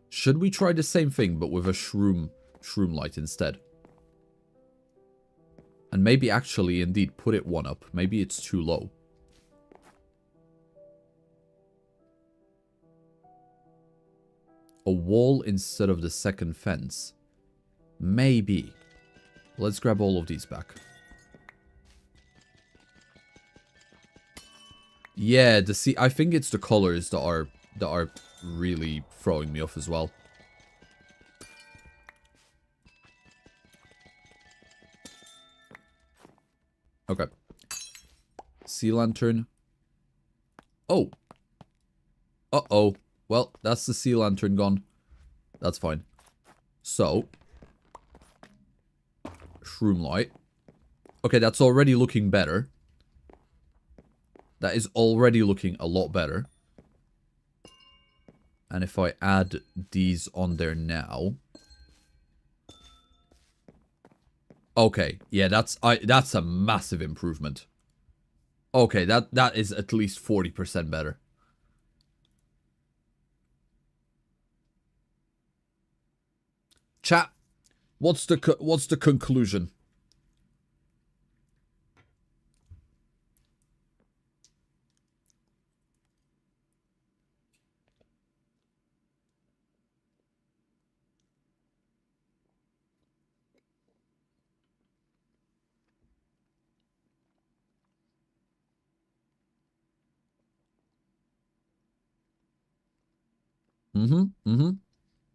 [SPEAKER 1] Should we try the same thing, but with a shroom light instead? And maybe actually, indeed, put it one up. Maybe it's too low. A wall instead of the second fence. Maybe. Let's grab all of these back. Yeah, I think it's the colors that are really throwing me off as well. Okay. sea lantern. Oh. Uh-oh. Well, that's the sea lantern gone. That's fine. So. Shroom light. Okay, that's already looking better. That is already looking a lot better. And if I add these on there now. Okay, yeah, that's a massive improvement. Okay, that is at least 40% better. Chat, what's the conclusion?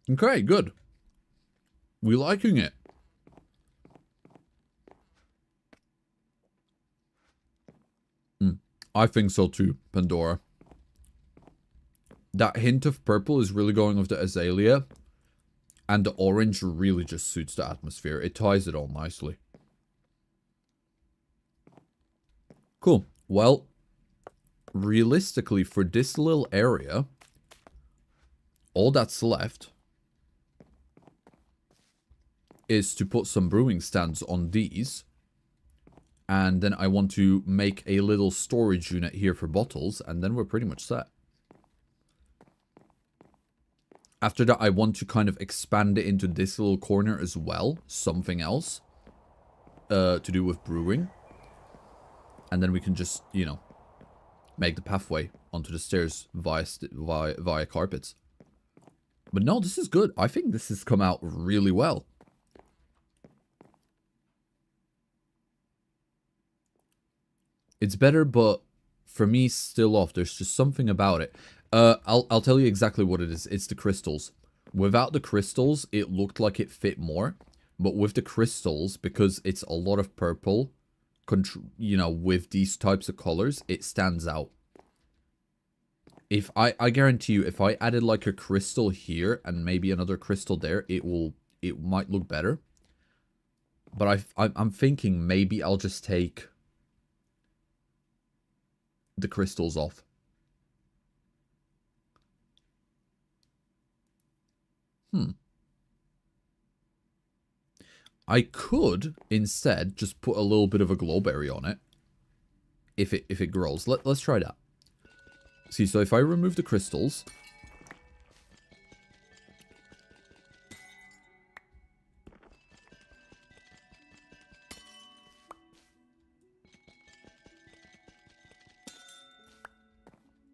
[SPEAKER 1] Okay, good. We liking it. I think so too, Pandora. That hint of purple is really going with the azalea. And the orange really just suits the atmosphere. It ties it all nicely. Cool. Well, realistically, for this little area, all that's left is to put some brewing stands on these. And then I want to make a little storage unit here for bottles, and then we're pretty much set. After that, I want to kind of expand it into this little corner as well. Something else to do with brewing. And then we can just, you know, make the pathway onto the stairs via carpets. But no, this is good. I think this has come out really well. It's better, but for me, still off. There's just something about it. I'll tell you exactly what it is. It's the crystals. Without the crystals, it looked like it fit more. But with the crystals, because it's a lot of purple, you know, with these types of colors, it stands out. If I guarantee you, if I added like a crystal here and maybe another crystal there, it might look better. But I'm thinking maybe I'll just take the crystals off. I could instead just put a little bit of a glowberry on it if it grows. Let's try that. See, so if I remove the crystals,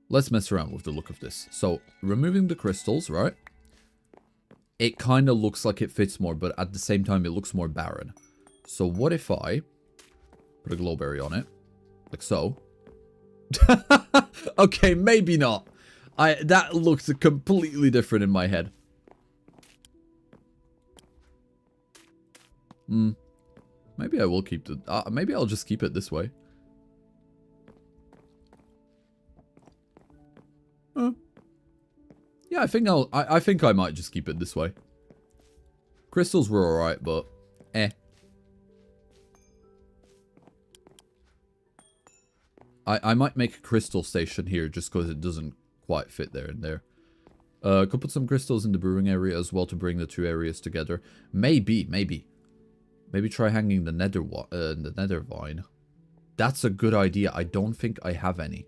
[SPEAKER 1] let's mess around with the look of this. So, removing the crystals, right? It kind of looks like it fits more, but at the same time, it looks more barren. So, what if I put a glowberry on it? Like so. Okay, maybe not. That looks completely different in my head. Maybe I will keep the... maybe I'll just keep it this way. Yeah, I think I might just keep it this way. Crystals were alright, but eh. I might make a crystal station here just because it doesn't quite fit there and there. Could put some crystals in the brewing area as well to bring the two areas together. Maybe try hanging the nether vine. That's a good idea. I don't think I have any.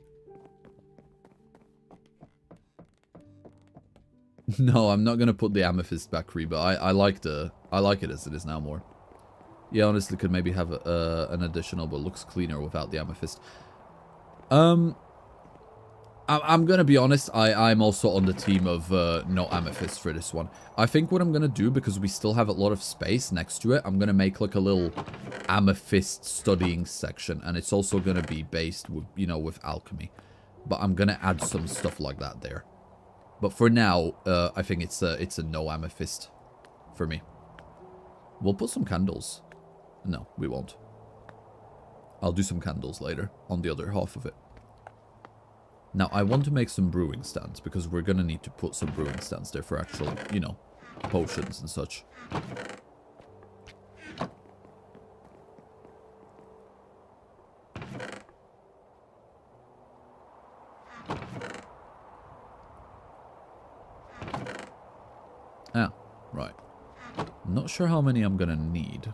[SPEAKER 1] No, I'm not gonna put the amethyst back, Reba. I like it as it is now more. Yeah, honestly, could maybe have an additional, but looks cleaner without the amethyst. I'm gonna be honest. I'm also on the team of no amethyst for this one. I think what I'm gonna do, because we still have a lot of space next to it, I'm gonna make like a little amethyst studying section, and it's also gonna be based with, you know, with alchemy. But I'm gonna add some stuff like that there. But for now, I think it's a no amethyst for me. We'll put some candles. No, we won't. I'll do some candles later on the other half of it. Now, I want to make some brewing stands, because we're going to need to put some brewing stands there for actual, you know, potions and such. Ah, right. Not sure how many I'm going to need.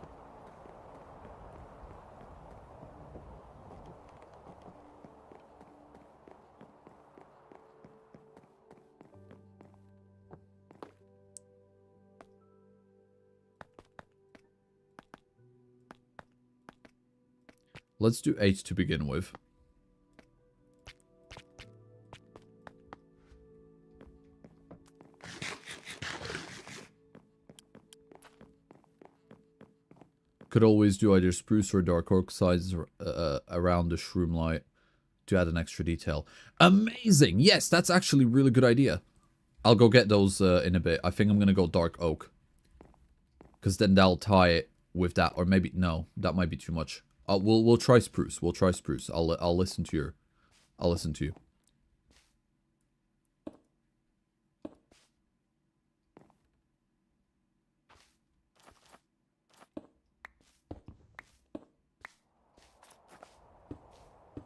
[SPEAKER 1] Let's do 8 to begin with. Could always do either spruce or dark oak sides around the shroom light to add an extra detail. Amazing! Yes, that's actually a really good idea. I'll go get those in a bit. I think I'm going to go dark oak. Because then that'll tie it with that. Or maybe, no, that might be too much. We'll try spruce. We'll try spruce. I'll listen to your... I'll listen to you.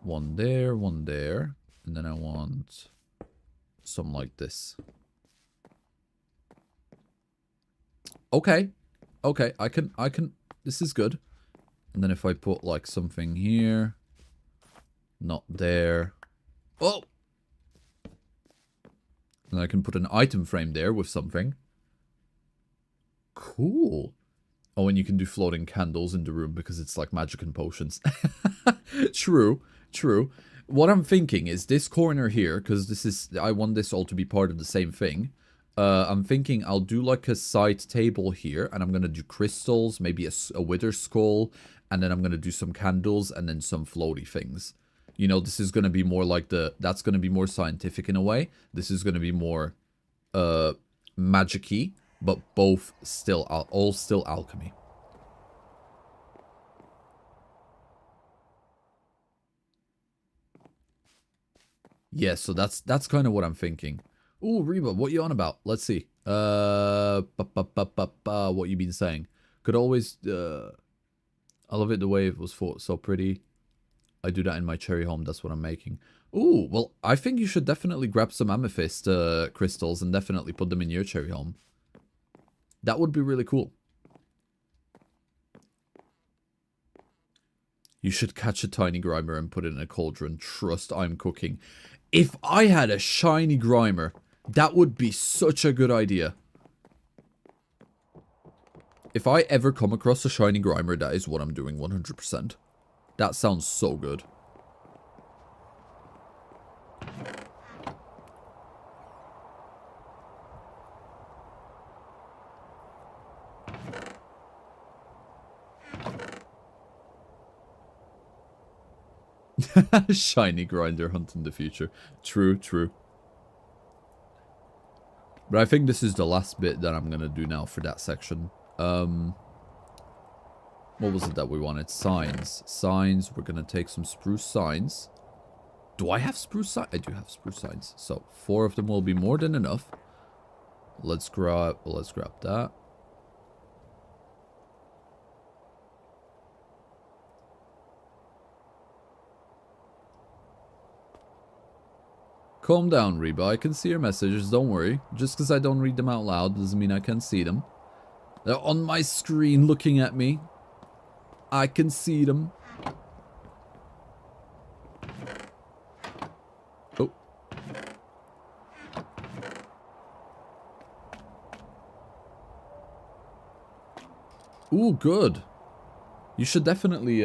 [SPEAKER 1] One there, and then I want some like this. Okay, okay, I can, this is good. And then if I put like something here, not there. Oh! And I can put an item frame there with something. Cool. Oh, and you can do floating candles in the room because it's like magic and potions. True, true. What I'm thinking is this corner here, because this is, I want this all to be part of the same thing. I'm thinking I'll do like a side table here, and I'm going to do crystals, maybe a wither skull, and then I'm going to do some candles and then some floaty things. You know, this is going to be more like that's going to be more scientific in a way. This is going to be more magic-y, but both still, all still alchemy. Yeah, so that's kind of what I'm thinking. Ooh, Reba, what you on about? Let's see. What you been saying? Could always, I love it the way it was fought, so pretty. I do that in my cherry home, that's what I'm making. Ooh, well, I think you should definitely grab some amethyst crystals and definitely put them in your cherry home. That would be really cool. You should catch a tiny grimer and put it in a cauldron. Trust I'm cooking. If I had a shiny grimer, that would be such a good idea. If I ever come across a shiny grimer, that is what I'm doing 100%. That sounds so good. Shiny grinder hunt in the future. True, true. But I think this is the last bit that I'm going to do now for that section. What was it that we wanted? Signs. Signs. We're going to take some spruce signs. Do I have spruce signs? I do have spruce signs. So 4 of them will be more than enough. Let's grab that. Calm down, Reba. I can see your messages, don't worry. Just because I don't read them out loud doesn't mean I can't see them. They're on my screen looking at me. I can see them. Oh. Ooh, good. You should definitely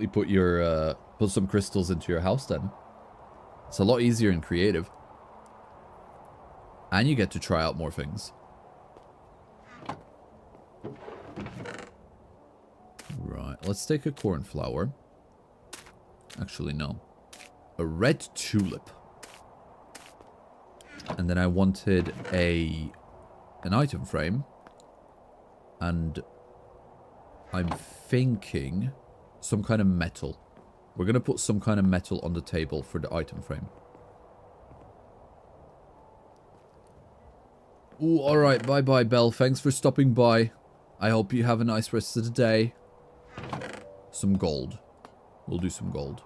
[SPEAKER 1] put your put some crystals into your house then. It's a lot easier and creative. And you get to try out more things. Right, let's take a cornflower. Actually, no. A red tulip. And then I wanted an item frame. And I'm thinking some kind of metal. We're going to put some kind of metal on the table for the item frame. Ooh, alright. Bye-bye, Belle. Thanks for stopping by. I hope you have a nice rest of the day. Some gold. We'll do some gold.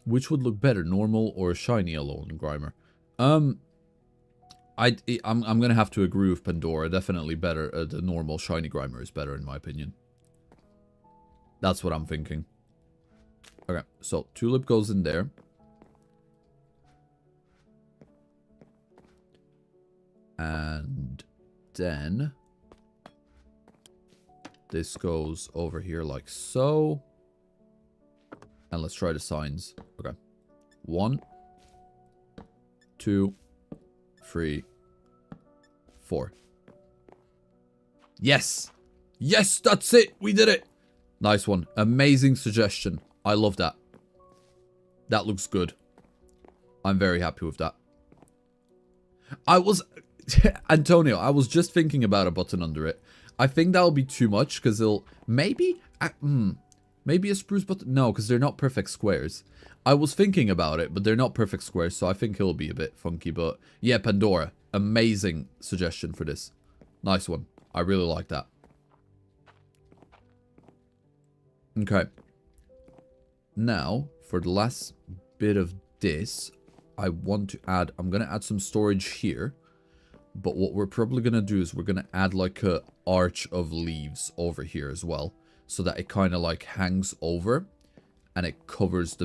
[SPEAKER 1] Which would look better, normal or shiny alone, Grimer? I'm gonna have to agree with Pandora. Definitely better. The normal shiny Grimer is better in my opinion. That's what I'm thinking. Okay, so tulip goes in there. And then this goes over here like so. And let's try the signs. Okay. 1, 2, 3, 4. Yes! Yes, that's it! We did it! Nice one. Amazing suggestion. I love that. That looks good. I'm very happy with that. I was... Antonio, I was just thinking about a button under it. I think that'll be too much, because it'll... Maybe... Maybe a spruce button? No, because they're not perfect squares. I was thinking about it, but they're not perfect squares, so I think it'll be a bit funky. But yeah, Pandora. Amazing suggestion for this. Nice one. I really like that. Okay. Now, for the last bit of this, I want to add... I'm going to add some storage here. But what we're probably going to do is we're going to add like a arch of leaves over here as well. So that it kind of like hangs over and it covers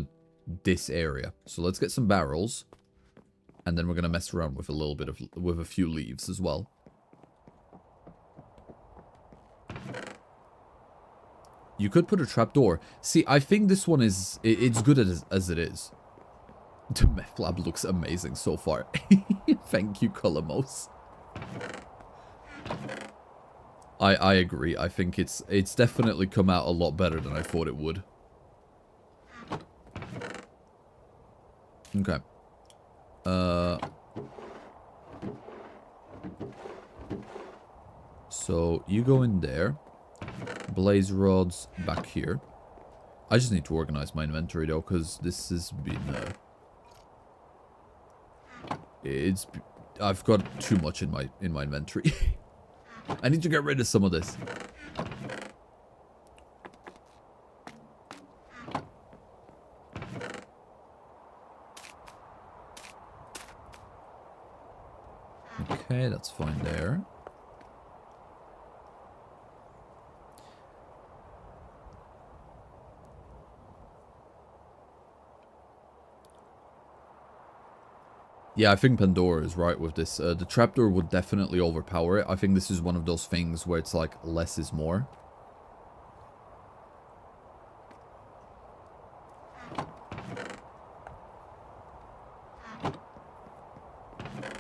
[SPEAKER 1] this area. So let's get some barrels. And then we're going to mess around with a little bit of, with a few leaves as well. You could put a trapdoor. See, I think this one is, it's good as it is. The meth lab looks amazing so far. Thank you, Colomos. I agree. I think it's definitely come out a lot better than I thought it would. Okay. So you go in there. Blaze rods back here. I just need to organize my inventory though, because this has been I've got too much in my inventory. I need to get rid of some of this. Okay, that's fine there. Yeah, I think Pandora is right with this. The trapdoor would definitely overpower it. I think this is one of those things where it's like less is more.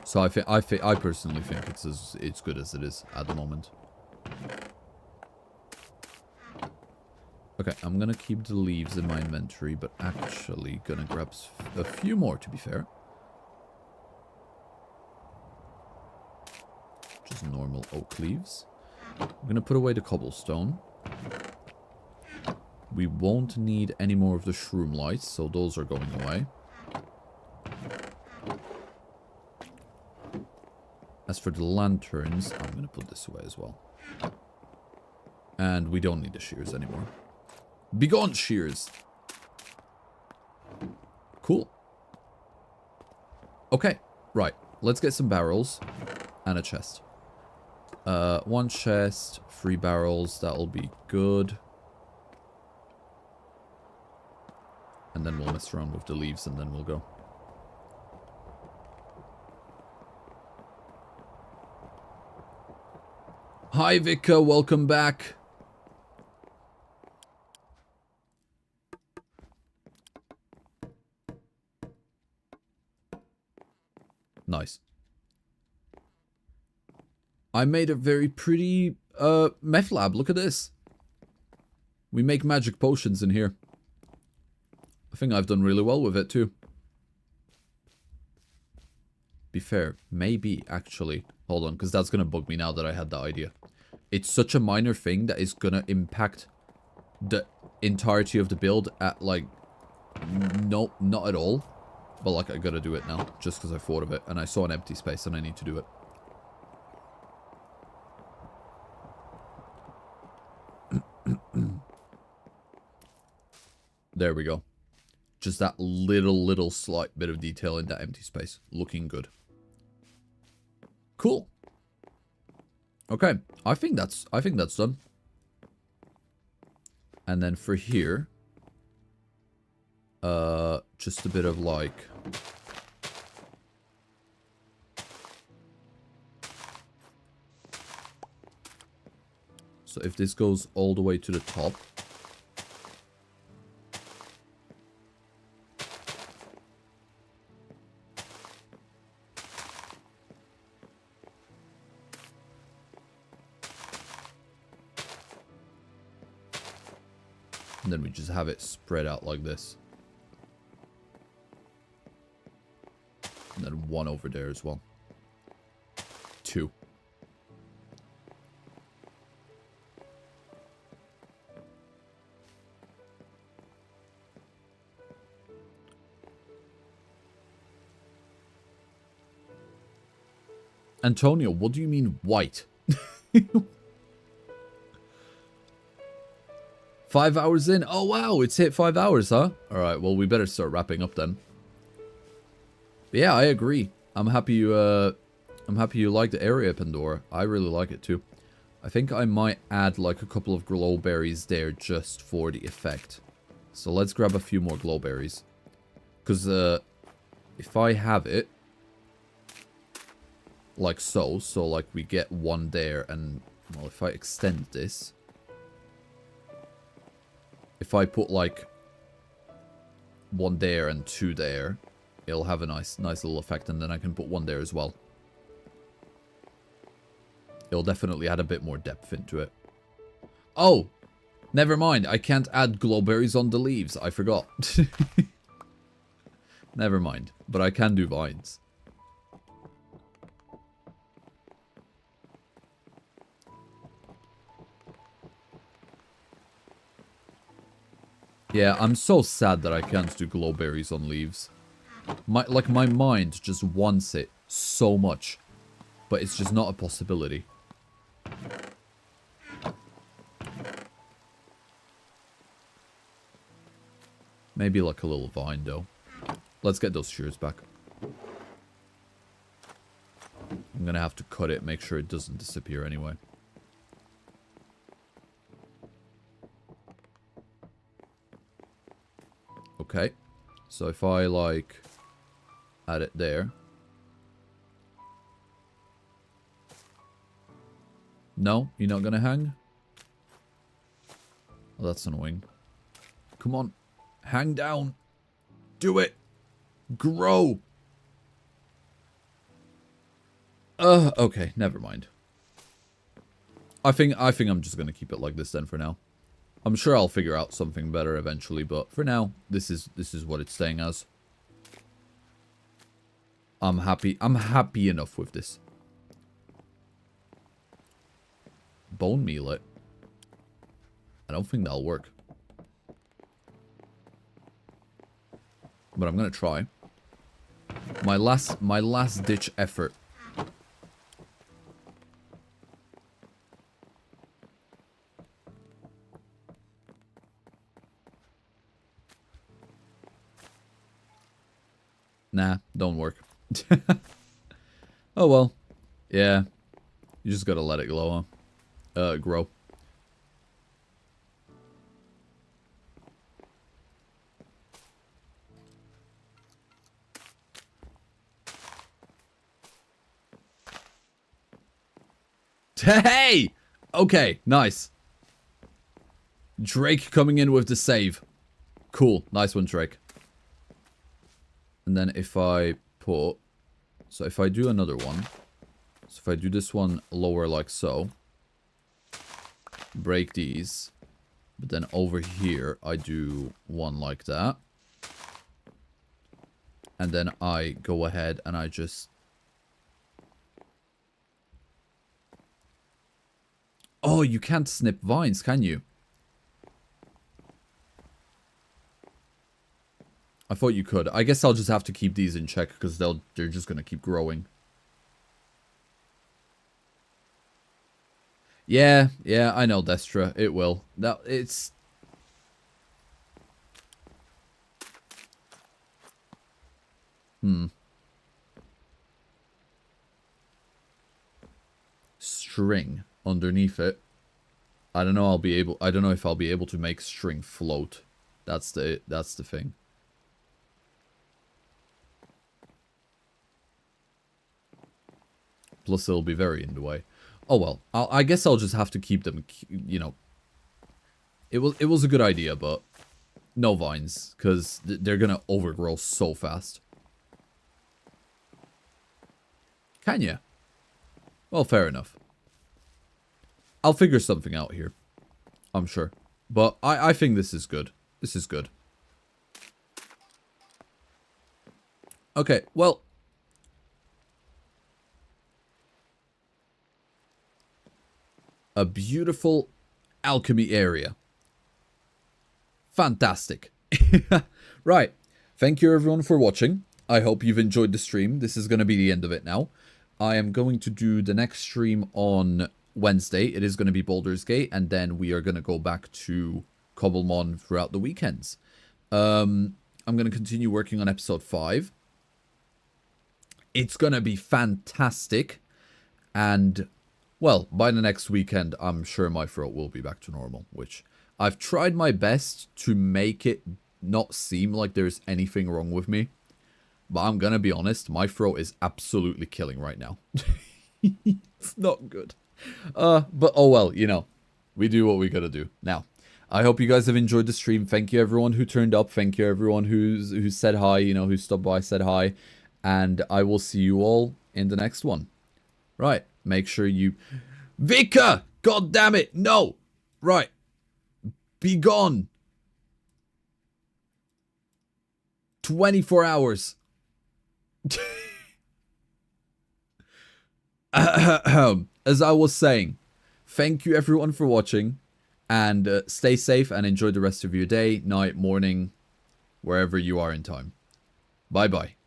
[SPEAKER 1] So I personally think it's good as it is at the moment. Okay, I'm gonna keep the leaves in my inventory, but actually gonna grab a few more to be fair. Just normal oak leaves. I'm gonna put away the cobblestone. We won't need any more of the shroom lights, so those are going away. As for the lanterns, I'm gonna put this away as well. And we don't need the shears anymore. Begone, shears! Cool. Okay, right. Let's get some barrels and a chest. 1 chest, 3 barrels, that'll be good. And then we'll mess around with the leaves and then we'll go. Hi Vika, welcome back. Nice. I made a very pretty meth lab. Look at this. We make magic potions in here. think I've done really well with it too. Be fair, maybe actually. Hold on, because that's going to bug me now that I had that idea. It's such a minor thing that is going to impact the entirety of the build at like... No, not at all. But like, I gotta do it now, just because I thought of it. And I saw an empty space and I need to do it. There we go. Just that little slight bit of detail in that empty space. Looking good. Cool. Okay, I think that's done. And then for here, just a bit of like so if this goes all the way to the top, and then we just have it spread out like this. And then one over there as well. 2. Antonio, what do you mean white? 5 hours in? Oh wow, it's hit 5 hours, huh? Alright, well we better start wrapping up then. But yeah, I agree. I'm happy you like the area, Pandora. I really like it too. I think I might add like a couple of glow berries there just for the effect. So let's grab a few more glow berries. Because if I have it like so like we get one there, and well, if I extend this, if I put like one there and 2 there, it'll have a nice little effect, and then I can put 1 there as well. It'll definitely add a bit more depth into it. Oh! Never mind, I can't add glowberries on the leaves. I forgot. Never mind, but I can do vines. Yeah, I'm so sad that I can't do glowberries on leaves. My mind just wants it so much, but it's just not a possibility. Maybe like a little vine though. Let's get those shears back. I'm gonna have to cut it, make sure it doesn't disappear anyway. Okay, so if I like add it there. No, you're not gonna hang? Oh, that's annoying. Come on, hang down. Do it. Grow. Okay, never mind. I think I'm just gonna keep it like this then for now. I'm sure I'll figure out something better eventually, but for now, this is what it's staying as. I'm happy enough with this. Bone meal it. I don't think that'll work. But I'm gonna try. My last ditch effort. Nah, don't work. Oh well. Yeah. You just gotta let it glow, huh? Grow. Hey! Okay, nice. Drake coming in with the save. Cool. Nice one, Drake. And then if I put... So if I do another one. So if I do this one lower like so. Break these. But then over here I do one like that. And then I go ahead and I just... Oh, you can't snip vines, can you? I thought you could. I guess I'll just have to keep these in check because they're just gonna keep growing. Yeah, I know, Destra. It will. That it's... String underneath it. I don't know if I'll be able to make string float. That's the thing. Plus it'll be very in the way. Oh well, I guess I'll just have to keep them, you know. It was a good idea, but no vines, because they're gonna overgrow so fast. Can ya? Well, fair enough. I'll figure something out here. I'm sure. But I think this is good. This is good. Okay, well. A beautiful alchemy area. Fantastic. Right. Thank you everyone for watching. I hope you've enjoyed the stream. This is going to be the end of it now. I am going to do the next stream on Wednesday. It is going to be Baldur's Gate, and then we are going to go back to Cobblemon throughout the weekends. I'm going to continue working on episode 5. It's going to be fantastic, and, well, by the next weekend, I'm sure my throat will be back to normal, which I've tried my best to make it not seem like there's anything wrong with me. But I'm gonna be honest, my throat is absolutely killing right now. It's not good. But oh well, you know, we do what we gotta do. Now, I hope you guys have enjoyed the stream. Thank you everyone who turned up. Thank you everyone who said hi, you know, who stopped by, said hi. And I will see you all in the next one. Right, make sure you... Vika! God damn it, no! Right. Be gone. 24 hours. As I was saying, thank you everyone for watching, and stay safe and enjoy the rest of your day, night, morning, wherever you are in time. Bye bye.